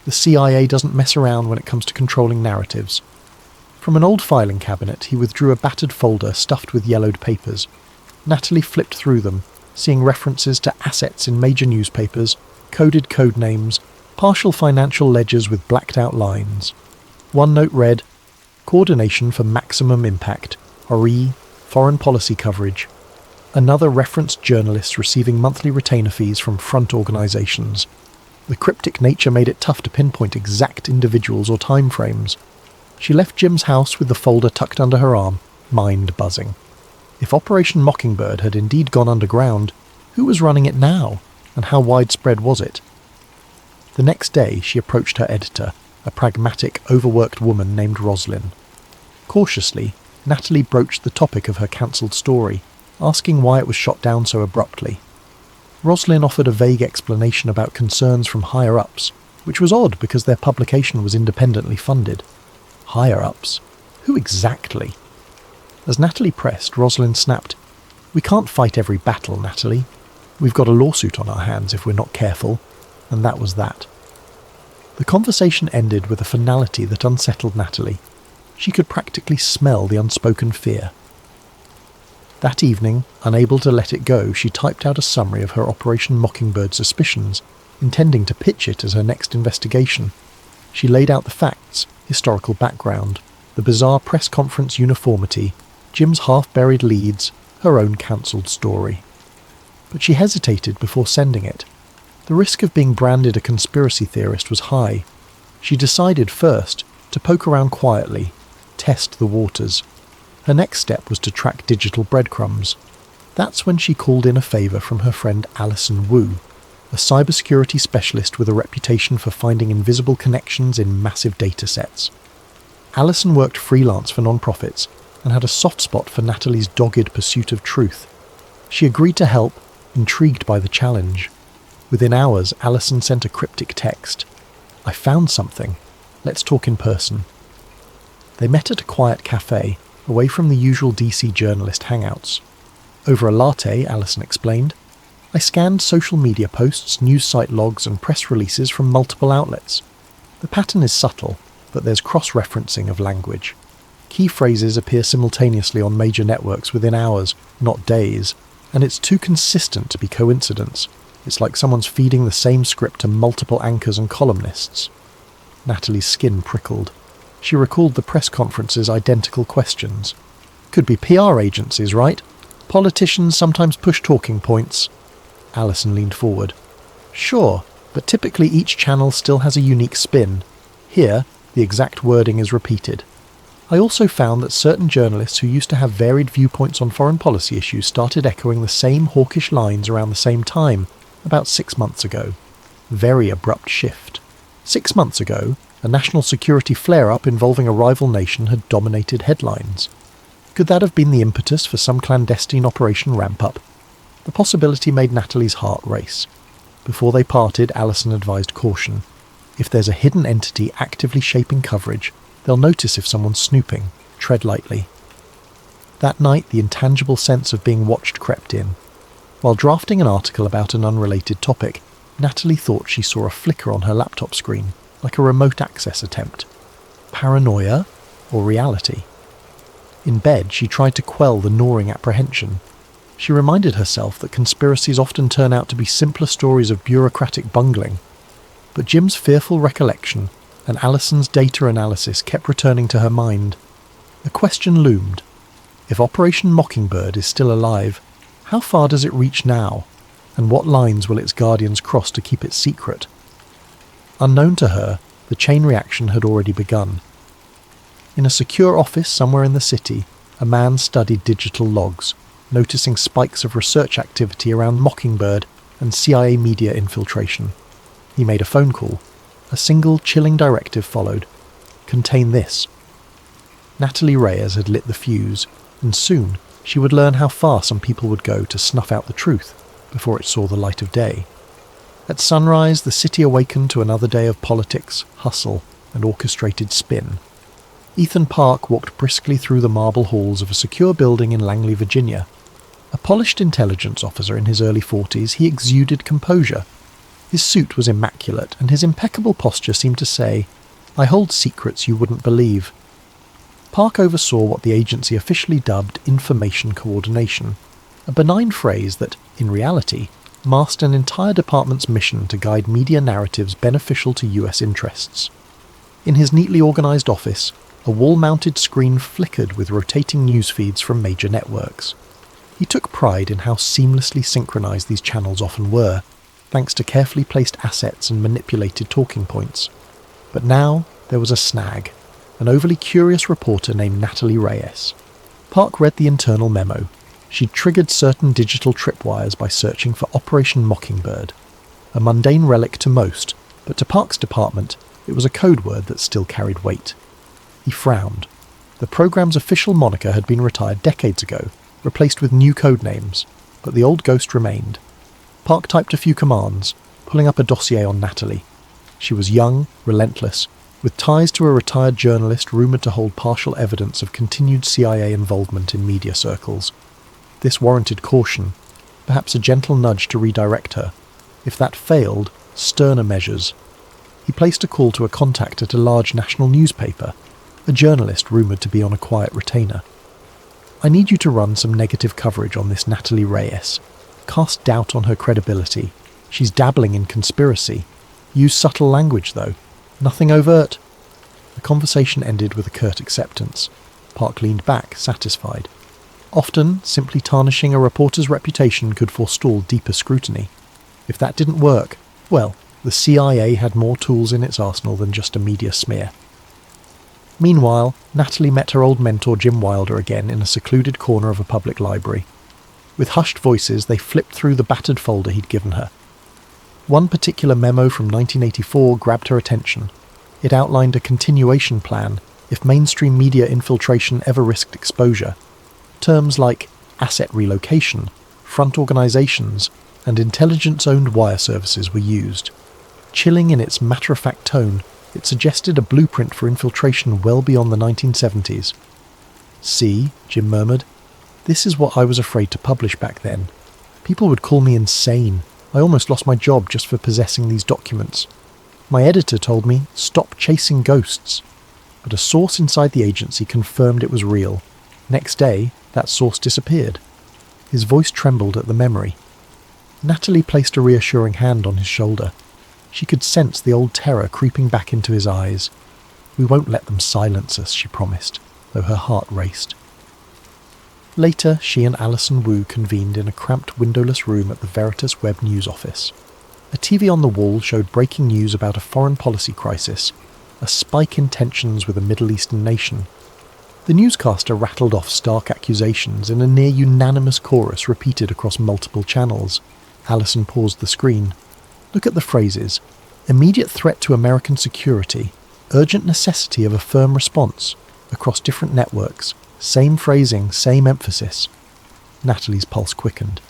The CIA doesn't mess around when it comes to controlling narratives." From an old filing cabinet, he withdrew a battered folder stuffed with yellowed papers. Natalie flipped through them, seeing references to assets in major newspapers, coded code names, partial financial ledgers with blacked-out lines. One note read, "Coordination for maximum impact, RE, foreign policy coverage." Another referenced journalists receiving monthly retainer fees from front organisations. The cryptic nature made it tough to pinpoint exact individuals or timeframes. She left Jim's house with the folder tucked under her arm, mind buzzing. If Operation Mockingbird had indeed gone underground, who was running it now, and how widespread was it? The next day she approached her editor, a pragmatic, overworked woman named Rosalind. Cautiously, Natalie broached the topic of her cancelled story, asking why it was shot down so abruptly. Rosalind offered a vague explanation about concerns from higher-ups, which was odd because their publication was independently funded. Higher-ups? Who exactly? As Natalie pressed, Rosalind snapped, "We can't fight every battle, Natalie. We've got a lawsuit on our hands if we're not careful." And that was that. The conversation ended with a finality that unsettled Natalie. She could practically smell the unspoken fear. That evening, unable to let it go, she typed out a summary of her Operation Mockingbird suspicions, intending to pitch it as her next investigation. She laid out the facts, historical background, the bizarre press conference uniformity, Jim's half-buried leads, her own cancelled story. But she hesitated before sending it. The risk of being branded a conspiracy theorist was high. She decided first to poke around quietly, test the waters. Her next step was to track digital breadcrumbs. That's when she called in a favour from her friend Alison Wu, a cybersecurity specialist with a reputation for finding invisible connections in massive datasets. Alison worked freelance for non-profits and had a soft spot for Natalie's dogged pursuit of truth. She agreed to help, intrigued by the challenge. Within hours, Alison sent a cryptic text. "I found something. Let's talk in person." They met at a quiet cafe, away from the usual DC journalist hangouts. Over a latte, Alison explained, "I scanned social media posts, news site logs and press releases from multiple outlets. The pattern is subtle, but there's cross-referencing of language. Key phrases appear simultaneously on major networks within hours, not days, and it's too consistent to be coincidence. It's like someone's feeding the same script to multiple anchors and columnists." Natalie's skin prickled. She recalled the press conference's identical questions. Could be PR agencies, right? Politicians sometimes push talking points. Alison leaned forward. Sure, but typically each channel still has a unique spin. Here, the exact wording is repeated. I also found that certain journalists who used to have varied viewpoints on foreign policy issues started echoing the same hawkish lines around the same time, about 6 months ago. Very abrupt shift. 6 months ago, a national security flare-up involving a rival nation had dominated headlines. Could that have been the impetus for some clandestine operation ramp-up? The possibility made Natalie's heart race. Before they parted, Alison advised caution. If there's a hidden entity actively shaping coverage, they'll notice if someone's snooping. Tread lightly. That night, the intangible sense of being watched crept in. While drafting an article about an unrelated topic, Natalie thought she saw a flicker on her laptop screen, like a remote access attempt. Paranoia or reality? In bed, she tried to quell the gnawing apprehension. She reminded herself that conspiracies often turn out to be simpler stories of bureaucratic bungling. But Jim's fearful recollection and Alison's data analysis kept returning to her mind. A question loomed. If Operation Mockingbird is still alive, how far does it reach now? And what lines will its guardians cross to keep it secret? Unknown to her, the chain reaction had already begun. In a secure office somewhere in the city, a man studied digital logs, noticing spikes of research activity around Mockingbird and CIA media infiltration. He made a phone call. A single chilling directive followed. Contain this. Natalie Reyes had lit the fuse, and soon she would learn how far some people would go to snuff out the truth before it saw the light of day. At sunrise, the city awakened to another day of politics, hustle, and orchestrated spin. Ethan Park walked briskly through the marble halls of a secure building in Langley, Virginia. A polished intelligence officer in his early 40s, he exuded composure. His suit was immaculate, and his impeccable posture seemed to say, "I hold secrets you wouldn't believe." Park oversaw what the agency officially dubbed information coordination, a benign phrase that, in reality, masked an entire department's mission to guide media narratives beneficial to US interests. In his neatly organised office, a wall-mounted screen flickered with rotating news feeds from major networks. He took pride in how seamlessly synchronised these channels often were, thanks to carefully placed assets and manipulated talking points. But now there was a snag, an overly curious reporter named Natalie Reyes. Park read the internal memo. She'd triggered certain digital tripwires by searching for Operation Mockingbird, a mundane relic to most, but to Park's department, it was a code word that still carried weight. He frowned. The program's official moniker had been retired decades ago, replaced with new code names, but the old ghost remained. Park typed a few commands, pulling up a dossier on Natalie. She was young, relentless, with ties to a retired journalist rumoured to hold partial evidence of continued CIA involvement in media circles. This warranted caution, perhaps a gentle nudge to redirect her. If that failed, sterner measures. He placed a call to a contact at a large national newspaper, a journalist rumoured to be on a quiet retainer. "I need you to run some negative coverage on this Natalie Reyes. Cast doubt on her credibility. She's dabbling in conspiracy. Use subtle language, though. Nothing overt." The conversation ended with a curt acceptance. Park leaned back, satisfied. Often, simply tarnishing a reporter's reputation could forestall deeper scrutiny. If that didn't work, well, the CIA had more tools in its arsenal than just a media smear. Meanwhile, Natalie met her old mentor Jim Wilder again in a secluded corner of a public library. With hushed voices, they flipped through the battered folder he'd given her. One particular memo from 1984 grabbed her attention. It outlined a continuation plan if mainstream media infiltration ever risked exposure. Terms like asset relocation, front organisations, and intelligence-owned wire services were used. Chilling in its matter-of-fact tone, it suggested a blueprint for infiltration well beyond the 1970s. "See," Jim murmured, "this is what I was afraid to publish back then. People would call me insane. I almost lost my job just for possessing these documents. My editor told me, stop chasing ghosts. But a source inside the agency confirmed it was real. Next day, that source disappeared." His voice trembled at the memory. Natalie placed a reassuring hand on his shoulder. She could sense the old terror creeping back into his eyes. We won't let them silence us, she promised, though her heart raced. Later, she and Alison Wu convened in a cramped windowless room at the Veritas Web News office. A TV on the wall showed breaking news about a foreign policy crisis, a spike in tensions with a Middle Eastern nation. The newscaster rattled off stark accusations in a near-unanimous chorus repeated across multiple channels. Alison paused the screen. Look at the phrases. Immediate threat to American security. Urgent necessity of a firm response. Across different networks. Same phrasing, same emphasis. Natalie's pulse quickened.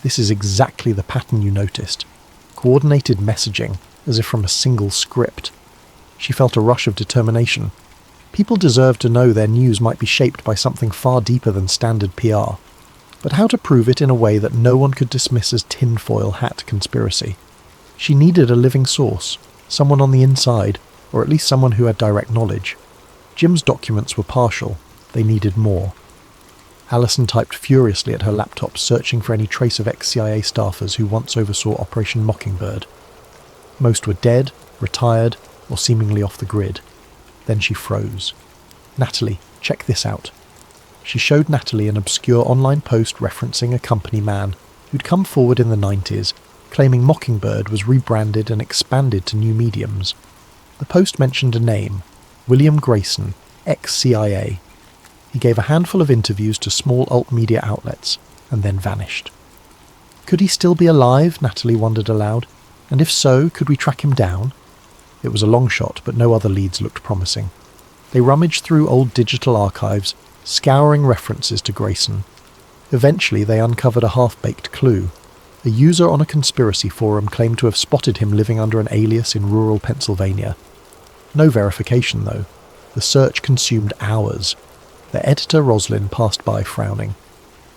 This is exactly the pattern you noticed. Coordinated messaging, as if from a single script. She felt a rush of determination. People deserved to know their news might be shaped by something far deeper than standard PR. But how to prove it in a way that no one could dismiss as tinfoil hat conspiracy? She needed a living source, someone on the inside, or at least someone who had direct knowledge. Jim's documents were partial. They needed more. Alison typed furiously at her laptop, searching for any trace of ex-CIA staffers who once oversaw Operation Mockingbird. Most were dead, retired, or seemingly off the grid. Then she froze. Natalie, check this out. She showed Natalie an obscure online post referencing a company man who'd come forward in the 90s, claiming Mockingbird was rebranded and expanded to new mediums. The post mentioned a name, William Grayson, ex-CIA. He gave a handful of interviews to small alt-media outlets, and then vanished. Could he still be alive, Natalie wondered aloud, and if so, could we track him down? It was a long shot, but no other leads looked promising. They rummaged through old digital archives, scouring references to Grayson. Eventually they uncovered a half-baked clue. A user on a conspiracy forum claimed to have spotted him living under an alias in rural Pennsylvania. No verification, though. The search consumed hours. The editor, Roslyn, passed by, frowning.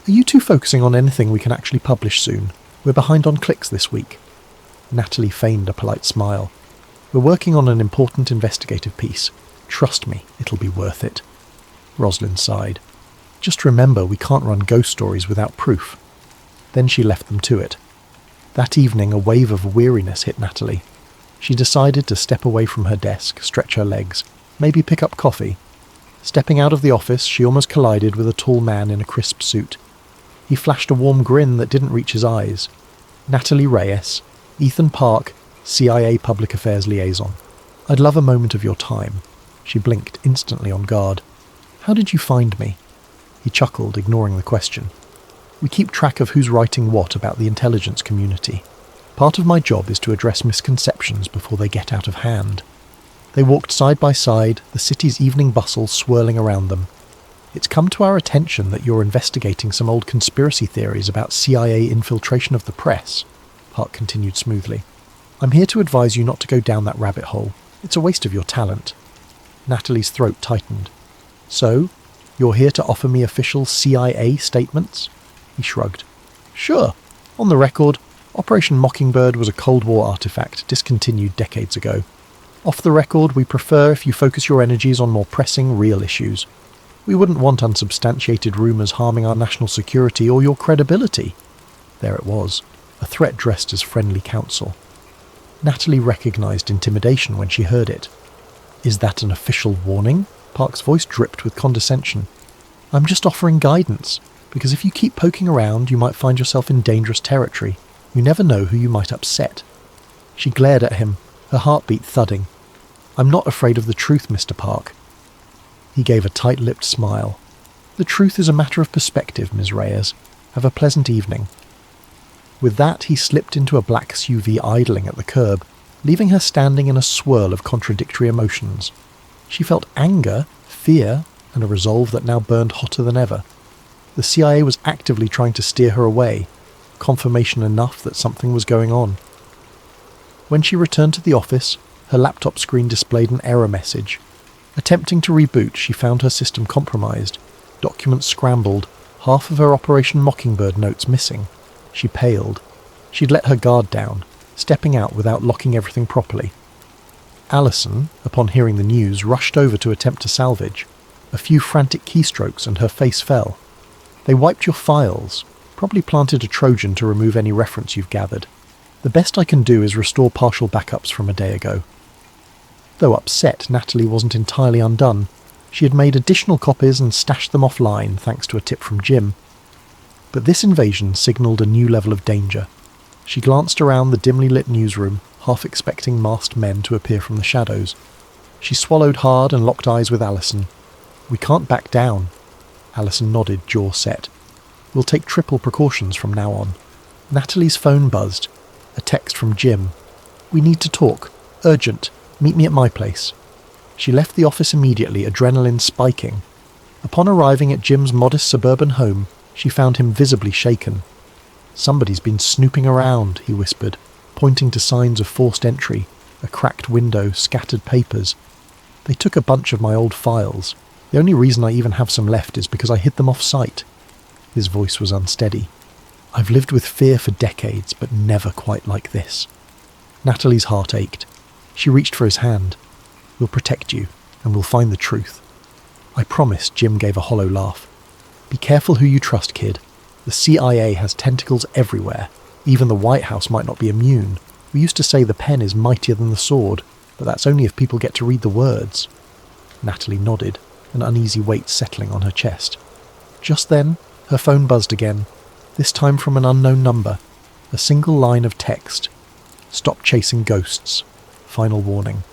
Are you two focusing on anything we can actually publish soon? We're behind on clicks this week. Natalie feigned a polite smile. We're working on an important investigative piece. Trust me, it'll be worth it. Roslyn sighed. Just remember, we can't run ghost stories without proof. Then she left them to it. That evening, a wave of weariness hit Natalie. She decided to step away from her desk, stretch her legs, maybe pick up coffee. Stepping out of the office, she almost collided with a tall man in a crisp suit. He flashed a warm grin that didn't reach his eyes. Natalie Reyes, Ethan Park, CIA Public Affairs Liaison. I'd love a moment of your time. She blinked, instantly on guard. How did you find me? He chuckled, ignoring the question. We keep track of who's writing what about the intelligence community. Part of my job is to address misconceptions before they get out of hand. They walked side by side, the city's evening bustle swirling around them. It's come to our attention that you're investigating some old conspiracy theories about CIA infiltration of the press, Park continued smoothly. I'm here to advise you not to go down that rabbit hole. It's a waste of your talent. Natalie's throat tightened. So, you're here to offer me official CIA statements? He shrugged. Sure. On the record, Operation Mockingbird was a Cold War artifact discontinued decades ago. Off the record, we prefer if you focus your energies on more pressing, real issues. We wouldn't want unsubstantiated rumours harming our national security or your credibility. There it was, a threat dressed as friendly counsel. Natalie recognised intimidation when she heard it. Is that an official warning? Park's voice dripped with condescension. I'm just offering guidance, because if you keep poking around, you might find yourself in dangerous territory. You never know who you might upset. She glared at him, her heartbeat thudding. I'm not afraid of the truth, Mr. Park. He gave a tight-lipped smile. The truth is a matter of perspective, Ms. Reyes. Have a pleasant evening. With that, he slipped into a black SUV idling at the curb, leaving her standing in a swirl of contradictory emotions. She felt anger, fear, and a resolve that now burned hotter than ever. The CIA was actively trying to steer her away, confirmation enough that something was going on. When she returned to the office, her laptop screen displayed an error message. Attempting to reboot, she found her system compromised, documents scrambled, half of her Operation Mockingbird notes missing. She paled. She'd let her guard down, stepping out without locking everything properly. Alison, upon hearing the news, rushed over to attempt to salvage. A few frantic keystrokes and her face fell. They wiped your files, probably planted a Trojan to remove any reference you've gathered. The best I can do is restore partial backups from a day ago. Though upset, Natalie wasn't entirely undone. She had made additional copies and stashed them offline thanks to a tip from Jim. But this invasion signalled a new level of danger. She glanced around the dimly lit newsroom, half expecting masked men to appear from the shadows. She swallowed hard and locked eyes with Alison. "We can't back down." Alison nodded, jaw set. "We'll take triple precautions from now on." Natalie's phone buzzed. A text from Jim. "We need to talk. Urgent. Meet me at my place." She left the office immediately, adrenaline spiking. Upon arriving at Jim's modest suburban home, she found him visibly shaken. "Somebody's been snooping around," he whispered, pointing to signs of forced entry, a cracked window, scattered papers. "They took a bunch of my old files. The only reason I even have some left is because I hid them off-site." His voice was unsteady. "I've lived with fear for decades, but never quite like this." Natalie's heart ached. She reached for his hand. "We'll protect you, and we'll find the truth." "I promise," Jim gave a hollow laugh. "Be careful who you trust, kid. The CIA has tentacles everywhere. Even the White House might not be immune. We used to say the pen is mightier than the sword, but that's only if people get to read the words." Natalie nodded, an uneasy weight settling on her chest. Just then, her phone buzzed again, this time from an unknown number. A single line of text. "Stop chasing ghosts. Final warning."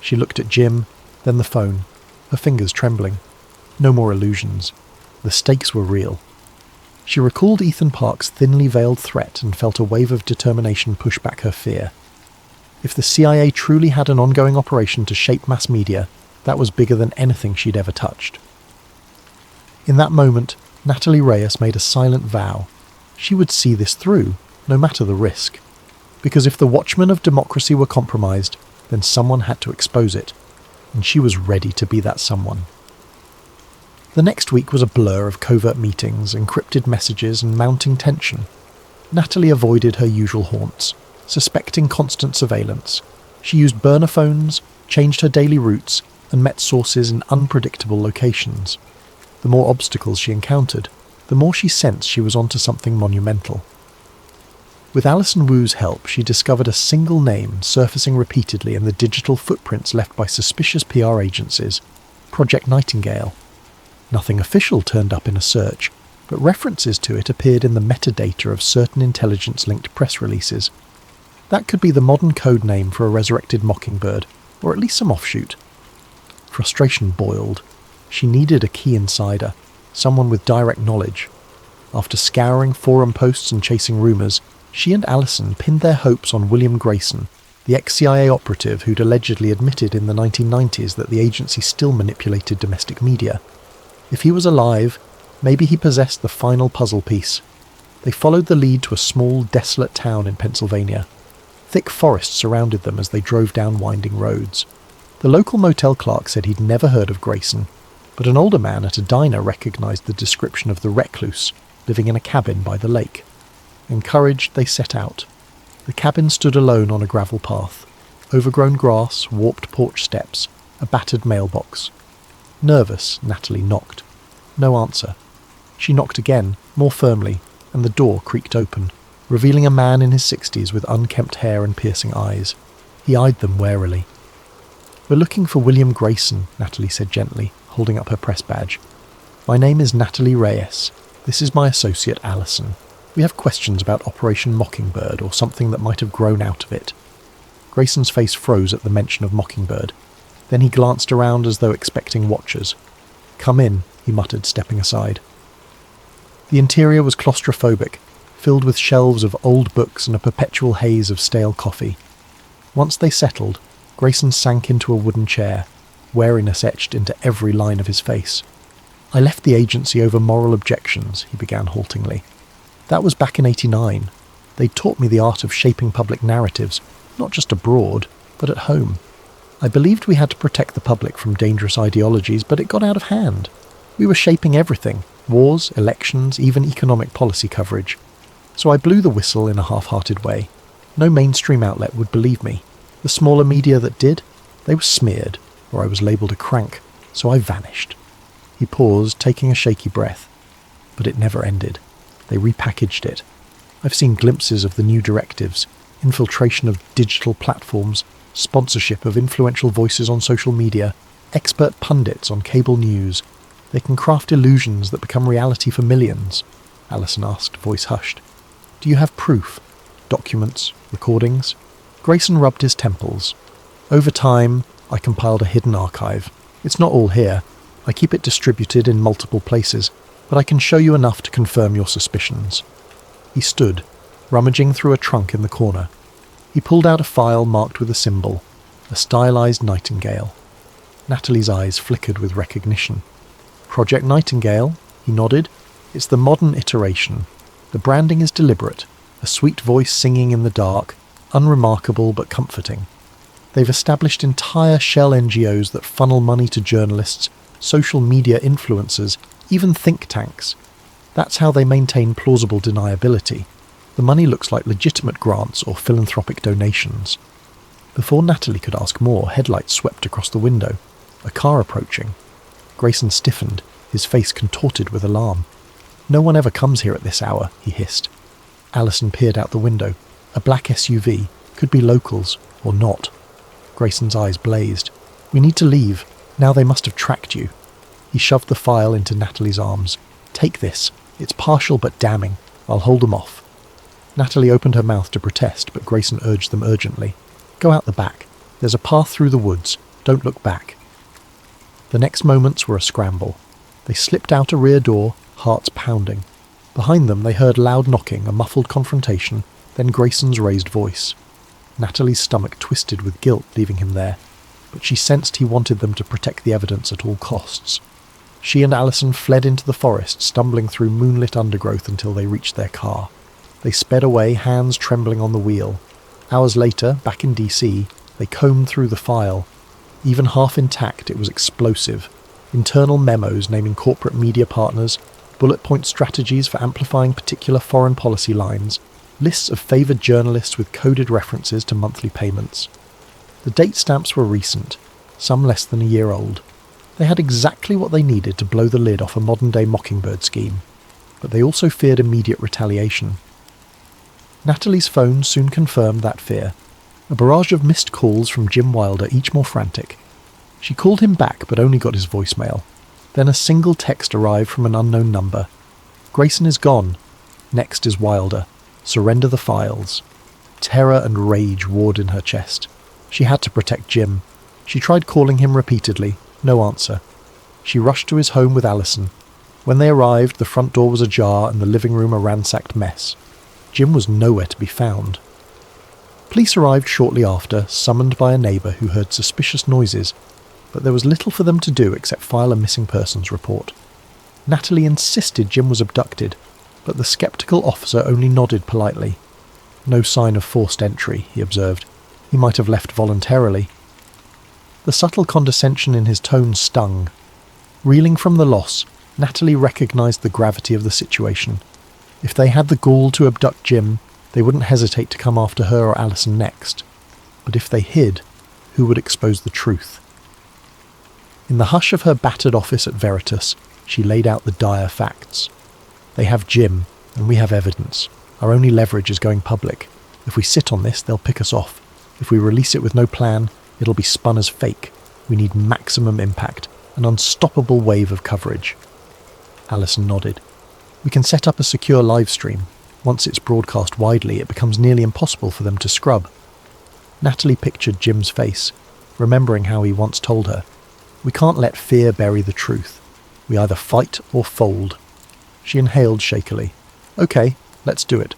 She looked at Jim, then the phone, her fingers trembling. No more illusions. The stakes were real. She recalled Ethan Park's thinly veiled threat and felt a wave of determination push back her fear. If the CIA truly had an ongoing operation to shape mass media, that was bigger than anything she'd ever touched. In that moment, Natalie Reyes made a silent vow. She would see this through, no matter the risk. Because if the watchmen of democracy were compromised, then someone had to expose it, and she was ready to be that someone. The next week was a blur of covert meetings, encrypted messages, and mounting tension. Natalie avoided her usual haunts, suspecting constant surveillance. She used burner phones, changed her daily routes, and met sources in unpredictable locations. The more obstacles she encountered, the more she sensed she was onto something monumental. With Alison Wu's help, she discovered a single name surfacing repeatedly in the digital footprints left by suspicious PR agencies: Project Nightingale. Nothing official turned up in a search, but references to it appeared in the metadata of certain intelligence-linked press releases. That could be the modern code name for a resurrected mockingbird, or at least some offshoot. Frustration boiled. She needed a key insider, someone with direct knowledge. After scouring forum posts and chasing rumours, she and Alison pinned their hopes on William Grayson, the ex-CIA operative who'd allegedly admitted in the 1990s that the agency still manipulated domestic media. If he was alive, maybe he possessed the final puzzle piece. They followed the lead to a small, desolate town in Pennsylvania. Thick forest surrounded them as they drove down winding roads. The local motel clerk said he'd never heard of Grayson, but an older man at a diner recognised the description of the recluse, living in a cabin by the lake. Encouraged, they set out. The cabin stood alone on a gravel path. Overgrown grass, warped porch steps, a battered mailbox. Nervous, Natalie knocked. No answer. She knocked again, more firmly, and the door creaked open, revealing a man in his 60s with unkempt hair and piercing eyes. He eyed them warily. "We're looking for William Grayson," Natalie said gently, holding up her press badge. "My name is Natalie Reyes. This is my associate Alison. We have questions about Operation Mockingbird or something that might have grown out of it." Grayson's face froze at the mention of Mockingbird. Then he glanced around as though expecting watchers. "Come in," he muttered, stepping aside. The interior was claustrophobic, filled with shelves of old books and a perpetual haze of stale coffee. Once they settled, Grayson sank into a wooden chair, wariness etched into every line of his face. "I left the agency over moral objections," he began haltingly. "That was back in '89. They taught me the art of shaping public narratives, not just abroad, but at home. I believed we had to protect the public from dangerous ideologies, but it got out of hand. We were shaping everything: wars, elections, even economic policy coverage. So I blew the whistle in a half-hearted way. No mainstream outlet would believe me. The smaller media that did, they were smeared, or I was labelled a crank, so I vanished." He paused, taking a shaky breath. But it never ended. They repackaged it. I've seen glimpses of the new directives. infiltration of digital platforms, sponsorship of influential voices on social media, expert pundits on cable news. They can craft illusions that become reality for millions. Alison asked, voice hushed. Do you have proof? Documents? Recordings? Grayson rubbed his temples. Over time, I compiled a hidden archive. It's not all here. I keep it distributed in multiple places, but I can show you enough to confirm your suspicions. He stood, rummaging through a trunk in the corner. He pulled out a file marked with a symbol, a stylized nightingale. Natalie's eyes flickered with recognition. Project Nightingale, he nodded. It's the modern iteration. The branding is deliberate, a sweet voice singing in the dark, unremarkable but comforting. They've established entire shell NGOs that funnel money to journalists, social media influencers, even think tanks. That's how they maintain plausible deniability. The money looks like legitimate grants or philanthropic donations. Before Natalie could ask more, headlights swept across the window. A car approaching. Grayson stiffened, his face contorted with alarm. No one ever comes here at this hour, he hissed. Alison peered out the window. A black SUV. Could be locals, or not. Grayson's eyes blazed. We need to leave. Now they must have tracked you. He shoved the file into Natalie's arms. Take this. It's partial but damning. I'll hold them off. Natalie opened her mouth to protest, but Grayson urged them urgently. Go out the back. There's a path through the woods. Don't look back. The next moments were a scramble. They slipped out a rear door, hearts pounding. Behind them they heard loud knocking, a muffled confrontation, then Grayson's raised voice. Natalie's stomach twisted with guilt leaving him there, but she sensed he wanted them to protect the evidence at all costs. She and Alison fled into the forest, stumbling through moonlit undergrowth until they reached their car. They sped away, hands trembling on the wheel. Hours later, back in DC, they combed through the file. Even half intact, it was explosive. Internal memos naming corporate media partners, bullet point strategies for amplifying particular foreign policy lines, lists of favoured journalists with coded references to monthly payments. The date stamps were recent, some less than a year old. They had exactly what they needed to blow the lid off a modern-day Mockingbird scheme, but they also feared immediate retaliation. Natalie's phone soon confirmed that fear. A barrage of missed calls from Jim Wilder, each more frantic. She called him back, but only got his voicemail. Then a single text arrived from an unknown number. Grayson is gone. Next is Wilder. Surrender the files. Terror and rage roared in her chest. She had to protect Jim. She tried calling him repeatedly. No answer. She rushed to his home with Alison. When they arrived, the front door was ajar and the living room a ransacked mess. Jim was nowhere to be found. Police arrived shortly after, summoned by a neighbour who heard suspicious noises, but there was little for them to do except file a missing persons report. Natalie insisted Jim was abducted, but the sceptical officer only nodded politely. No sign of forced entry, he observed. He might have left voluntarily. The subtle condescension in his tone stung. Reeling from the loss, Natalie recognised the gravity of the situation. If they had the gall to abduct Jim, they wouldn't hesitate to come after her or Alison next. But if they hid, who would expose the truth? In the hush of her battered office at Veritas, she laid out the dire facts. They have Jim, and we have evidence. Our only leverage is going public. If we sit on this, they'll pick us off. If we release it with no plan, it'll be spun as fake. We need maximum impact, an unstoppable wave of coverage. Alison nodded. We can set up a secure live stream. Once it's broadcast widely, it becomes nearly impossible for them to scrub. Natalie pictured Jim's face, remembering how he once told her, "We can't let fear bury the truth. We either fight or fold." She inhaled shakily. "Okay, let's do it.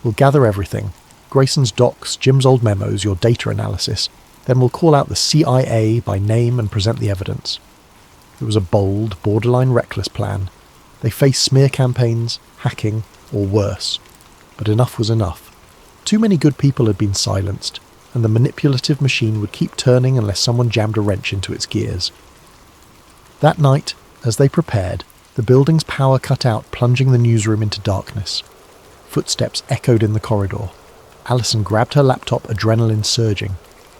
We'll gather everything. Grayson's docs, Jim's old memos, your data analysis. Then we'll call out the CIA by name and present the evidence." It was a bold, borderline reckless plan. They faced smear campaigns, hacking, or worse. But enough was enough. Too many good people had been silenced, and the manipulative machine would keep turning unless someone jammed a wrench into its gears. That night, as they prepared, the building's power cut out, plunging the newsroom into darkness. Footsteps echoed in the corridor. Alison grabbed her laptop, adrenaline surging.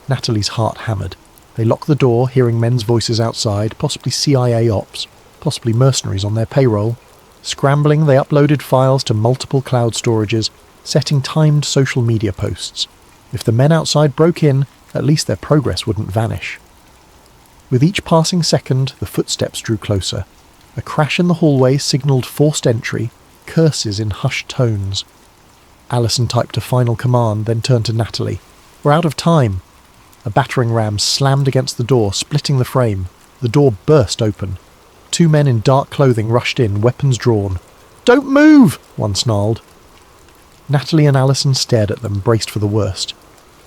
Natalie's heart hammered. They locked the door, hearing men's voices outside, possibly CIA ops, possibly mercenaries on their payroll. Scrambling, they uploaded files to multiple cloud storages, setting timed social media posts. If the men outside broke in, at least their progress wouldn't vanish. With each passing second, the footsteps drew closer. A crash in the hallway signalled forced entry, curses in hushed tones. Alison typed a final command, then turned to Natalie. "We're out of time." A battering ram slammed against the door, splitting the frame. The door burst open. 2 men in dark clothing rushed in, weapons drawn. "Don't move!" one snarled. Natalie and Alison stared at them, braced for the worst.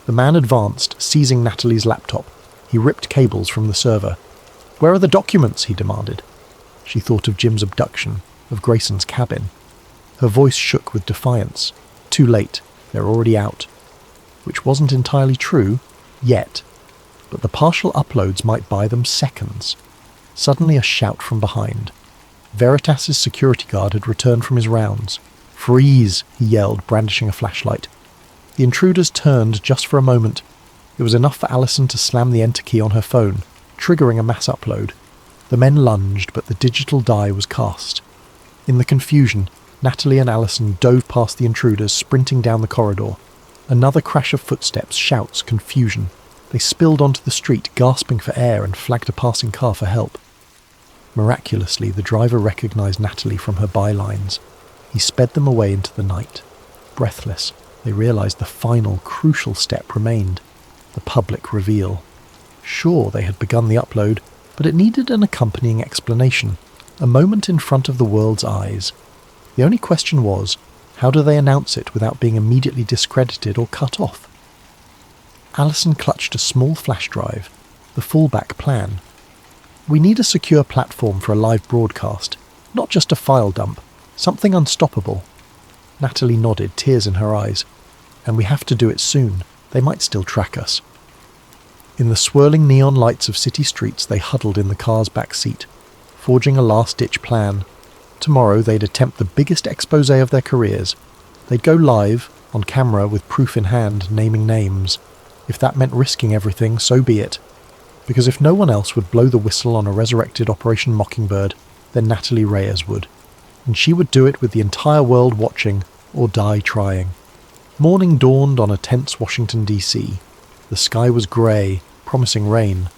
The man advanced, seizing Natalie's laptop. He ripped cables from the server. "Where are the documents?" he demanded. She thought of Jim's abduction, of Grayson's cabin. Her voice shook with defiance. Too late, they're already out. Which wasn't entirely true, yet. But the partial uploads might buy them seconds. Suddenly a shout from behind. Veritas's security guard had returned from his rounds. "Freeze!" he yelled, brandishing a flashlight. The intruders turned just for a moment. It was enough for Alison to slam the enter key on her phone, triggering a mass upload. The men lunged, but the digital die was cast. In the confusion, Natalie and Alison dove past the intruders, sprinting down the corridor. Another crash of footsteps, shouts, confusion. They spilled onto the street, gasping for air, and flagged a passing car for help. Miraculously, the driver recognized Natalie from her bylines. He sped them away into the night. Breathless, they realized the final, crucial step remained. The public reveal. Sure, they had begun the upload, but it needed an accompanying explanation. A moment in front of the world's eyes. The only question was, how do they announce it without being immediately discredited or cut off? Alison clutched a small flash drive, the fallback plan. "We need a secure platform for a live broadcast, not just a file dump, something unstoppable." Natalie nodded, tears in her eyes. "And we have to do it soon. They might still track us." In the swirling neon lights of city streets, they huddled in the car's back seat, forging a last-ditch plan. Tomorrow they'd attempt the biggest expose of their careers. They'd go live, on camera with proof in hand, naming names. If that meant risking everything, so be it. Because if no one else would blow the whistle on a resurrected Operation Mockingbird, then Natalie Reyes would. And she would do it with the entire world watching, or die trying. Morning dawned on a tense Washington, D.C. The sky was grey, promising rain.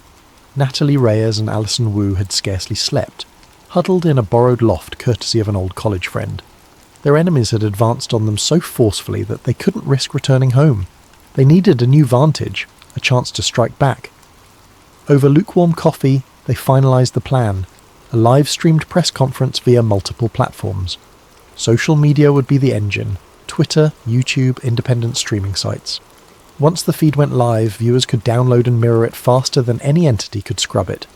Natalie Reyes and Alison Wu had scarcely slept, huddled in a borrowed loft courtesy of an old college friend. Their enemies had advanced on them so forcefully that they couldn't risk returning home. They needed a new vantage, a chance to strike back. Over lukewarm coffee, they finalised the plan, a live-streamed press conference via multiple platforms. Social media would be the engine, Twitter, YouTube, independent streaming sites. Once the feed went live, viewers could download and mirror it faster than any entity could scrub it.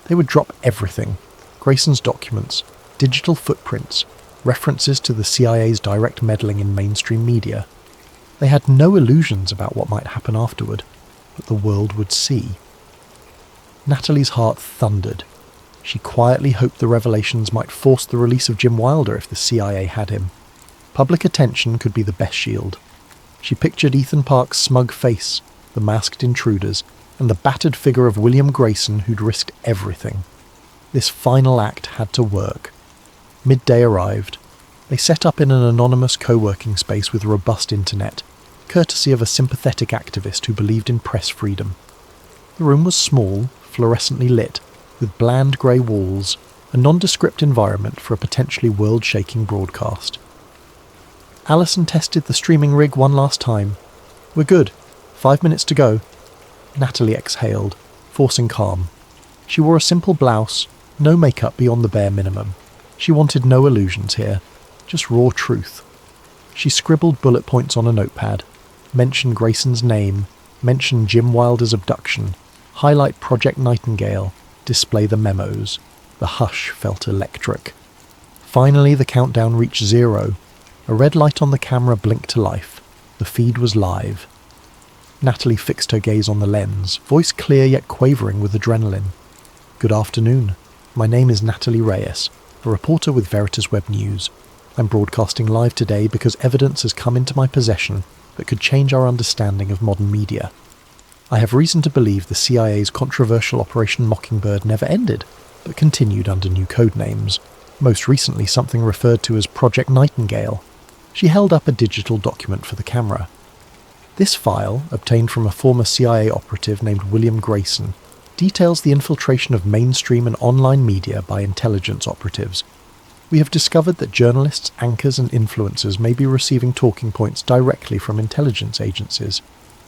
They would drop everything. Grayson's documents, digital footprints, references to the CIA's direct meddling in mainstream media. They had no illusions about what might happen afterward, but the world would see. Natalie's heart thundered. She quietly hoped the revelations might force the release of Jim Wilder if the CIA had him. Public attention could be the best shield. She pictured Ethan Park's smug face, the masked intruders, and the battered figure of William Grayson who'd risked everything. This final act had to work. Midday arrived. They set up in an anonymous co-working space with robust internet, courtesy of a sympathetic activist who believed in press freedom. The room was small, fluorescently lit, with bland grey walls, a nondescript environment for a potentially world-shaking broadcast. Alison tested the streaming rig one last time. "We're good. 5 minutes to go." Natalie exhaled, forcing calm. She wore a simple blouse, no makeup beyond the bare minimum. She wanted no illusions here, just raw truth. She scribbled bullet points on a notepad, mention Grayson's name, mention Jim Wilder's abduction, highlight Project Nightingale, display the memos. The hush felt electric. Finally, the countdown reached 0. A red light on the camera blinked to life. The feed was live. Natalie fixed her gaze on the lens, voice clear yet quavering with adrenaline. "Good afternoon. My name is Natalie Reyes, a reporter with Veritas Web News. I'm broadcasting live today because evidence has come into my possession that could change our understanding of modern media. I have reason to believe the CIA's controversial Operation Mockingbird never ended, but continued under new code names, most recently something referred to as Project Nightingale." She held up a digital document for the camera. This file, obtained from a former CIA operative named William Grayson, details the infiltration of mainstream and online media by intelligence operatives. We have discovered that journalists, anchors and influencers may be receiving talking points directly from intelligence agencies.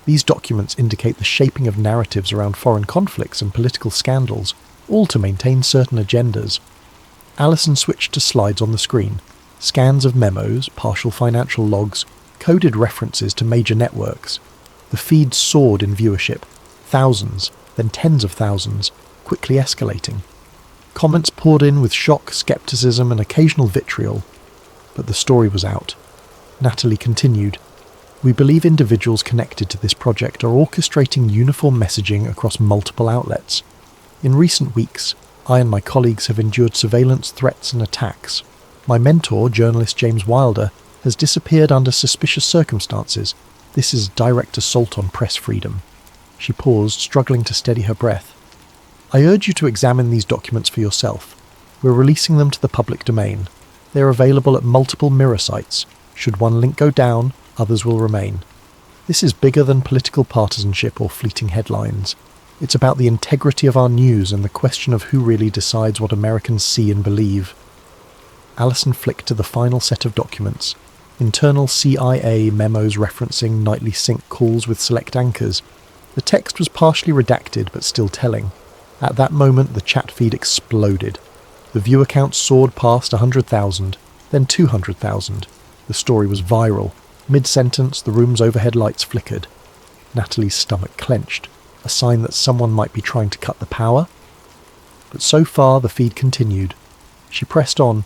These documents indicate the shaping of narratives around foreign conflicts and political scandals, all to maintain certain agendas. Allison switched to slides on the screen, scans of memos, partial financial logs, coded references to major networks. The feed soared in viewership, thousands, then tens of thousands, quickly escalating. Comments poured in with shock, skepticism and occasional vitriol. But the story was out. Natalie continued, "We believe individuals connected to this project are orchestrating uniform messaging across multiple outlets. In recent weeks, I and my colleagues have endured surveillance threats and attacks. My mentor, journalist James Wilder, has disappeared under suspicious circumstances. This is direct assault on press freedom." She paused, struggling to steady her breath. "I urge you to examine these documents for yourself. We're releasing them to the public domain. They are available at multiple mirror sites. Should one link go down, others will remain. This is bigger than political partisanship or fleeting headlines. It's about the integrity of our news and the question of who really decides what Americans see and believe." Allison flicked to the final set of documents. Internal CIA memos referencing nightly sync calls with select anchors. The text was partially redacted but still telling. At that moment, the chat feed exploded. The viewer count soared past 100,000, then 200,000. The story was viral. Mid-sentence, the room's overhead lights flickered. Natalie's stomach clenched, a sign that someone might be trying to cut the power. But so far, the feed continued. She pressed on.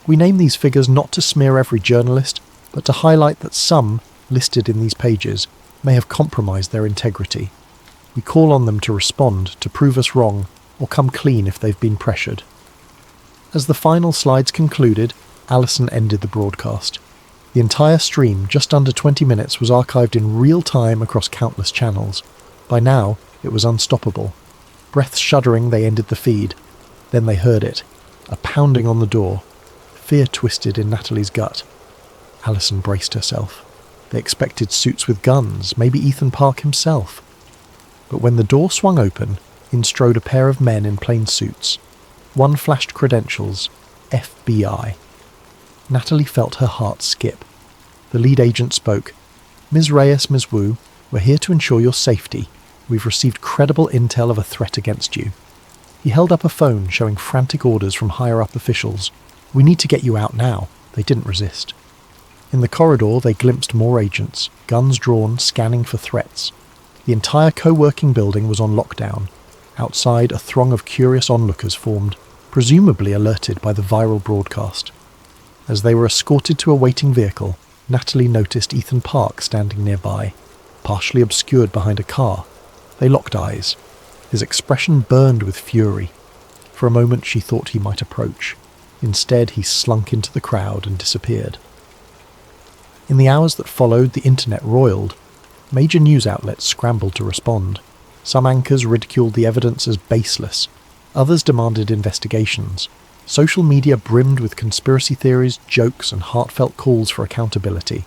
"We name these figures not to smear every journalist, but to highlight that some, listed in these pages, may have compromised their integrity. We call on them to respond, to prove us wrong, or come clean if they've been pressured." As the final slides concluded, Allison ended the broadcast. The entire stream, just under 20 minutes, was archived in real time across countless channels. By now, it was unstoppable. Breath shuddering, they ended the feed. Then they heard it, a pounding on the door. Fear twisted in Natalie's gut. Allison braced herself. They expected suits with guns, maybe Ethan Park himself. But when the door swung open, in strode a pair of men in plain suits. One flashed credentials, FBI. Natalie felt her heart skip. The lead agent spoke. "Ms. Reyes, Ms. Wu, we're here to ensure your safety. We've received credible intel of a threat against you." He held up a phone showing frantic orders from higher-up officials. "We need to get you out now." They didn't resist. In the corridor, they glimpsed more agents, guns drawn, scanning for threats. The entire co-working building was on lockdown. Outside, a throng of curious onlookers formed, presumably alerted by the viral broadcast. As they were escorted to a waiting vehicle, Natalie noticed Ethan Park standing nearby, partially obscured behind a car. They locked eyes. His expression burned with fury. For a moment she thought he might approach. Instead, he slunk into the crowd and disappeared. In the hours that followed, the internet roiled. Major news outlets scrambled to respond. Some anchors ridiculed the evidence as baseless. Others demanded investigations. Social media brimmed with conspiracy theories, jokes, and heartfelt calls for accountability.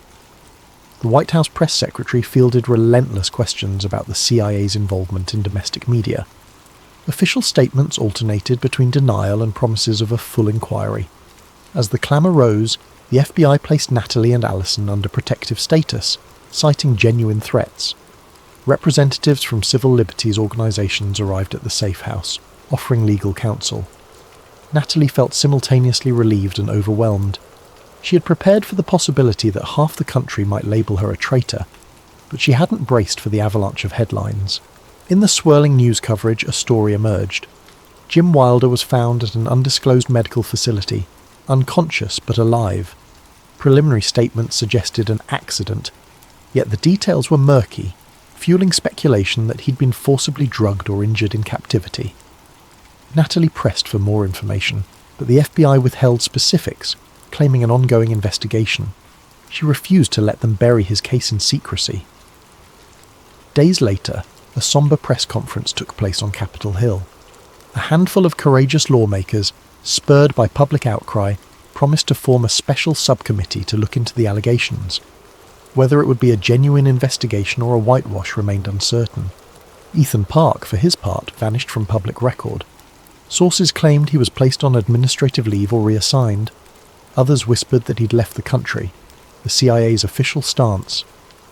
The White House press secretary fielded relentless questions about the CIA's involvement in domestic media. Official statements alternated between denial and promises of a full inquiry. As the clamour rose, the FBI placed Natalie and Allison under protective status, citing genuine threats. Representatives from civil liberties organisations arrived at the safe house, offering legal counsel. Natalie felt simultaneously relieved and overwhelmed. She had prepared for the possibility that half the country might label her a traitor, but she hadn't braced for the avalanche of headlines. In the swirling news coverage, a story emerged. Jim Wilder was found at an undisclosed medical facility, unconscious but alive. Preliminary statements suggested an accident, yet the details were murky, fueling speculation that he'd been forcibly drugged or injured in captivity. Natalie pressed for more information, but the FBI withheld specifics, claiming an ongoing investigation. She refused to let them bury his case in secrecy. Days later, a somber press conference took place on Capitol Hill. A handful of courageous lawmakers, spurred by public outcry, promised to form a special subcommittee to look into the allegations. Whether it would be a genuine investigation or a whitewash remained uncertain. Ethan Park, for his part, vanished from public record. Sources claimed he was placed on administrative leave or reassigned. Others whispered that he'd left the country. The CIA's official stance: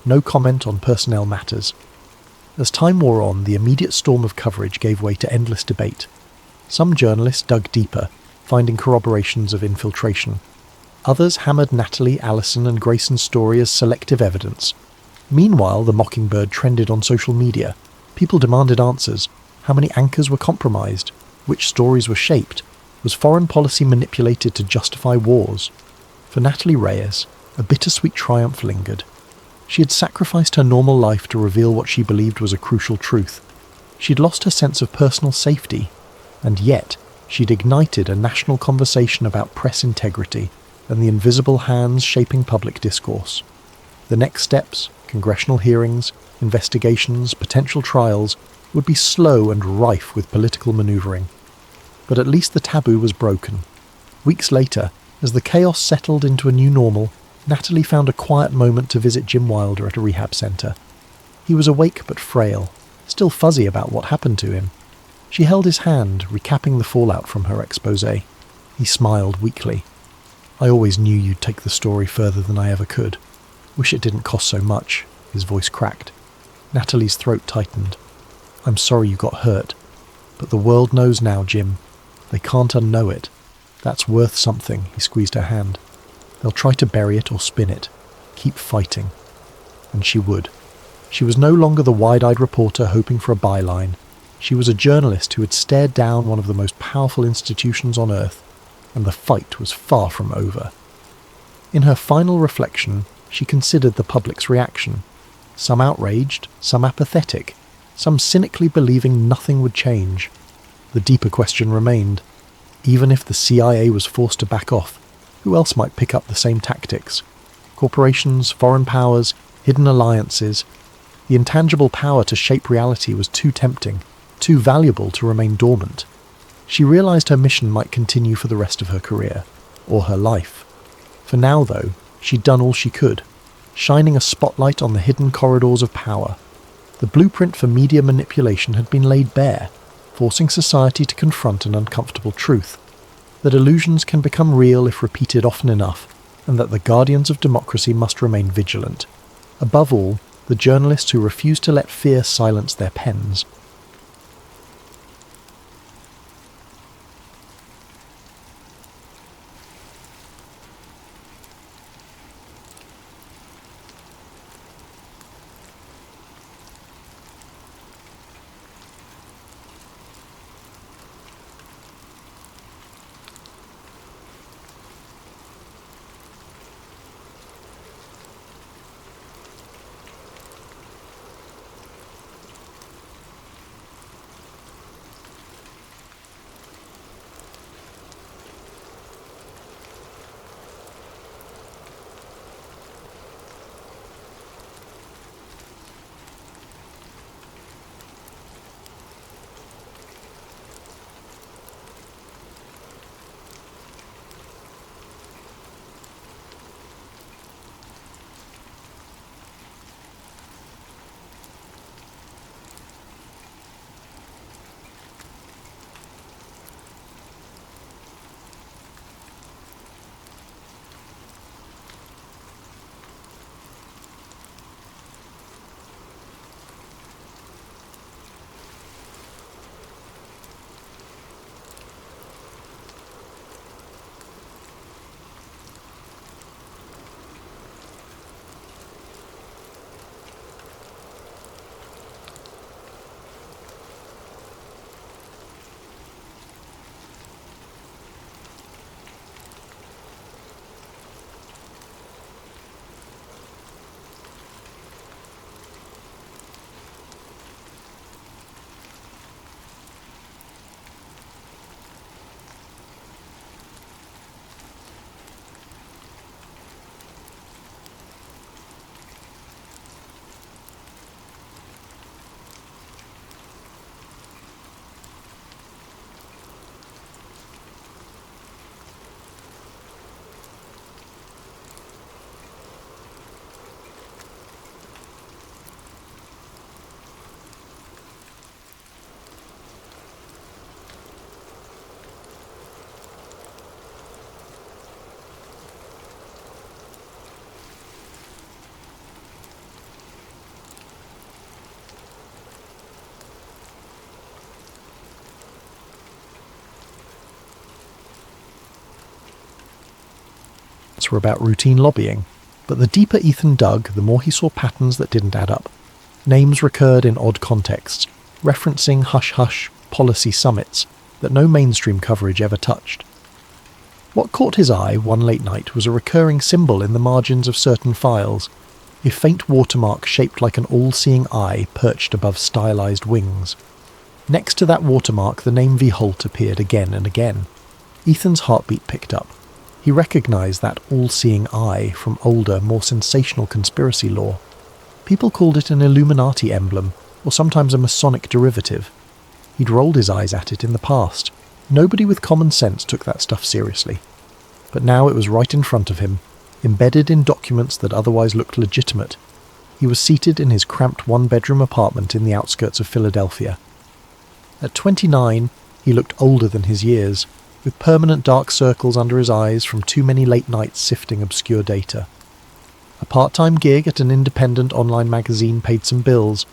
no comment on personnel matters. As time wore on, the immediate storm of coverage gave way to endless debate. Some journalists dug deeper, finding corroborations of infiltration. Others hammered Natalie, Allison and Grayson's story as selective evidence. Meanwhile, the Mockingbird trended on social media. People demanded answers. How many anchors were compromised? Which stories were shaped? Was foreign policy manipulated to justify wars? For Natalie Reyes, a bittersweet triumph lingered. She had sacrificed her normal life to reveal what she believed was a crucial truth. She'd lost her sense of personal safety, and yet she'd ignited a national conversation about press integrity and the invisible hands shaping public discourse. The next steps, congressional hearings, investigations, potential trials, would be slow and rife with political maneuvering. But at least the taboo was broken. Weeks later, as the chaos settled into a new normal, Natalie found a quiet moment to visit Jim Wilder at a rehab centre. He was awake but frail, still fuzzy about what happened to him. She held his hand, recapping the fallout from her exposé. He smiled weakly. "I always knew you'd take the story further than I ever could. Wish it didn't cost so much." His voice cracked. Natalie's throat tightened. "I'm sorry you got hurt. But the world knows now, Jim. They can't unknow it. That's worth something." He squeezed her hand. "They'll try to bury it or spin it. Keep fighting." And she would. She was no longer the wide-eyed reporter hoping for a byline. She was a journalist who had stared down one of the most powerful institutions on Earth, and the fight was far from over. In her final reflection, she considered the public's reaction. Some outraged, some apathetic, some cynically believing nothing would change. The deeper question remained: even if the CIA was forced to back off, who else might pick up the same tactics? Corporations, foreign powers, hidden alliances. The intangible power to shape reality was too tempting, too valuable to remain dormant. She realized her mission might continue for the rest of her career, or her life. For now, though, she'd done all she could, shining a spotlight on the hidden corridors of power. The blueprint for media manipulation had been laid bare, forcing society to confront an uncomfortable truth: that illusions can become real if repeated often enough, and that the guardians of democracy must remain vigilant. Above all, the journalists who refuse to let fear silence their pens. documents were about routine lobbying, but the deeper Ethan dug, the more he saw patterns that didn't add up. Names recurred in odd contexts, referencing hush-hush policy summits that no mainstream coverage ever touched. What caught his eye one late night was a recurring symbol in the margins of certain files, a faint watermark shaped like an all-seeing eye perched above stylized wings. Next to that watermark, the name V. Holt appeared again and again. Ethan's heartbeat picked up. He recognized that all-seeing eye from older, more sensational conspiracy lore. People called it an Illuminati emblem, or sometimes a Masonic derivative. He'd rolled his eyes at it in the past. Nobody with common sense took that stuff seriously. But now it was right in front of him, embedded in documents that otherwise looked legitimate. He was seated in his cramped one-bedroom apartment in the outskirts of Philadelphia. At 29, he looked older than his years, with permanent dark circles under his eyes from too many late nights sifting obscure data. A part-time gig at an independent online magazine paid some bills,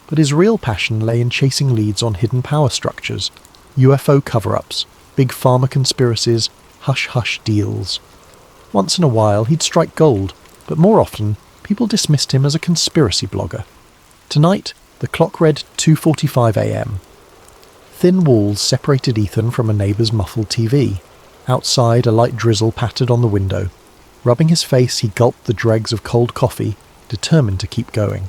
but his real passion lay in chasing leads on hidden power structures, UFO cover-ups, big pharma conspiracies, hush-hush deals. Once in a while he'd strike gold, but more often people dismissed him as a conspiracy blogger. Tonight, the clock read 2:45 a.m. Thin walls separated Ethan from a neighbour's muffled TV. Outside, a light drizzle pattered on the window. Rubbing his face, he gulped the dregs of cold coffee, determined to keep going.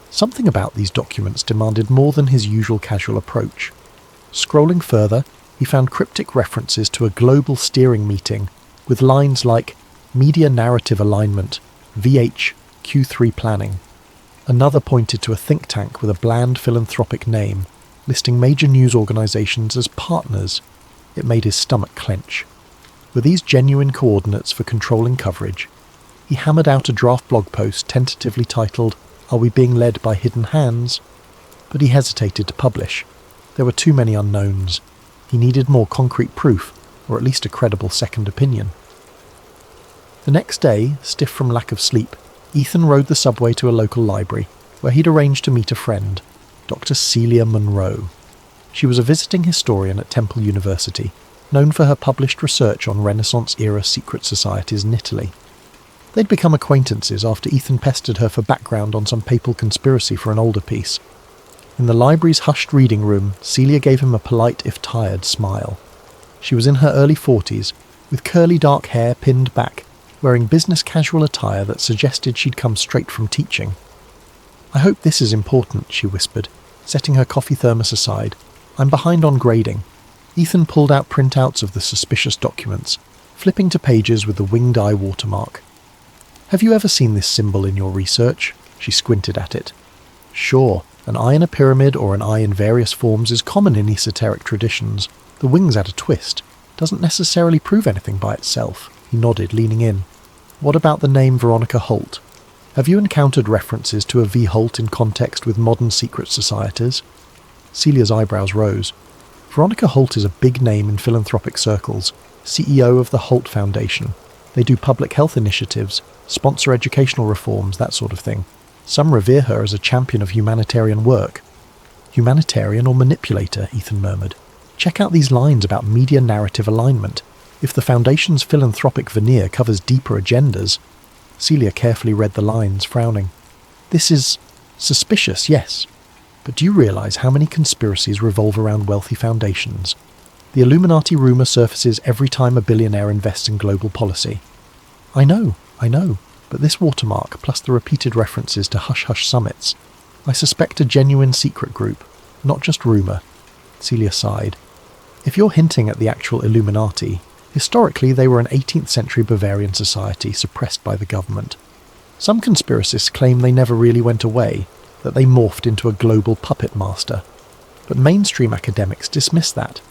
Something about these documents demanded more than his usual casual approach. Scrolling further, he found cryptic references to a global steering meeting, with lines like Media Narrative Alignment, VH, Q3 Planning. Another pointed to a think tank with a bland philanthropic name, listing major news organisations as partners. It made his stomach clench. Were these genuine coordinates for controlling coverage? He hammered out a draft blog post tentatively titled, "Are we being led by hidden hands?" But he hesitated to publish. There were too many unknowns. He needed more concrete proof, or at least a credible second opinion. The next day, stiff from lack of sleep, Ethan rode the subway to a local library, where he'd arranged to meet a friend, Dr. Celia Monroe. She was a visiting historian at Temple University, known for her published research on Renaissance-era secret societies in Italy. They'd become acquaintances after Ethan pestered her for background on some papal conspiracy for an older piece. In the library's hushed reading room, Celia gave him a polite if tired smile. She was in her early 40s, with curly dark hair pinned back, wearing business casual attire that suggested she'd come straight from teaching. "I hope this is important," she whispered, setting her coffee thermos aside. "I'm behind on grading." Ethan pulled out printouts of the suspicious documents, flipping to pages with the winged eye watermark. "Have you ever seen this symbol in your research?" She squinted at it. "Sure, an eye in a pyramid or an eye in various forms is common in esoteric traditions. The wings add a twist. Doesn't necessarily prove anything by itself." He nodded, leaning in. "What about the name Veronica Holt? Have you encountered references to a V. Holt in context with modern secret societies?" Celia's eyebrows rose. Veronica Holt is a big name in philanthropic circles, CEO of the Holt Foundation. They do public health initiatives, sponsor educational reforms, that sort of thing. Some revere her as a champion of humanitarian work. "Humanitarian or manipulator?" Ethan murmured. "Check out these lines about media narrative alignment. If the Foundation's philanthropic veneer covers deeper agendas..." Celia carefully read the lines, frowning. "This is suspicious, yes. But do you realise how many conspiracies revolve around wealthy foundations? The Illuminati rumour surfaces every time a billionaire invests in global policy." I know, but this watermark, plus the repeated references to hush-hush summits, I suspect a genuine secret group, not just rumour." Celia sighed. "If you're hinting at the actual Illuminati, historically they were an 18th century Bavarian society suppressed by the government. Some conspiracists claim they never really went away, that they morphed into a global puppet master. But mainstream academics dismiss that."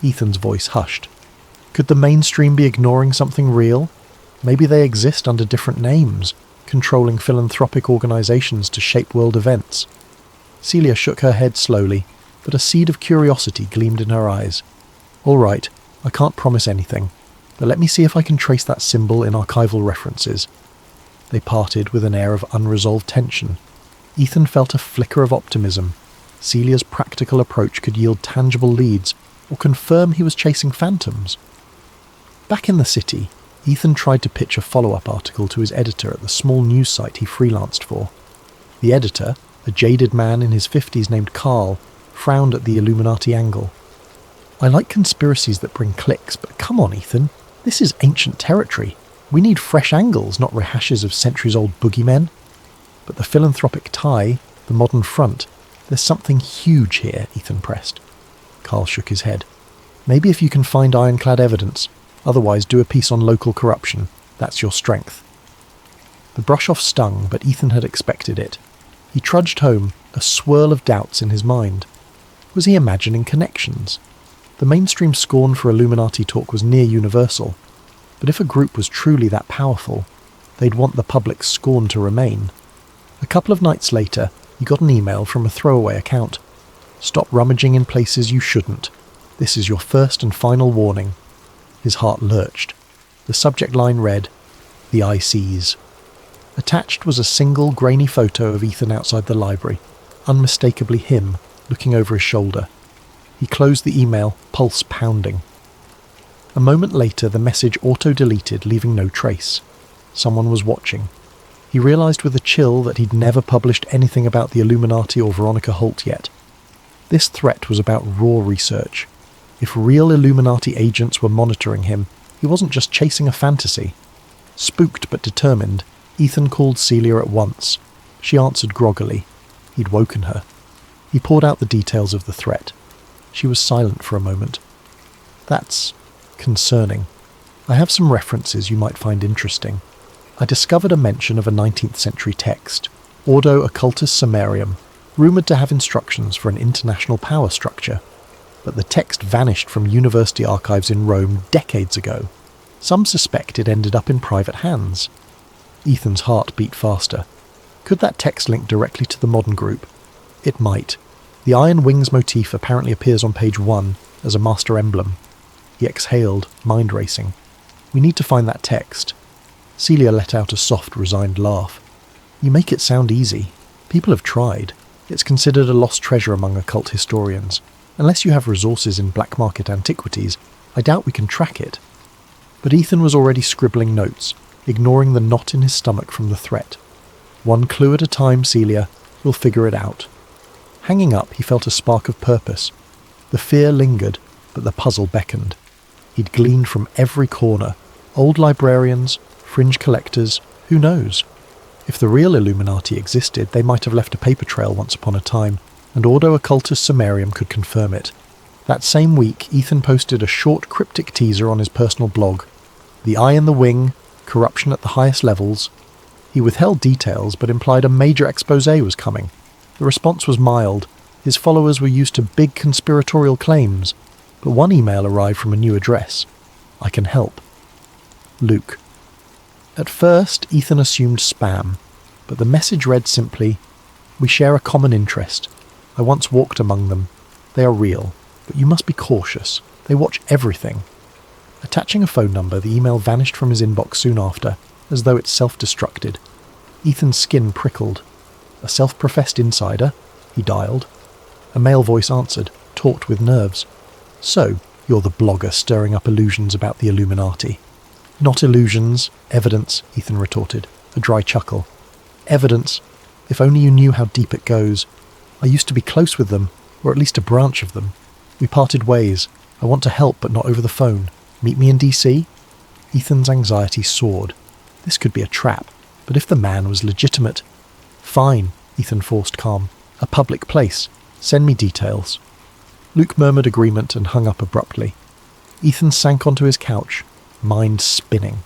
Ethan's voice hushed. Could the mainstream be ignoring something real? Maybe they exist under different names, controlling philanthropic organisations to shape world events. Celia shook her head slowly, but a seed of curiosity gleamed in her eyes. "All right, I can't promise anything, but let me see if I can trace that symbol in archival references." They parted with an air of unresolved tension. Ethan felt a flicker of optimism. Celia's practical approach could yield tangible leads, or confirm he was chasing phantoms. Back in the city, Ethan tried to pitch a follow-up article to his editor at the small news site he freelanced for. The editor, a jaded man in his 50s named Carl, frowned at the Illuminati angle. "I like conspiracies that bring clicks, but come on, Ethan. This is ancient territory. We need fresh angles, not rehashes of centuries-old boogeymen." "But the philanthropic tie, the modern front, there's something huge here," Ethan pressed. Carl shook his head. "Maybe if you can find ironclad evidence. Otherwise, do a piece on local corruption. That's your strength." The brush-off stung, but Ethan had expected it. He trudged home, a swirl of doubts in his mind. Was he imagining connections? The mainstream scorn for Illuminati talk was near universal, but if a group was truly that powerful, they'd want the public's scorn to remain. A couple of nights later, he got an email from a throwaway account. "Stop rummaging in places you shouldn't. This is your first and final warning." His heart lurched. The subject line read, "The Eye Sees." Attached was a single grainy photo of Ethan outside the library, unmistakably him, looking over his shoulder. He closed the email, pulse pounding. A moment later, the message auto-deleted, leaving no trace. Someone was watching. He realised with a chill that he'd never published anything about the Illuminati or Veronica Holt yet. This threat was about raw research. If real Illuminati agents were monitoring him, he wasn't just chasing a fantasy. Spooked but determined, Ethan called Celia at once. She answered groggily. He'd woken her. He poured out the details of the threat. She was silent for a moment. "That's concerning. I have some references you might find interesting. I discovered a mention of a 19th century text, Ordo Occultus Sumerium, rumoured to have instructions for an international power structure. But the text vanished from university archives in Rome decades ago. Some suspect it ended up in private hands." Ethan's heart beat faster. Could that text link directly to the modern group? It might. The Iron Wings motif apparently appears on page 1 as a master emblem. He exhaled, mind racing. "We need to find that text." Celia let out a soft, resigned laugh. "You make it sound easy. People have tried. It's considered a lost treasure among occult historians. Unless you have resources in black market antiquities, I doubt we can track it." But Ethan was already scribbling notes, ignoring the knot in his stomach from the threat. "One clue at a time, Celia. We'll figure it out." Hanging up, he felt a spark of purpose. The fear lingered, but the puzzle beckoned. He'd gleaned from every corner. Old librarians, fringe collectors, who knows? If the real Illuminati existed, they might have left a paper trail once upon a time, and Ordo Occultus Sumerium could confirm it. That same week, Ethan posted a short cryptic teaser on his personal blog. "The Eye in the Wing, corruption at the highest levels." He withheld details, but implied a major exposé was coming. The response was mild. His followers were used to big conspiratorial claims, but one email arrived from a new address. "I can help. Luke." At first, Ethan assumed spam, but the message read simply, "We share a common interest. I once walked among them. They are real, but you must be cautious. They watch everything." Attaching a phone number, the email vanished from his inbox soon after, as though it self-destructed. Ethan's skin prickled. A self-professed insider? He dialed. A male voice answered, taut with nerves. "So, you're the blogger stirring up illusions about the Illuminati." "Not illusions, evidence," Ethan retorted, a dry chuckle. "Evidence. If only you knew how deep it goes. I used to be close with them, or at least a branch of them. We parted ways. I want to help, but not over the phone. Meet me in DC?" Ethan's anxiety soared. This could be a trap, but if the man was legitimate... "Fine," Ethan forced calm. "A public place. Send me details." Luke murmured agreement and hung up abruptly. Ethan sank onto his couch, mind spinning.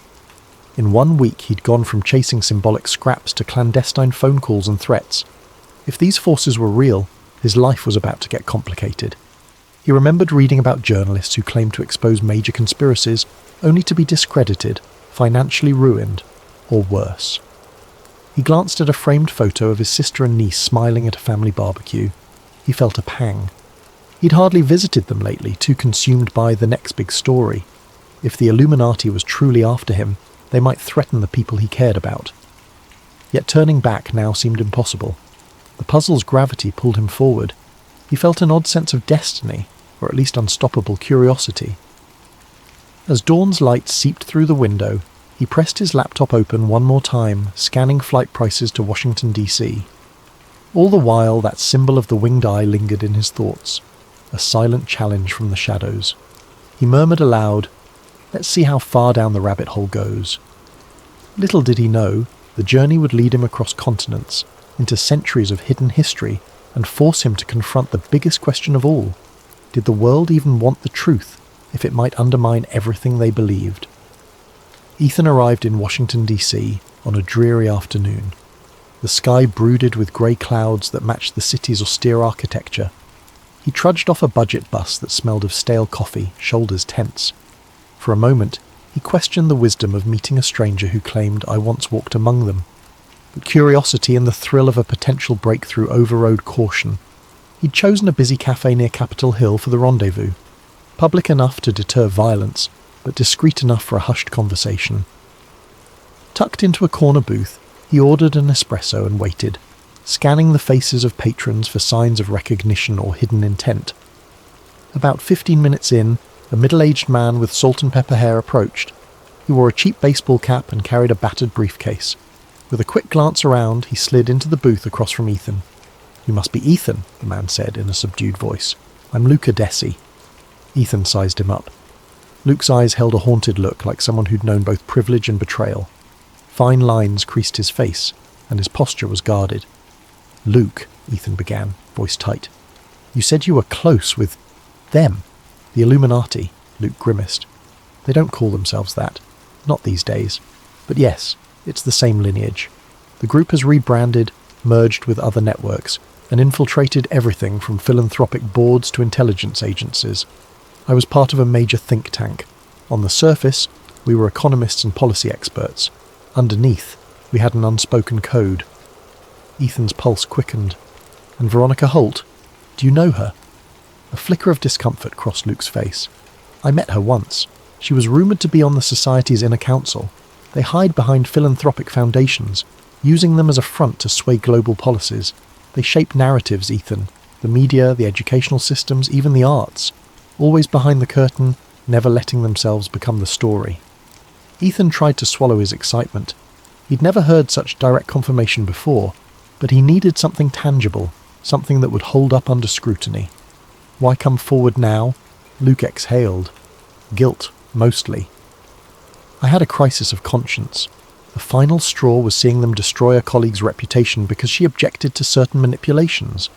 In 1 week he'd gone from chasing symbolic scraps to clandestine phone calls and threats. If these forces were real, his life was about to get complicated. He remembered reading about journalists who claimed to expose major conspiracies, only to be discredited, financially ruined, or worse. He glanced at a framed photo of his sister and niece smiling at a family barbecue. He felt a pang. He'd hardly visited them lately, too consumed by the next big story. If the Illuminati was truly after him, they might threaten the people he cared about. Yet turning back now seemed impossible. The puzzle's gravity pulled him forward. He felt an odd sense of destiny, or at least unstoppable curiosity. As dawn's light seeped through the window, he pressed his laptop open one more time, scanning flight prices to Washington, D.C. All the while, that symbol of the winged eye lingered in his thoughts, a silent challenge from the shadows. He murmured aloud, "Let's see how far down the rabbit hole goes." Little did he know, the journey would lead him across continents, into centuries of hidden history, and force him to confront the biggest question of all. Did the world even want the truth, if it might undermine everything they believed? Ethan arrived in Washington, D.C. on a dreary afternoon. The sky brooded with grey clouds that matched the city's austere architecture. He trudged off a budget bus that smelled of stale coffee, shoulders tense. For a moment, he questioned the wisdom of meeting a stranger who claimed, "I once walked among them." But curiosity and the thrill of a potential breakthrough overrode caution. He'd chosen a busy cafe near Capitol Hill for the rendezvous, public enough to deter violence, but discreet enough for a hushed conversation. Tucked into a corner booth, he ordered an espresso and waited, scanning the faces of patrons for signs of recognition or hidden intent. About 15 minutes in, a middle-aged man with salt and pepper hair approached. He wore a cheap baseball cap and carried a battered briefcase. With a quick glance around, he slid into the booth across from Ethan. "You must be Ethan," the man said in a subdued voice. "I'm Luca Desi." Ethan sized him up. Luke's eyes held a haunted look, like someone who'd known both privilege and betrayal. Fine lines creased his face, and his posture was guarded. "Luke," Ethan began, voice tight. "You said you were close with them." "The Illuminati," Luke grimaced. "They don't call themselves that. Not these days. But yes, it's the same lineage. The group has rebranded, merged with other networks, and infiltrated everything from philanthropic boards to intelligence agencies. I was part of a major think tank. On the surface, we were economists and policy experts. Underneath, we had an unspoken code." Ethan's pulse quickened. "And Veronica Holt? Do you know her?" A flicker of discomfort crossed Luke's face. "I met her once. She was rumoured to be on the Society's inner council. They hide behind philanthropic foundations, using them as a front to sway global policies. They shape narratives, Ethan. The media, the educational systems, even the arts. Always behind the curtain, never letting themselves become the story." Ethan tried to swallow his excitement. He'd never heard such direct confirmation before, but he needed something tangible, something that would hold up under scrutiny. Why come forward now? Luke exhaled. Guilt, mostly. "I had a crisis of conscience. The final straw was seeing them destroy a colleague's reputation because she objected to certain manipulations.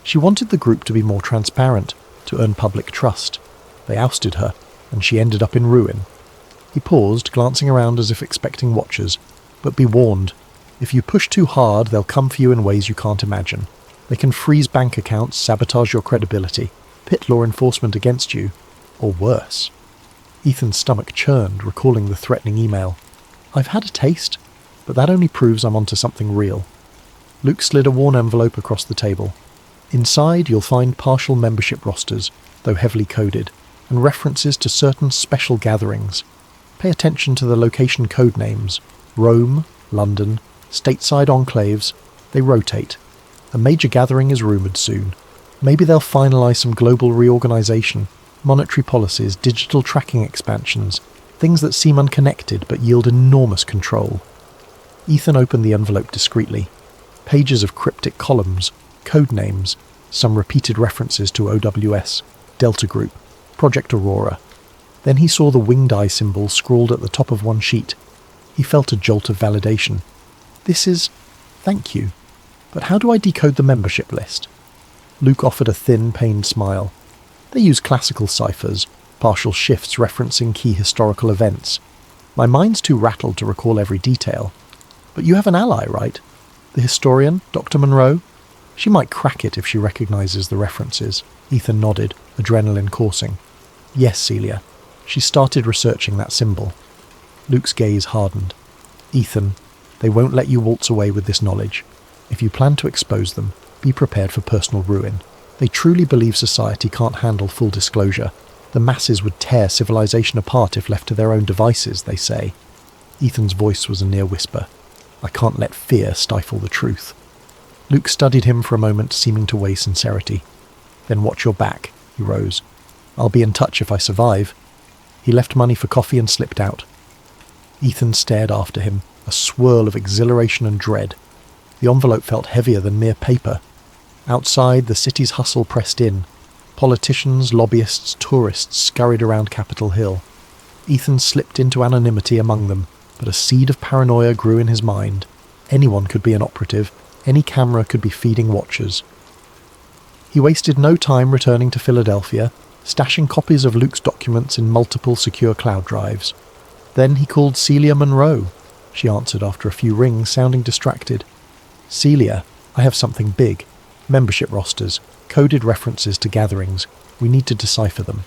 She wanted the group to be more transparent, to earn public trust. They ousted her, and she ended up in ruin." He paused, glancing around as if expecting watchers. "But be warned. If you push too hard, they'll come for you in ways you can't imagine. They can freeze bank accounts, sabotage your credibility, pit law enforcement against you, or worse." Ethan's stomach churned, recalling the threatening email. "I've had a taste, but that only proves I'm onto something real." Luke slid a worn envelope across the table. "Inside, you'll find partial membership rosters, though heavily coded, and references to certain special gatherings. Pay attention to the location code names. Rome, London, stateside enclaves. They rotate. A major gathering is rumoured soon. Maybe they'll finalise some global reorganisation, monetary policies, digital tracking expansions, things that seem unconnected but yield enormous control." Ethan opened the envelope discreetly. Pages of cryptic columns, code names, some repeated references to OWS, Delta Group, Project Aurora. Then he saw the winged eye symbol scrawled at the top of one sheet. He felt a jolt of validation. "This is... thank you. But how do I decode the membership list?" Luke offered a thin, pained smile. "They use classical ciphers, partial shifts referencing key historical events. My mind's too rattled to recall every detail. But you have an ally, right? The historian, Dr. Monroe? She might crack it if she recognises the references." Ethan nodded, adrenaline coursing. "Yes, Celia. She started researching that symbol." Luke's gaze hardened. "Ethan, they won't let you waltz away with this knowledge. If you plan to expose them, be prepared for personal ruin. They truly believe society can't handle full disclosure. The masses would tear civilization apart if left to their own devices, they say." Ethan's voice was a near whisper. "I can't let fear stifle the truth." Luke studied him for a moment, seeming to weigh sincerity. "Then watch your back," he rose. "I'll be in touch if I survive." He left money for coffee and slipped out. Ethan stared after him, a swirl of exhilaration and dread. The envelope felt heavier than mere paper. Outside, the city's hustle pressed in. Politicians, lobbyists, tourists scurried around Capitol Hill. Ethan slipped into anonymity among them, but a seed of paranoia grew in his mind. Anyone could be an operative. Any camera could be feeding watchers. He wasted no time returning to Philadelphia, stashing copies of Luke's documents in multiple secure cloud drives. Then he called Celia Monroe. She answered after a few rings, sounding distracted. "Celia, I have something big. Membership rosters, coded references to gatherings. We need to decipher them."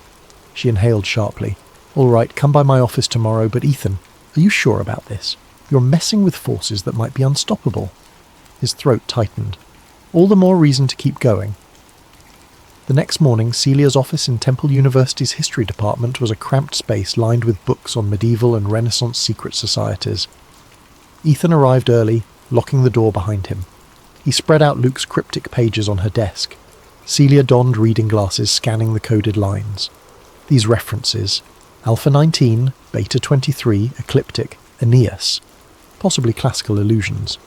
She inhaled sharply. "All right, come by my office tomorrow, but Ethan, are you sure about this? You're messing with forces that might be unstoppable." His throat tightened. All the more reason to keep going. The next morning, Celia's office in Temple University's history department was a cramped space lined with books on medieval and Renaissance secret societies. Ethan arrived early, locking the door behind him. He spread out Luke's cryptic pages on her desk. Celia donned reading glasses, scanning the coded lines. These references: Alpha 19, Beta 23, Ecliptic, Aeneas. Possibly classical allusions.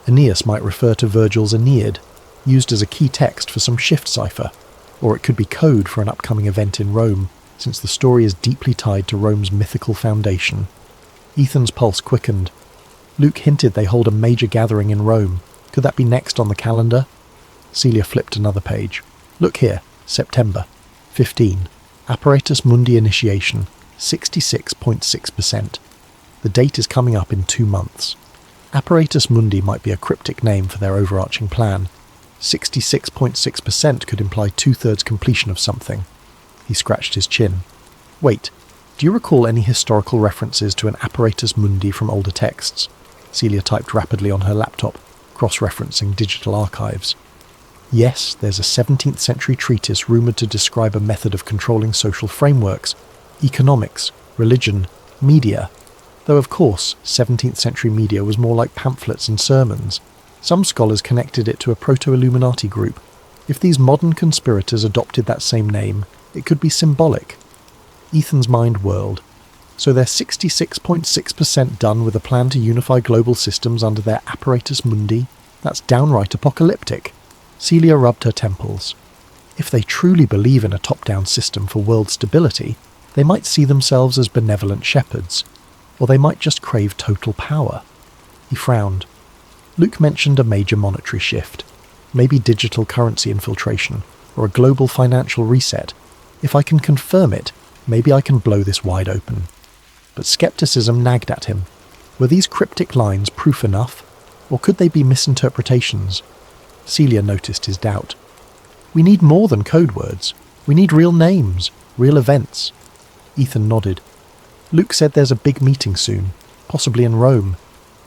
Aeneas might refer to Virgil's Aeneid, used as a key text for some shift cipher. Or it could be code for an upcoming event in Rome, since the story is deeply tied to Rome's mythical foundation. Ethan's pulse quickened. Luke hinted they hold a major gathering in Rome. Could that be next on the calendar? Celia flipped another page. "Look here, September 15. Apparatus Mundi initiation, 66.6%. The date is coming up in 2 months. Apparatus Mundi might be a cryptic name for their overarching plan. 66.6% could imply 2/3 completion of something." He scratched his chin. "Wait, do you recall any historical references to an apparatus mundi from older texts?" Celia typed rapidly on her laptop, cross-referencing digital archives. "Yes, there's a 17th century treatise rumoured to describe a method of controlling social frameworks, economics, religion, media. Though of course, 17th century media was more like pamphlets and sermons. Some scholars connected it to a proto-Illuminati group. If these modern conspirators adopted that same name, it could be symbolic." Ethan's mind whirled. So they're 66.6% done with a plan to unify global systems under their apparatus mundi? That's downright apocalyptic. Celia rubbed her temples. If they truly believe in a top-down system for world stability, they might see themselves as benevolent shepherds. Or they might just crave total power. He frowned. Luke mentioned a major monetary shift, maybe digital currency infiltration, or a global financial reset. If I can confirm it, maybe I can blow this wide open. But skepticism nagged at him. Were these cryptic lines proof enough, or could they be misinterpretations? Celia noticed his doubt. "We need more than code words. We need real names, real events." Ethan nodded. "Luke said there's a big meeting soon, possibly in Rome.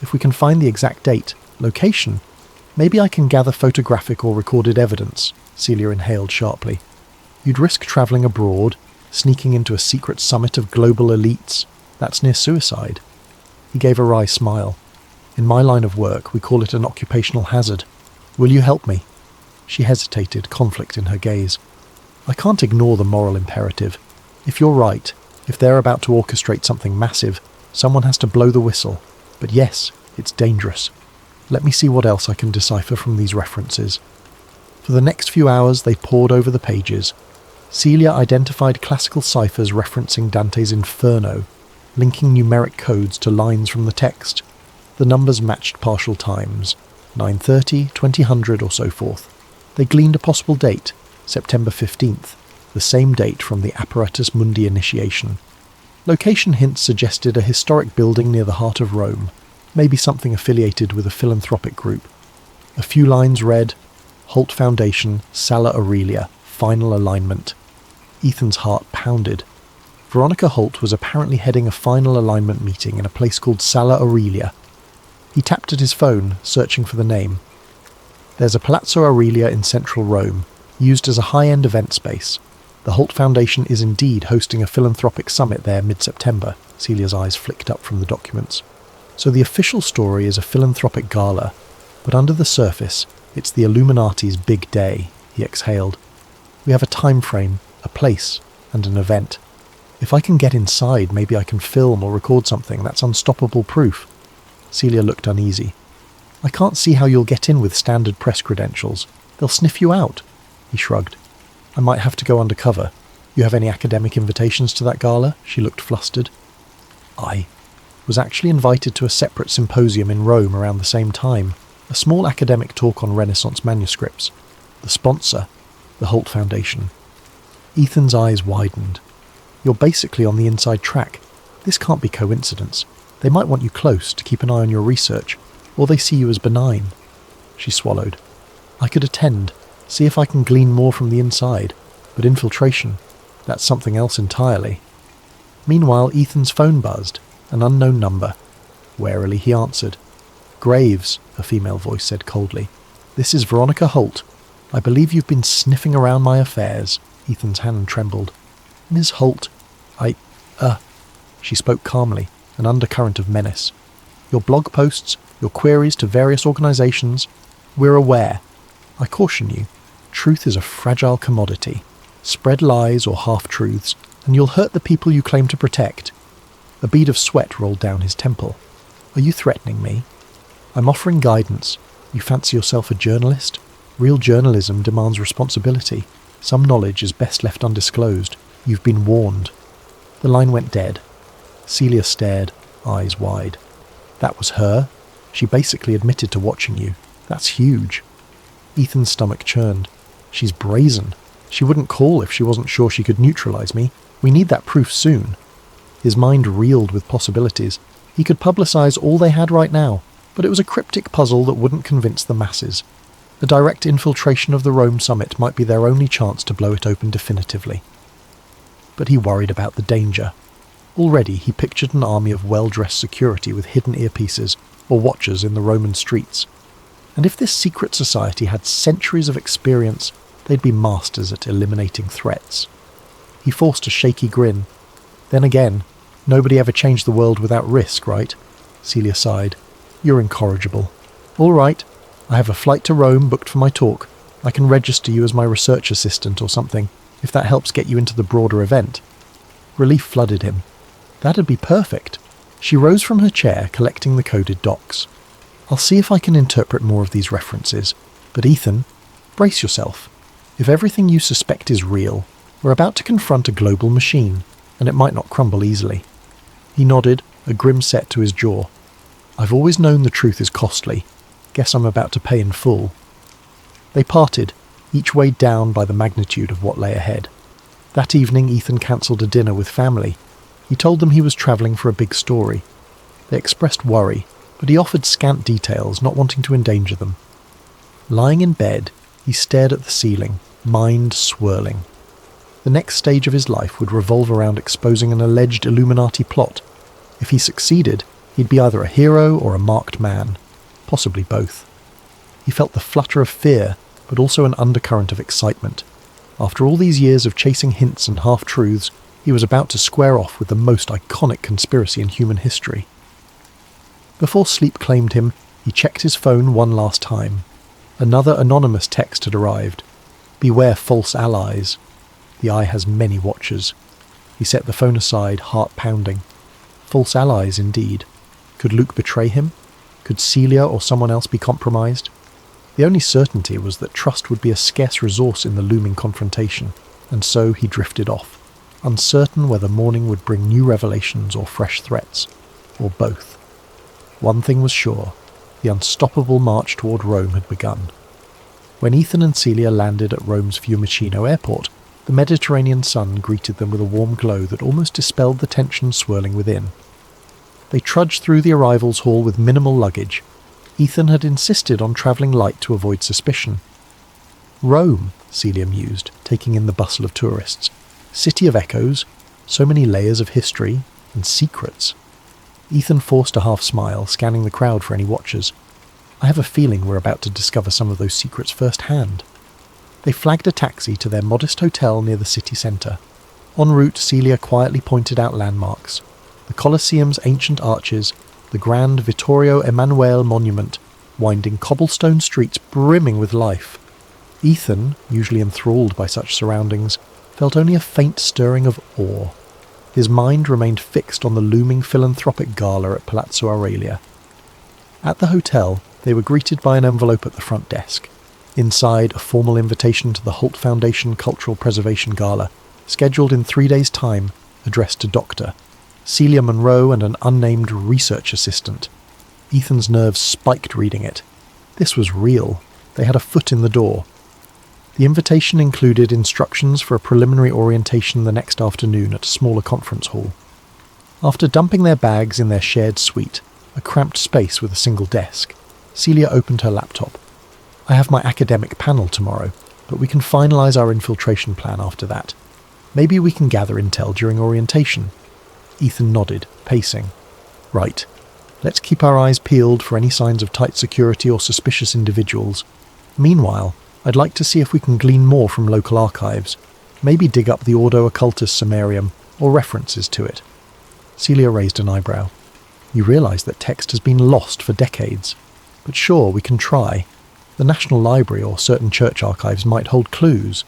If we can find the exact date, location, maybe I can gather photographic or recorded evidence." Celia inhaled sharply. "You'd risk travelling abroad, sneaking into a secret summit of global elites. That's near suicide." He gave a wry smile. "In my line of work, we call it an occupational hazard. Will you help me?" She hesitated, conflict in her gaze. "I can't ignore the moral imperative. If you're right, if they're about to orchestrate something massive, someone has to blow the whistle. But yes, it's dangerous. Let me see what else I can decipher from these references." For the next few hours they pored over the pages. Celia identified classical ciphers referencing Dante's Inferno, linking numeric codes to lines from the text. The numbers matched partial times, 9:30, 2000 or so forth. They gleaned a possible date, September 15th, the same date from the Apparatus Mundi initiation. Location hints suggested a historic building near the heart of Rome, maybe something affiliated with a philanthropic group. A few lines read, "Holt Foundation, Sala Aurelia, final alignment." Ethan's heart pounded. Veronica Holt was apparently heading a final alignment meeting in a place called Sala Aurelia. He tapped at his phone, searching for the name. "There's a Palazzo Aurelia in central Rome, used as a high-end event space. The Holt Foundation is indeed hosting a philanthropic summit there mid-September." Celia's eyes flicked up from the documents. "So the official story is a philanthropic gala, but under the surface, it's the Illuminati's big day," he exhaled. "We have a time frame, a place, and an event. If I can get inside, maybe I can film or record something. That's unstoppable proof. Celia looked uneasy. I can't see how you'll get in with standard press credentials. They'll sniff you out. He shrugged. I might have to go undercover. You have any academic invitations to that gala? She looked flustered. I was actually invited to a separate symposium in Rome around the same time, a small academic talk on Renaissance manuscripts. The sponsor, the Holt Foundation. Ethan's eyes widened. You're basically on the inside track. This can't be coincidence. They might want you close to keep an eye on your research, or they see you as benign. She swallowed. I could attend, see if I can glean more from the inside, but infiltration, that's something else entirely. Meanwhile, Ethan's phone buzzed, an unknown number. Warily he answered. Graves, a female voice said coldly. This is Veronica Holt. I believe you've been sniffing around my affairs. Ethan's hand trembled. Ms. Holt, She spoke calmly, an undercurrent of menace. Your blog posts, your queries to various organisations, we're aware. I caution you, truth is a fragile commodity. Spread lies or half-truths, and you'll hurt the people you claim to protect. A bead of sweat rolled down his temple. Are you threatening me? I'm offering guidance. You fancy yourself a journalist? Real journalism demands responsibility. Some knowledge is best left undisclosed. You've been warned. The line went dead. Celia stared, eyes wide. That was her? She basically admitted to watching you. That's huge. Ethan's stomach churned. She's brazen. She wouldn't call if she wasn't sure she could neutralise me. We need that proof soon. His mind reeled with possibilities. He could publicise all they had right now, but it was a cryptic puzzle that wouldn't convince the masses. A direct infiltration of the Rome summit might be their only chance to blow it open definitively. But he worried about the danger. Already he pictured an army of well-dressed security with hidden earpieces or watchers in the Roman streets. And if this secret society had centuries of experience, they'd be masters at eliminating threats. He forced a shaky grin. Then again, nobody ever changed the world without risk, right? Celia sighed. You're incorrigible. All right, I have a flight to Rome booked for my talk. I can register you as my research assistant or something, if that helps get you into the broader event. Relief flooded him. That'd be perfect. She rose from her chair, collecting the coded docs. I'll see if I can interpret more of these references. But Ethan, brace yourself. If everything you suspect is real, we're about to confront a global machine, and it might not crumble easily. He nodded, a grim set to his jaw. I've always known the truth is costly. Guess I'm about to pay in full. They parted, each weighed down by the magnitude of what lay ahead. That evening Ethan cancelled a dinner with family. He told them he was travelling for a big story. They expressed worry, but he offered scant details, not wanting to endanger them. Lying in bed, he stared at the ceiling, mind swirling. The next stage of his life would revolve around exposing an alleged Illuminati plot. If he succeeded, he'd be either a hero or a marked man, possibly both. He felt the flutter of fear, but also an undercurrent of excitement. After all these years of chasing hints and half-truths, he was about to square off with the most iconic conspiracy in human history. Before sleep claimed him, he checked his phone one last time. Another anonymous text had arrived. Beware false allies. The eye has many watchers. He set the phone aside, heart pounding. False allies, indeed. Could Luke betray him? Could Celia or someone else be compromised? The only certainty was that trust would be a scarce resource in the looming confrontation, and so he drifted off, uncertain whether morning would bring new revelations or fresh threats, or both. One thing was sure, the unstoppable march toward Rome had begun. When Ethan and Celia landed at Rome's Fiumicino airport, the Mediterranean sun greeted them with a warm glow that almost dispelled the tension swirling within. They trudged through the arrivals hall with minimal luggage. Ethan had insisted on travelling light to avoid suspicion. Rome, Celia mused, taking in the bustle of tourists. City of echoes, so many layers of history and secrets. Ethan forced a half smile, scanning the crowd for any watchers. I have a feeling we're about to discover some of those secrets firsthand. They flagged a taxi to their modest hotel near the city centre. En route, Celia quietly pointed out landmarks. The Colosseum's ancient arches, the grand Vittorio Emanuele monument, winding cobblestone streets brimming with life. Ethan, usually enthralled by such surroundings, felt only a faint stirring of awe. His mind remained fixed on the looming philanthropic gala at Palazzo Aurelia. At the hotel, they were greeted by an envelope at the front desk. Inside, a formal invitation to the Holt Foundation Cultural Preservation Gala, scheduled in 3 days' time, addressed to Dr. Celia Monroe and an unnamed research assistant. Ethan's nerves spiked reading it. This was real. They had a foot in the door. The invitation included instructions for a preliminary orientation the next afternoon at a smaller conference hall. After dumping their bags in their shared suite, a cramped space with a single desk, Celia opened her laptop. I have my academic panel tomorrow, but we can finalise our infiltration plan after that. Maybe we can gather intel during orientation. Ethan nodded, pacing. Right. Let's keep our eyes peeled for any signs of tight security or suspicious individuals. Meanwhile, I'd like to see if we can glean more from local archives. Maybe dig up the Ordo Occultus Summarium or references to it. Celia raised an eyebrow. You realise that text has been lost for decades. But sure, we can try. The National Library or certain church archives might hold clues.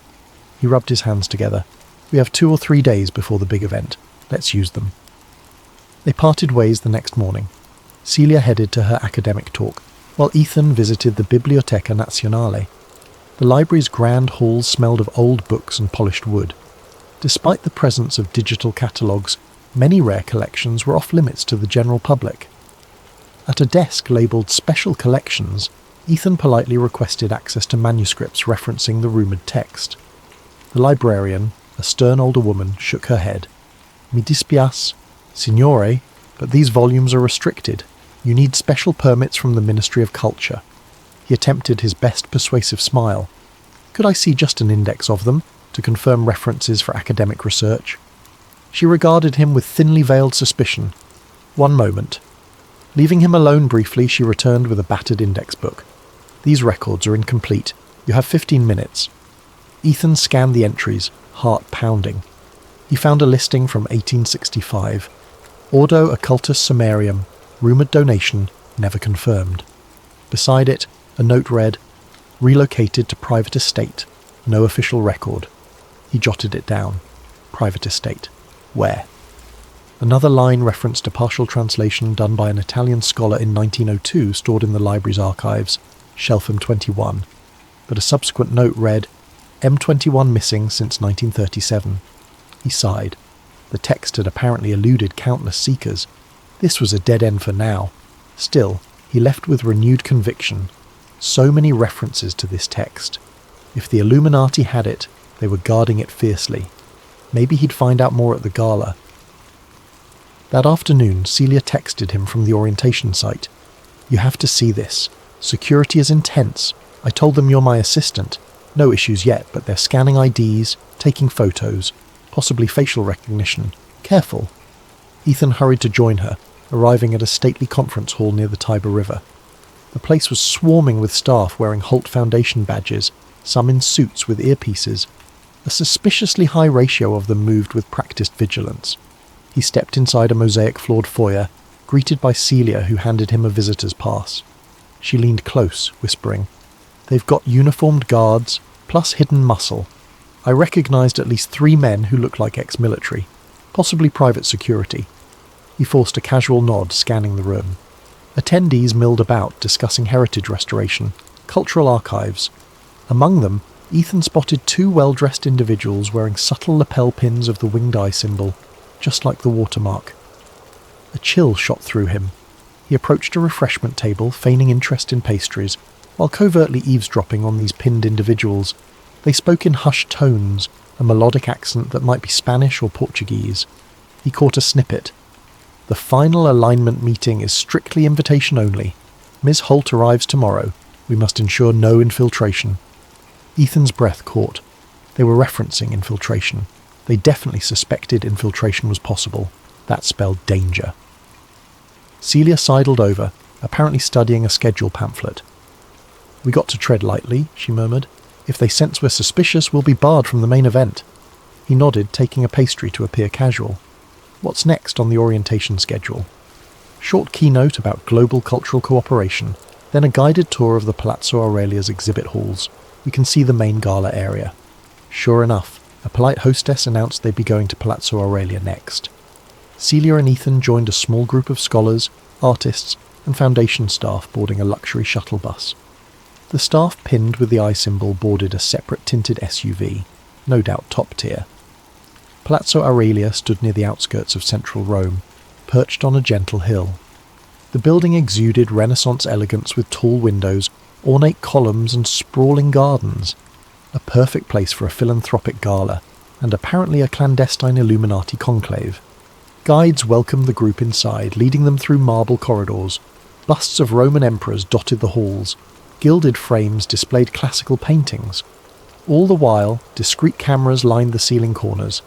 He rubbed his hands together. We have 2 or 3 days before the big event. Let's use them. They parted ways the next morning. Celia headed to her academic talk, while Ethan visited the Biblioteca Nazionale. The library's grand halls smelled of old books and polished wood. Despite the presence of digital catalogues, many rare collections were off limits to the general public. At a desk labelled Special Collections, Ethan politely requested access to manuscripts referencing the rumoured text. The librarian, a stern older woman, shook her head. Mi dispiace, signore, but these volumes are restricted. You need special permits from the Ministry of Culture. He attempted his best persuasive smile. Could I see just an index of them, to confirm references for academic research? She regarded him with thinly veiled suspicion. One moment. Leaving him alone briefly, she returned with a battered index book. These records are incomplete. You have 15 minutes. Ethan scanned the entries, heart pounding. He found a listing from 1865. Ordo Occultus Summarium, rumoured donation, never confirmed. Beside it, a note read, relocated to private estate, no official record. He jotted it down. Private estate. Where? Another line referenced a partial translation done by an Italian scholar in 1902 stored in the library's archives, Shelf M21, but a subsequent note read, M21 missing since 1937. He sighed. The text had apparently eluded countless seekers. This was a dead end for now. Still, he left with renewed conviction. So many references to this text. If the Illuminati had it, they were guarding it fiercely. Maybe he'd find out more at the gala. That afternoon, Celia texted him from the orientation site. You have to see this. Security is intense. I told them you're my assistant. No issues yet, but they're scanning IDs, taking photos, possibly facial recognition. Careful. Ethan hurried to join her, arriving at a stately conference hall near the Tiber River. The place was swarming with staff wearing Holt Foundation badges, some in suits with earpieces. A suspiciously high ratio of them moved with practiced vigilance. He stepped inside a mosaic-floored foyer, greeted by Celia, who handed him a visitor's pass. She leaned close, whispering, They've got uniformed guards, plus hidden muscle. I recognised at least 3 men who looked like ex-military, possibly private security. He forced a casual nod, scanning the room. Attendees milled about, discussing heritage restoration, cultural archives. Among them, Ethan spotted 2 well-dressed individuals wearing subtle lapel pins of the winged eye symbol, just like the watermark. A chill shot through him. He approached a refreshment table, feigning interest in pastries, while covertly eavesdropping on these pinned individuals. They spoke in hushed tones, a melodic accent that might be Spanish or Portuguese. He caught a snippet. The final alignment meeting is strictly invitation only. Ms. Holt arrives tomorrow. We must ensure no infiltration. Ethan's breath caught. They were referencing infiltration. They definitely suspected infiltration was possible. That spelled danger. Celia sidled over, apparently studying a schedule pamphlet. We got to tread lightly, she murmured. If they sense we're suspicious, we'll be barred from the main event. He nodded, taking a pastry to appear casual. What's next on the orientation schedule? Short keynote about global cultural cooperation, then a guided tour of the Palazzo Aurelia's exhibit halls. We can see the main gala area. Sure enough, A polite hostess announced they'd be going to Palazzo Aurelia next. Celia and Ethan joined a small group of scholars, artists, and Foundation staff boarding a luxury shuttle bus. The staff pinned with the eye symbol boarded a separate tinted SUV, no doubt top tier. Palazzo Aurelia stood near the outskirts of central Rome, perched on a gentle hill. The building exuded Renaissance elegance with tall windows, ornate columns and sprawling gardens. A perfect place for a philanthropic gala, and apparently a clandestine Illuminati conclave. Guides welcomed the group inside, leading them through marble corridors. Busts of Roman emperors dotted the halls. Gilded frames displayed classical paintings. All the while, discreet cameras lined the ceiling corners.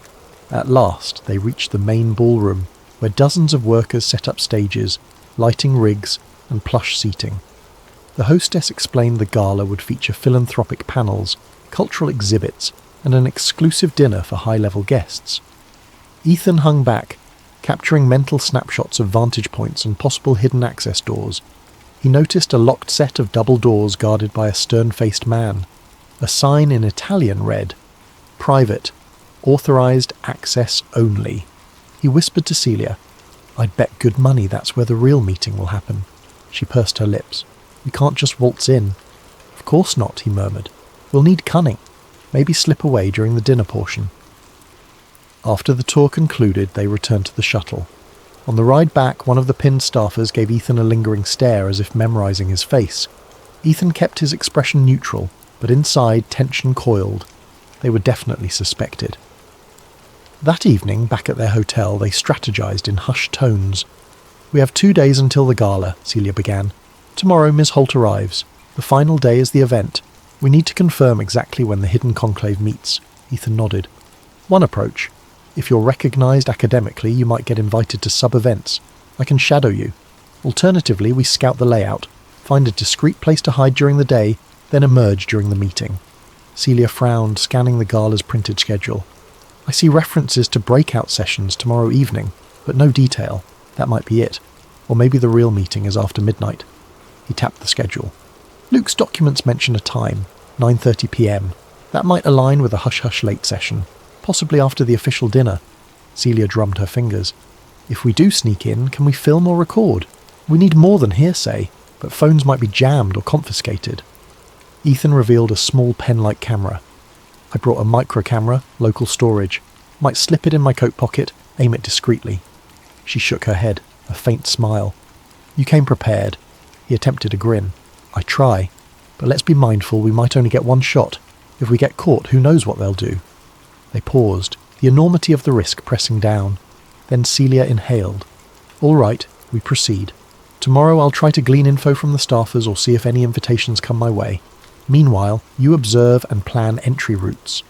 At last, they reached the main ballroom, where dozens of workers set up stages, lighting rigs, and plush seating. The hostess explained the gala would feature philanthropic panels, cultural exhibits, and an exclusive dinner for high-level guests. Ethan hung back, capturing mental snapshots of vantage points and possible hidden access doors. He noticed a locked set of double doors guarded by a stern-faced man. A sign in Italian read, "Private, authorized access only." He whispered to Celia, "I'd bet good money that's where the real meeting will happen." She pursed her lips. "We can't just waltz in." "Of course not," he murmured. "We'll need cunning. Maybe slip away during the dinner portion." After the tour concluded, they returned to the shuttle. On the ride back, one of the pinned staffers gave Ethan a lingering stare as if memorizing his face. Ethan kept his expression neutral, but inside tension coiled. They were definitely suspected. That evening, back at their hotel, they strategized in hushed tones. "We have 2 days until the gala," Celia began. "Tomorrow Ms. Holt arrives. The final day is the event. We need to confirm exactly when the hidden conclave meets." Ethan nodded. "One approach. If you're recognised academically, you might get invited to sub-events. I can shadow you. Alternatively, we scout the layout, find a discreet place to hide during the day, then emerge during the meeting." Celia frowned, scanning the gala's printed schedule. "I see references to breakout sessions tomorrow evening, but no detail. That might be it. Or maybe the real meeting is after midnight." He tapped the schedule. "Luke's documents mention a time, 9:30 p.m. That might align with a hush-hush late session, possibly after the official dinner." Celia drummed her fingers. "If we do sneak in, can we film or record? We need more than hearsay, but phones might be jammed or confiscated." Ethan revealed a small pen-like camera. "I brought a micro camera, local storage. Might slip it in my coat pocket, aim it discreetly." She shook her head, a faint smile. "You came prepared." He attempted a grin. "I try. But let's be mindful we might only get one shot. If we get caught, who knows what they'll do." They paused, the enormity of the risk pressing down. Then Celia inhaled. "All right, we proceed. Tomorrow I'll try to glean info from the staffers or see if any invitations come my way. Meanwhile, you observe and plan entry routes."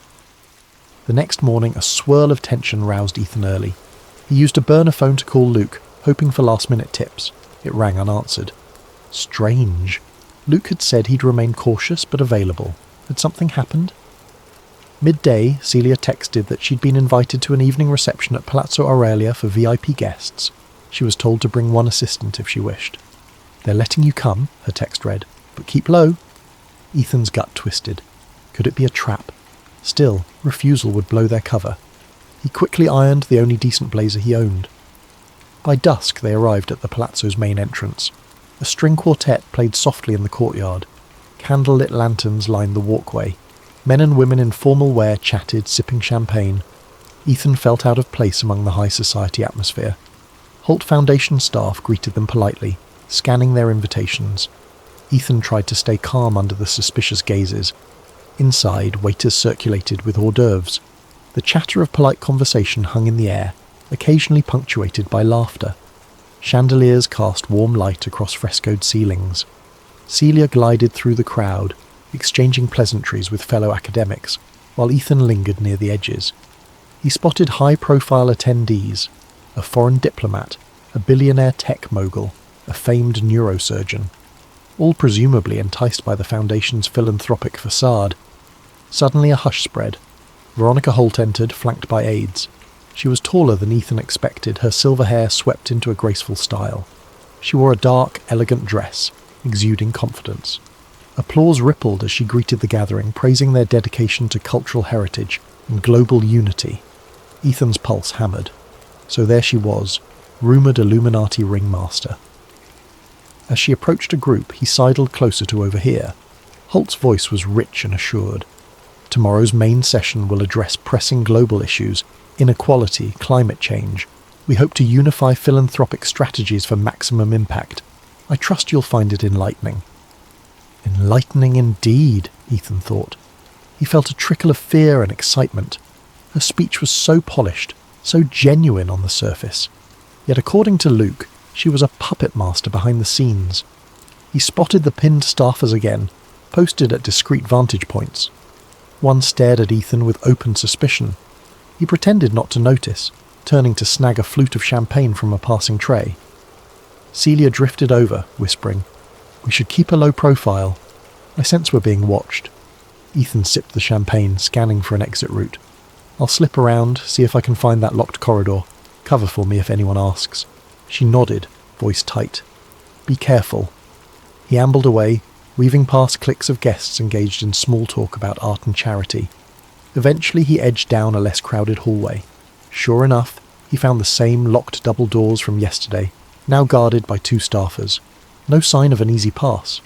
The next morning, a swirl of tension roused Ethan early. He used a burner phone to call Luke, hoping for last-minute tips. It rang unanswered. Strange. Luke had said he'd remain cautious but available. Had something happened? Midday, Celia texted that she'd been invited to an evening reception at Palazzo Aurelia for VIP guests. She was told to bring one assistant if she wished. "They're letting you come," her text read, "but keep low." Ethan's gut twisted. Could it be a trap? Still, refusal would blow their cover. He quickly ironed the only decent blazer he owned. By dusk they arrived at the palazzo's main entrance. A string quartet played softly in the courtyard. Candle-lit lanterns lined the walkway. Men and women in formal wear chatted, sipping champagne. Ethan felt out of place among the high society atmosphere. Holt Foundation staff greeted them politely, scanning their invitations. Ethan tried to stay calm under the suspicious gazes. Inside, waiters circulated with hors d'oeuvres. The chatter of polite conversation hung in the air, occasionally punctuated by laughter. Chandeliers cast warm light across frescoed ceilings. Celia glided through the crowd, exchanging pleasantries with fellow academics, while Ethan lingered near the edges. He spotted high-profile attendees, a foreign diplomat, a billionaire tech mogul, a famed neurosurgeon, all presumably enticed by the Foundation's philanthropic facade. Suddenly a hush spread. Veronica Holt entered, flanked by aides. She was taller than Ethan expected, her silver hair swept into a graceful style. She wore a dark, elegant dress, exuding confidence. Applause rippled as she greeted the gathering, praising their dedication to cultural heritage. and global unity. Ethan's pulse hammered. So there she was, rumoured Illuminati ringmaster. As she approached a group, he sidled closer to overhear. Holt's voice was rich and assured. Tomorrow's main session will address pressing global issues, inequality, climate change. We hope to unify philanthropic strategies for maximum impact. I trust you'll find it enlightening. Enlightening indeed, Ethan thought. He felt a trickle of fear and excitement. Her speech was so polished, so genuine on the surface. Yet according to Luke, she was a puppet master behind the scenes. He spotted the pinned staffers again, posted at discreet vantage points. One stared at Ethan with open suspicion. He pretended not to notice, turning to snag a flute of champagne from a passing tray. Celia drifted over, whispering, "We should keep a low profile. I sense we're being watched." Ethan sipped the champagne, scanning for an exit route. "I'll slip around, see if I can find that locked corridor. Cover for me if anyone asks." She nodded, voice tight. "Be careful." He ambled away, weaving past cliques of guests engaged in small talk about art and charity. Eventually he edged down a less crowded hallway. Sure enough, he found the same locked double doors from yesterday, now guarded by 2 staffers. No sign of an easy pass.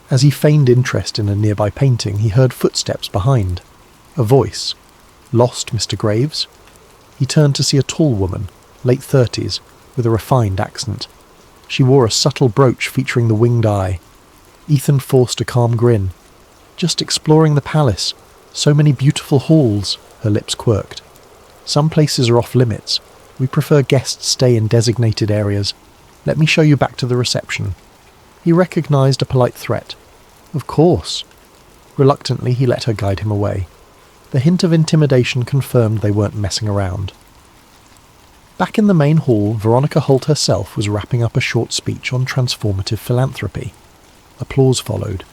As he feigned interest in a nearby painting, he heard footsteps behind. A voice. "Lost, Mr. Graves?" He turned to see a tall woman, late 30s, with a refined accent. She wore a subtle brooch featuring the winged eye. Ethan forced a calm grin. "Just exploring the palace. So many beautiful halls," her lips quirked. "Some places are off limits. We prefer guests stay in designated areas. Let me show you back to the reception." He recognized a polite threat. "Of course." Reluctantly, he let her guide him away. The hint of intimidation confirmed they weren't messing around. Back in the main hall, Veronica Holt herself was wrapping up a short speech on transformative philanthropy. Applause followed.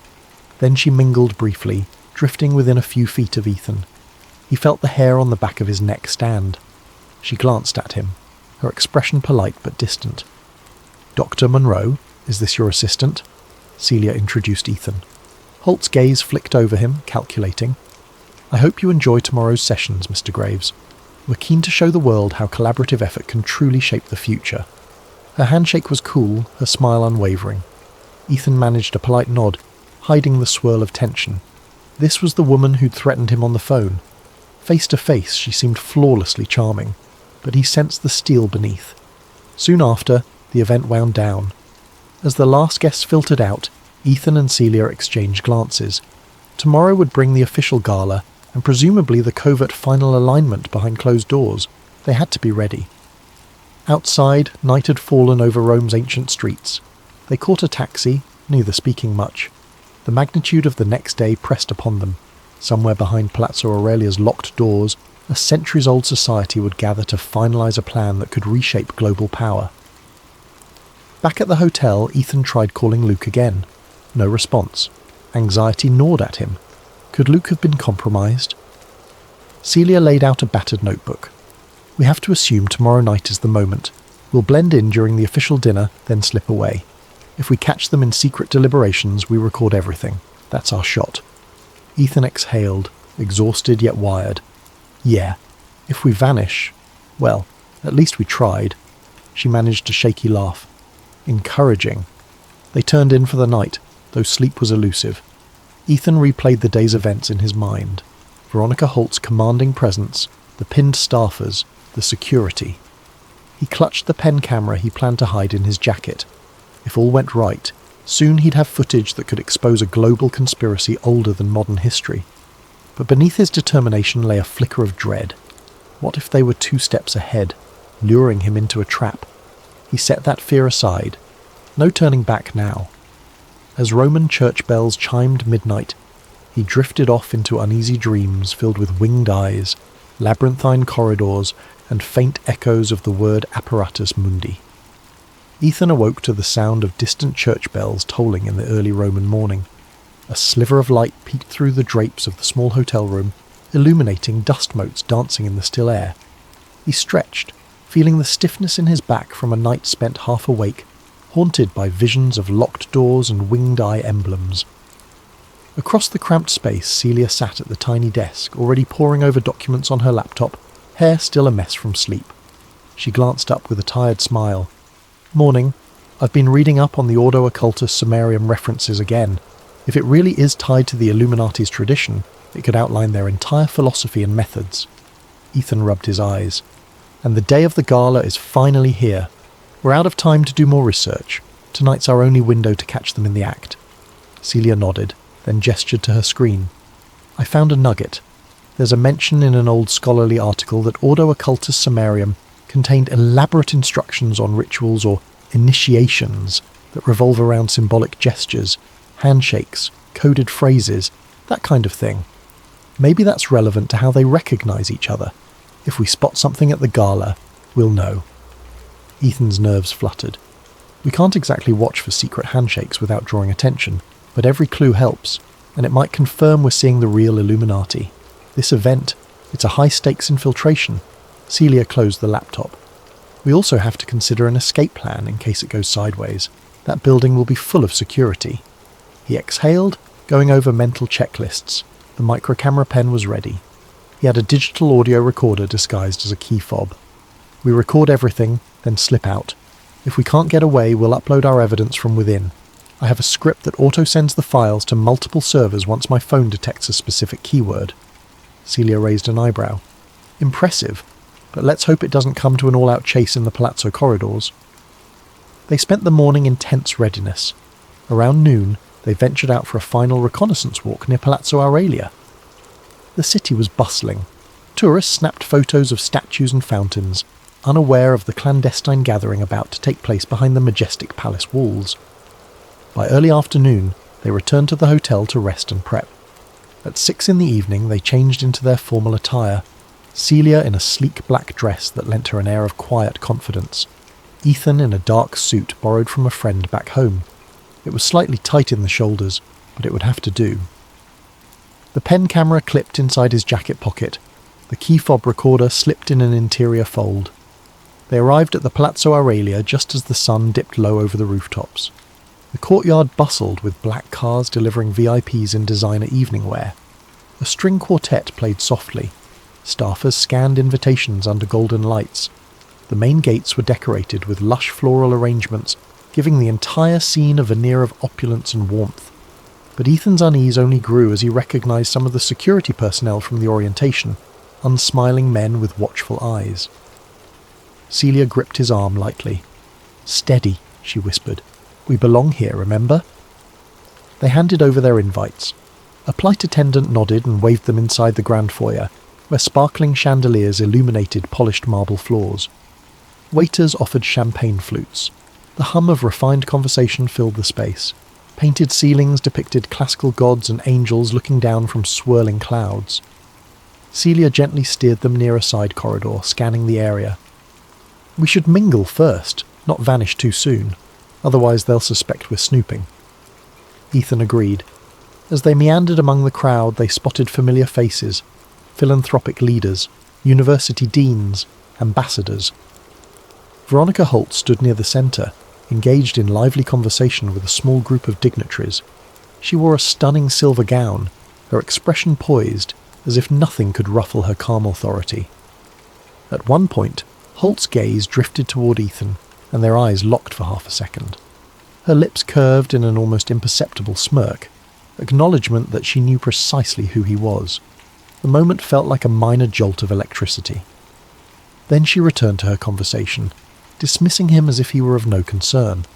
Then she mingled briefly, drifting within a few feet of Ethan. He felt the hair on the back of his neck stand. She glanced at him, her expression polite but distant. "Dr. Monroe, is this your assistant?" Celia introduced Ethan. Holt's gaze flicked over him, calculating. "I hope you enjoy tomorrow's sessions, Mr. Graves. We're keen to show the world how collaborative effort can truly shape the future." Her handshake was cool, her smile unwavering. Ethan managed a polite nod, hiding the swirl of tension. This was the woman who'd threatened him on the phone. Face to face, she seemed flawlessly charming, but he sensed the steel beneath. Soon after, the event wound down. As the last guests filtered out, Ethan and Celia exchanged glances. Tomorrow would bring the official gala, and presumably the covert final alignment behind closed doors. They had to be ready. Outside, night had fallen over Rome's ancient streets. They caught a taxi, neither speaking much. The magnitude of the next day pressed upon them. Somewhere behind Palazzo Aurelia's locked doors, a centuries-old society would gather to finalise a plan that could reshape global power. Back at the hotel, Ethan tried calling Luke again. No response. Anxiety gnawed at him. Could Luke have been compromised? Celia laid out a battered notebook. "We have to assume tomorrow night is the moment. We'll blend in during the official dinner, then slip away. If we catch them in secret deliberations, we record everything. That's our shot." Ethan exhaled, exhausted yet wired. "Yeah, if we vanish, well, at least we tried." She managed a shaky laugh. "Encouraging." They turned in for the night, though sleep was elusive. Ethan replayed the day's events in his mind. Veronica Holt's commanding presence, the pinned staffers, the security. He clutched the pen camera he planned to hide in his jacket. If all went right, soon he'd have footage that could expose a global conspiracy older than modern history. But beneath his determination lay a flicker of dread. What if they were 2 steps ahead, luring him into a trap? He set that fear aside. No turning back now. As Roman church bells chimed midnight, he drifted off into uneasy dreams filled with winged eyes, labyrinthine corridors, and faint echoes of the word apparatus mundi. Ethan awoke to the sound of distant church bells tolling in the early Roman morning. A sliver of light peeked through the drapes of the small hotel room, illuminating dust motes dancing in the still air. He stretched, feeling the stiffness in his back from a night spent half awake, haunted by visions of locked doors and winged eye emblems. Across the cramped space, Celia sat at the tiny desk, already poring over documents on her laptop, hair still a mess from sleep. She glanced up with a tired smile. "Morning. I've been reading up on the Ordo Occultus Sumerium references again. If it really is tied to the Illuminati's tradition, it could outline their entire philosophy and methods." Ethan rubbed his eyes. "And the day of the gala is finally here. We're out of time to do more research. Tonight's our only window to catch them in the act." Celia nodded, then gestured to her screen. "I found a nugget. There's a mention in an old scholarly article that Ordo Occultus Sumerium contained elaborate instructions on rituals or initiations that revolve around symbolic gestures, handshakes, coded phrases, that kind of thing. Maybe that's relevant to how they recognize each other. If we spot something at the gala, we'll know." Ethan's nerves fluttered. We can't exactly watch for secret handshakes without drawing attention, but every clue helps, and it might confirm we're seeing the real Illuminati. This event, it's a high-stakes infiltration. Celia closed the laptop. "We also have to consider an escape plan in case it goes sideways. That building will be full of security." He exhaled, going over mental checklists. The microcamera pen was ready. He had a digital audio recorder disguised as a key fob. "We record everything, then slip out. If we can't get away, we'll upload our evidence from within. I have a script that auto-sends the files to multiple servers once my phone detects a specific keyword." Celia raised an eyebrow. "Impressive, but let's hope it doesn't come to an all-out chase in the palazzo corridors." They spent the morning in tense readiness. Around noon, they ventured out for a final reconnaissance walk near Palazzo Aurelia. The city was bustling. Tourists snapped photos of statues and fountains, unaware of the clandestine gathering about to take place behind the majestic palace walls. By early afternoon, they returned to the hotel to rest and prep. At 6 in the evening, they changed into their formal attire, Celia in a sleek black dress that lent her an air of quiet confidence, Ethan in a dark suit borrowed from a friend back home. It was slightly tight in the shoulders, but it would have to do. The pen camera clipped inside his jacket pocket. The key fob recorder slipped in an interior fold. They arrived at the Palazzo Aurelia just as the sun dipped low over the rooftops. The courtyard bustled with black cars delivering VIPs in designer evening wear. A string quartet played softly. Staffers scanned invitations under golden lights. The main gates were decorated with lush floral arrangements, giving the entire scene a veneer of opulence and warmth. But Ethan's unease only grew as he recognized some of the security personnel from the orientation, unsmiling men with watchful eyes. Celia gripped his arm lightly. "Steady," she whispered. "We belong here, remember?" They handed over their invites. A flight attendant nodded and waved them inside the grand foyer, where sparkling chandeliers illuminated polished marble floors. Waiters offered champagne flutes. The hum of refined conversation filled the space. Painted ceilings depicted classical gods and angels looking down from swirling clouds. Celia gently steered them near a side corridor, scanning the area. "We should mingle first, not vanish too soon. Otherwise they'll suspect we're snooping." Ethan agreed. As they meandered among the crowd, they spotted familiar faces, philanthropic leaders, university deans, ambassadors. Veronica Holt stood near the centre, engaged in lively conversation with a small group of dignitaries. She wore a stunning silver gown, her expression poised, as if nothing could ruffle her calm authority. At one point, Holt's gaze drifted toward Ethan, and their eyes locked for half a second. Her lips curved in an almost imperceptible smirk, acknowledgement that she knew precisely who he was. The moment felt like a minor jolt of electricity. Then she returned to her conversation, dismissing him as if he were of no concern,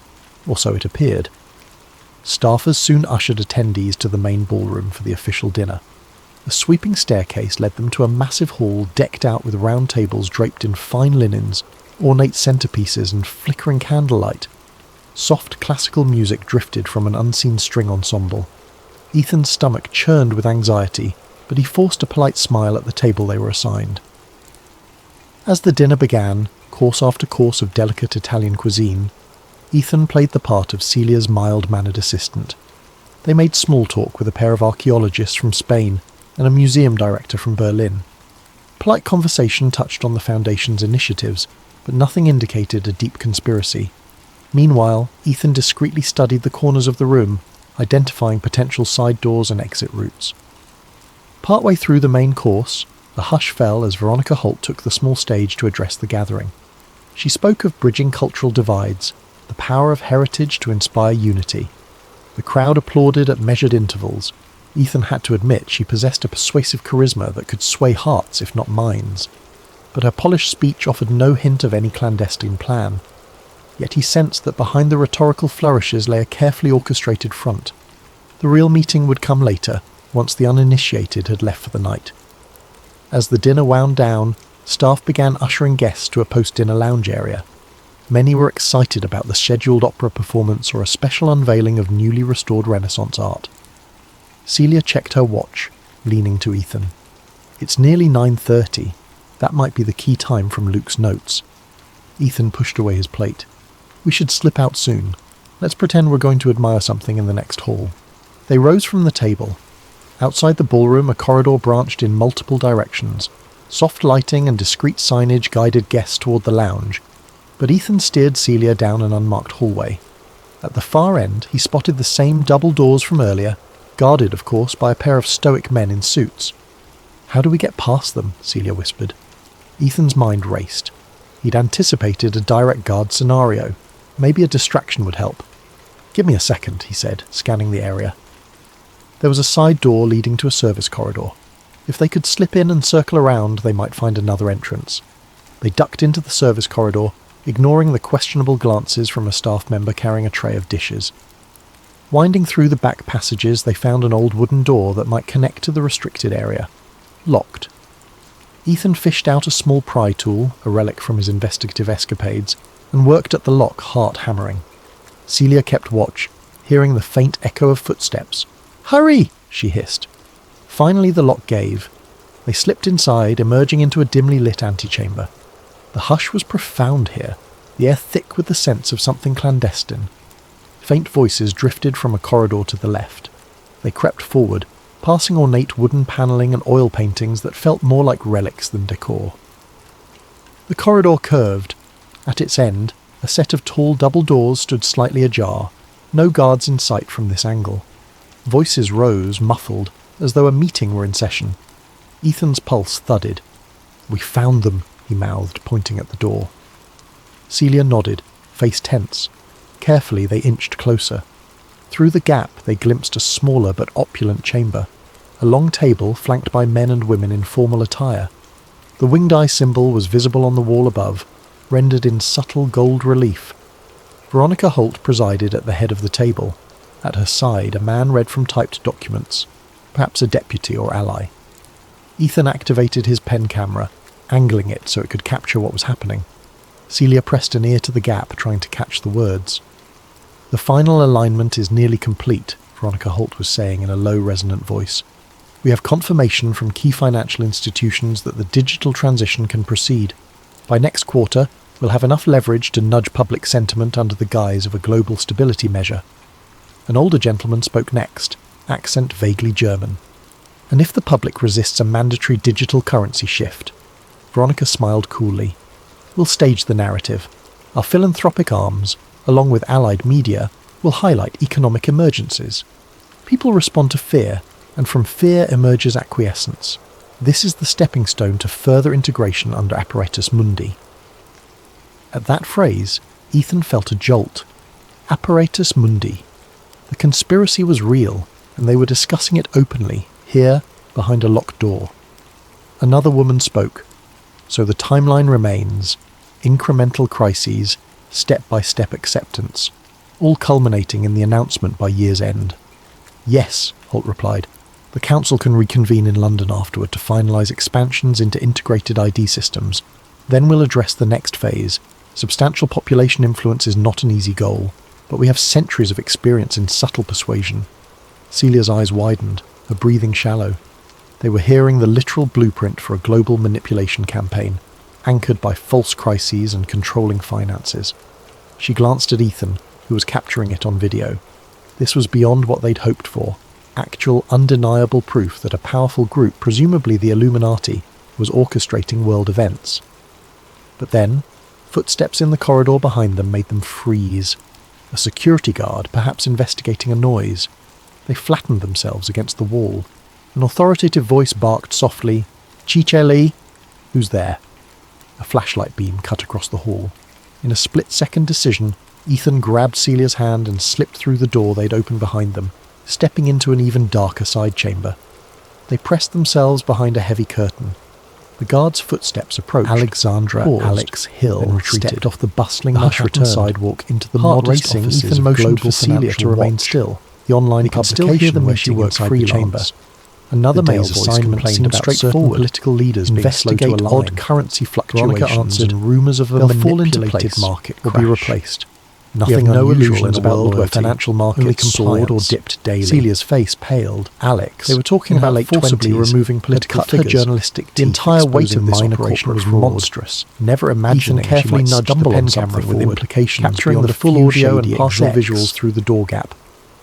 or so it appeared. Staffers soon ushered attendees to the main ballroom for the official dinner. A sweeping staircase led them to a massive hall decked out with round tables draped in fine linens, ornate centerpieces and flickering candlelight. Soft classical music drifted from an unseen string ensemble. Ethan's stomach churned with anxiety, but he forced a polite smile at the table they were assigned. As the dinner began, course after course of delicate Italian cuisine, Ethan played the part of Celia's mild-mannered assistant. They made small talk with a pair of archaeologists from Spain and a museum director from Berlin. Polite conversation touched on the Foundation's initiatives, but nothing indicated a deep conspiracy. Meanwhile, Ethan discreetly studied the corners of the room, identifying potential side doors and exit routes. Partway through the main course, the hush fell as Veronica Holt took the small stage to address the gathering. She spoke of bridging cultural divides, the power of heritage to inspire unity. The crowd applauded at measured intervals. Ethan had to admit she possessed a persuasive charisma that could sway hearts if not minds. But her polished speech offered no hint of any clandestine plan. Yet he sensed that behind the rhetorical flourishes lay a carefully orchestrated front. The real meeting would come later, once the uninitiated had left for the night. As the dinner wound down, staff began ushering guests to a post-dinner lounge area. Many were excited about the scheduled opera performance or a special unveiling of newly restored Renaissance art. Celia checked her watch, leaning to Ethan. "It's nearly 9:30. That might be the key time from Luke's notes." Ethan pushed away his plate. "We should slip out soon. Let's pretend we're going to admire something in the next hall." They rose from the table. Outside the ballroom, a corridor branched in multiple directions. Soft lighting and discreet signage guided guests toward the lounge, but Ethan steered Celia down an unmarked hallway. At the far end, he spotted the same double doors from earlier, guarded, of course, by a pair of stoic men in suits. "How do we get past them?" Celia whispered. Ethan's mind raced. He'd anticipated a direct guard scenario. Maybe a distraction would help. "Give me a second," he said, scanning the area. There was a side door leading to a service corridor. If they could slip in and circle around, they might find another entrance. They ducked into the service corridor, ignoring the questionable glances from a staff member carrying a tray of dishes. Winding through the back passages, they found an old wooden door that might connect to the restricted area. Locked. Ethan fished out a small pry tool, a relic from his investigative escapades, and worked at the lock, heart hammering. Celia kept watch, hearing the faint echo of footsteps. "Hurry!" she hissed. Finally the lock gave. They slipped inside, emerging into a dimly lit antechamber. The hush was profound here, the air thick with the sense of something clandestine. Faint voices drifted from a corridor to the left. They crept forward, passing ornate wooden panelling and oil paintings that felt more like relics than decor. The corridor curved. At its end, a set of tall double doors stood slightly ajar, no guards in sight from this angle. Voices rose, muffled, as though a meeting were in session. Ethan's pulse thudded. "We found them," he mouthed, pointing at the door. Celia nodded, face tense. Carefully they inched closer. Through the gap they glimpsed a smaller but opulent chamber, a long table flanked by men and women in formal attire. The winged eye symbol was visible on the wall above, rendered in subtle gold relief. Veronica Holt presided at the head of the table. At her side, a man read from typed documents, perhaps a deputy or ally. Ethan activated his pen camera, angling it so it could capture what was happening. Celia pressed an ear to the gap, trying to catch the words. "The final alignment is nearly complete," Veronica Holt was saying in a low, resonant voice. "We have confirmation from key financial institutions that the digital transition can proceed. By next quarter, we'll have enough leverage to nudge public sentiment under the guise of a global stability measure." An older gentleman spoke next, accent vaguely German. "And if the public resists a mandatory digital currency shift?" Veronica smiled coolly. "We'll stage the narrative. Our philanthropic arms, along with allied media, will highlight economic emergencies. People respond to fear, and from fear emerges acquiescence. This is the stepping stone to further integration under Apparatus Mundi." At that phrase, Ethan felt a jolt. Apparatus Mundi. The conspiracy was real, and they were discussing it openly, here, behind a locked door. Another woman spoke. "So the timeline remains. Incremental crises, step-by-step acceptance, all culminating in the announcement by year's end." "Yes," Holt replied. "The Council can reconvene in London afterward to finalise expansions into integrated ID systems. Then we'll address the next phase. Substantial population influence is not an easy goal, but we have centuries of experience in subtle persuasion." Celia's eyes widened, her breathing shallow. They were hearing the literal blueprint for a global manipulation campaign, anchored by false crises and controlling finances. She glanced at Ethan, who was capturing it on video. This was beyond what they'd hoped for, actual undeniable proof that a powerful group, presumably the Illuminati, was orchestrating world events. But then, footsteps in the corridor behind them made them freeze. A security guard, perhaps investigating a noise. They flattened themselves against the wall. An authoritative voice barked softly, "Chicheli!" "Who's there?" A flashlight beam cut across the hall. In a split-second decision, Ethan grabbed Celia's hand and slipped through the door they'd opened behind them, stepping into an even darker side chamber. They pressed themselves behind a heavy curtain. The guard's footsteps approached. Alexandra Alex Hill stepped off the bustling Manhattan sidewalk into the modest offices Ethan motioned for Celia to remain still. The online publication where she worked freelance. Another male assignment seemed about certain political leaders investigate odd currency fluctuations and rumours of a manipulated market will be replaced. Nothing unusual in a world where financial markets soared or dipped daily. Celia's face paled. Alex, they were talking about forcibly removing political figures. Her journalistic the entire weight of this operation was monstrous. Never imagining carefully nudged the pen camera with implications, capturing the full audio and partial visuals through the door gap.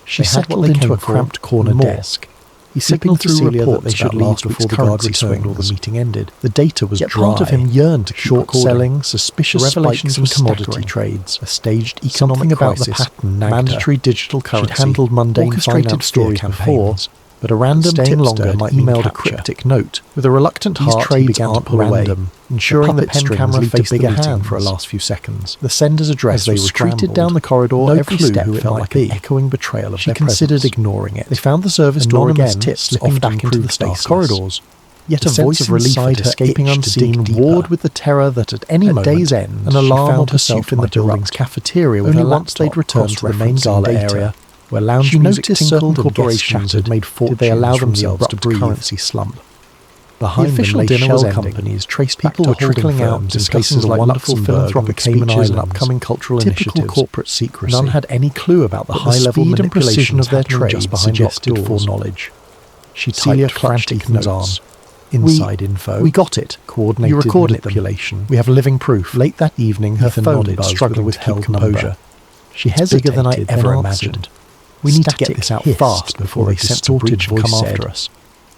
She settled into a cramped corner desk. He signaled to Celia that they should leave before the guard returned or the meeting ended. The data was dry. Part of him yearned to keep short-selling, suspicious spikes in commodity trades, a staged economic crisis, mandatory digital currency. She'd handled mundane finance stories before, but a random tipster might emailed a cryptic note. With a reluctant heart, he began to pull away, ensuring the pen camera faced the hand for a last few seconds. The sender's address was retreated down the corridor, every step felt like an echoing betrayal of their presence. She considered ignoring it. They found the service door again, slipping back into the space corridors. Yet a voice of relief at escaping unseen warred with the terror that at any moment, day's end, an alarm found herself in the building's cafeteria with her once they'd returned to the main gala area, where lounge music tinkled and corporations had made fortunes. Did they allow themselves to breathe? Currency slump. Behind the official dinner was companies traced people were trickling out, discussing the wonderful philanthropic speeches and upcoming cultural initiatives. Corporate secrecy. None had any clue about the high-level manipulation of their trade just behind suggested foreknowledge. She typed frantic notes. Inside info. We got it. Coordinated you recorded manipulation. Them. We have living proof. Late that evening, her phone nodded, struggling with held composure. She hesitated, bigger than I ever imagined. We need to get this out fast before they sent a bridge come after us.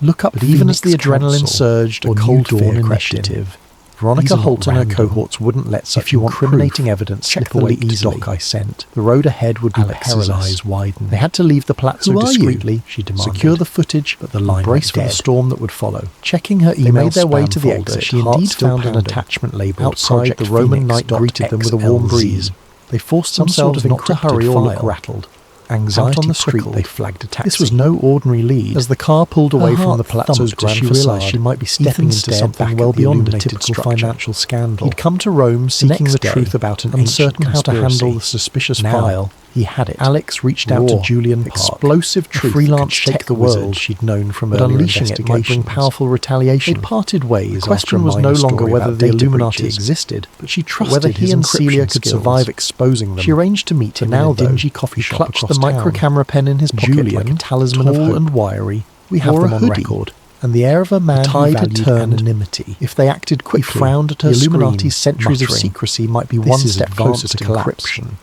Look up, but even as the adrenaline surged, a cold fear initiative. Veronica Holt and her cohorts wouldn't let such incriminating evidence slip away easily. Doc I sent. The road ahead would be Alex's eyes widened. They had to leave the Palazzo discreetly, she demanded. Secure the footage, but the line brace for the storm that would follow. Checking her email, they made their way to the exit. She indeed found an attachment labeled outside. The Roman knight greeted them with a warm breeze. They forced themselves not to hurry or look rattled. Anxiety on the street, they flagged a taxi. This was no ordinary lead. As the car pulled away from the Palazzo's grand facade, she realised she might be stepping into something well beyond a typical financial scandal. He'd come to Rome seeking the truth about an uncertain how to handle the suspicious file. He had it. Alex reached out to Julian Park. Explosive truth, freelance tech the world she'd known from earlier unleashing it might bring powerful retaliation. They'd parted ways. The question was no longer whether the Illuminati existed, but she trusted whether he and Celia could survive exposing them. She arranged to meet him in a dingy coffee shop. He clutched the micro camera pen in his pocket like a talisman of hope. Tall and wiry, we have them on record. And the air of a man who valued anonymity. If they acted quickly, he frowned at her the Illuminati's centuries of secrecy might be one step closer to encryption.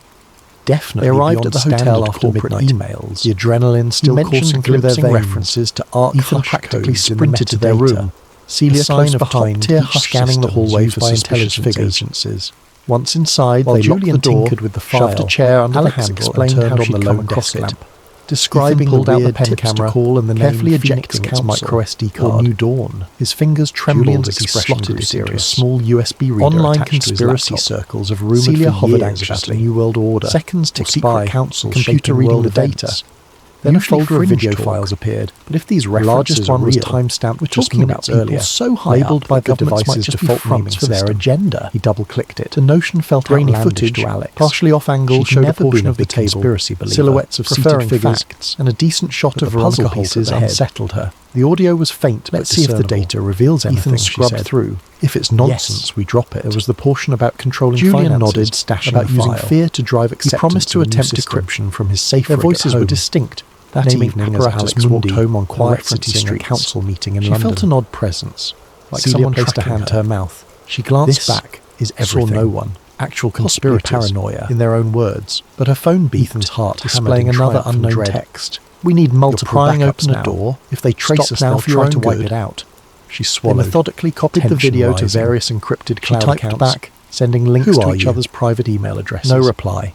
Definitely they arrived at the hotel after midnight. Emails. The adrenaline still coursing through their veins. References to arc Ethan practically sprinted to their room. Celia close behind, scanning the hallway for suspicious agencies. Once inside, while they locked the door, tinkered with the file, shoved a chair under the handle and turned on the low desk lamp. Describing the weird pen camera, call and the carefully ejecting its micro SD card. New Dawn. His fingers trembled as he slotted it into a small USB reader. Online conspiracy circles of rumoured Celia hovered anxiously. New World Order. Seconds ticked by. Council computer reading the data. Then a folder of video files appeared. But if these references are real, was timestamped with just minutes earlier, so high labelled by the device's default naming for their agenda. He double-clicked it. The notion felt grainy footage to Alex. Partially off-angle showed a portion of the table, silhouettes of seated figures, and a decent shot of puzzle pieces unsettled her. The audio was faint, but see if the data reveals anything, Ethan scrubbed through. If it's nonsense, we drop it. There was the portion about controlling finances. Julian nodded, stashing about using fear to drive acceptance. He promised to attempt decryption from his safe. Their voices were distinct. That evening, as Alex walked home on quiet city streets, a council meeting in London, she felt an odd presence, like someone placed a hand to her mouth. She glanced back, saw no one. Actual conspiracy paranoia, in their own words. But her phone beeped, Ethan's heart displaying another unknown text. We need multiple prying open a door. If they trace us, they'll try to wipe it out. She swallowed. They methodically copied the video to various encrypted cloud accounts, back, sending links to each other's private email addresses. No reply.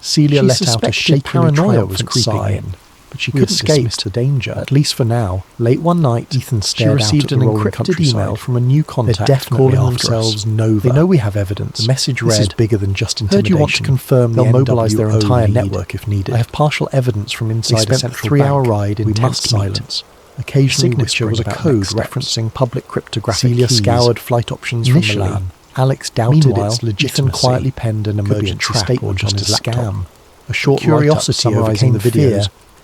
Celia She let out a suspected shaky paranoia was triumphant creeping sigh, in, but she We couldn't escaped dismiss the danger, at least for now. Late one night, Ethan she stared out received at an the rolling encrypted countryside. email from a new contact They're definitely calling after themselves us. Nova. They know we have evidence. The message This is read, bigger than just "Heard intimidation. you want to confirm They'll the mobilize their NWO entire lead. network if needed. I have partial evidence from They inside a spent a central 3-hour bank. ride in We tense must meet." silence. Occasionally The signature whispering was a about code next steps. referencing public cryptographic Celia keys. scoured flight options Initially, from Milan. Alex doubted Meanwhile, its Ethan legitimacy. quietly penned an Could be a emergency trap or statement just on a his laptop. scam. A short Curiosity write-up summarising overcame the videos, fear,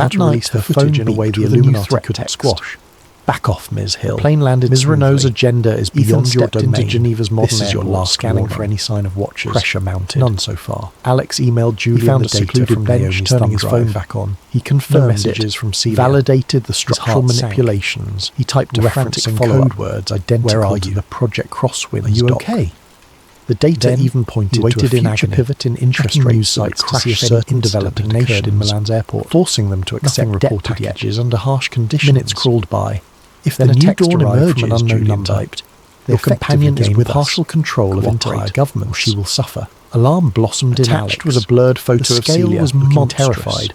That night, her phone in a way the Illuminati couldn't squash. Back off, Ms. Hill. Plane landed. Ms. Renault's agenda is beyond your domain. Into Geneva's modern This is your last scanning warning. for any sign of watchers. Pressure mounted. None so far. Alex emailed Julian He found the a data secluded from bench, Naomi's turning thumb his drive. phone back on. He confirmed messages it, from Celia. validated the structural heart sank. manipulations. He typed a frantic Referencing follow-up code words identical Where are to you? the Project Crosswinds. Are you doc. okay? The data Then even pointed he waited to a in future agony, pivot in interest checking rate news sites sites to see if certain incident developing had occurred nation in in Milan's Milan's airport, forcing them to accept Nothing debt reported yet. packages under harsh conditions. Minutes crawled by. If Then the a new text dawn arrived emerges, from an unknown Julian number. typed, They your companion effectively is gained with us. partial control of Cooperate, entire government, or she she will suffer. Alarm blossomed in Attached Alex. was a blurred photo The of scale Celia, was looking monstrous. terrified.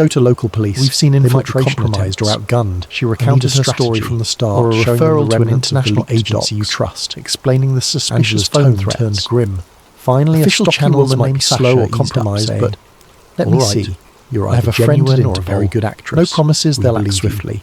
go to local police. We've seen infiltration compromised or outgunned. She recounted her story from the start, or a referral to an international agency you trust, explaining the suspicious phone threats. Turned grim. Finally, official channels might be slow or compromised, but let me see. You're either genuine or a very good actress. No promises, they'll act swiftly.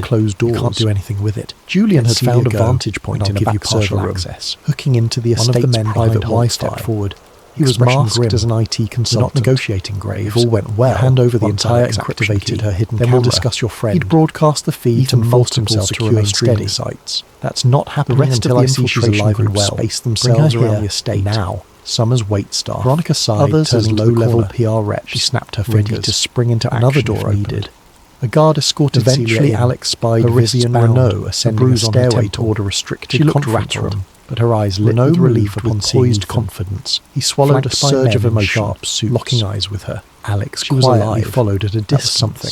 behind closed doors. You can't do anything with it. Julian had found a vantage point in a back server access, hooking into the estate's private Wi-Fi. Stepped forward. He was masked as an IT consultant. We're not negotiating, Graves. If all went well, hand over the entire activated her hidden camera. Then we'll discuss your friend. He'd broadcast the feed to multiple secure streaming sites. That's not happening until I see she's alive and well. Space themselves around the estate now. Some as wait staff. Veronica sighed, others as low-level PR reps. She snapped her fingers, ready to spring into another door needed. A guard escorted Eventually, Alex spied Vivian Renault ascending a stairway toward a restricted conference room. But her eyes lit with relief upon poised confidence. He swallowed a surge of emotion, locking eyes with her. Alex she was alive, followed at a distance. Something.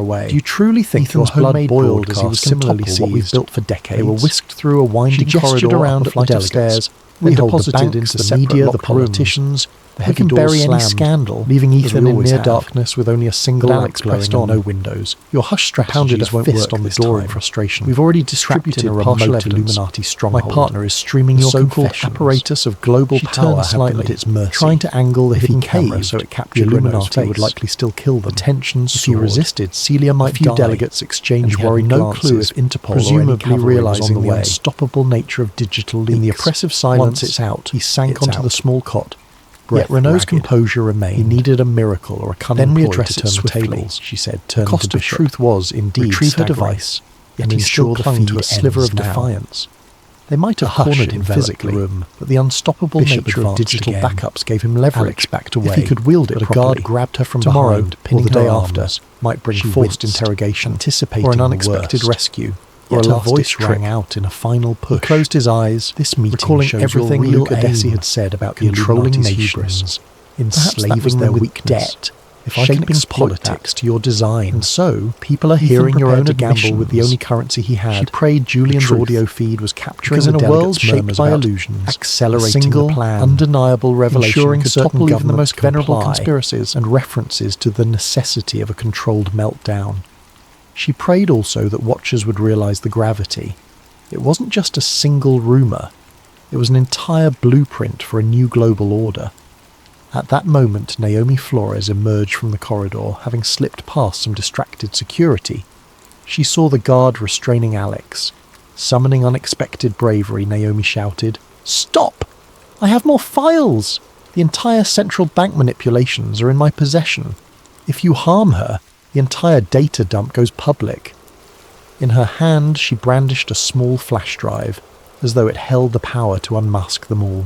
away. Do you truly think Ethan's your homemade blood boiled as he was similarly similarly what we've seized. built for decades? They were whisked through a winding She gestured corridor around up a at flight the of stairs. We Then hold the deposited banks, into the separate media, the locker rooms. politicians. The Who heavy can doors bury any slammed, scandal, leaving as Ethan we in always near have. darkness with only a single lamp Alex pressed glowing and on. no windows. Your hush strategies Pounded a won't fist work on the this door time. in frustration. We've already Trapped distributed in a partial remote evidence. Illuminati My stronghold. partner is streaming The your so-called confessions. apparatus of global She power turned had slightly, them at its mercy. trying to angle the If he hidden camera caved, so it the captured Renault's Illuminati would face. likely still kill them. The tension If he soared. resisted, Celia might A few die. delegates exchanged and he had worried no glances, clue if Interpol presumably or any cavalry was realizing on the the way. unstoppable nature of digital leaks. In the oppressive silence, Once it's out, he sank it's onto out. the small cot. Yet Renault's composure remained. He needed a miracle or a cunning Then we ploy address to it turn the swiftly, tables. she said, The turning cost to of Bishop. truth was, indeed, Retrieve her staggering. device. yet he still clung to a sliver of defiance. They might have cornered him physically, but the unstoppable nature of digital backups gave him leverage. Alex backed away, if he could wield it but a properly. guard grabbed her from Tomorrow, behind, or the day after, arms. might bring She forced winced, interrogation, anticipating or an the unexpected worst. rescue, or Yet a her last voice trick. rang out in a final push. He closed his eyes, This meeting recalling shows everything your real Luca Desi aim, had said about the controlling Illuminati's nations, hubris, enslaving enslaving them them with with debt, debt, shaping politics to your design. And so, people are Ethan hearing your own prepared to gamble with the admissions. only currency he had. She prayed Julian's truth. audio feed was capturing Because in the a world delegates' shaped murmurs by about illusions, accelerating a single, the plan, undeniable revelation ensuring could certain topple even the governments most venerable comply, conspiracies and references to the necessity of a controlled meltdown. She prayed also that watchers would realize the gravity. It wasn't just a single rumor. It was an entire blueprint for a new global order. At that moment, Naomi Flores emerged from the corridor, having slipped past some distracted security. She saw the guard restraining Alex. Summoning unexpected bravery, Naomi shouted, "Stop! I have more files! The entire central bank manipulations are in my possession. If you harm her, the entire data dump goes public." In her hand, she brandished a small flash drive, as though it held the power to unmask them all.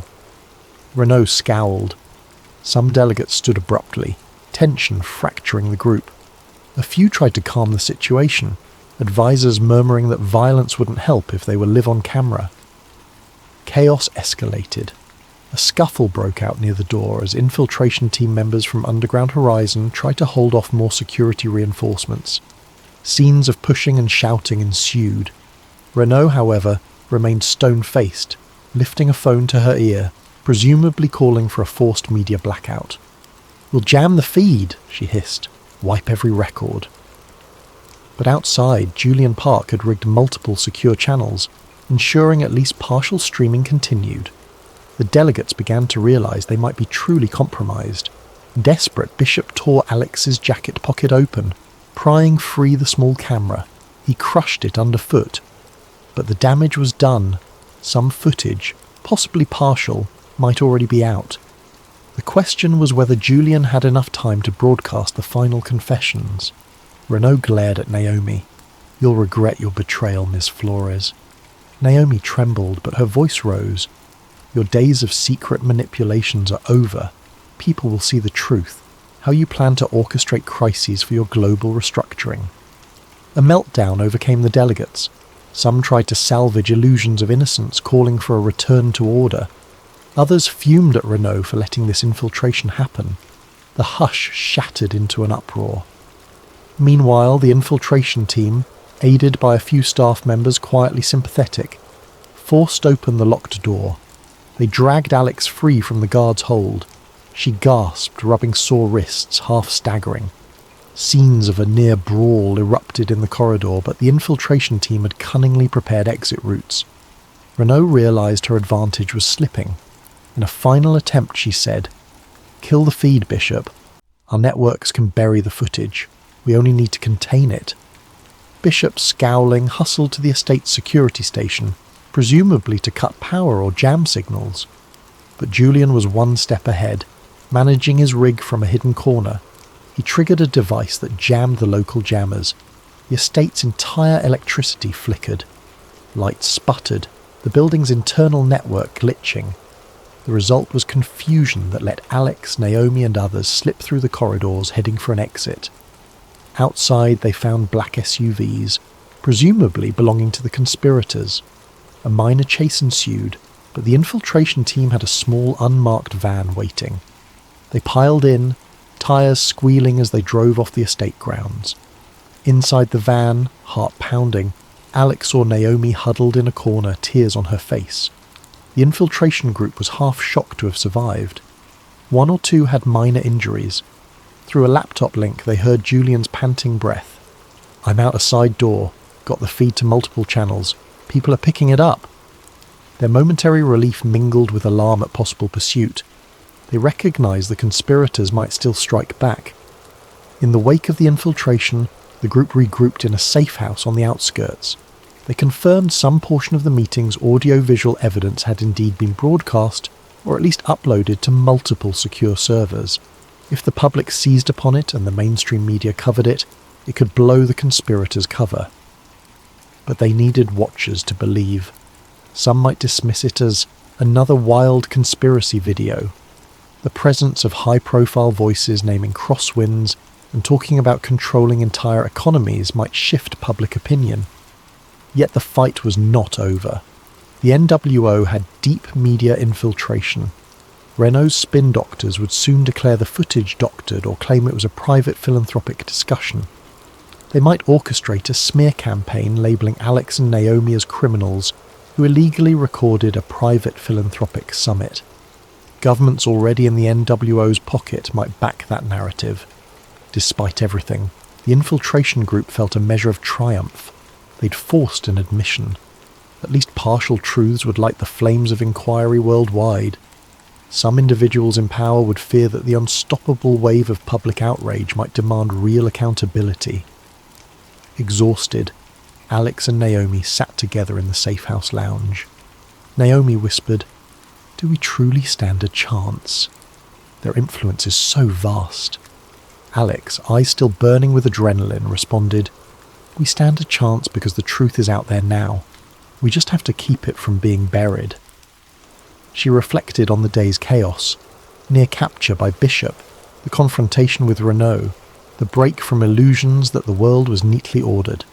Renault scowled. Some delegates stood abruptly, tension fracturing the group. A few tried to calm the situation, advisors murmuring that violence wouldn't help if they were live on camera. Chaos escalated. A scuffle broke out near the door as infiltration team members from Underground Horizon tried to hold off more security reinforcements. Scenes of pushing and shouting ensued. Renault, however, remained stone-faced, lifting a phone to her ear, presumably calling for a forced media blackout. "We'll jam the feed," she hissed. "Wipe every record." But outside, Julian Park had rigged multiple secure channels, ensuring at least partial streaming continued. The delegates began to realize they might be truly compromised. Desperate, Bishop tore Alex's jacket pocket open, prying free the small camera. He crushed it underfoot. But the damage was done. Some footage, possibly partial, might already be out. The question was whether Julian had enough time to broadcast the final confessions. Renault glared at Naomi. "You'll regret your betrayal, Miss Flores." Naomi trembled, but her voice rose. "Your days of secret manipulations are over. People will see the truth, how you plan to orchestrate crises for your global restructuring." A meltdown overcame the delegates. Some tried to salvage illusions of innocence, calling for a return to order. Others fumed at Renault for letting this infiltration happen. The hush shattered into an uproar. Meanwhile, the infiltration team, aided by a few staff members quietly sympathetic, forced open the locked door. They dragged Alex free from the guard's hold. She gasped, rubbing sore wrists, half staggering. Scenes of a near brawl erupted in the corridor, but the infiltration team had cunningly prepared exit routes. Renault realized her advantage was slipping. In a final attempt, she said, "Kill the feed, Bishop. Our networks can bury the footage. We only need to contain it." Bishop, scowling, hustled to the estate's security station, presumably to cut power or jam signals. But Julian was one step ahead, managing his rig from a hidden corner. He triggered a device that jammed the local jammers. The estate's entire electricity flickered. Lights sputtered, the building's internal network glitching. The result was confusion that let Alex, Naomi and others slip through the corridors heading for an exit. Outside they found black SUVs, presumably belonging to the conspirators. A minor chase ensued, but the infiltration team had a small unmarked van waiting. They piled in, tyres squealing as they drove off the estate grounds. Inside the van, heart pounding, Alex saw Naomi huddled in a corner, tears on her face. The infiltration group was half shocked to have survived. One or two had minor injuries. Through a laptop link they heard Julian's panting breath. "I'm out a side door, got the feed to multiple channels. People are picking it up." Their momentary relief mingled with alarm at possible pursuit. They recognized the conspirators might still strike back. In the wake of the infiltration, the group regrouped in a safe house on the outskirts. They confirmed some portion of the meeting's audio-visual evidence had indeed been broadcast, or at least uploaded to multiple secure servers. If the public seized upon it and the mainstream media covered it, it could blow the conspirators' cover. but they needed watchers to believe. Some might dismiss it as another wild conspiracy video. The presence of high-profile voices naming crosswinds and talking about controlling entire economies might shift public opinion. Yet the fight was not over. The NWO had deep media infiltration. Renault's spin doctors would soon declare the footage doctored or claim it was a private philanthropic discussion. They might orchestrate a smear campaign labelling Alex and Naomi as criminals who illegally recorded a private philanthropic summit. Governments already in the NWO's pocket might back that narrative. Despite everything, the infiltration group felt a measure of triumph. They'd forced an admission. At least partial truths would light the flames of inquiry worldwide. Some individuals in power would fear that the unstoppable wave of public outrage might demand real accountability. Exhausted, Alex and Naomi sat together in the safe house lounge. Naomi whispered, "Do we truly stand a chance? Their influence is so vast." Alex, eyes still burning with adrenaline, responded, "We stand a chance because the truth is out there now. We just have to keep it from being buried." She reflected on the day's chaos, near capture by Bishop, the confrontation with Renault, the break from illusions that the world was neatly ordered.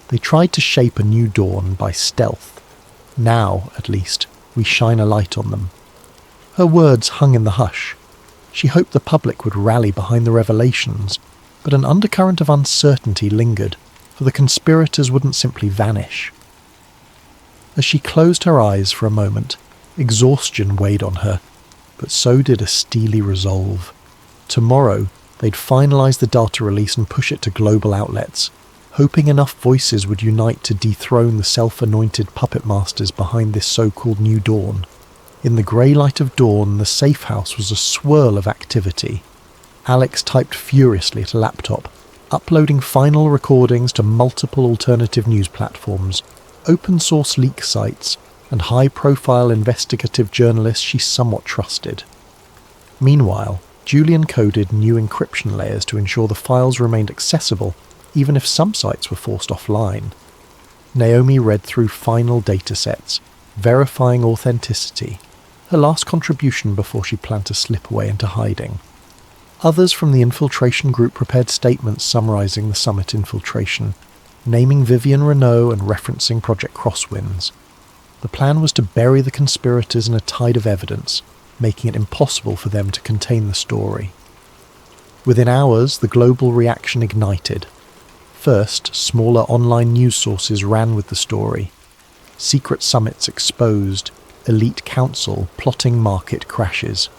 They tried to shape a new dawn by stealth. Now, at least, we shine a light on them. Her words hung in the hush. She hoped the public would rally behind the revelations, but an undercurrent of uncertainty lingered, for the conspirators wouldn't simply vanish. As she closed her eyes for a moment, exhaustion weighed on her, but so did a steely resolve. Tomorrow, they'd finalise the data release and push it to global outlets, hoping enough voices would unite to dethrone the self-anointed puppet masters behind this so-called new dawn. In the grey light of dawn, the safe house was a swirl of activity. Alex typed furiously at a laptop, uploading final recordings to multiple alternative news platforms, open-source leak sites, and high-profile investigative journalists she somewhat trusted. Meanwhile, Julian coded new encryption layers to ensure the files remained accessible even if some sites were forced offline. Naomi read through final datasets, verifying authenticity, her last contribution before she planned to slip away into hiding. Others from the infiltration group prepared statements summarising the summit infiltration, naming Vivian Renault and referencing Project Crosswinds. The plan was to bury the conspirators in a tide of evidence, making it impossible for them to contain the story. Within hours, the global reaction ignited. First, smaller online news sources ran with the story. Secret summits exposed, elite council plotting market crashes.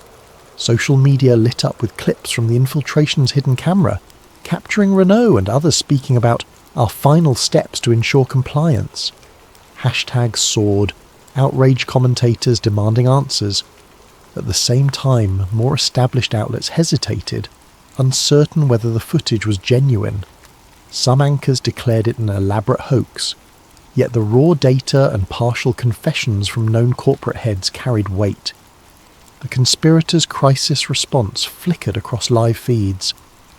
Social media lit up with clips from the infiltration's hidden camera, capturing Renault and others speaking about our final steps to ensure compliance. Hashtags soared, outraged commentators demanding answers. At the same time, more established outlets hesitated, uncertain whether the footage was genuine. Some anchors declared it an elaborate hoax, yet the raw data and partial confessions from known corporate heads carried weight. The conspirators' crisis response flickered across live feeds,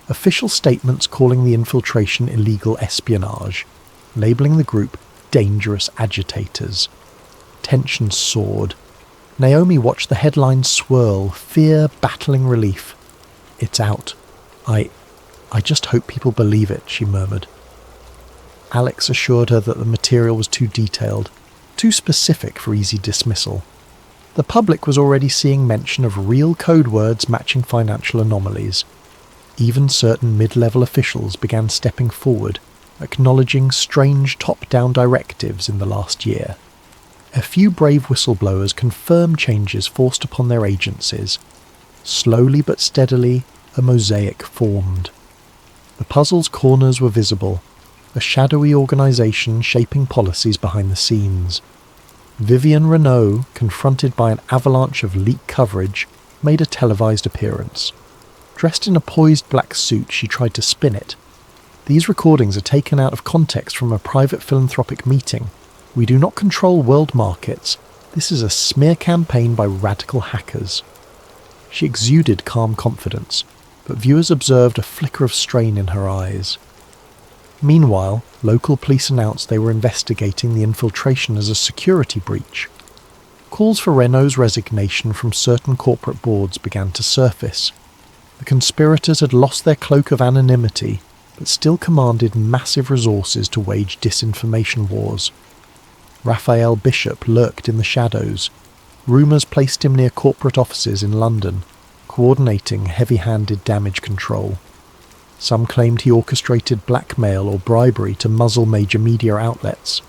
official statements calling the infiltration illegal espionage, labelling the group dangerous agitators. Tension soared. Naomi watched the headlines swirl, fear battling relief. "It's out. I just hope people believe it," she murmured. Alex assured her that the material was too detailed, too specific for easy dismissal. The public was already seeing mention of real code words matching financial anomalies. Even certain mid-level officials began stepping forward, acknowledging strange top-down directives in the last year. A few brave whistleblowers confirmed changes forced upon their agencies. Slowly but steadily, a mosaic formed. The puzzle's corners were visible, a shadowy organisation shaping policies behind the scenes. Vivian Renault, confronted by an avalanche of leak coverage, made a televised appearance. Dressed in a poised black suit, she tried to spin it. "These recordings are taken out of context from a private philanthropic meeting. We do not control world markets. This is a smear campaign by radical hackers." She exuded calm confidence, but viewers observed a flicker of strain in her eyes. Meanwhile, local police announced they were investigating the infiltration as a security breach. Calls for Renault's resignation from certain corporate boards began to surface. The conspirators had lost their cloak of anonymity, but still commanded massive resources to wage disinformation wars. Raphael Bishop lurked in the shadows. Rumours placed him near corporate offices in London, coordinating heavy-handed damage control. Some claimed he orchestrated blackmail or bribery to muzzle major media outlets.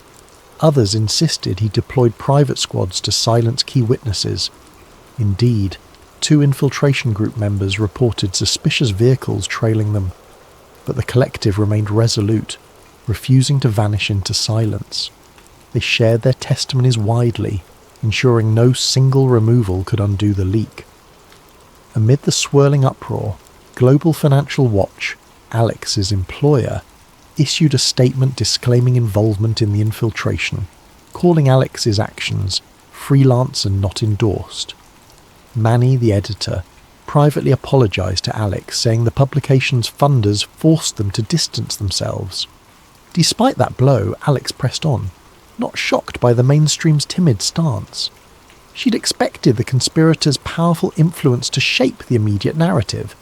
Others insisted he deployed private squads to silence key witnesses. Indeed, 2 infiltration group members reported suspicious vehicles trailing them, but the collective remained resolute, refusing to vanish into silence. They shared their testimonies widely, ensuring no single removal could undo the leak. Amid the swirling uproar, Global Financial Watch, Alex's employer, issued a statement disclaiming involvement in the infiltration, calling Alex's actions freelance and not endorsed. Manny, the editor, privately apologised to Alex, saying the publication's funders forced them to distance themselves. Despite that blow, Alex pressed on, not shocked by the mainstream's timid stance. She'd expected the conspirators' powerful influence to shape the immediate narrative.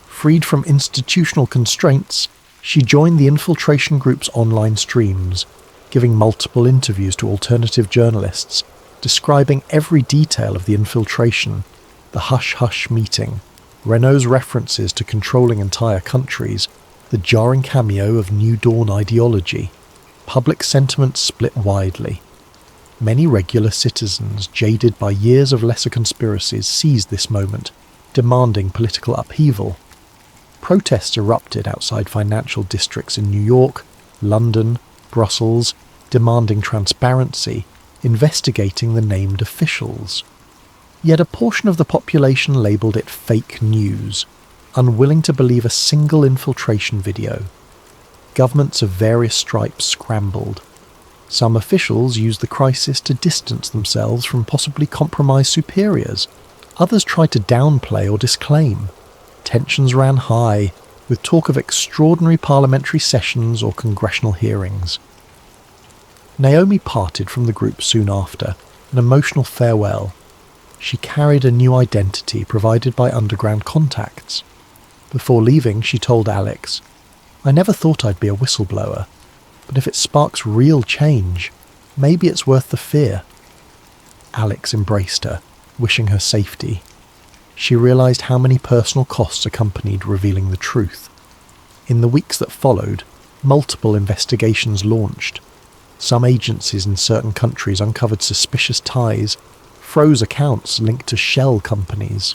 Freed from institutional constraints, she joined the infiltration group's online streams, giving multiple interviews to alternative journalists, describing every detail of the infiltration, the hush-hush meeting, Renault's references to controlling entire countries, the jarring cameo of New Dawn ideology. Public sentiment split widely. Many regular citizens, jaded by years of lesser conspiracies, seized this moment, demanding political upheaval. Protests erupted outside financial districts in New York, London, Brussels, demanding transparency, investigating the named officials. Yet a portion of the population labelled it fake news, unwilling to believe a single infiltration video. Governments of various stripes scrambled. Some officials used the crisis to distance themselves from possibly compromised superiors. Others tried to downplay or disclaim. Tensions ran high, with talk of extraordinary parliamentary sessions or congressional hearings. Naomi parted from the group soon after, an emotional farewell. She carried a new identity provided by underground contacts. Before leaving, she told Alex, "I never thought I'd be a whistleblower, but if it sparks real change, maybe it's worth the fear." Alex embraced her, wishing her safety. She realised how many personal costs accompanied revealing the truth. In the weeks that followed, multiple investigations launched. Some agencies in certain countries uncovered suspicious ties, froze accounts linked to shell companies.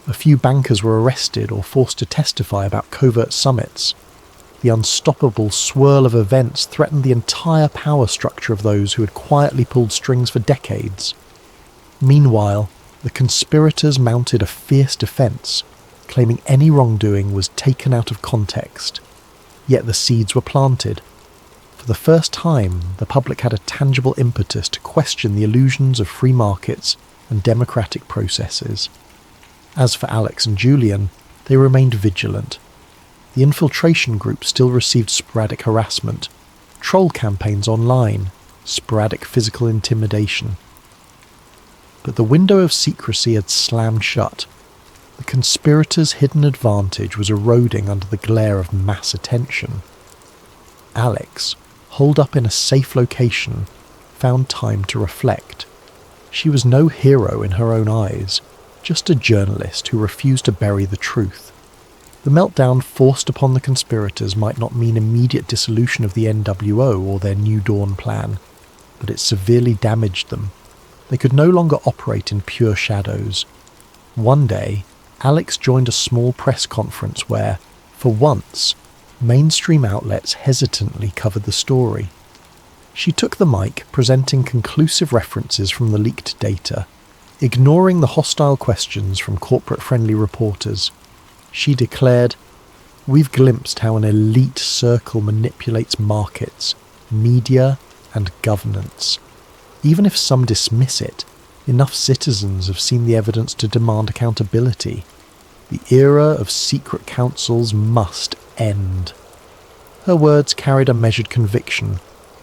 A few bankers were arrested or forced to testify about covert summits. The unstoppable swirl of events threatened the entire power structure of those who had quietly pulled strings for decades. Meanwhile, the conspirators mounted a fierce defence, claiming any wrongdoing was taken out of context. Yet the seeds were planted. For the first time, the public had a tangible impetus to question the illusions of free markets and democratic processes. As for Alex and Julian, they remained vigilant. The infiltration group still received sporadic harassment, troll campaigns online, sporadic physical intimidation. But the window of secrecy had slammed shut. The conspirators' hidden advantage was eroding under the glare of mass attention. Alex, holed up in a safe location, found time to reflect. She was no hero in her own eyes, just a journalist who refused to bury the truth. The meltdown forced upon the conspirators might not mean immediate dissolution of the NWO or their New Dawn plan, but it severely damaged them. They could no longer operate in pure shadows. One day, Alex joined a small press conference where, for once, mainstream outlets hesitantly covered the story. She took the mic, presenting conclusive references from the leaked data, ignoring the hostile questions from corporate-friendly reporters. She declared, "We've glimpsed how an elite circle manipulates markets, media, and governance. Even if some dismiss it, enough citizens have seen the evidence to demand accountability. The era of secret councils must end." Her words carried a measured conviction,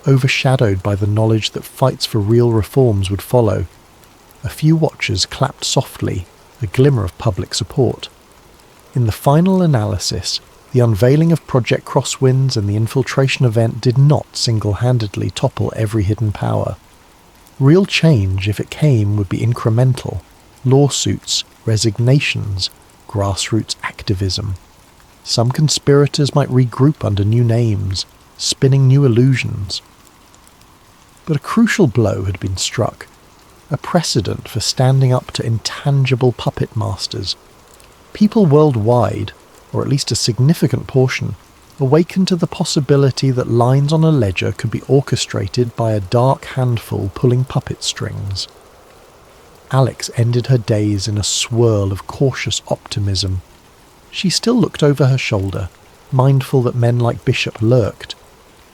overshadowed by the knowledge that fights for real reforms would follow. A few watchers clapped softly, a glimmer of public support. In the final analysis, the unveiling of Project Crosswinds and the infiltration event did not single-handedly topple every hidden power. Real change, if it came, would be incremental. Lawsuits, resignations, grassroots activism. Some conspirators might regroup under new names, spinning new illusions. But a crucial blow had been struck, a precedent for standing up to intangible puppet masters. People worldwide, or at least a significant portion, awakened to the possibility that lines on a ledger could be orchestrated by a dark handful pulling puppet strings. Alex ended her days in a swirl of cautious optimism. She still looked over her shoulder, mindful that men like Bishop lurked,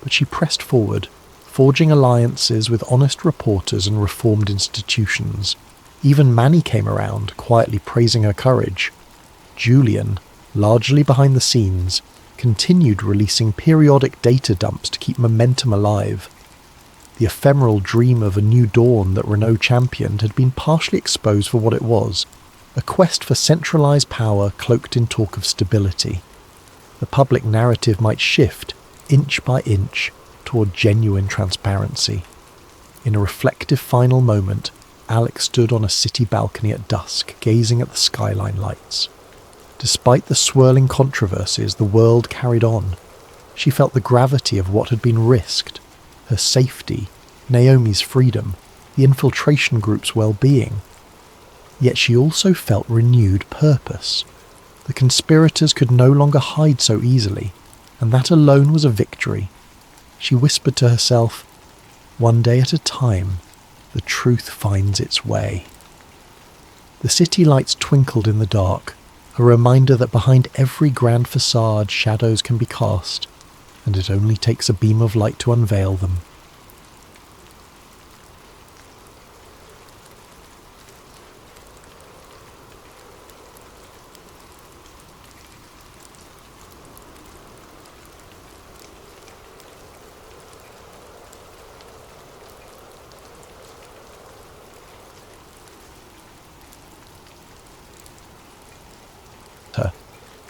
but she pressed forward, forging alliances with honest reporters and reformed institutions. Even Manny came around, quietly praising her courage. Julian, largely behind the scenes, continued releasing periodic data dumps to keep momentum alive. The ephemeral dream of a new dawn that Renault championed had been partially exposed for what it was, a quest for centralised power cloaked in talk of stability. The public narrative might shift, inch by inch, toward genuine transparency. In a reflective final moment, Alex stood on a city balcony at dusk, gazing at the skyline lights. Despite the swirling controversies, the world carried on. She felt the gravity of what had been risked, her safety, Naomi's freedom, the infiltration group's well-being. Yet she also felt renewed purpose. The conspirators could no longer hide so easily, and that alone was a victory. She whispered to herself, "One day at a time, the truth finds its way." The city lights twinkled in the dark, a reminder that behind every grand facade shadows can be cast, and it only takes a beam of light to unveil them.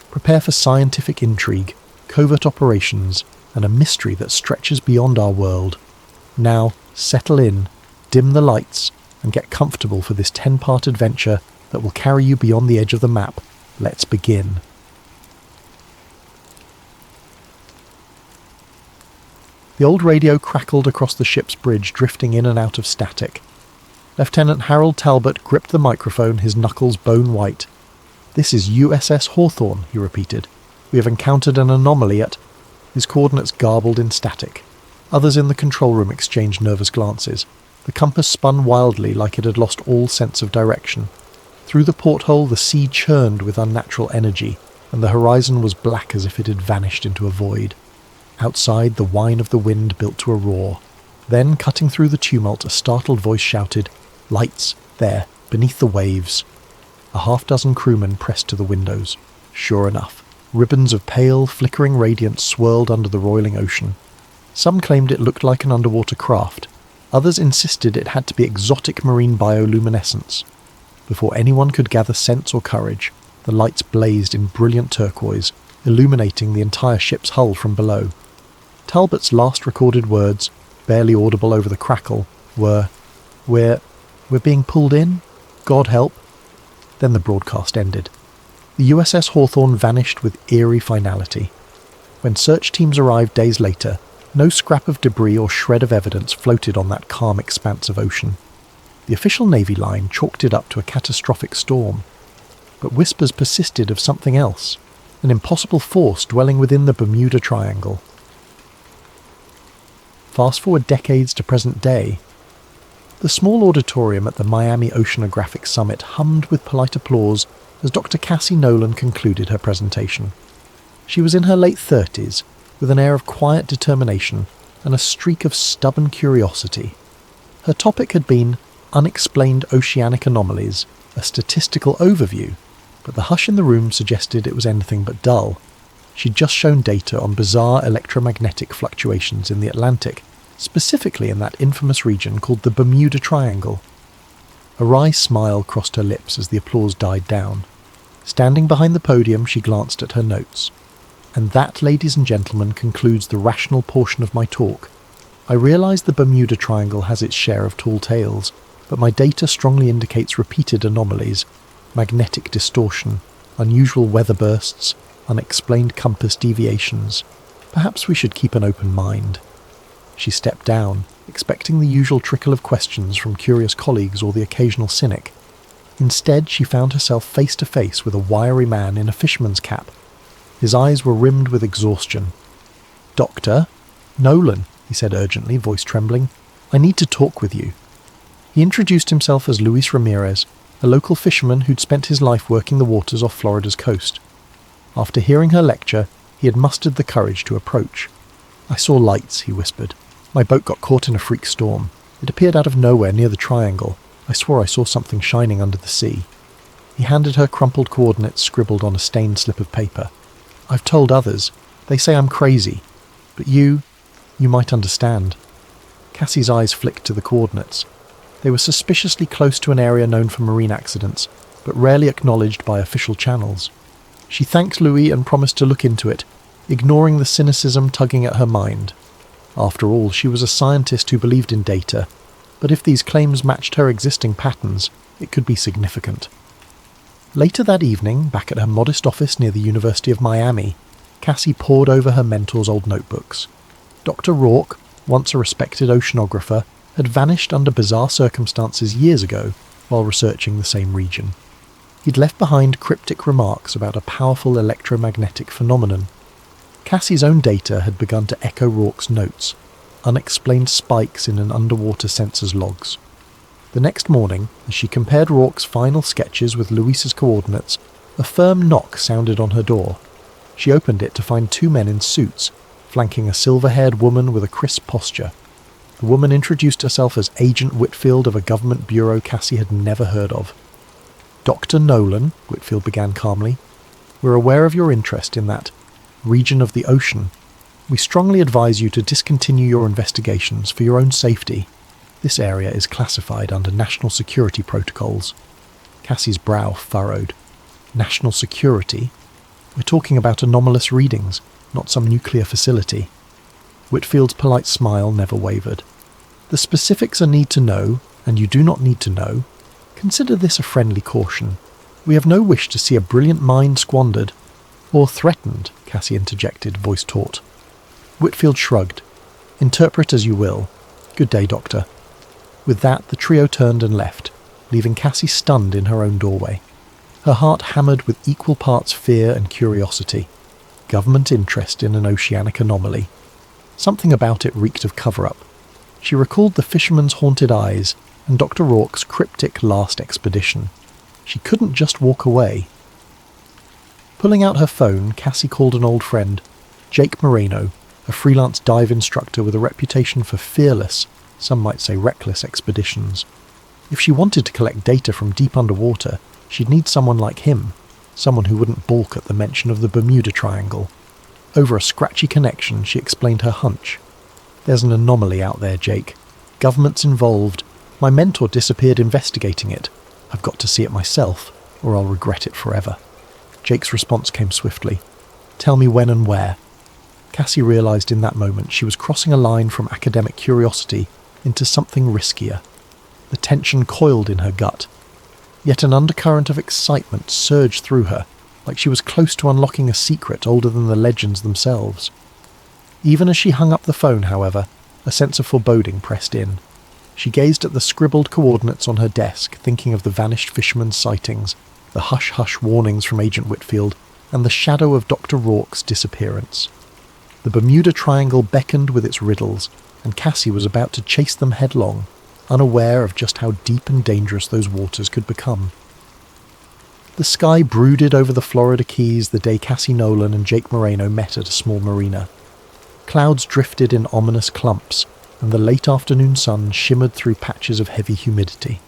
Prepare for scientific intrigue, covert operations, and a mystery that stretches beyond our world. Now, settle in, dim the lights, and get comfortable for this 10-part adventure that will carry you beyond the edge of the map. Let's begin. The old radio crackled across the ship's bridge, drifting in and out of static. Lieutenant Harold Talbot gripped the microphone, his knuckles bone white. "This is USS Hawthorne," he repeated. "We have encountered an anomaly at—" His coordinates garbled in static. Others in the control room exchanged nervous glances. The compass spun wildly like it had lost all sense of direction. Through the porthole the sea churned with unnatural energy, and the horizon was black as if it had vanished into a void. Outside, the whine of the wind built to a roar. Then, cutting through the tumult, a startled voice shouted, "Lights! There, beneath the waves!" A half-dozen crewmen pressed to the windows. Sure enough, ribbons of pale, flickering radiance swirled under the roiling ocean. Some claimed it looked like an underwater craft. Others insisted it had to be exotic marine bioluminescence. Before anyone could gather sense or courage, the lights blazed in brilliant turquoise, illuminating the entire ship's hull from below. Talbot's last recorded words, barely audible over the crackle, were, We're being pulled in? God help." Then the broadcast ended. The USS Hawthorne vanished with eerie finality. When search teams arrived days later, no scrap of debris or shred of evidence floated on that calm expanse of ocean. The official Navy line chalked it up to a catastrophic storm. But whispers persisted of something else, an impossible force dwelling within the Bermuda Triangle. Fast forward decades to present day. The small auditorium at the Miami Oceanographic Summit hummed with polite applause as Dr. Cassie Nolan concluded her presentation. She was in her late 30s, with an air of quiet determination and a streak of stubborn curiosity. Her topic had been Unexplained Oceanic Anomalies, a statistical overview, but the hush in the room suggested it was anything but dull. She'd just shown data on bizarre electromagnetic fluctuations in the Atlantic, specifically in that infamous region called the Bermuda Triangle. A wry smile crossed her lips as the applause died down. Standing behind the podium, she glanced at her notes. And that, ladies and gentlemen, concludes the rational portion of my talk. I realise the Bermuda Triangle has its share of tall tales, but my data strongly indicates repeated anomalies, magnetic distortion, unusual weather bursts, unexplained compass deviations. Perhaps we should keep an open mind. She stepped down, expecting the usual trickle of questions from curious colleagues or the occasional cynic. Instead, she found herself face to face with a wiry man in a fisherman's cap. His eyes were rimmed with exhaustion. "Doctor? Nolan," he said urgently, voice trembling. "I need to talk with you." He introduced himself as Luis Ramirez, a local fisherman who'd spent his life working the waters off Florida's coast. After hearing her lecture, he had mustered the courage to approach. "I saw lights," he whispered. "My boat got caught in a freak storm. It appeared out of nowhere near the triangle. I swore I saw something shining under the sea." He handed her crumpled coordinates scribbled on a stained slip of paper. "I've told others. They say I'm crazy. But you might understand." Cassie's eyes flicked to the coordinates. They were suspiciously close to an area known for marine accidents, but rarely acknowledged by official channels. She thanked Louis and promised to look into it, ignoring the cynicism tugging at her mind. After all, she was a scientist who believed in data, but if these claims matched her existing patterns, it could be significant. Later that evening, back at her modest office near the University of Miami, Cassie pored over her mentor's old notebooks. Dr. Rourke, once a respected oceanographer, had vanished under bizarre circumstances years ago while researching the same region. He'd left behind cryptic remarks about a powerful electromagnetic phenomenon. Cassie's own data had begun to echo Rourke's notes, unexplained spikes in an underwater sensor's logs. The next morning, as she compared Rourke's final sketches with Luis's coordinates, a firm knock sounded on her door. She opened it to find two men in suits, flanking a silver-haired woman with a crisp posture. The woman introduced herself as Agent Whitfield of a government bureau Cassie had never heard of. "Dr. Nolan," Whitfield began calmly, "we're aware of your interest in that region of the ocean. We strongly advise you to discontinue your investigations for your own safety. This area is classified under national security protocols." Cassie's brow furrowed. National security? We're talking about anomalous readings, not some nuclear facility. Whitfield's polite smile never wavered. "The specifics are need to know, and you do not need to know. Consider this a friendly caution. We have no wish to see a brilliant mind squandered." "Or threatened," Cassie interjected, voice taut. Whitfield shrugged. "Interpret as you will. Good day, Doctor." With that, the trio turned and left, leaving Cassie stunned in her own doorway. Her heart hammered with equal parts fear and curiosity. Government interest in an oceanic anomaly. Something about it reeked of cover-up. She recalled the fisherman's haunted eyes and Dr. Rourke's cryptic last expedition. She couldn't just walk away. Pulling out her phone, Cassie called an old friend, Jake Moreno, a freelance dive instructor with a reputation for fearless, some might say reckless expeditions. If she wanted to collect data from deep underwater, she'd need someone like him, someone who wouldn't balk at the mention of the Bermuda Triangle. Over a scratchy connection, she explained her hunch. "There's an anomaly out there, Jake. Government's involved. My mentor disappeared investigating it. I've got to see it myself, or I'll regret it forever." Jake's response came swiftly. "Tell me when and where." Cassie realised in that moment she was crossing a line from academic curiosity into something riskier. The tension coiled in her gut. Yet an undercurrent of excitement surged through her, like she was close to unlocking a secret older than the legends themselves. Even as she hung up the phone, however, a sense of foreboding pressed in. She gazed at the scribbled coordinates on her desk, thinking of the vanished fisherman's sightings, the hush-hush warnings from Agent Whitfield, and the shadow of Dr. Rourke's disappearance. The Bermuda Triangle beckoned with its riddles, and Cassie was about to chase them headlong, unaware of just how deep and dangerous those waters could become. The sky brooded over the Florida Keys the day Cassie Nolan and Jake Moreno met at a small marina. Clouds drifted in ominous clumps, and the late afternoon sun shimmered through patches of heavy humidity.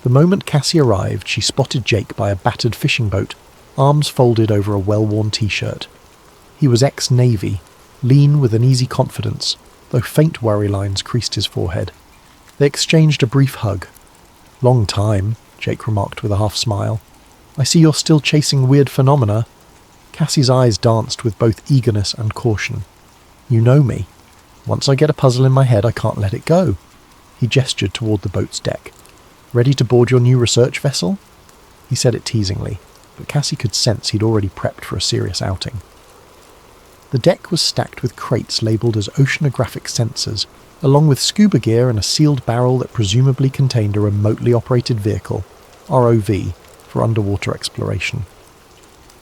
The moment Cassie arrived, she spotted Jake by a battered fishing boat, arms folded over a well-worn t-shirt. He was ex-Navy, lean with an easy confidence, though faint worry lines creased his forehead. They exchanged a brief hug. "Long time," Jake remarked with a half-smile. "I see you're still chasing weird phenomena." Cassie's eyes danced with both eagerness and caution. "You know me. Once I get a puzzle in my head, I can't let it go." He gestured toward the boat's deck. "Ready to board your new research vessel?" He said it teasingly, but Cassie could sense he'd already prepped for a serious outing. The deck was stacked with crates labelled as oceanographic sensors, along with scuba gear and a sealed barrel that presumably contained a remotely operated vehicle, ROV, for underwater exploration.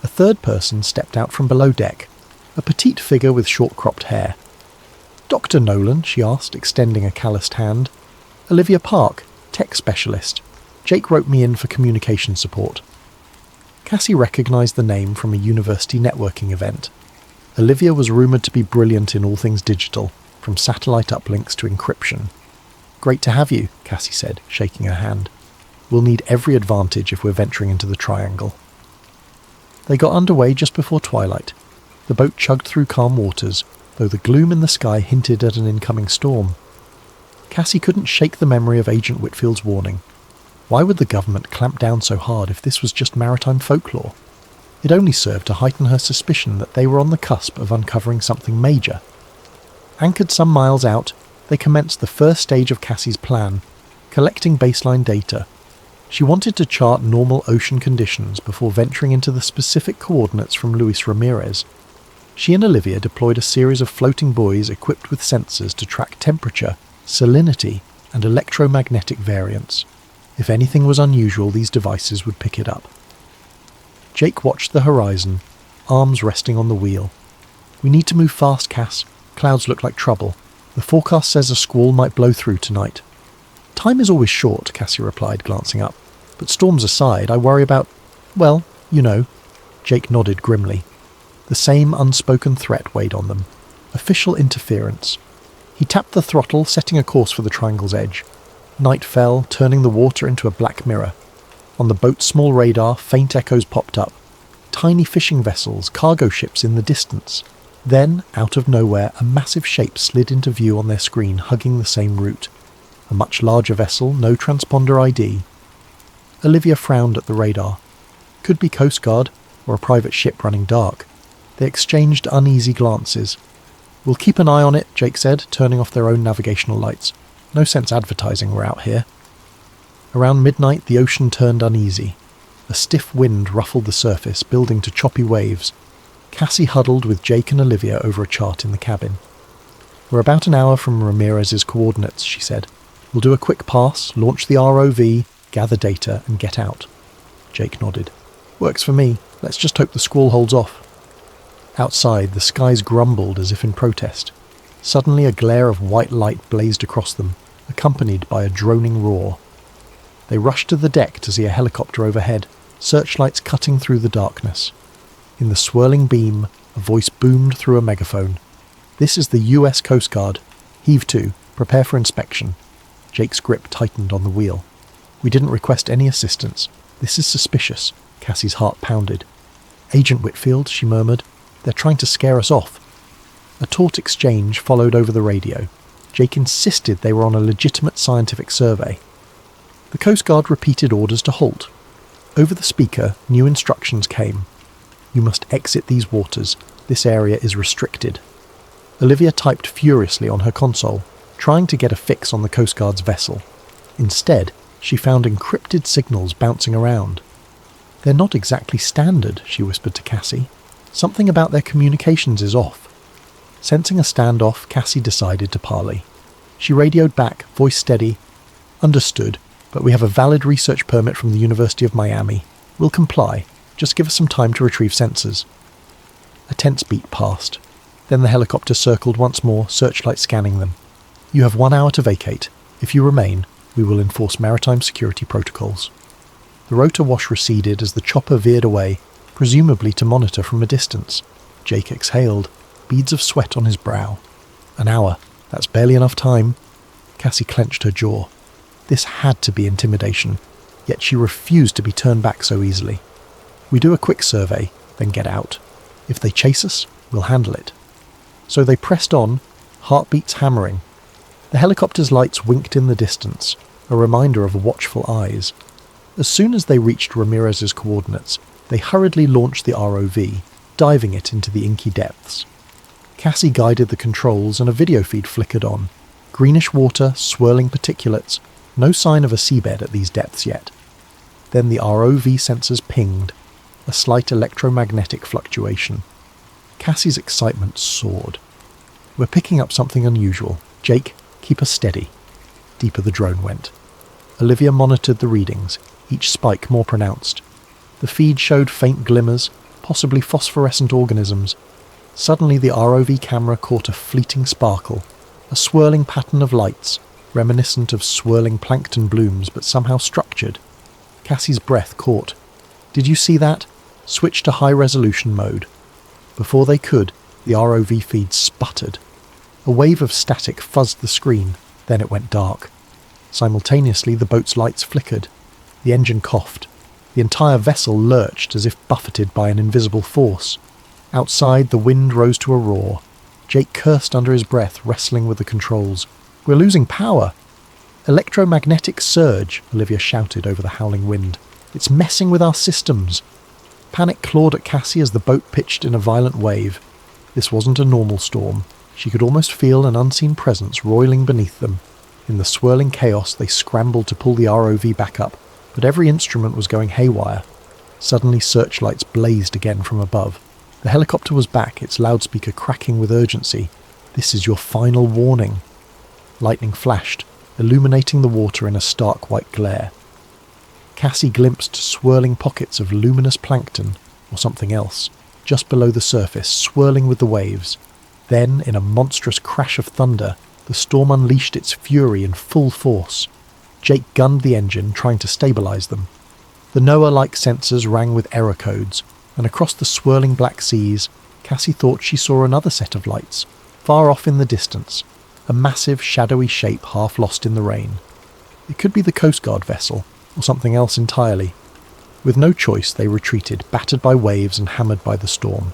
A third person stepped out from below deck, a petite figure with short-cropped hair. "Dr. Nolan?" she asked, extending a calloused hand. "Olivia Park, tech specialist. Jake wrote me in for communication support." Cassie recognised the name from a university networking event. Olivia was rumoured to be brilliant in all things digital, from satellite uplinks to encryption. "Great to have you," Cassie said, shaking her hand. "We'll need every advantage if we're venturing into the Triangle." They got underway just before twilight. The boat chugged through calm waters, though the gloom in the sky hinted at an incoming storm. Cassie couldn't shake the memory of Agent Whitfield's warning. Why would the government clamp down so hard if this was just maritime folklore? It only served to heighten her suspicion that they were on the cusp of uncovering something major. Anchored some miles out, they commenced the first stage of Cassie's plan, collecting baseline data. She wanted to chart normal ocean conditions before venturing into the specific coordinates from Luis Ramirez. She and Olivia deployed a series of floating buoys equipped with sensors to track temperature, salinity, and electromagnetic variance. If anything was unusual, these devices would pick it up. Jake watched the horizon, arms resting on the wheel. "We need to move fast, Cass. Clouds look like trouble. The forecast says a squall might blow through tonight." "Time is always short," Cassie replied, glancing up. "But storms aside, I worry about, well, you know." Jake nodded grimly. The same unspoken threat weighed on them. Official interference. He tapped the throttle, setting a course for the Triangle's edge. Night fell, turning the water into a black mirror. On the boat's small radar, faint echoes popped up. Tiny fishing vessels, cargo ships in the distance. Then, out of nowhere, a massive shape slid into view on their screen, hugging the same route. A much larger vessel, no transponder ID. Olivia frowned at the radar. Could be Coast Guard, or a private ship running dark. They exchanged uneasy glances. "We'll keep an eye on it," Jake said, turning off their own navigational lights. "No sense advertising we're out here." Around midnight, the ocean turned uneasy. A stiff wind ruffled the surface, building to choppy waves. Cassie huddled with Jake and Olivia over a chart in the cabin. "We're about an hour from Ramirez's coordinates," she said. "We'll do a quick pass, launch the ROV, gather data, and get out." Jake nodded. "Works for me. Let's just hope the squall holds off." Outside, the skies grumbled as if in protest. Suddenly a glare of white light blazed across them, accompanied by a droning roar. They rushed to the deck to see a helicopter overhead, searchlights cutting through the darkness. In the swirling beam, a voice boomed through a megaphone. "This is the US Coast Guard. Heave to. Prepare for inspection." Jake's grip tightened on the wheel. "We didn't request any assistance. This is suspicious." Cassie's heart pounded. "Agent Whitfield," she murmured. "They're trying to scare us off." A taut exchange followed over the radio. Jake insisted they were on a legitimate scientific survey. The Coast Guard repeated orders to halt. Over the speaker, new instructions came. "You must exit these waters. This area is restricted." Olivia typed furiously on her console, trying to get a fix on the Coast Guard's vessel. Instead, she found encrypted signals bouncing around. "They're not exactly standard," she whispered to Cassie. "Something about their communications is off." Sensing a standoff, Cassie decided to parley. She radioed back, voice steady. "Understood, but we have a valid research permit from the University of Miami. We'll comply. Just give us some time to retrieve sensors." A tense beat passed. Then the helicopter circled once more, searchlight scanning them. "You have 1 hour to vacate. If you remain, we will enforce maritime security protocols." The rotor wash receded as the chopper veered away, presumably to monitor from a distance. Jake exhaled, beads of sweat on his brow. "An hour. That's barely enough time." Cassie clenched her jaw. This had to be intimidation, yet she refused to be turned back so easily. "We do a quick survey, then get out. If they chase us, We'll handle it. So they pressed on, heartbeats hammering. The helicopter's lights winked in the distance, a reminder of watchful eyes. As soon as they reached Ramirez's coordinates, they hurriedly launched the ROV, diving it into the inky depths. Cassie guided the controls and a video feed flickered on. Greenish water, swirling particulates, no sign of a seabed at these depths yet. Then the ROV sensors pinged, a slight electromagnetic fluctuation. Cassie's excitement soared. We're picking up something unusual. Jake, keep us steady. Deeper the drone went. Olivia monitored the readings, each spike more pronounced. The feed showed faint glimmers, possibly phosphorescent organisms. Suddenly the ROV camera caught a fleeting sparkle, a swirling pattern of lights, reminiscent of swirling plankton blooms but somehow structured. Cassie's breath caught. Did you see that? Switch to high-resolution mode. Before they could, the ROV feed sputtered. A wave of static fuzzed the screen, then it went dark. Simultaneously, the boat's lights flickered. The engine coughed. The entire vessel lurched as if buffeted by an invisible force. Outside, the wind rose to a roar. Jake cursed under his breath, wrestling with the controls. We're losing power! Electromagnetic surge, Olivia shouted over the howling wind. It's messing with our systems. Panic clawed at Cassie as the boat pitched in a violent wave. This wasn't a normal storm. She could almost feel an unseen presence roiling beneath them. In the swirling chaos, they scrambled to pull the ROV back up, but every instrument was going haywire. Suddenly, searchlights blazed again from above. The helicopter was back, its loudspeaker cracking with urgency. This is your final warning. Lightning flashed, illuminating the water in a stark white glare. Cassie glimpsed swirling pockets of luminous plankton, or something else, just below the surface, swirling with the waves. Then, in a monstrous crash of thunder, the storm unleashed its fury in full force. Jake gunned the engine, trying to stabilize them. The Noah-like sensors rang with error codes, and across the swirling black seas, Cassie thought she saw another set of lights, far off in the distance, a massive, shadowy shape half lost in the rain. It could be the Coast Guard vessel, or something else entirely. With no choice, they retreated, battered by waves and hammered by the storm.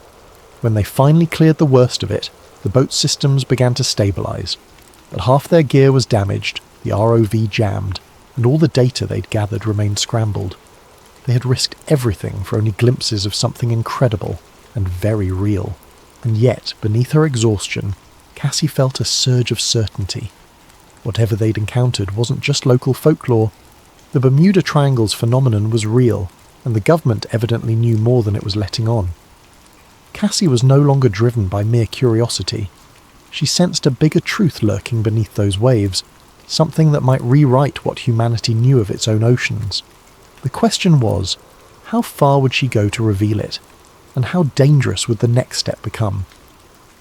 When they finally cleared the worst of it, the boat's systems began to stabilize. But half their gear was damaged, the ROV jammed, and all the data they'd gathered remained scrambled. They had risked everything for only glimpses of something incredible and very real. And yet, beneath her exhaustion, Cassie felt a surge of certainty. Whatever they'd encountered wasn't just local folklore. The Bermuda Triangle's phenomenon was real, and the government evidently knew more than it was letting on. Cassie was no longer driven by mere curiosity. She sensed a bigger truth lurking beneath those waves, something that might rewrite what humanity knew of its own oceans. The question was, how far would she go to reveal it? And how dangerous would the next step become?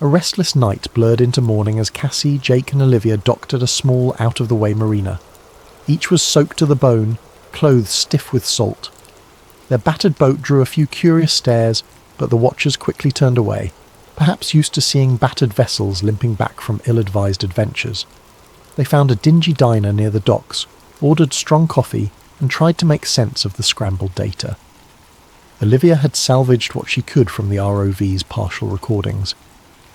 A restless night blurred into morning as Cassie, Jake and Olivia docked at a small, out-of-the-way marina. Each was soaked to the bone, clothes stiff with salt. Their battered boat drew a few curious stares, but the watchers quickly turned away, perhaps used to seeing battered vessels limping back from ill-advised adventures. They found a dingy diner near the docks, ordered strong coffee, and tried to make sense of the scrambled data. Olivia had salvaged what she could from the ROV's partial recordings.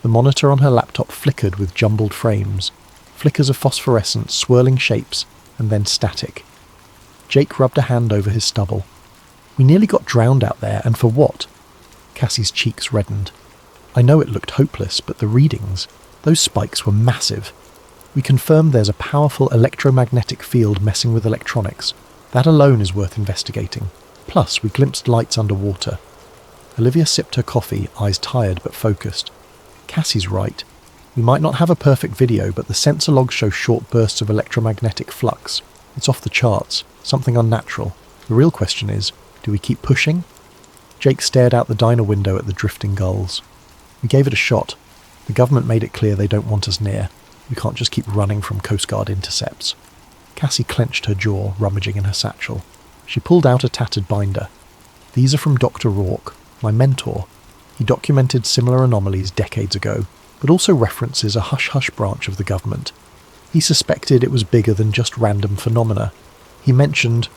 The monitor on her laptop flickered with jumbled frames, flickers of phosphorescence, swirling shapes, and then static. Jake rubbed a hand over his stubble. We nearly got drowned out there, and for what? Cassie's cheeks reddened. I know it looked hopeless, but the readings, those spikes were massive. We confirmed there's a powerful electromagnetic field messing with electronics. That alone is worth investigating. Plus, we glimpsed lights underwater. Olivia sipped her coffee, eyes tired but focused. Cassie's right. We might not have a perfect video, but the sensor logs show short bursts of electromagnetic flux. It's off the charts, something unnatural. The real question is, do we keep pushing? Jake stared out the diner window at the drifting gulls. We gave it a shot. The government made it clear they don't want us near. We can't just keep running from Coast Guard intercepts. Cassie clenched her jaw, rummaging in her satchel. She pulled out a tattered binder. These are from Dr. Rourke, my mentor. He documented similar anomalies decades ago, but also references a hush-hush branch of the government. He suspected it was bigger than just random phenomena. He mentioned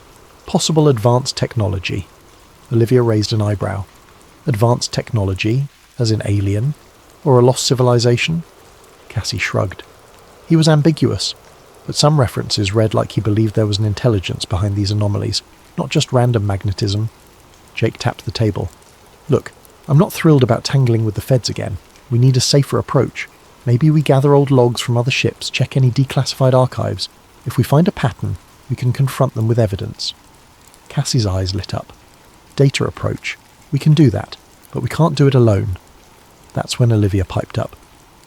possible advanced technology. Olivia raised an eyebrow. Advanced technology, as in alien? Or a lost civilization? Cassie shrugged. He was ambiguous, but some references read like he believed there was an intelligence behind these anomalies, not just random magnetism. Jake tapped the table. Look, I'm not thrilled about tangling with the feds again. We need a safer approach. Maybe we gather old logs from other ships, check any declassified archives. If we find a pattern, we can confront them with evidence. Cassie's eyes lit up. Data approach. We can do that, but we can't do it alone. That's when Olivia piped up.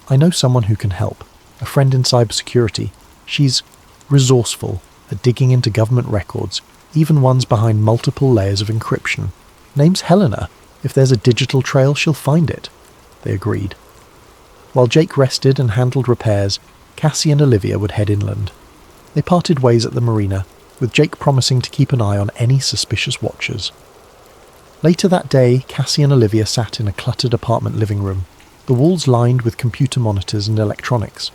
I know someone who can help. A friend in cybersecurity. She's resourceful at digging into government records, even ones behind multiple layers of encryption. Name's Helena. If there's a digital trail, she'll find it. They agreed. While Jake rested and handled repairs, Cassie and Olivia would head inland. They parted ways at the marina, with Jake promising to keep an eye on any suspicious watchers. Later that day, Cassie and Olivia sat in a cluttered apartment living room, the walls lined with computer monitors and electronics.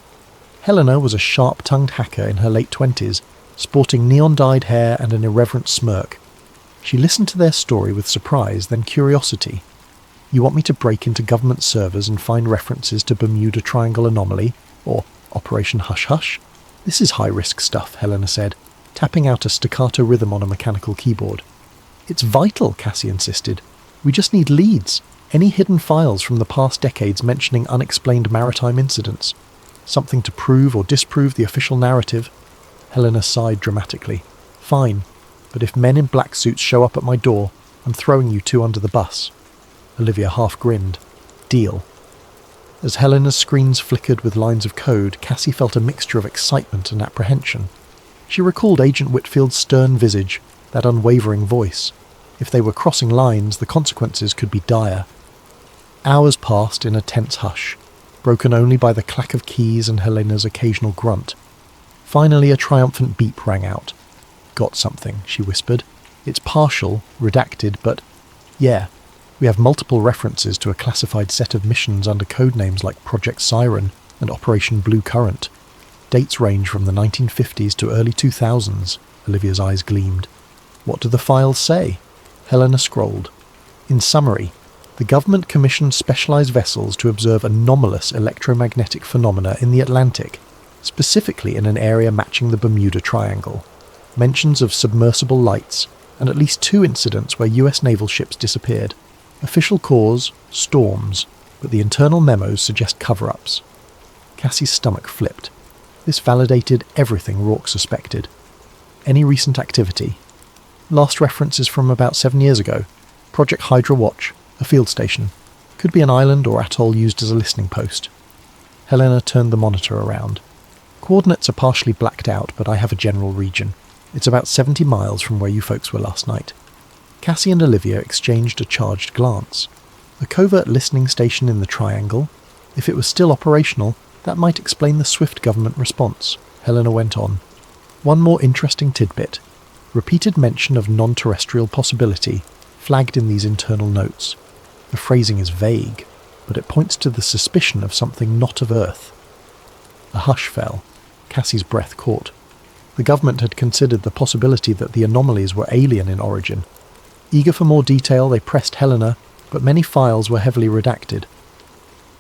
Helena was a sharp-tongued hacker in her late 20s, sporting neon-dyed hair and an irreverent smirk. She listened to their story with surprise, then curiosity. You want me to break into government servers and find references to Bermuda Triangle anomaly, or Operation Hush Hush? This is high-risk stuff, Helena said, tapping out a staccato rhythm on a mechanical keyboard. It's vital, Cassie insisted. We just need leads, any hidden files from the past decades mentioning unexplained maritime incidents. Something to prove or disprove the official narrative. Helena sighed dramatically. Fine, but if men in black suits show up at my door, I'm throwing you two under the bus. Olivia half grinned. Deal. As Helena's screens flickered with lines of code, Cassie felt a mixture of excitement and apprehension. She recalled Agent Whitfield's stern visage, that unwavering voice. If they were crossing lines, the consequences could be dire. Hours passed in a tense hush, broken only by the clack of keys and Helena's occasional grunt. Finally, a triumphant beep rang out. Got something, she whispered. It's partial, redacted, but yeah, we have multiple references to a classified set of missions under code names like Project Siren and Operation Blue Current. Dates range from the 1950s to early 2000s. Olivia's eyes gleamed. What do the files say? Helena scrolled. In summary, the government commissioned specialized vessels to observe anomalous electromagnetic phenomena in the Atlantic, specifically in an area matching the Bermuda Triangle. Mentions of submersible lights, and at least 2 incidents where US naval ships disappeared. Official cause, storms, but the internal memos suggest cover-ups. Cassie's stomach flipped. This validated everything Rourke suspected. Any recent activity? Last reference is from about 7 years ago. Project Hydra Watch, a field station. Could be an island or atoll used as a listening post. Helena turned the monitor around. Coordinates are partially blacked out, but I have a general region. It's about 70 miles from where you folks were last night. Cassie and Olivia exchanged a charged glance. A covert listening station in the Triangle? If it was still operational, that might explain the swift government response. Helena went on. One more interesting tidbit. Repeated mention of non-terrestrial possibility, flagged in these internal notes. The phrasing is vague, but it points to the suspicion of something not of Earth. A hush fell. Cassie's breath caught. The government had considered the possibility that the anomalies were alien in origin. Eager for more detail, they pressed Helena, but many files were heavily redacted.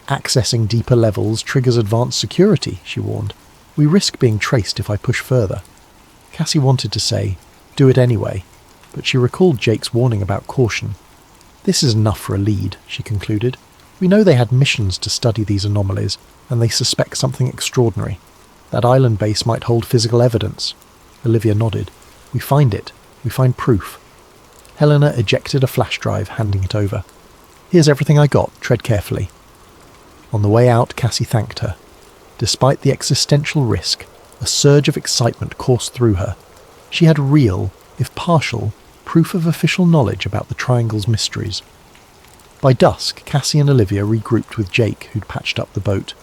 Accessing deeper levels triggers advanced security, she warned. We risk being traced if I push further. Cassie wanted to say, do it anyway, but she recalled Jake's warning about caution. This is enough for a lead, she concluded. We know they had missions to study these anomalies, and they suspect something extraordinary. That island base might hold physical evidence. Olivia nodded. We find it. We find proof. Helena ejected a flash drive, handing it over. Here's everything I got. Tread carefully. On the way out, Cassie thanked her. Despite the existential risk, a surge of excitement coursed through her. She had real, if partial, proof of official knowledge about the Triangle's mysteries. By dusk, Cassie and Olivia regrouped with Jake, who'd patched up the boat.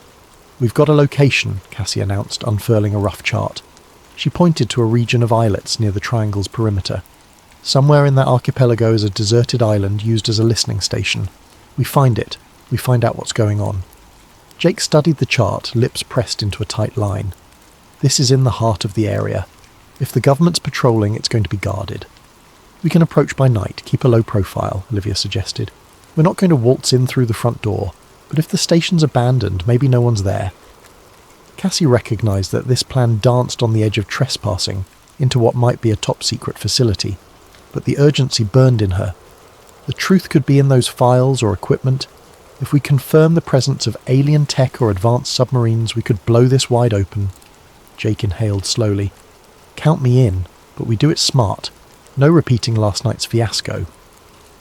We've got a location, Cassie announced, unfurling a rough chart. She pointed to a region of islets near the Triangle's perimeter. Somewhere in that archipelago is a deserted island used as a listening station. We find it. We find out what's going on. Jake studied the chart, lips pressed into a tight line. This is in the heart of the area. If the government's patrolling, it's going to be guarded. We can approach by night, keep a low profile, Olivia suggested. We're not going to waltz in through the front door. But if the station's abandoned, maybe no one's there. Cassie recognised that this plan danced on the edge of trespassing into what might be a top-secret facility, but the urgency burned in her. The truth could be in those files or equipment. If we confirm the presence of alien tech or advanced submarines, we could blow this wide open. Jake inhaled slowly. Count me in, but we do it smart. No repeating last night's fiasco.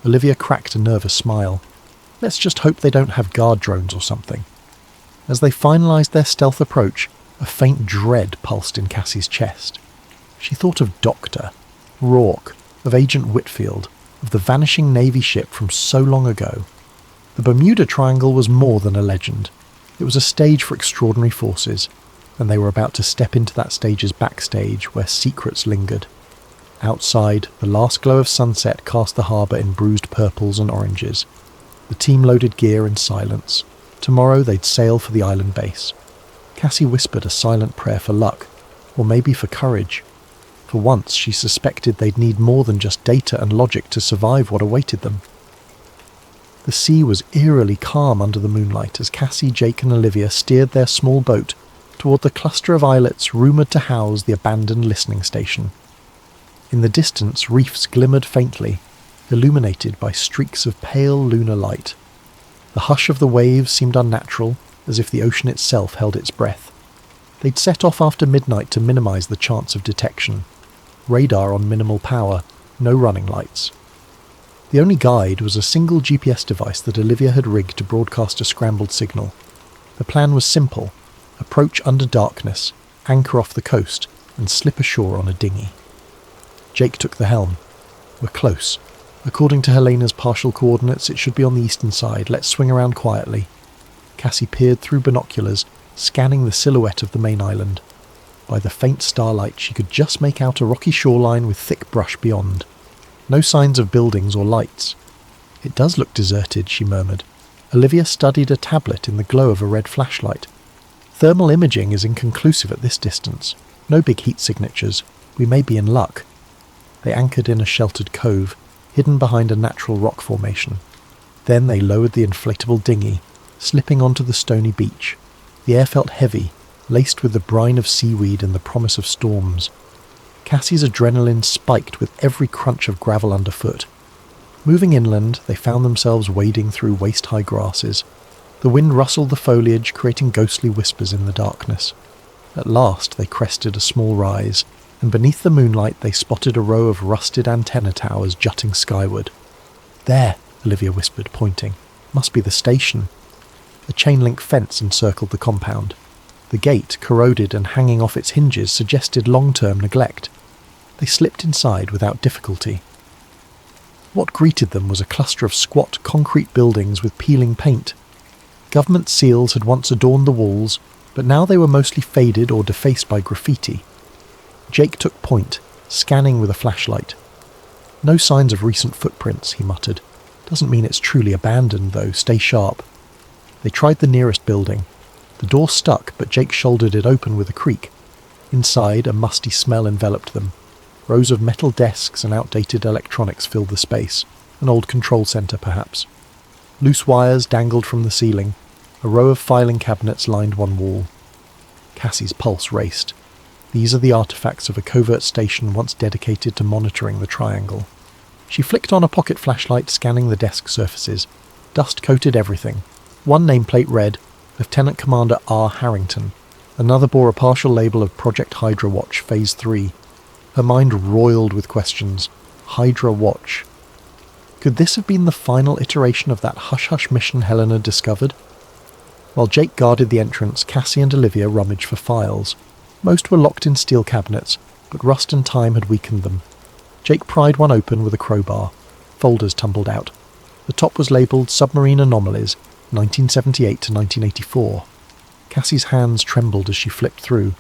Olivia cracked a nervous smile. Let's just hope they don't have guard drones or something. As they finalised their stealth approach, a faint dread pulsed in Cassie's chest. She thought of Doctor, Rourke, of Agent Whitfield, of the vanishing Navy ship from so long ago. The Bermuda Triangle was more than a legend. It was a stage for extraordinary forces, and they were about to step into that stage's backstage where secrets lingered. Outside, the last glow of sunset cast the harbour in bruised purples and oranges. The team loaded gear in silence. Tomorrow they'd sail for the island base. Cassie whispered a silent prayer for luck, or maybe for courage. For once she suspected they'd need more than just data and logic to survive what awaited them. The sea was eerily calm under the moonlight as Cassie, Jake and Olivia steered their small boat toward the cluster of islets rumoured to house the abandoned listening station. In the distance, reefs glimmered faintly, illuminated by streaks of pale lunar light. The hush of the waves seemed unnatural, as if the ocean itself held its breath. They'd set off after midnight to minimise the chance of detection. Radar on minimal power, no running lights. The only guide was a single GPS device that Olivia had rigged to broadcast a scrambled signal. The plan was simple: approach under darkness, anchor off the coast, and slip ashore on a dinghy. Jake took the helm. We're close. According to Helena's partial coordinates, it should be on the eastern side. Let's swing around quietly. Cassie peered through binoculars, scanning the silhouette of the main island. By the faint starlight, she could just make out a rocky shoreline with thick brush beyond. No signs of buildings or lights. It does look deserted, she murmured. Olivia studied a tablet in the glow of a red flashlight. Thermal imaging is inconclusive at this distance. No big heat signatures. We may be in luck. They anchored in a sheltered cove, hidden behind a natural rock formation. Then they lowered the inflatable dinghy, slipping onto the stony beach. The air felt heavy, laced with the brine of seaweed and the promise of storms. Cassie's adrenaline spiked with every crunch of gravel underfoot. Moving inland, they found themselves wading through waist-high grasses. The wind rustled the foliage, creating ghostly whispers in the darkness. At last they crested a small rise, and beneath the moonlight they spotted a row of rusted antenna towers jutting skyward. There, Olivia whispered, pointing. Must be the station. A chain-link fence encircled the compound. The gate, corroded and hanging off its hinges, suggested long-term neglect. They slipped inside without difficulty. What greeted them was a cluster of squat concrete buildings with peeling paint. Government seals had once adorned the walls, but now they were mostly faded or defaced by graffiti. Jake took point, scanning with a flashlight. No signs of recent footprints, he muttered. Doesn't mean it's truly abandoned, though. Stay sharp. They tried the nearest building. The door stuck, but Jake shouldered it open with a creak. Inside, a musty smell enveloped them. Rows of metal desks and outdated electronics filled the space. An old control centre, perhaps. Loose wires dangled from the ceiling. A row of filing cabinets lined one wall. Cassie's pulse raced. These are the artefacts of a covert station once dedicated to monitoring the triangle. She flicked on a pocket flashlight, scanning the desk surfaces. Dust coated everything. One nameplate read, Lieutenant Commander R. Harrington. Another bore a partial label of Project Hydra Watch Phase 3. Her mind roiled with questions. Hydra Watch. Could this have been the final iteration of that hush-hush mission Helena discovered? While Jake guarded the entrance, Cassie and Olivia rummaged for files. Most were locked in steel cabinets, but rust and time had weakened them. Jake pried one open with a crowbar. Folders tumbled out. The top was labelled Submarine Anomalies, 1978 to 1984. Cassie's hands trembled as she flipped through.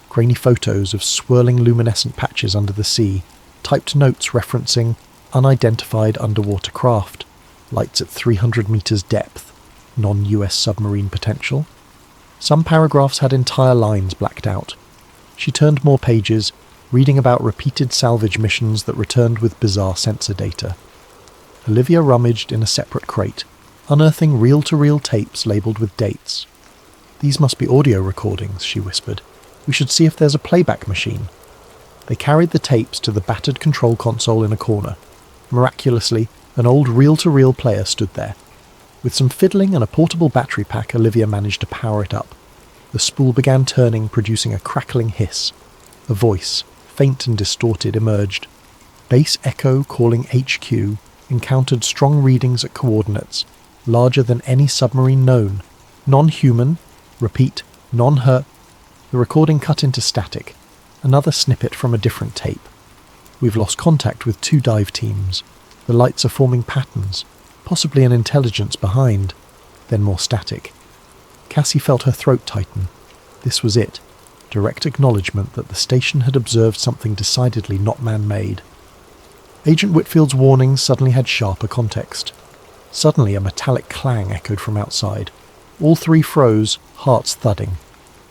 Grainy photos of swirling luminescent patches under the sea, typed notes referencing unidentified underwater craft, lights at 300 metres depth, non-US submarine potential. Some paragraphs had entire lines blacked out. She turned more pages, reading about repeated salvage missions that returned with bizarre sensor data. Olivia rummaged in a separate crate. unearthing reel-to-reel tapes labelled with dates. "These must be audio recordings," she whispered. "We should see if there's a playback machine." They carried the tapes to the battered control console in a corner. Miraculously, an old reel-to-reel player stood there. With some fiddling and a portable battery pack, Olivia managed to power it up. The spool began turning, producing a crackling hiss. A voice, faint and distorted, emerged. Base Echo calling HQ encountered strong readings at coordinates, larger than any submarine known. Non-human, repeat, non-hurt. The recording cut into static. Another snippet from a different tape. "We've lost contact with 2 dive teams. The lights are forming patterns, possibly an intelligence behind." Then more static. Cassie felt her throat tighten. This was it. Direct acknowledgement that the station had observed something decidedly not man-made. Agent Whitfield's warnings suddenly had sharper context. Suddenly a metallic clang echoed from outside. All 3 froze, hearts thudding.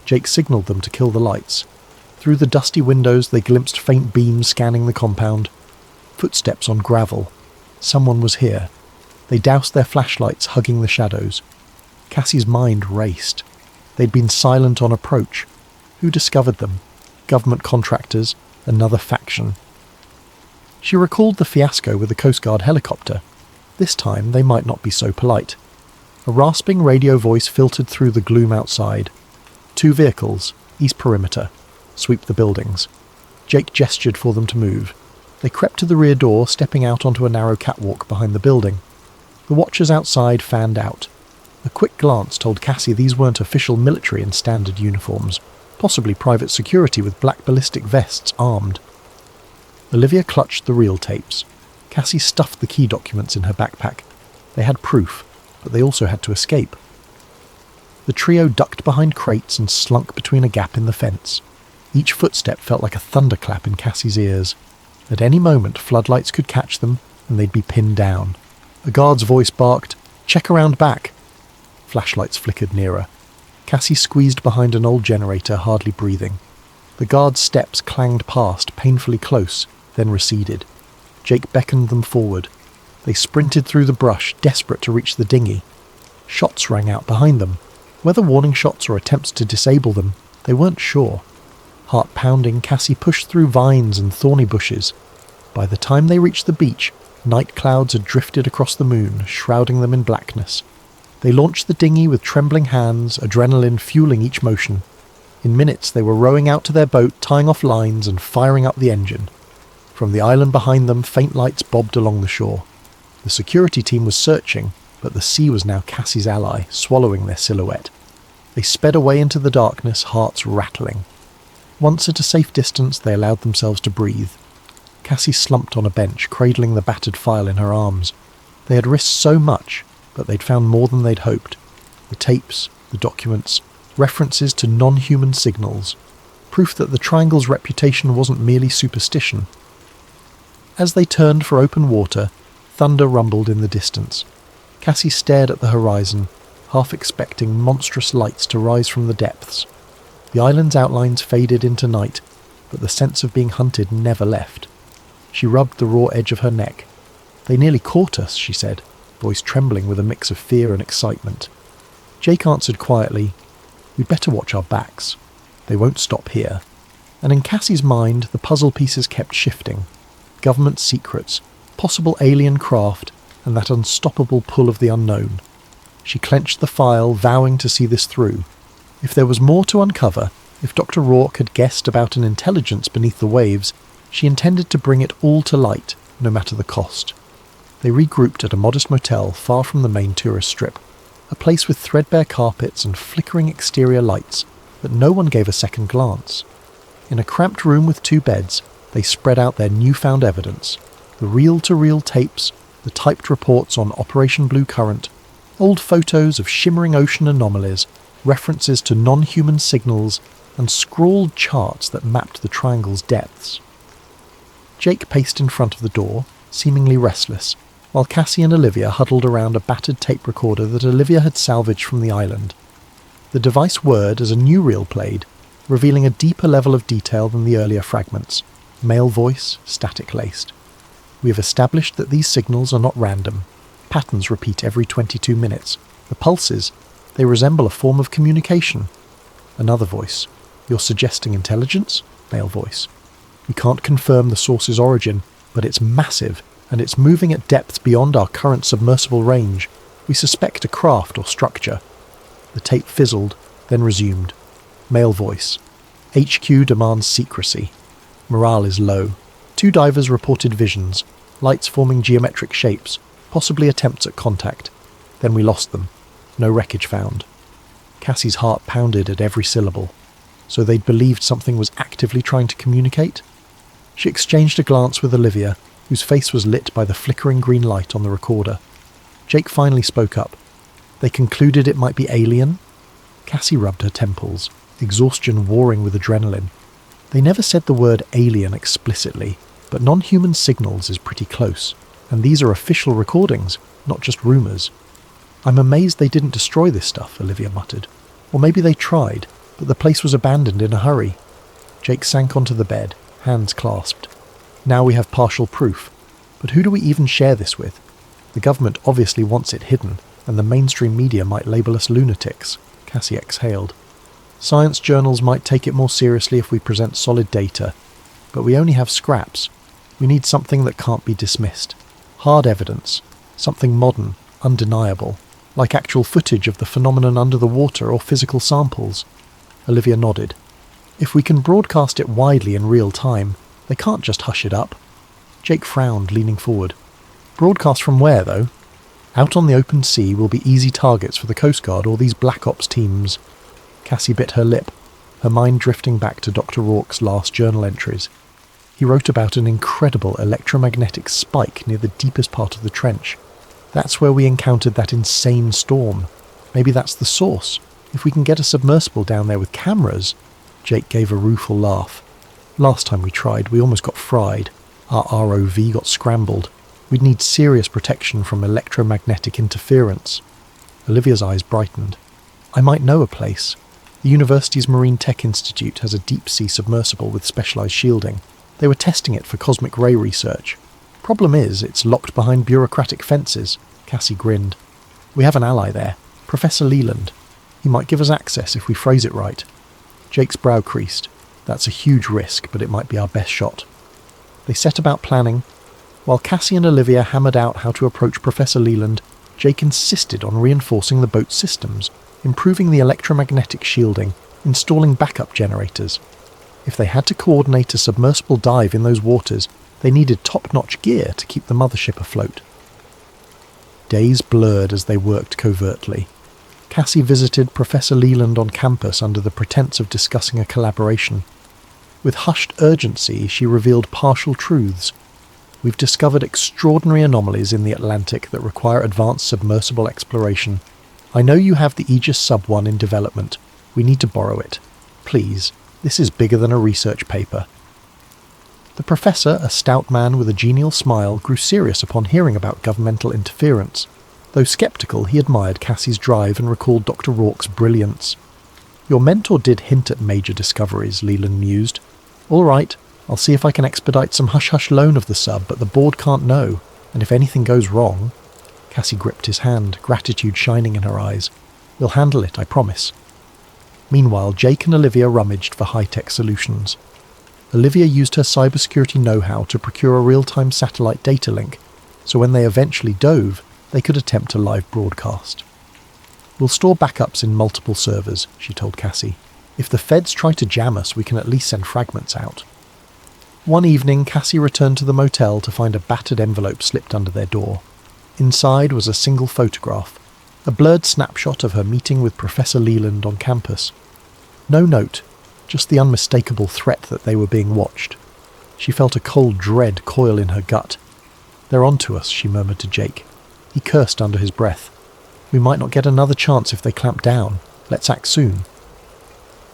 Jake signalled them to kill the lights. Through the dusty windows they glimpsed faint beams scanning the compound. Footsteps on gravel. Someone was here. They doused their flashlights, hugging the shadows. Cassie's mind raced. They'd been silent on approach. Who discovered them? Government contractors? Another faction? She recalled the fiasco with the Coast Guard helicopter. This time they might not be so polite. A rasping radio voice filtered through the gloom outside. 2 vehicles, east perimeter. Sweep the buildings. Jake gestured for them to move. They crept to the rear door, stepping out onto a narrow catwalk behind the building. The watchers outside fanned out. A quick glance told Cassie these weren't official military in standard uniforms, possibly private security with black ballistic vests armed. Olivia clutched the reel tapes. Cassie stuffed the key documents in her backpack. They had proof, but they also had to escape. The trio ducked behind crates and slunk between a gap in the fence. Each footstep felt like a thunderclap in Cassie's ears. At any moment, floodlights could catch them, and they'd be pinned down. A guard's voice barked, "Check around back!" Flashlights flickered nearer. Cassie squeezed behind an old generator, hardly breathing. The guard's steps clanged past, painfully close, then receded. Jake beckoned them forward. They sprinted through the brush, desperate to reach the dinghy. Shots rang out behind them. Whether warning shots or attempts to disable them, they weren't sure. Heart pounding, Cassie pushed through vines and thorny bushes. By the time they reached the beach, night clouds had drifted across the moon, shrouding them in blackness. They launched the dinghy with trembling hands, adrenaline fueling each motion. In minutes they were rowing out to their boat, tying off lines and firing up the engine. From the island behind them, faint lights bobbed along the shore. The security team was searching, but the sea was now Cassie's ally, swallowing their silhouette. They sped away into the darkness, hearts rattling. Once at a safe distance, they allowed themselves to breathe. Cassie slumped on a bench, cradling the battered file in her arms. They had risked so much, but they'd found more than they'd hoped. The tapes, the documents, references to non-human signals. Proof that the Triangle's reputation wasn't merely superstition. As they turned for open water, thunder rumbled in the distance. Cassie stared at the horizon, half expecting monstrous lights to rise from the depths. The island's outlines faded into night, but the sense of being hunted never left. She rubbed the raw edge of her neck. "They nearly caught us," she said, voice trembling with a mix of fear and excitement. Jake answered quietly, "We'd better watch our backs. They won't stop here." And in Cassie's mind, the puzzle pieces kept shifting. Government secrets, possible alien craft, and that unstoppable pull of the unknown. She clenched the file, vowing to see this through. If there was more to uncover, if Dr. Rourke had guessed about an intelligence beneath the waves, she intended to bring it all to light, no matter the cost. They regrouped at a modest motel far from the main tourist strip, a place with threadbare carpets and flickering exterior lights, but no one gave a second glance. In a cramped room with 2 beds, they spread out their newfound evidence, the reel-to-reel tapes, the typed reports on Operation Blue Current, old photos of shimmering ocean anomalies, references to non-human signals, and scrawled charts that mapped the Triangle's depths. Jake paced in front of the door, seemingly restless, while Cassie and Olivia huddled around a battered tape recorder that Olivia had salvaged from the island. The device whirred as a new reel played, revealing a deeper level of detail than the earlier fragments. Male voice, static-laced. "We have established that these signals are not random. patterns repeat every 22 minutes. The pulses, they resemble a form of communication. Another voice. You're suggesting intelligence? Male voice. We can't confirm the source's origin, but it's massive, and it's moving at depths beyond our current submersible range. We suspect a craft or structure. The tape fizzled, then resumed. Male voice. HQ demands secrecy. Morale is low. 2 divers reported visions, lights forming geometric shapes, possibly attempts at contact. Then we lost them. No wreckage found. Cassie's heart pounded at every syllable. So they'd believed something was actively trying to communicate? She exchanged a glance with Olivia, whose face was lit by the flickering green light on the recorder. Jake finally spoke up. They concluded it might be alien? Cassie rubbed her temples, exhaustion warring with adrenaline. They never said the word alien explicitly, but non-human signals is pretty close, and these are official recordings, not just rumours. I'm amazed they didn't destroy this stuff, Olivia muttered. Or maybe they tried, but the place was abandoned in a hurry. Jake sank onto the bed, hands clasped. Now we have partial proof, but who do we even share this with? The government obviously wants it hidden, and the mainstream media might label us lunatics. Cassie exhaled. Science journals might take it more seriously if we present solid data, but we only have scraps. We need something that can't be dismissed. Hard evidence. Something modern, undeniable, like actual footage of the phenomenon under the water or physical samples. Olivia nodded. If we can broadcast it widely in real time, they can't just hush it up. Jake frowned, leaning forward. Broadcast from where, though? Out on the open sea will be easy targets for the Coast Guard or these Black Ops teams. Cassie bit her lip, her mind drifting back to Dr. Rourke's last journal entries. He wrote about an incredible electromagnetic spike near the deepest part of the trench. That's where we encountered that insane storm. Maybe that's the source. If we can get a submersible down there with cameras... Jake gave a rueful laugh. Last time we tried, we almost got fried. Our ROV got scrambled. We'd need serious protection from electromagnetic interference. Olivia's eyes brightened. I might know a place. The university's Marine Tech Institute has a deep-sea submersible with specialised shielding. They were testing it for cosmic ray research. Problem is, it's locked behind bureaucratic fences. Cassie grinned. We have an ally there, Professor Leland. He might give us access if we phrase it right. Jake's brow creased. That's a huge risk, but it might be our best shot. They set about planning. While Cassie and Olivia hammered out how to approach Professor Leland, Jake insisted on reinforcing the boat's systems, improving the electromagnetic shielding, installing backup generators. If they had to coordinate a submersible dive in those waters, they needed top-notch gear to keep the mothership afloat. Days blurred as they worked covertly. Cassie visited Professor Leland on campus under the pretense of discussing a collaboration. With hushed urgency, she revealed partial truths. We've discovered extraordinary anomalies in the Atlantic that require advanced submersible exploration. I know you have the Aegis Sub-1 in development. We need to borrow it. Please, this is bigger than a research paper. The professor, a stout man with a genial smile, grew serious upon hearing about governmental interference. Though sceptical, he admired Cassie's drive and recalled Dr. Rourke's brilliance. Your mentor did hint at major discoveries, Leland mused. All right, I'll see if I can expedite some hush-hush loan of the sub, but the board can't know, and if anything goes wrong... Cassie gripped his hand, gratitude shining in her eyes. We'll handle it, I promise. Meanwhile, Jake and Olivia rummaged for high-tech solutions. Olivia used her cybersecurity know-how to procure a real-time satellite data link, so when they eventually dove, they could attempt a live broadcast. We'll store backups in multiple servers, she told Cassie. If the feds try to jam us, we can at least send fragments out. One evening, Cassie returned to the motel to find a battered envelope slipped under their door. Inside was a single photograph, a blurred snapshot of her meeting with Professor Leland on campus. No note, just the unmistakable threat that they were being watched. She felt a cold dread coil in her gut. They're on to us, she murmured to Jake. He cursed under his breath. We might not get another chance if they clamp down. Let's act soon.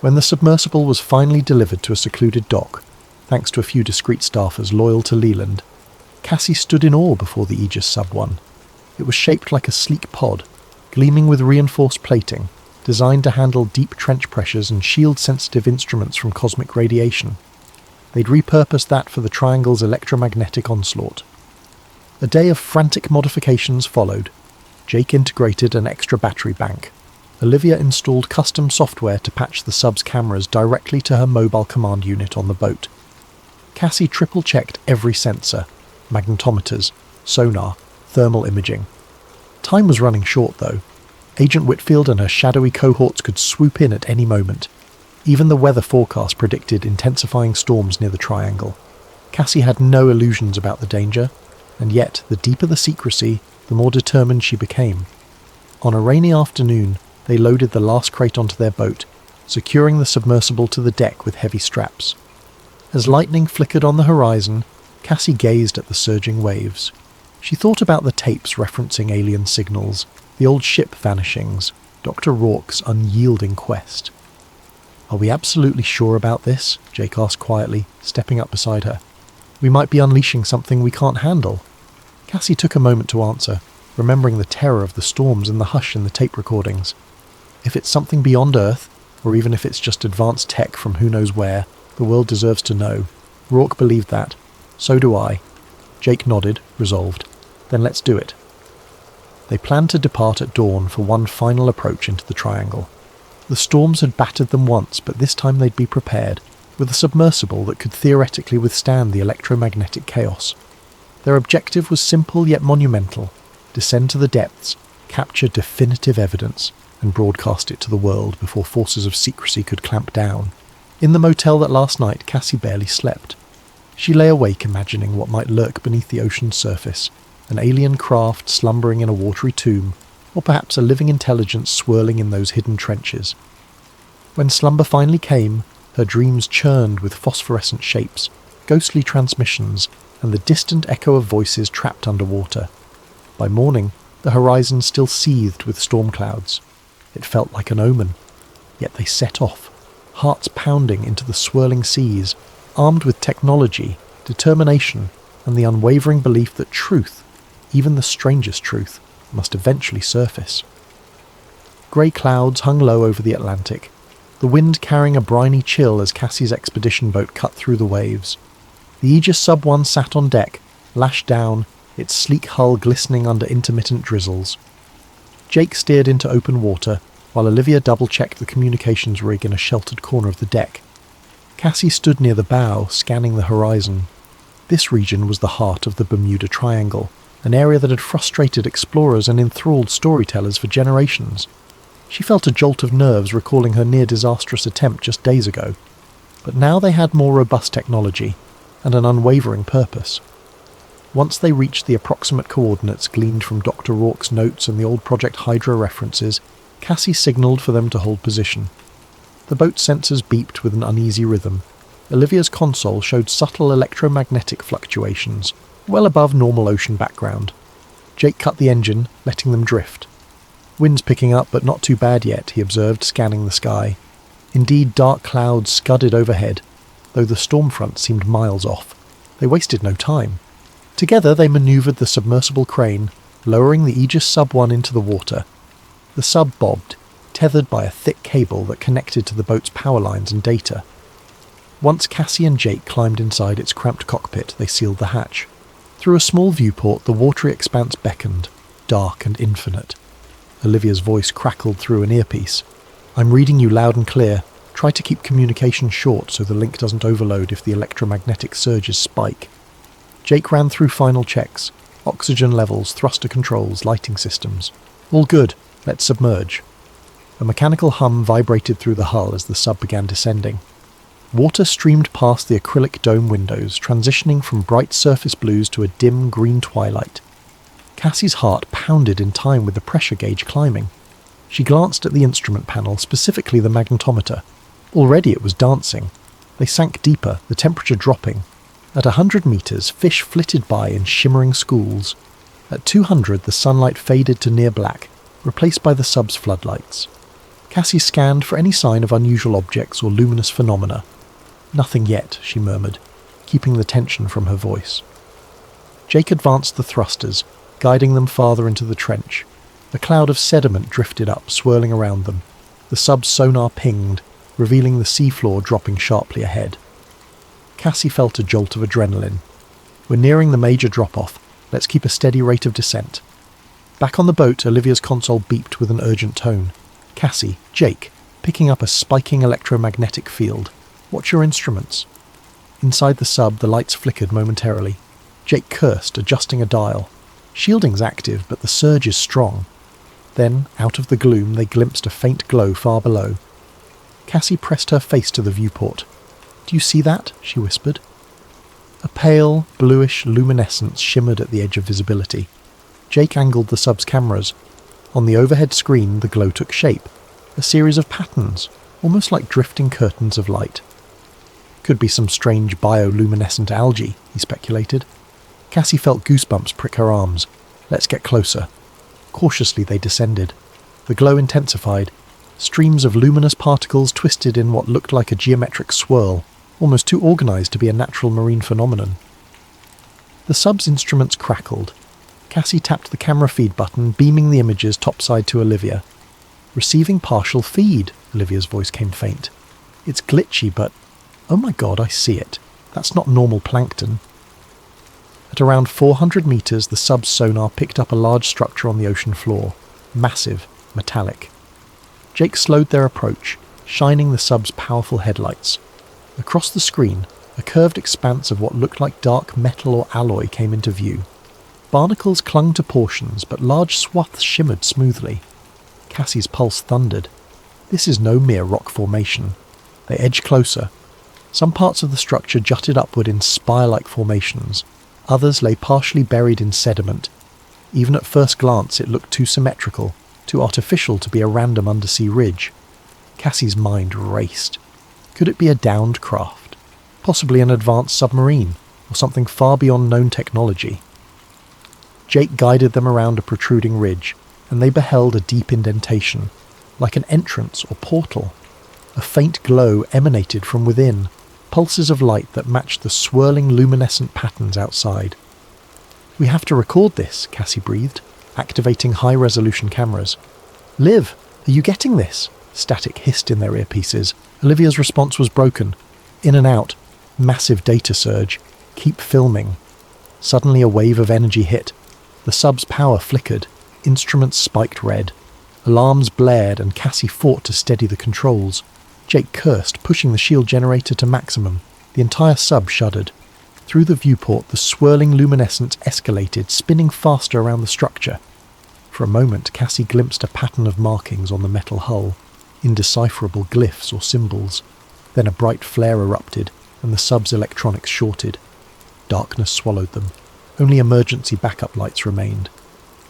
When the submersible was finally delivered to a secluded dock, thanks to a few discreet staffers loyal to Leland, Cassie stood in awe before the Aegis Sub-1. It was shaped like a sleek pod, gleaming with reinforced plating, designed to handle deep trench pressures and shield sensitive instruments from cosmic radiation. They'd repurposed that for the Triangle's electromagnetic onslaught. A day of frantic modifications followed. Jake integrated an extra battery bank. Olivia installed custom software to patch the sub's cameras directly to her mobile command unit on the boat. Cassie triple-checked every sensor: magnetometers, sonar, thermal imaging. Time was running short, though. Agent Whitfield and her shadowy cohorts could swoop in at any moment. Even the weather forecast predicted intensifying storms near the triangle. Cassie had no illusions about the danger, and yet, the deeper the secrecy, the more determined she became. On a rainy afternoon, they loaded the last crate onto their boat, securing the submersible to the deck with heavy straps. As lightning flickered on the horizon, Cassie gazed at the surging waves. She thought about the tapes referencing alien signals, the old ship vanishings, Dr. Rourke's unyielding quest. "Are we absolutely sure about this?" Jake asked quietly, stepping up beside her. "We might be unleashing something we can't handle." Cassie took a moment to answer, remembering the terror of the storms and the hush in the tape recordings. If it's something beyond Earth, or even if it's just advanced tech from who knows where, the world deserves to know. Rourke believed that. So do I. Jake nodded, resolved. Then let's do it. They planned to depart at dawn for one final approach into the triangle. The storms had battered them once, but this time they'd be prepared, with a submersible that could theoretically withstand the electromagnetic chaos. Their objective was simple yet monumental: descend to the depths, capture definitive evidence, and broadcast it to the world before forces of secrecy could clamp down. In the motel that last night, Cassie barely slept. She lay awake imagining what might lurk beneath the ocean's surface, an alien craft slumbering in a watery tomb, or perhaps a living intelligence swirling in those hidden trenches. When slumber finally came, her dreams churned with phosphorescent shapes, ghostly transmissions, and the distant echo of voices trapped underwater. By morning, the horizon still seethed with storm clouds. It felt like an omen. Yet they set off, hearts pounding into the swirling seas, armed with technology, determination, and the unwavering belief that truth, even the strangest truth, must eventually surface. Grey clouds hung low over the Atlantic, the wind carrying a briny chill as Cassie's expedition boat cut through the waves. The Aegis Sub-1 sat on deck, lashed down, its sleek hull glistening under intermittent drizzles. Jake steered into open water, while Olivia double-checked the communications rig in a sheltered corner of the deck. Cassie stood near the bow, scanning the horizon. This region was the heart of the Bermuda Triangle, an area that had frustrated explorers and enthralled storytellers for generations. She felt a jolt of nerves recalling her near-disastrous attempt just days ago. But now they had more robust technology, and an unwavering purpose. Once they reached the approximate coordinates gleaned from Dr. Rourke's notes and the old Project Hydra references, Cassie signalled for them to hold position. The boat's sensors beeped with an uneasy rhythm. Olivia's console showed subtle electromagnetic fluctuations, well above normal ocean background. Jake cut the engine, letting them drift. "Wind's picking up, but not too bad yet," he observed, scanning the sky. Indeed, dark clouds scudded overhead, though the storm front seemed miles off. They wasted no time. Together they manoeuvred the submersible crane, lowering the Aegis Sub-1 into the water. The sub bobbed, tethered by a thick cable that connected to the boat's power lines and data. Once Cassie and Jake climbed inside its cramped cockpit, they sealed the hatch. Through a small viewport, the watery expanse beckoned, dark and infinite. Olivia's voice crackled through an earpiece. "I'm reading you loud and clear. Try to keep communication short so the link doesn't overload if the electromagnetic surges spike." Jake ran through final checks: oxygen levels, thruster controls, lighting systems. "All good. Let's submerge." A mechanical hum vibrated through the hull as the sub began descending. Water streamed past the acrylic dome windows, transitioning from bright surface blues to a dim green twilight. Cassie's heart pounded in time with the pressure gauge climbing. She glanced at the instrument panel, specifically the magnetometer. Already it was dancing. They sank deeper, the temperature dropping. At 100 meters, fish flitted by in shimmering schools. At 200, the sunlight faded to near black, replaced by the sub's floodlights. Cassie scanned for any sign of unusual objects or luminous phenomena. "Nothing yet," she murmured, keeping the tension from her voice. Jake advanced the thrusters, guiding them farther into the trench. A cloud of sediment drifted up, swirling around them. The sub's sonar pinged, revealing the seafloor dropping sharply ahead. Cassie felt a jolt of adrenaline. "We're nearing the major drop-off. Let's keep a steady rate of descent. Back on the boat, Olivia's console beeped with an urgent tone. Cassie, Jake, picking up a spiking electromagnetic field. Watch your instruments. Inside the sub, the lights flickered momentarily. Jake cursed, adjusting a dial. Shielding's active, but the surge is strong. Then, out of the gloom, they glimpsed a faint glow far below. Cassie pressed her face to the viewport. Do you see that? She whispered. A pale, bluish luminescence shimmered at the edge of visibility. Jake angled the sub's cameras. On the overhead screen, the glow took shape. A series of patterns, almost like drifting curtains of light. Could be some strange bioluminescent algae, he speculated. Cassie felt goosebumps prick her arms. Let's get closer. Cautiously they descended. The glow intensified. Streams of luminous particles twisted in what looked like a geometric swirl, almost too organised to be a natural marine phenomenon. The sub's instruments crackled. Cassie tapped the camera feed button, beaming the images topside to Olivia. Receiving partial feed, Olivia's voice came faint. It's glitchy, but... oh my god, I see it. That's not normal plankton. At around 400 metres, the sub's sonar picked up a large structure on the ocean floor. Massive, metallic. Jake slowed their approach, shining the sub's powerful headlights. Across the screen, a curved expanse of what looked like dark metal or alloy came into view. Barnacles clung to portions, but large swaths shimmered smoothly. Cassie's pulse thundered. This is no mere rock formation. They edged closer. Some parts of the structure jutted upward in spire-like formations. Others lay partially buried in sediment. Even at first glance it looked too symmetrical, too artificial to be a random undersea ridge. Cassie's mind raced. Could it be a downed craft? Possibly an advanced submarine, or something far beyond known technology? Jake guided them around a protruding ridge, and they beheld a deep indentation, like an entrance or portal. A faint glow emanated from within, pulses of light that matched the swirling luminescent patterns outside. We have to record this, Cassie breathed, activating high-resolution cameras. Liv, are you getting this? Static hissed in their earpieces. Olivia's response was broken. In and out. Massive data surge. Keep filming. Suddenly a wave of energy hit. The sub's power flickered. Instruments spiked red. Alarms blared and Cassie fought to steady the controls. Jake cursed, pushing the shield generator to maximum. The entire sub shuddered. Through the viewport, the swirling luminescence escalated, spinning faster around the structure. For a moment, Cassie glimpsed a pattern of markings on the metal hull, indecipherable glyphs or symbols. Then a bright flare erupted, and the sub's electronics shorted. Darkness swallowed them. Only emergency backup lights remained.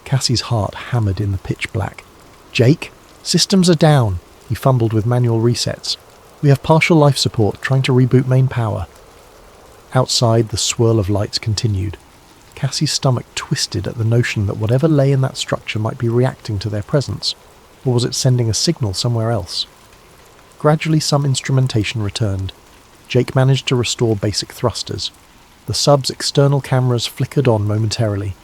Cassie's heart hammered in the pitch black. Jake? Systems are down. He fumbled with manual resets. We have partial life support, trying to reboot main power. Outside, the swirl of lights continued. Cassie's stomach twisted at the notion that whatever lay in that structure might be reacting to their presence. Or was it sending a signal somewhere else? Gradually some instrumentation returned. Jake managed to restore basic thrusters. The sub's external cameras flickered on momentarily.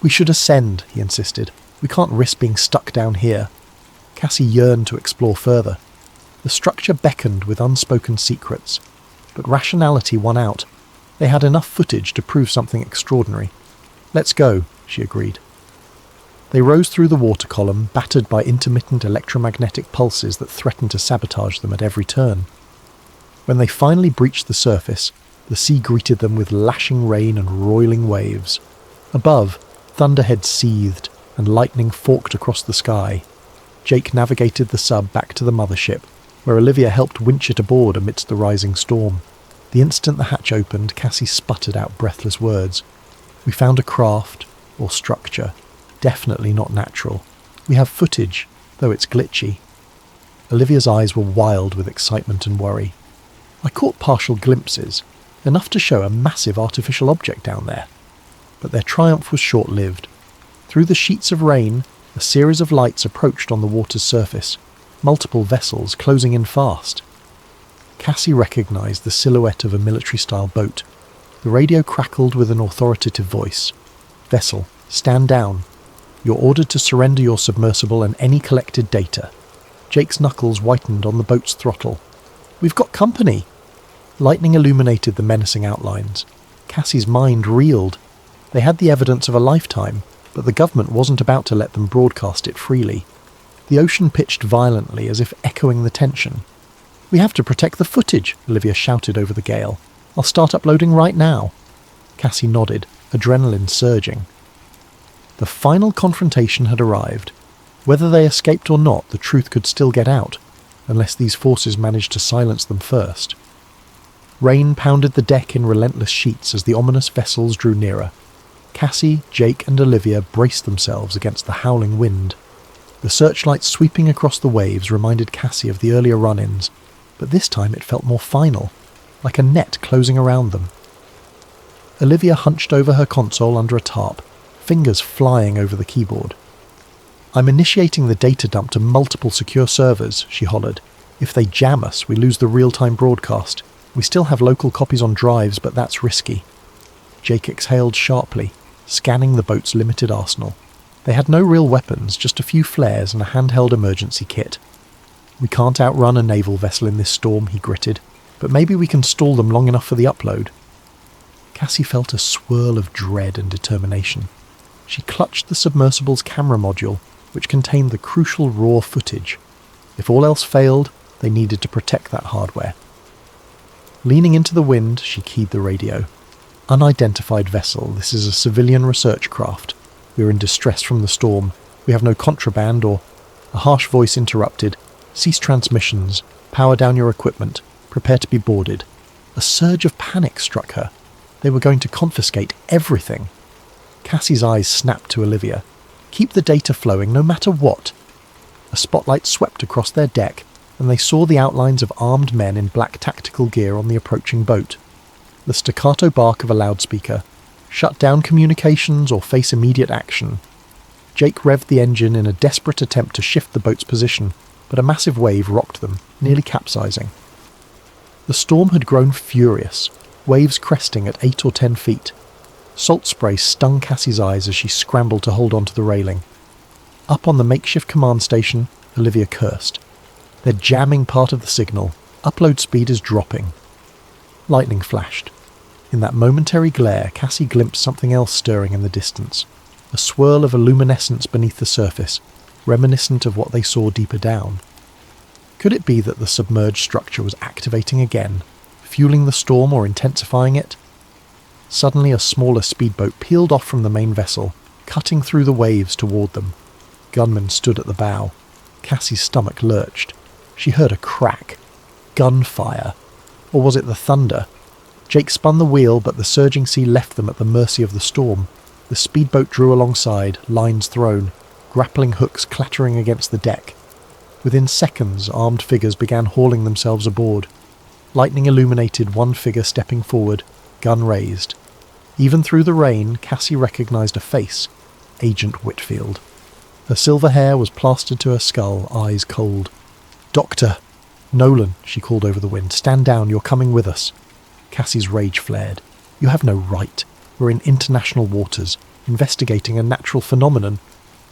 We should ascend, he insisted. We can't risk being stuck down here. Cassie yearned to explore further. The structure beckoned with unspoken secrets, but rationality won out. They had enough footage to prove something extraordinary. Let's go, she agreed. They rose through the water column, battered by intermittent electromagnetic pulses that threatened to sabotage them at every turn. When they finally breached the surface, the sea greeted them with lashing rain and roiling waves. Above, thunderheads seethed, and lightning forked across the sky. Jake navigated the sub back to the mothership, where Olivia helped winch it aboard amidst the rising storm. The instant the hatch opened, Cassie sputtered out breathless words. We found a craft, or structure, definitely not natural. We have footage, though it's glitchy. Olivia's eyes were wild with excitement and worry. I caught partial glimpses, enough to show a massive artificial object down there. But their triumph was short-lived. Through the sheets of rain, a series of lights approached on the water's surface, multiple vessels closing in fast. Cassie recognised the silhouette of a military-style boat. The radio crackled with an authoritative voice. Vessel, stand down. You're ordered to surrender your submersible and any collected data. Jake's knuckles whitened on the boat's throttle. We've got company! Lightning illuminated the menacing outlines. Cassie's mind reeled. They had the evidence of a lifetime, but the government wasn't about to let them broadcast it freely. The ocean pitched violently as if echoing the tension. "We have to protect the footage," Olivia shouted over the gale. "I'll start uploading right now." Cassie nodded, adrenaline surging. The final confrontation had arrived. Whether they escaped or not, the truth could still get out, unless these forces managed to silence them first. Rain pounded the deck in relentless sheets as the ominous vessels drew nearer. Cassie, Jake and Olivia braced themselves against the howling wind. The searchlight sweeping across the waves reminded Cassie of the earlier run-ins, but this time it felt more final, like a net closing around them. Olivia hunched over her console under a tarp, fingers flying over the keyboard. "I'm initiating the data dump to multiple secure servers," she hollered. "If they jam us, we lose the real-time broadcast. We still have local copies on drives, but that's risky." Jake exhaled sharply, scanning the boat's limited arsenal. They had no real weapons, just a few flares and a handheld emergency kit. "We can't outrun a naval vessel in this storm," he gritted, "but maybe we can stall them long enough for the upload." Cassie felt a swirl of dread and determination. She clutched the submersible's camera module, which contained the crucial raw footage. If all else failed, they needed to protect that hardware. Leaning into the wind, she keyed the radio. "Unidentified vessel, this is a civilian research craft. We are in distress from the storm. We have no contraband or..." A harsh voice interrupted. "Cease transmissions. Power down your equipment. Prepare to be boarded." A surge of panic struck her. They were going to confiscate everything. Cassie's eyes snapped to Olivia. "Keep the data flowing, no matter what." A spotlight swept across their deck, and they saw the outlines of armed men in black tactical gear on the approaching boat. The staccato bark of a loudspeaker. "Shut down communications or face immediate action." Jake revved the engine in a desperate attempt to shift the boat's position, but a massive wave rocked them, nearly capsizing. The storm had grown furious, waves cresting at 8 or 10 feet. Salt spray stung Cassie's eyes as she scrambled to hold onto the railing. Up on the makeshift command station, Olivia cursed. "They're jamming part of the signal. Upload speed is dropping." Lightning flashed. In that momentary glare, Cassie glimpsed something else stirring in the distance. A swirl of luminescence beneath the surface, reminiscent of what they saw deeper down. Could it be that the submerged structure was activating again, fueling the storm or intensifying it? Suddenly a smaller speedboat peeled off from the main vessel, cutting through the waves toward them. Gunmen stood at the bow. Cassie's stomach lurched. She heard a crack. Gunfire. Or was it the thunder? Jake spun the wheel, but the surging sea left them at the mercy of the storm. The speedboat drew alongside, lines thrown, grappling hooks clattering against the deck. Within seconds, armed figures began hauling themselves aboard. Lightning illuminated one figure stepping forward, gun raised. Even through the rain, Cassie recognized a face. Agent Whitfield. Her silver hair was plastered to her skull, eyes cold. "Doctor!" "Nolan," she called over the wind. "Stand down, you're coming with us." Cassie's rage flared. "You have no right. We're in international waters, investigating a natural phenomenon."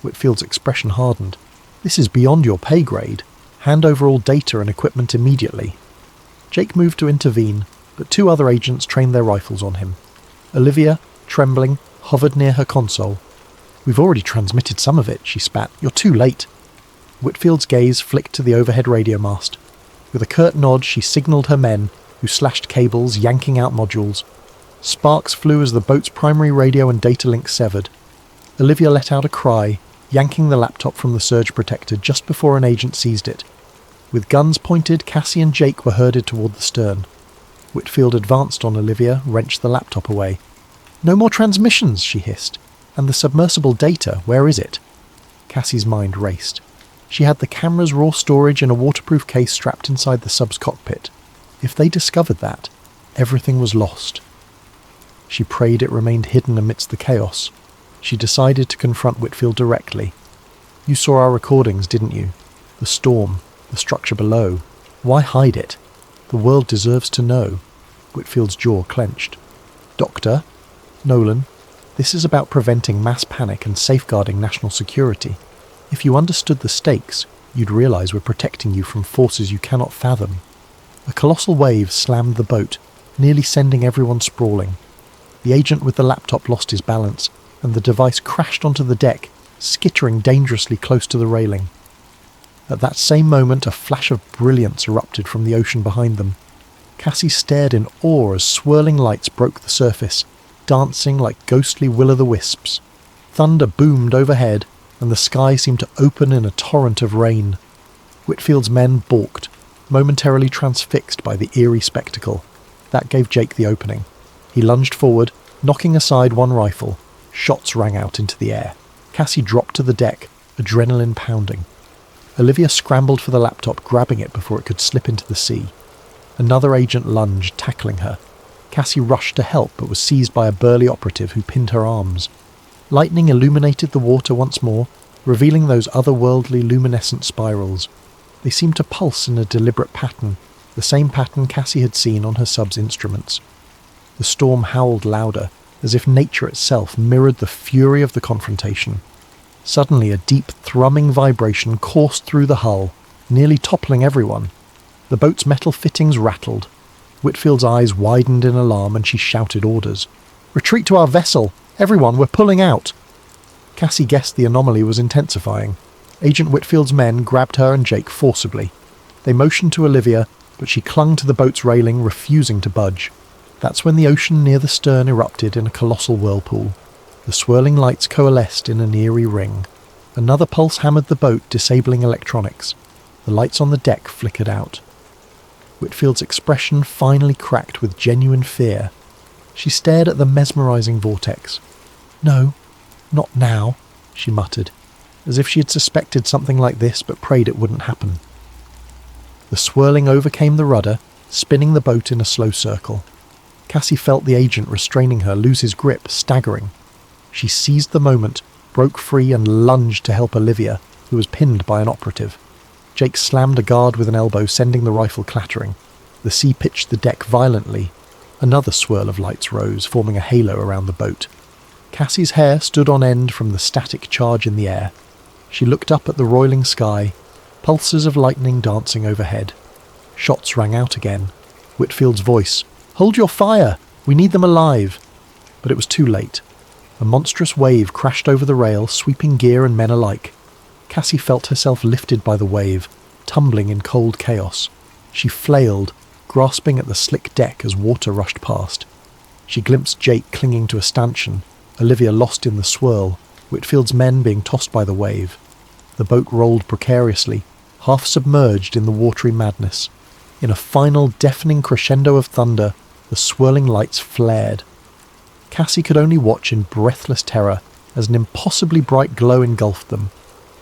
Whitfield's expression hardened. "This is beyond your pay grade. Hand over all data and equipment immediately." Jake moved to intervene, but 2 other agents trained their rifles on him. Olivia, trembling, hovered near her console. "We've already transmitted some of it," she spat. "You're too late." Whitfield's gaze flicked to the overhead radio mast. With a curt nod, she signalled her men, who slashed cables, yanking out modules. Sparks flew as the boat's primary radio and data link severed. Olivia let out a cry, yanking the laptop from the surge protector just before an agent seized it. With guns pointed, Cassie and Jake were herded toward the stern. Whitfield advanced on Olivia, wrenched the laptop away. "No more transmissions," she hissed. "And the submersible data, where is it?" Cassie's mind raced. She had the camera's raw storage in a waterproof case strapped inside the sub's cockpit. If they discovered that, everything was lost. She prayed it remained hidden amidst the chaos. She decided to confront Whitfield directly. "You saw our recordings, didn't you? The storm, the structure below. Why hide it? The world deserves to know." Whitfield's jaw clenched. "Doctor? Nolan, this is about preventing mass panic and safeguarding national security. If you understood the stakes, you'd realize we're protecting you from forces you cannot fathom." A colossal wave slammed the boat, nearly sending everyone sprawling. The agent with the laptop lost his balance, and the device crashed onto the deck, skittering dangerously close to the railing. At that same moment, a flash of brilliance erupted from the ocean behind them. Cassie stared in awe as swirling lights broke the surface, dancing like ghostly will-o'-the-wisps. Thunder boomed overhead, and the sky seemed to open in a torrent of rain. Whitfield's men balked, momentarily transfixed by the eerie spectacle. That gave Jake the opening. He lunged forward, knocking aside one rifle. Shots rang out into the air. Cassie dropped to the deck, adrenaline pounding. Olivia scrambled for the laptop, grabbing it before it could slip into the sea. Another agent lunged, tackling her. Cassie rushed to help, but was seized by a burly operative who pinned her arms. Lightning illuminated the water once more, revealing those otherworldly luminescent spirals. They seemed to pulse in a deliberate pattern, the same pattern Cassie had seen on her sub's instruments. The storm howled louder, as if nature itself mirrored the fury of the confrontation. Suddenly a deep, thrumming vibration coursed through the hull, nearly toppling everyone. The boat's metal fittings rattled. Whitfield's eyes widened in alarm and she shouted orders. "Retreat to our vessel! Everyone, we're pulling out!" Cassie guessed the anomaly was intensifying. Agent Whitfield's men grabbed her and Jake forcibly. They motioned to Olivia, but she clung to the boat's railing, refusing to budge. That's when the ocean near the stern erupted in a colossal whirlpool. The swirling lights coalesced in an eerie ring. Another pulse hammered the boat, disabling electronics. The lights on the deck flickered out. Whitfield's expression finally cracked with genuine fear. She stared at the mesmerizing vortex. "No, not now," she muttered, as if she had suspected something like this but prayed it wouldn't happen. The swirling overcame the rudder, spinning the boat in a slow circle. Cassie felt the agent restraining her lose his grip, staggering. She seized the moment, broke free and lunged to help Olivia, who was pinned by an operative. Jake slammed a guard with an elbow, sending the rifle clattering. The sea pitched the deck violently. Another swirl of lights rose, forming a halo around the boat. Cassie's hair stood on end from the static charge in the air. She looked up at the roiling sky, pulses of lightning dancing overhead. Shots rang out again. Whitfield's voice, "Hold your fire! We need them alive!" But it was too late. A monstrous wave crashed over the rail, sweeping gear and men alike. Cassie felt herself lifted by the wave, tumbling in cold chaos. She flailed, grasping at the slick deck as water rushed past. She glimpsed Jake clinging to a stanchion, Olivia lost in the swirl, Whitfield's men being tossed by the wave. The boat rolled precariously, half submerged in the watery madness. In a final deafening crescendo of thunder, the swirling lights flared. Cassie could only watch in breathless terror as an impossibly bright glow engulfed them.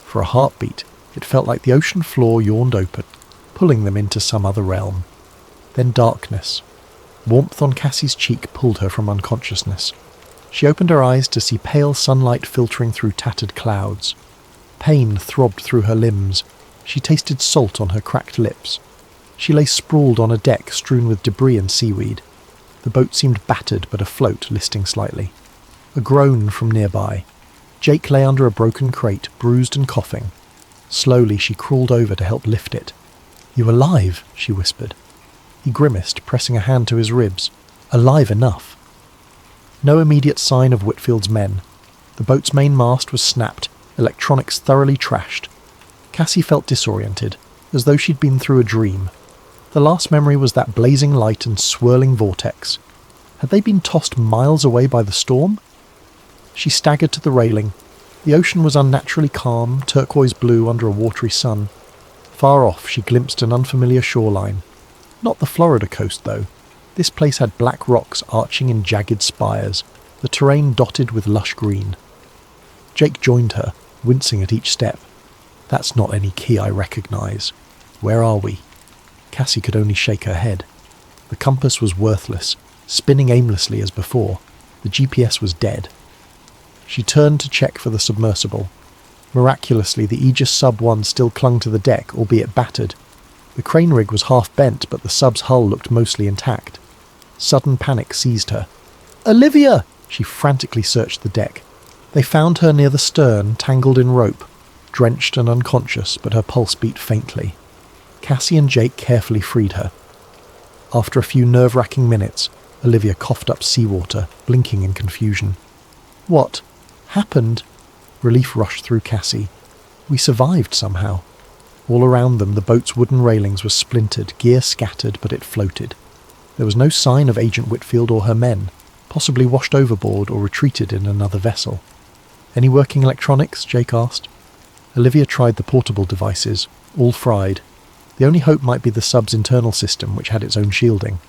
For a heartbeat, it felt like the ocean floor yawned open, pulling them into some other realm. Then darkness. Warmth on Cassie's cheek pulled her from unconsciousness. She opened her eyes to see pale sunlight filtering through tattered clouds. Pain throbbed through her limbs. She tasted salt on her cracked lips. She lay sprawled on a deck strewn with debris and seaweed. The boat seemed battered but afloat, listing slightly. A groan from nearby. Jake lay under a broken crate, bruised and coughing. Slowly she crawled over to help lift it. "You alive?" she whispered. He grimaced, pressing a hand to his ribs. Alive enough. No immediate sign of Whitfield's men. The boat's main mast was snapped, electronics thoroughly trashed. Cassie felt disoriented, as though she'd been through a dream. The last memory was that blazing light and swirling vortex. Had they been tossed miles away by the storm? She staggered to the railing. The ocean was unnaturally calm, turquoise blue under a watery sun. Far off she glimpsed an unfamiliar shoreline. Not the Florida coast, though. This place had black rocks arching in jagged spires, the terrain dotted with lush green. Jake joined her, wincing at each step. "That's not any key I recognize. Where are we?" Cassie could only shake her head. The compass was worthless, spinning aimlessly as before. The GPS was dead. She turned to check for the submersible. Miraculously, the Aegis Sub-1 still clung to the deck, albeit battered. The crane rig was half bent, but the sub's hull looked mostly intact. Sudden panic seized her. "Olivia!" She frantically searched the deck. They found her near the stern, tangled in rope, drenched and unconscious, but her pulse beat faintly. Cassie and Jake carefully freed her. After a few nerve-wracking minutes, Olivia coughed up seawater, blinking in confusion. What happened? Relief rushed through Cassie. We survived somehow. All around them, the boat's wooden railings were splintered, gear scattered, but it floated. There was no sign of Agent Whitfield or her men, possibly washed overboard or retreated in another vessel. Any working electronics? Jake asked. Olivia tried the portable devices, all fried. The only hope might be the sub's internal system, which had its own shielding.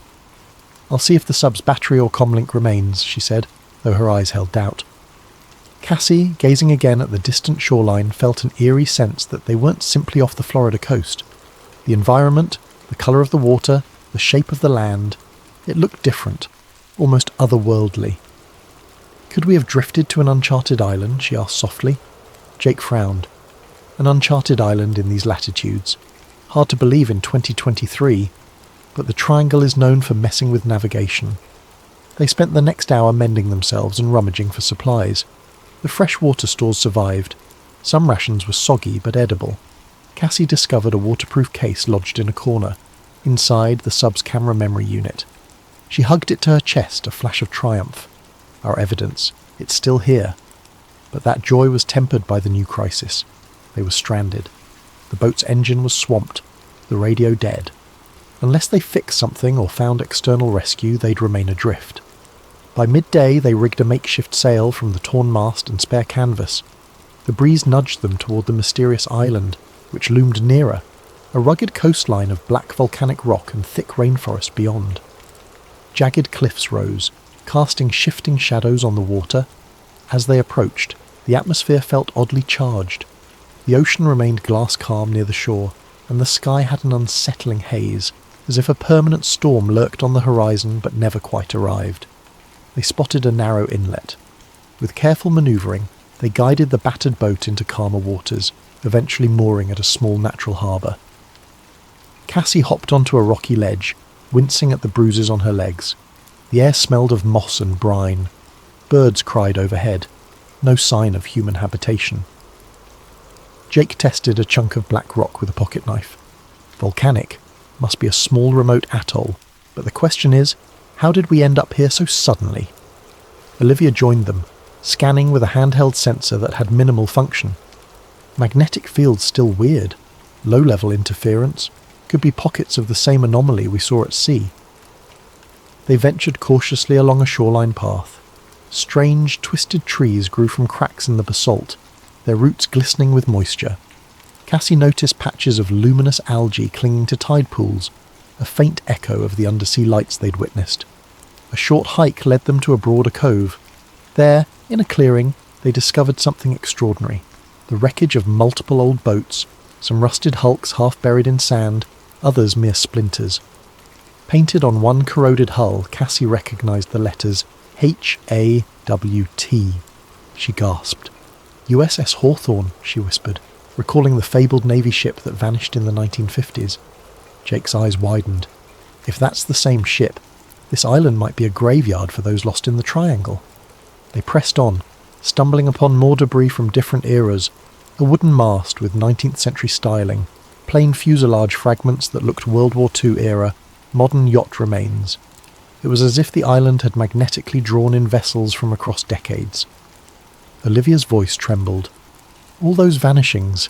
I'll see if the sub's battery or comlink remains, she said, though her eyes held doubt. Cassie, gazing again at the distant shoreline, felt an eerie sense that they weren't simply off the Florida coast. The environment, the colour of the water, the shape of the land, it looked different, almost otherworldly. Could we have drifted to an uncharted island? She asked softly. Jake frowned. An uncharted island in these latitudes. Hard to believe in 2023, but the Triangle is known for messing with navigation. They spent the next hour mending themselves and rummaging for supplies. The freshwater stores survived. Some rations were soggy but edible. Cassie discovered a waterproof case lodged in a corner. Inside, the sub's camera memory unit. She hugged it to her chest, a flash of triumph. Our evidence. It's still here. But that joy was tempered by the new crisis. They were stranded. The boat's engine was swamped, the radio dead. Unless they fixed something or found external rescue, they'd remain adrift. By midday, they rigged a makeshift sail from the torn mast and spare canvas. The breeze nudged them toward the mysterious island, which loomed nearer, a rugged coastline of black volcanic rock and thick rainforest beyond. Jagged cliffs rose, casting shifting shadows on the water. As they approached, the atmosphere felt oddly charged. The ocean remained glass calm near the shore, and the sky had an unsettling haze, as if a permanent storm lurked on the horizon but never quite arrived. They spotted a narrow inlet. With careful manoeuvring, they guided the battered boat into calmer waters, eventually mooring at a small natural harbour. Cassie hopped onto a rocky ledge, wincing at the bruises on her legs. The air smelled of moss and brine. Birds cried overhead. No sign of human habitation. Jake tested a chunk of black rock with a pocket knife. Volcanic. Must be a small remote atoll. But the question is, how did we end up here so suddenly? Olivia joined them, scanning with a handheld sensor that had minimal function. Magnetic fields still weird. Low-level interference. Could be pockets of the same anomaly we saw at sea. They ventured cautiously along a shoreline path. Strange, twisted trees grew from cracks in the basalt, their roots glistening with moisture. Cassie noticed patches of luminous algae clinging to tide pools, a faint echo of the undersea lights they'd witnessed. A short hike led them to a broader cove. There, in a clearing, they discovered something extraordinary. The wreckage of multiple old boats, some rusted hulks half buried in sand, others mere splinters. Painted on one corroded hull, Cassie recognised the letters H-A-W-T. She gasped. USS Hawthorne, she whispered, recalling the fabled Navy ship that vanished in the 1950s. Jake's eyes widened. If that's the same ship, this island might be a graveyard for those lost in the Triangle. They pressed on, stumbling upon more debris from different eras, a wooden mast with 19th century styling, plain fuselage fragments that looked World War II era, modern yacht remains. It was as if the island had magnetically drawn in vessels from across decades. Olivia's voice trembled. All those vanishings,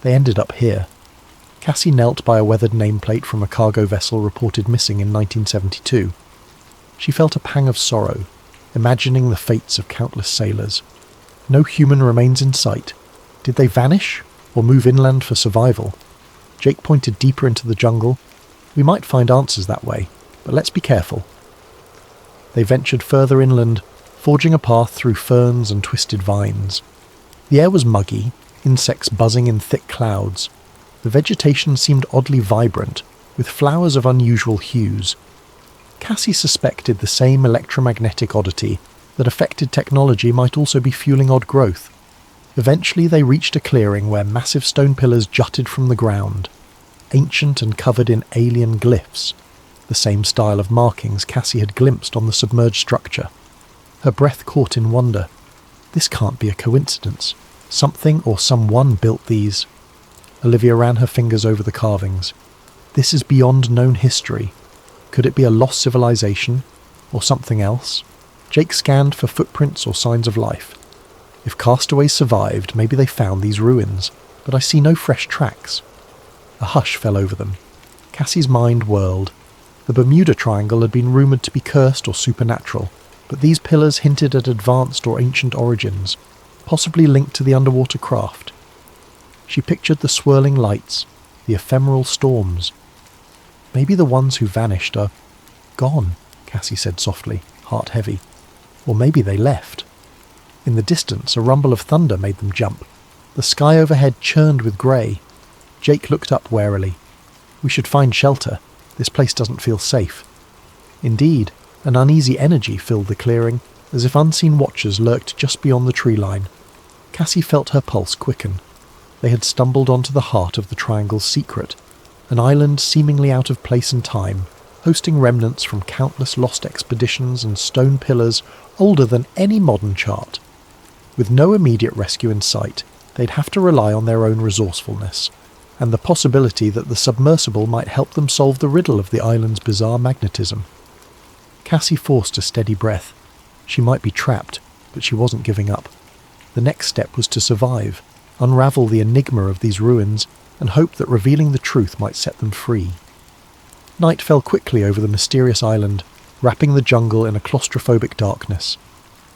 they ended up here. Cassie knelt by a weathered nameplate from a cargo vessel reported missing in 1972. She felt a pang of sorrow, imagining the fates of countless sailors. No human remains in sight. Did they vanish, or move inland for survival? Jake pointed deeper into the jungle. We might find answers that way, but let's be careful. They ventured further inland, forging a path through ferns and twisted vines. The air was muggy, insects buzzing in thick clouds. The vegetation seemed oddly vibrant, with flowers of unusual hues. Cassie suspected the same electromagnetic oddity that affected technology might also be fueling odd growth. Eventually they reached a clearing where massive stone pillars jutted from the ground, ancient and covered in alien glyphs, the same style of markings Cassie had glimpsed on the submerged structure. Her breath caught in wonder. This can't be a coincidence. Something or someone built these. Olivia ran her fingers over the carvings. This is beyond known history. Could it be a lost civilization? Or something else? Jake scanned for footprints or signs of life. If castaways survived, maybe they found these ruins, but I see no fresh tracks. A hush fell over them. Cassie's mind whirled. The Bermuda Triangle had been rumoured to be cursed or supernatural, but these pillars hinted at advanced or ancient origins, possibly linked to the underwater craft. She pictured the swirling lights, the ephemeral storms. Maybe the ones who vanished are gone, Cassie said softly, heart heavy. Or maybe they left. In the distance, a rumble of thunder made them jump. The sky overhead churned with grey. Jake looked up warily. We should find shelter. This place doesn't feel safe. Indeed, an uneasy energy filled the clearing, as if unseen watchers lurked just beyond the tree line. Cassie felt her pulse quicken. They had stumbled onto the heart of the Triangle's secret, an island seemingly out of place and time, hosting remnants from countless lost expeditions and stone pillars older than any modern chart. With no immediate rescue in sight, they'd have to rely on their own resourcefulness, and the possibility that the submersible might help them solve the riddle of the island's bizarre magnetism. Cassie forced a steady breath. She might be trapped, but she wasn't giving up. The next step was to survive, unravel the enigma of these ruins, and hope that revealing the truth might set them free. Night fell quickly over the mysterious island, wrapping the jungle in a claustrophobic darkness.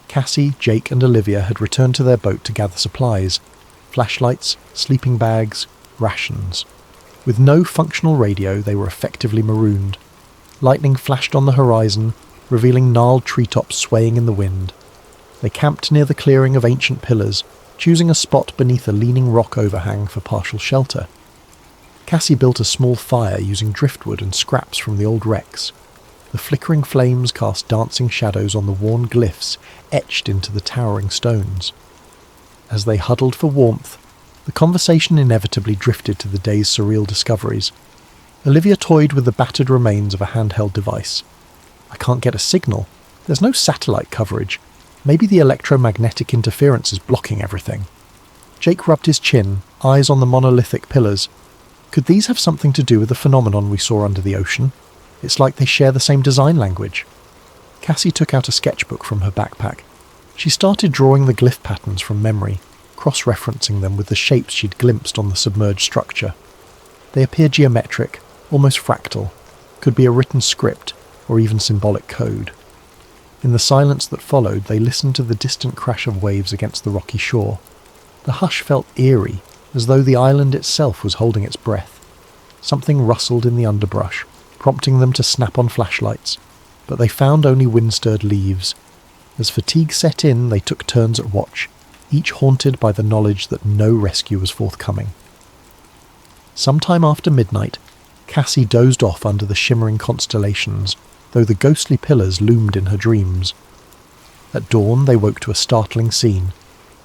Cassie, Jake and Olivia had returned to their boat to gather supplies: flashlights, sleeping bags, rations. With no functional radio, they were effectively marooned. Lightning flashed on the horizon, revealing gnarled treetops swaying in the wind. They camped near the clearing of ancient pillars, choosing a spot beneath a leaning rock overhang for partial shelter. Cassie built a small fire using driftwood and scraps from the old wrecks. The flickering flames cast dancing shadows on the worn glyphs etched into the towering stones. As they huddled for warmth, the conversation inevitably drifted to the day's surreal discoveries. Olivia toyed with the battered remains of a handheld device. I can't get a signal. There's no satellite coverage. Maybe the electromagnetic interference is blocking everything. Jake rubbed his chin, eyes on the monolithic pillars. Could these have something to do with the phenomenon we saw under the ocean? It's like they share the same design language. Cassie took out a sketchbook from her backpack. She started drawing the glyph patterns from memory, cross-referencing them with the shapes she'd glimpsed on the submerged structure. They appear geometric, almost fractal, could be a written script, or even symbolic code. In the silence that followed, they listened to the distant crash of waves against the rocky shore. The hush felt eerie, as though the island itself was holding its breath. Something rustled in the underbrush, prompting them to snap on flashlights, but they found only wind-stirred leaves. As fatigue set in, they took turns at watch, each haunted by the knowledge that no rescue was forthcoming. Sometime after midnight, Cassie dozed off under the shimmering constellations, though the ghostly pillars loomed in her dreams. At dawn, they woke to a startling scene.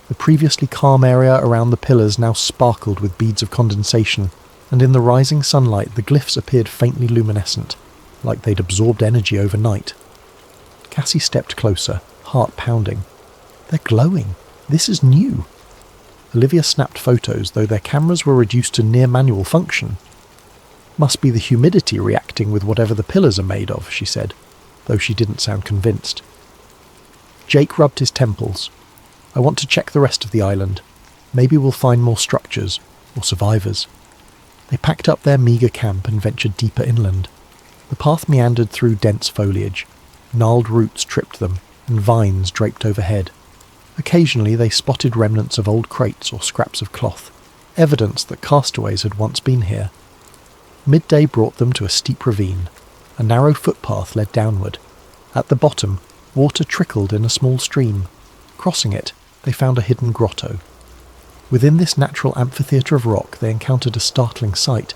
The previously calm area around the pillars now sparkled with beads of condensation, and in the rising sunlight the glyphs appeared faintly luminescent, like they'd absorbed energy overnight. Cassie stepped closer, heart pounding. They're glowing. This is new. Olivia snapped photos, though their cameras were reduced to near manual function. Must be the humidity reacting with whatever the pillars are made of, she said, though she didn't sound convinced. Jake rubbed his temples. I want to check the rest of the island. Maybe we'll find more structures, or survivors. They packed up their meagre camp and ventured deeper inland. The path meandered through dense foliage. Gnarled roots tripped them, and vines draped overhead. Occasionally they spotted remnants of old crates or scraps of cloth, evidence that castaways had once been here. Midday brought them to a steep ravine. A narrow footpath led downward. At the bottom, water trickled in a small stream. Crossing it, they found a hidden grotto. Within this natural amphitheatre of rock they encountered a startling sight,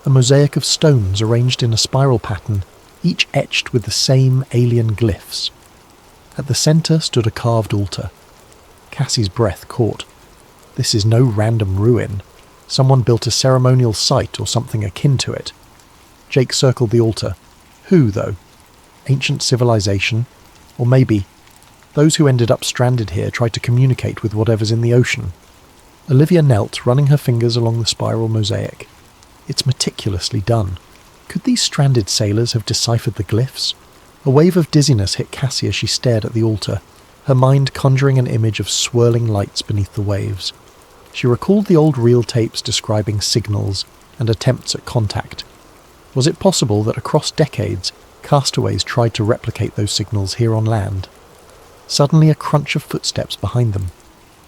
a mosaic of stones arranged in a spiral pattern, each etched with the same alien glyphs. At the centre stood a carved altar. Cassie's breath caught. This is no random ruin. Someone built a ceremonial site or something akin to it. Jake circled the altar. Who, though? Ancient civilization? Or maybe those who ended up stranded here tried to communicate with whatever's in the ocean. Olivia knelt, running her fingers along the spiral mosaic. It's meticulously done. Could these stranded sailors have deciphered the glyphs? A wave of dizziness hit Cassie as she stared at the altar, her mind conjuring an image of swirling lights beneath the waves. She recalled the old reel tapes describing signals and attempts at contact. Was it possible that across decades, castaways tried to replicate those signals here on land? Suddenly a crunch of footsteps behind them.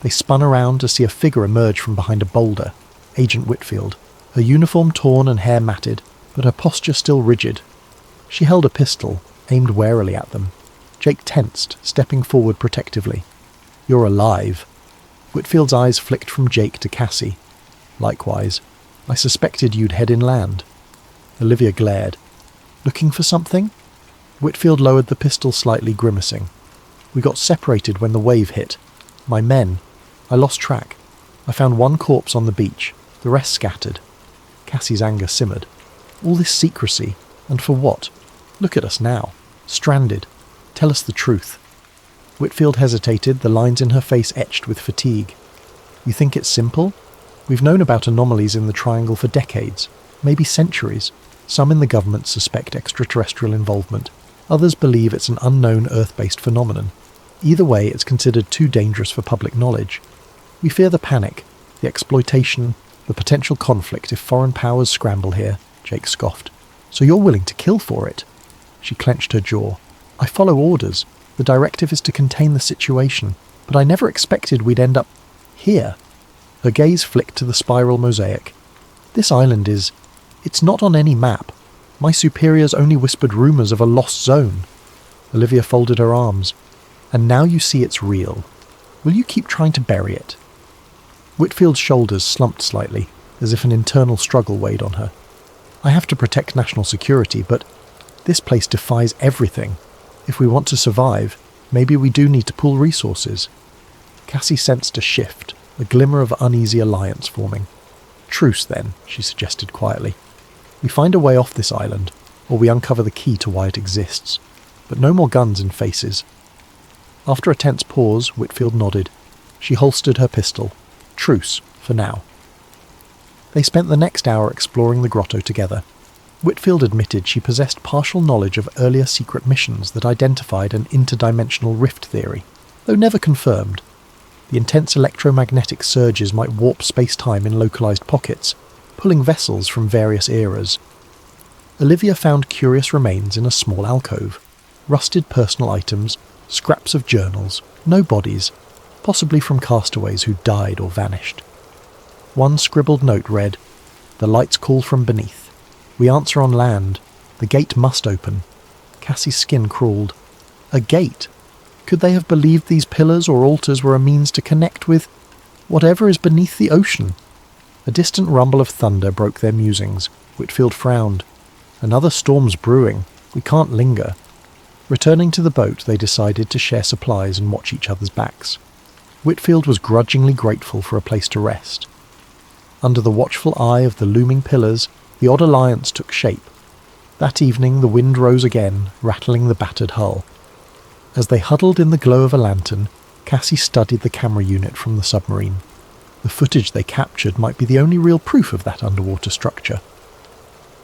They spun around to see a figure emerge from behind a boulder, Agent Whitfield, her uniform torn and hair matted, but her posture still rigid. She held a pistol, aimed warily at them. Jake tensed, stepping forward protectively. "You're alive." Whitfield's eyes flicked from Jake to Cassie. "Likewise. I suspected you'd head inland." Olivia glared. "Looking for something?" Whitfield lowered the pistol slightly, grimacing. "We got separated when the wave hit. My men. I lost track. I found one corpse on the beach. The rest scattered." Cassie's anger simmered. All this secrecy, and for what? Look at us now. Stranded. Tell us the truth. Whitfield hesitated, the lines in her face etched with fatigue. "You think it's simple? We've known about anomalies in the Triangle for decades, maybe centuries. Some in the government suspect extraterrestrial involvement. Others believe it's an unknown Earth-based phenomenon. Either way, it's considered too dangerous for public knowledge. We fear the panic, the exploitation, the potential conflict if foreign powers scramble here," Jake scoffed. "So you're willing to kill for it?" She clenched her jaw. "I follow orders. The directive is to contain the situation, but I never expected we'd end up here." Her gaze flicked to the spiral mosaic. "This island it's not on any map. My superiors only whispered rumours of a lost zone." Olivia folded her arms. "And now you see it's real. Will you keep trying to bury it?" Whitfield's shoulders slumped slightly, as if an internal struggle weighed on her. "I have to protect national security, but this place defies everything. If we want to survive, maybe we do need to pool resources." Cassie sensed a shift, a glimmer of uneasy alliance forming. "Truce, then," she suggested quietly. "We find a way off this island, or we uncover the key to why it exists. But no more guns and faces." After a tense pause, Whitfield nodded. She holstered her pistol. "Truce, for now." They spent the next hour exploring the grotto together. Whitfield admitted she possessed partial knowledge of earlier secret missions that identified an interdimensional rift theory, though never confirmed. The intense electromagnetic surges might warp space-time in localized pockets, pulling vessels from various eras. Olivia found curious remains in a small alcove. Rusted personal items, scraps of journals, no bodies, possibly from castaways who died or vanished. One scribbled note read, "The lights call from beneath. We answer on land. The gate must open." Cassie's skin crawled. A gate? Could they have believed these pillars or altars were a means to connect with whatever is beneath the ocean? A distant rumble of thunder broke their musings. Whitfield frowned. "Another storm's brewing. We can't linger." Returning to the boat, they decided to share supplies and watch each other's backs. Whitfield was grudgingly grateful for a place to rest. Under the watchful eye of the looming pillars, the odd alliance took shape. That evening the wind rose again, rattling the battered hull. As they huddled in the glow of a lantern, Cassie studied the camera unit from the submarine. The footage they captured might be the only real proof of that underwater structure.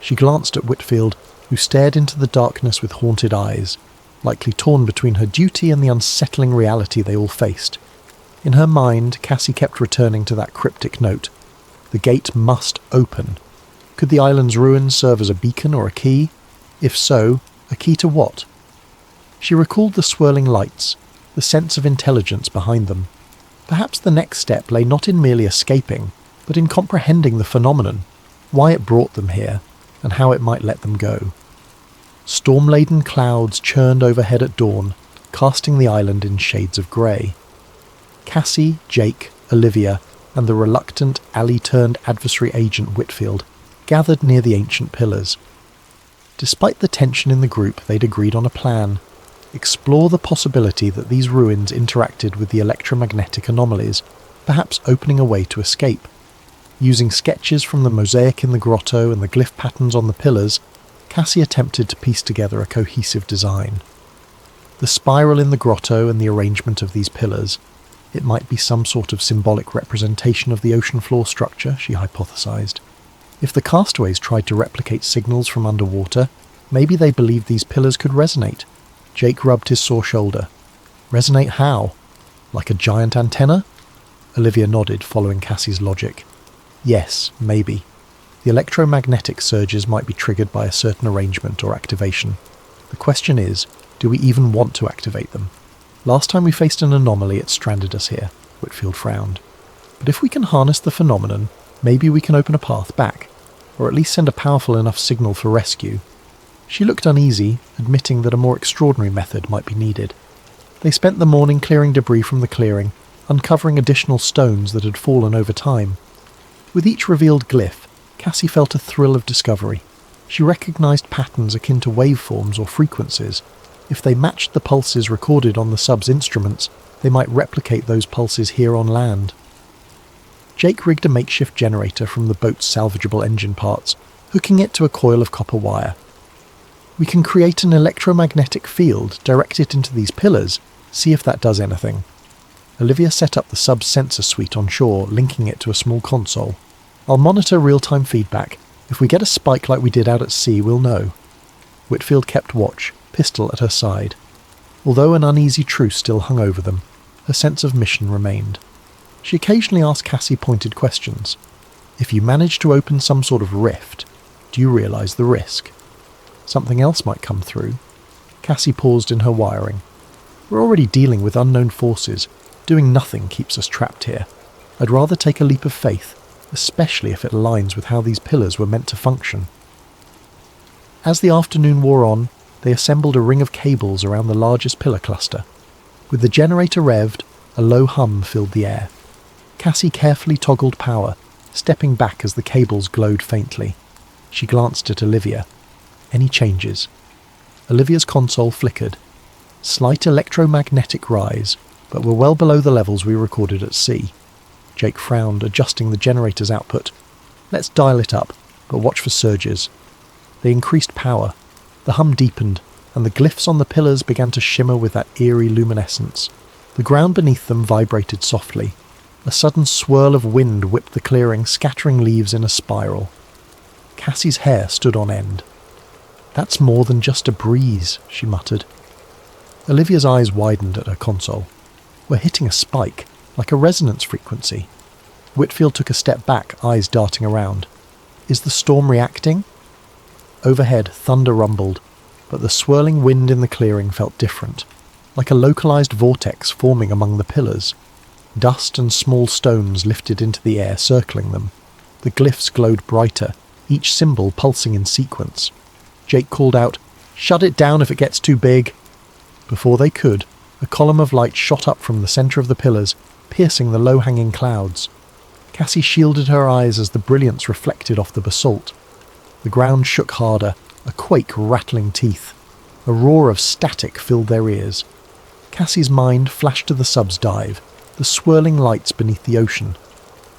She glanced at Whitfield, who stared into the darkness with haunted eyes, likely torn between her duty and the unsettling reality they all faced. In her mind, Cassie kept returning to that cryptic note. The gate must open. Could the island's ruins serve as a beacon or a key? If so, a key to what? She recalled the swirling lights, the sense of intelligence behind them. Perhaps the next step lay not in merely escaping, but in comprehending the phenomenon, why it brought them here, and how it might let them go. Storm-laden clouds churned overhead at dawn, casting the island in shades of grey. Cassie, Jake, Olivia, and the reluctant, ally-turned-adversary agent Whitfield gathered near the ancient pillars. Despite the tension in the group, they'd agreed on a plan. Explore the possibility that these ruins interacted with the electromagnetic anomalies, perhaps opening a way to escape. Using sketches from the mosaic in the grotto and the glyph patterns on the pillars, Cassie attempted to piece together a cohesive design. The spiral in the grotto and the arrangement of these pillars, it might be some sort of symbolic representation of the ocean floor structure, she hypothesized. If the castaways tried to replicate signals from underwater, maybe they believed these pillars could resonate, Jake rubbed his sore shoulder. Resonate how? Like a giant antenna? Olivia nodded, following Cassie's logic. Yes, maybe. The electromagnetic surges might be triggered by a certain arrangement or activation. The question is, do we even want to activate them? Last time we faced an anomaly, it stranded us here, Whitfield frowned. But if we can harness the phenomenon, maybe we can open a path back, or at least send a powerful enough signal for rescue. She looked uneasy, admitting that a more extraordinary method might be needed. They spent the morning clearing debris from the clearing, uncovering additional stones that had fallen over time. With each revealed glyph, Cassie felt a thrill of discovery. She recognised patterns akin to waveforms or frequencies. If they matched the pulses recorded on the sub's instruments, they might replicate those pulses here on land. Jake rigged a makeshift generator from the boat's salvageable engine parts, hooking it to a coil of copper wire. We can create an electromagnetic field, direct it into these pillars, see if that does anything. Olivia set up the sub's sensor suite on shore, linking it to a small console. I'll monitor real-time feedback. If we get a spike like we did out at sea, we'll know. Whitfield kept watch, pistol at her side. Although an uneasy truce still hung over them, her sense of mission remained. She occasionally asked Cassie pointed questions. If you manage to open some sort of rift, do you realise the risk? Something else might come through. Cassie paused in her wiring. We're already dealing with unknown forces. Doing nothing keeps us trapped here. I'd rather take a leap of faith, especially if it aligns with how these pillars were meant to function. As the afternoon wore on, they assembled a ring of cables around the largest pillar cluster. With the generator revved, a low hum filled the air. Cassie carefully toggled power, stepping back as the cables glowed faintly. She glanced at Olivia. Any changes? Olivia's console flickered. Slight electromagnetic rise, but we're well below the levels we recorded at sea. Jake frowned, adjusting the generator's output. Let's dial it up, but watch for surges. They increased power. The hum deepened, and the glyphs on the pillars began to shimmer with that eerie luminescence. The ground beneath them vibrated softly. A sudden swirl of wind whipped the clearing, scattering leaves in a spiral. Cassie's hair stood on end. That's more than just a breeze, she muttered. Olivia's eyes widened at her console. We're hitting a spike, like a resonance frequency. Whitfield took a step back, eyes darting around. Is the storm reacting? Overhead, thunder rumbled, but the swirling wind in the clearing felt different, like a localized vortex forming among the pillars. Dust and small stones lifted into the air, circling them. The glyphs glowed brighter, each symbol pulsing in sequence. Jake called out, "Shut it down if it gets too big." Before they could, a column of light shot up from the centre of the pillars, piercing the low-hanging clouds. Cassie shielded her eyes as the brilliance reflected off the basalt. The ground shook harder, a quake rattling teeth. A roar of static filled their ears. Cassie's mind flashed to the sub's dive, the swirling lights beneath the ocean.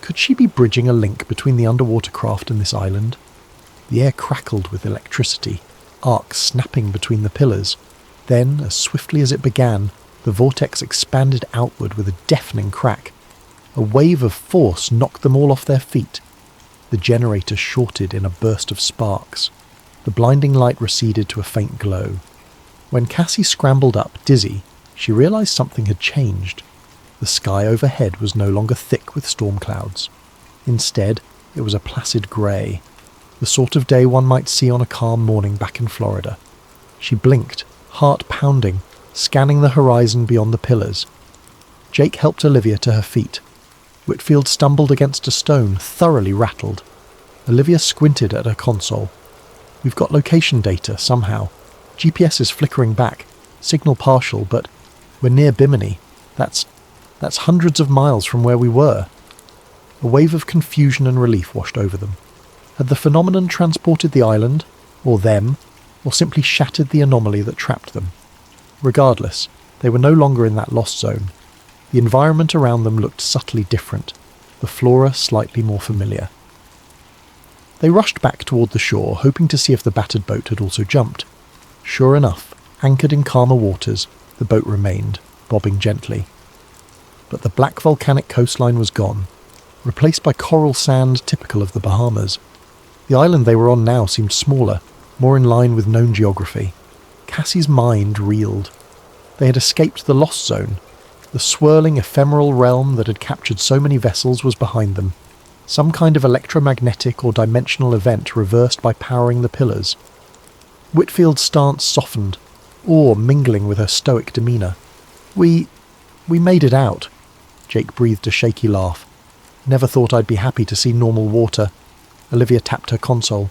Could she be bridging a link between the underwater craft and this island? The air crackled with electricity, arcs snapping between the pillars. Then, as swiftly as it began, the vortex expanded outward with a deafening crack. A wave of force knocked them all off their feet. The generator shorted in a burst of sparks. The blinding light receded to a faint glow. When Cassie scrambled up, dizzy, she realised something had changed. The sky overhead was no longer thick with storm clouds. Instead, it was a placid grey, the sort of day one might see on a calm morning back in Florida. She blinked, heart pounding, scanning the horizon beyond the pillars. Jake helped Olivia to her feet. Whitfield stumbled against a stone, thoroughly rattled. Olivia squinted at her console. We've got location data, somehow. GPS is flickering back, signal partial, but we're near Bimini. That's hundreds of miles from where we were. A wave of confusion and relief washed over them. Had the phenomenon transported the island, or them, or simply shattered the anomaly that trapped them? Regardless, they were no longer in that lost zone. The environment around them looked subtly different, the flora slightly more familiar. They rushed back toward the shore, hoping to see if the battered boat had also jumped. Sure enough, anchored in calmer waters, the boat remained, bobbing gently. But the black volcanic coastline was gone, replaced by coral sand typical of the Bahamas. The island they were on now seemed smaller, more in line with known geography. Cassie's mind reeled. They had escaped the Lost Zone. The swirling, ephemeral realm that had captured so many vessels was behind them. Some kind of electromagnetic or dimensional event reversed by powering the pillars. Whitfield's stance softened, awe mingling with her stoic demeanour. We made it out. Jake breathed a shaky laugh. Never thought I'd be happy to see normal water. Olivia tapped her console.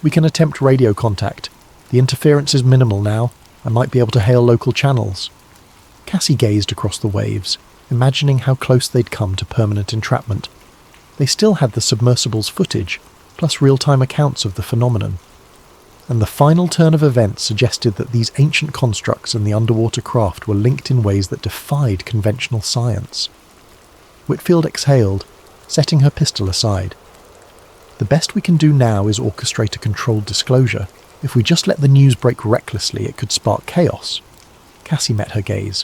We can attempt radio contact. The interference is minimal now. I might be able to hail local channels. Cassie gazed across the waves, imagining how close they'd come to permanent entrapment. They still had the submersible's footage, plus real-time accounts of the phenomenon. And the final turn of events suggested that these ancient constructs and the underwater craft were linked in ways that defied conventional science. Whitfield exhaled, setting her pistol aside. The best we can do now is orchestrate a controlled disclosure. If we just let the news break recklessly, it could spark chaos. Cassie met her gaze.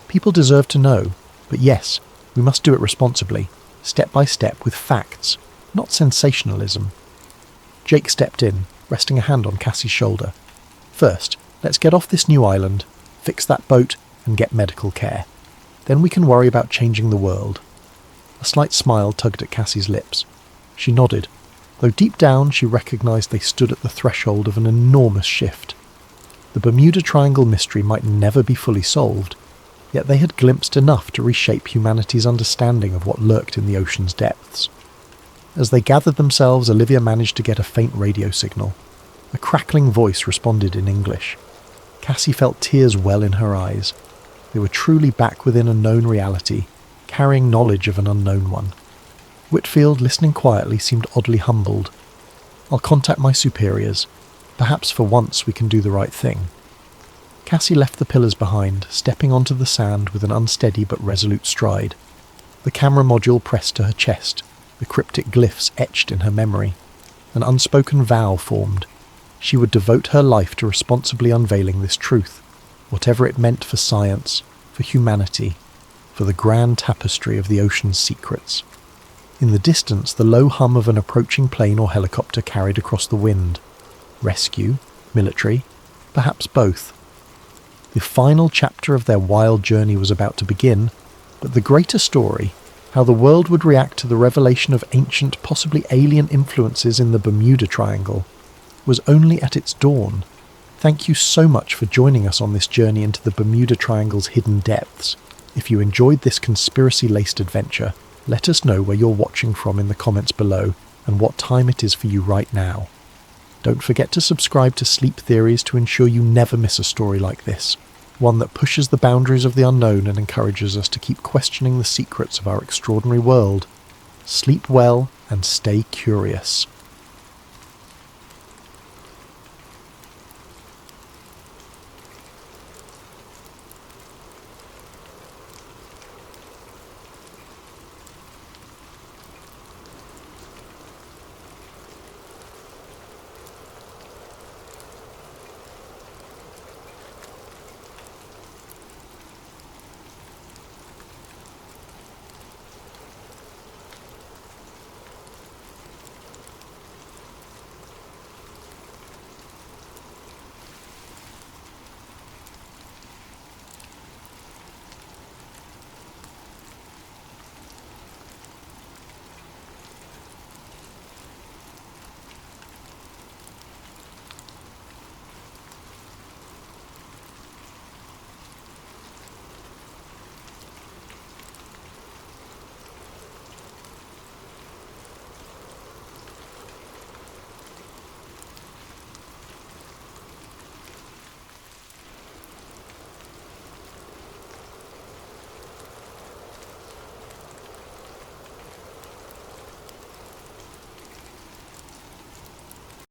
People deserve to know, but yes, we must do it responsibly, step by step with facts, not sensationalism. Jake stepped in, resting a hand on Cassie's shoulder. First, let's get off this new island, fix that boat, and get medical care. Then we can worry about changing the world. A slight smile tugged at Cassie's lips. She nodded, though deep down she recognised they stood at the threshold of an enormous shift. The Bermuda Triangle mystery might never be fully solved, yet they had glimpsed enough to reshape humanity's understanding of what lurked in the ocean's depths. As they gathered themselves, Olivia managed to get a faint radio signal. A crackling voice responded in English. Cassie felt tears well in her eyes. They were truly back within a known reality, carrying knowledge of an unknown one. Whitfield, listening quietly, seemed oddly humbled. I'll contact my superiors. Perhaps for once we can do the right thing. Cassie left the pillars behind, stepping onto the sand with an unsteady but resolute stride. The camera module pressed to her chest, the cryptic glyphs etched in her memory. An unspoken vow formed. She would devote her life to responsibly unveiling this truth, whatever it meant for science, for humanity, for the grand tapestry of the ocean's secrets. In the distance, the low hum of an approaching plane or helicopter carried across the wind. Rescue? Military? Perhaps both. The final chapter of their wild journey was about to begin, but the greater story, how the world would react to the revelation of ancient, possibly alien influences in the Bermuda Triangle, was only at its dawn. Thank you so much for joining us on this journey into the Bermuda Triangle's hidden depths. If you enjoyed this conspiracy-laced adventure, let us know where you're watching from in the comments below and what time it is for you right now. Don't forget to subscribe to Sleep Theories to ensure you never miss a story like this, one that pushes the boundaries of the unknown and encourages us to keep questioning the secrets of our extraordinary world. Sleep well and stay curious.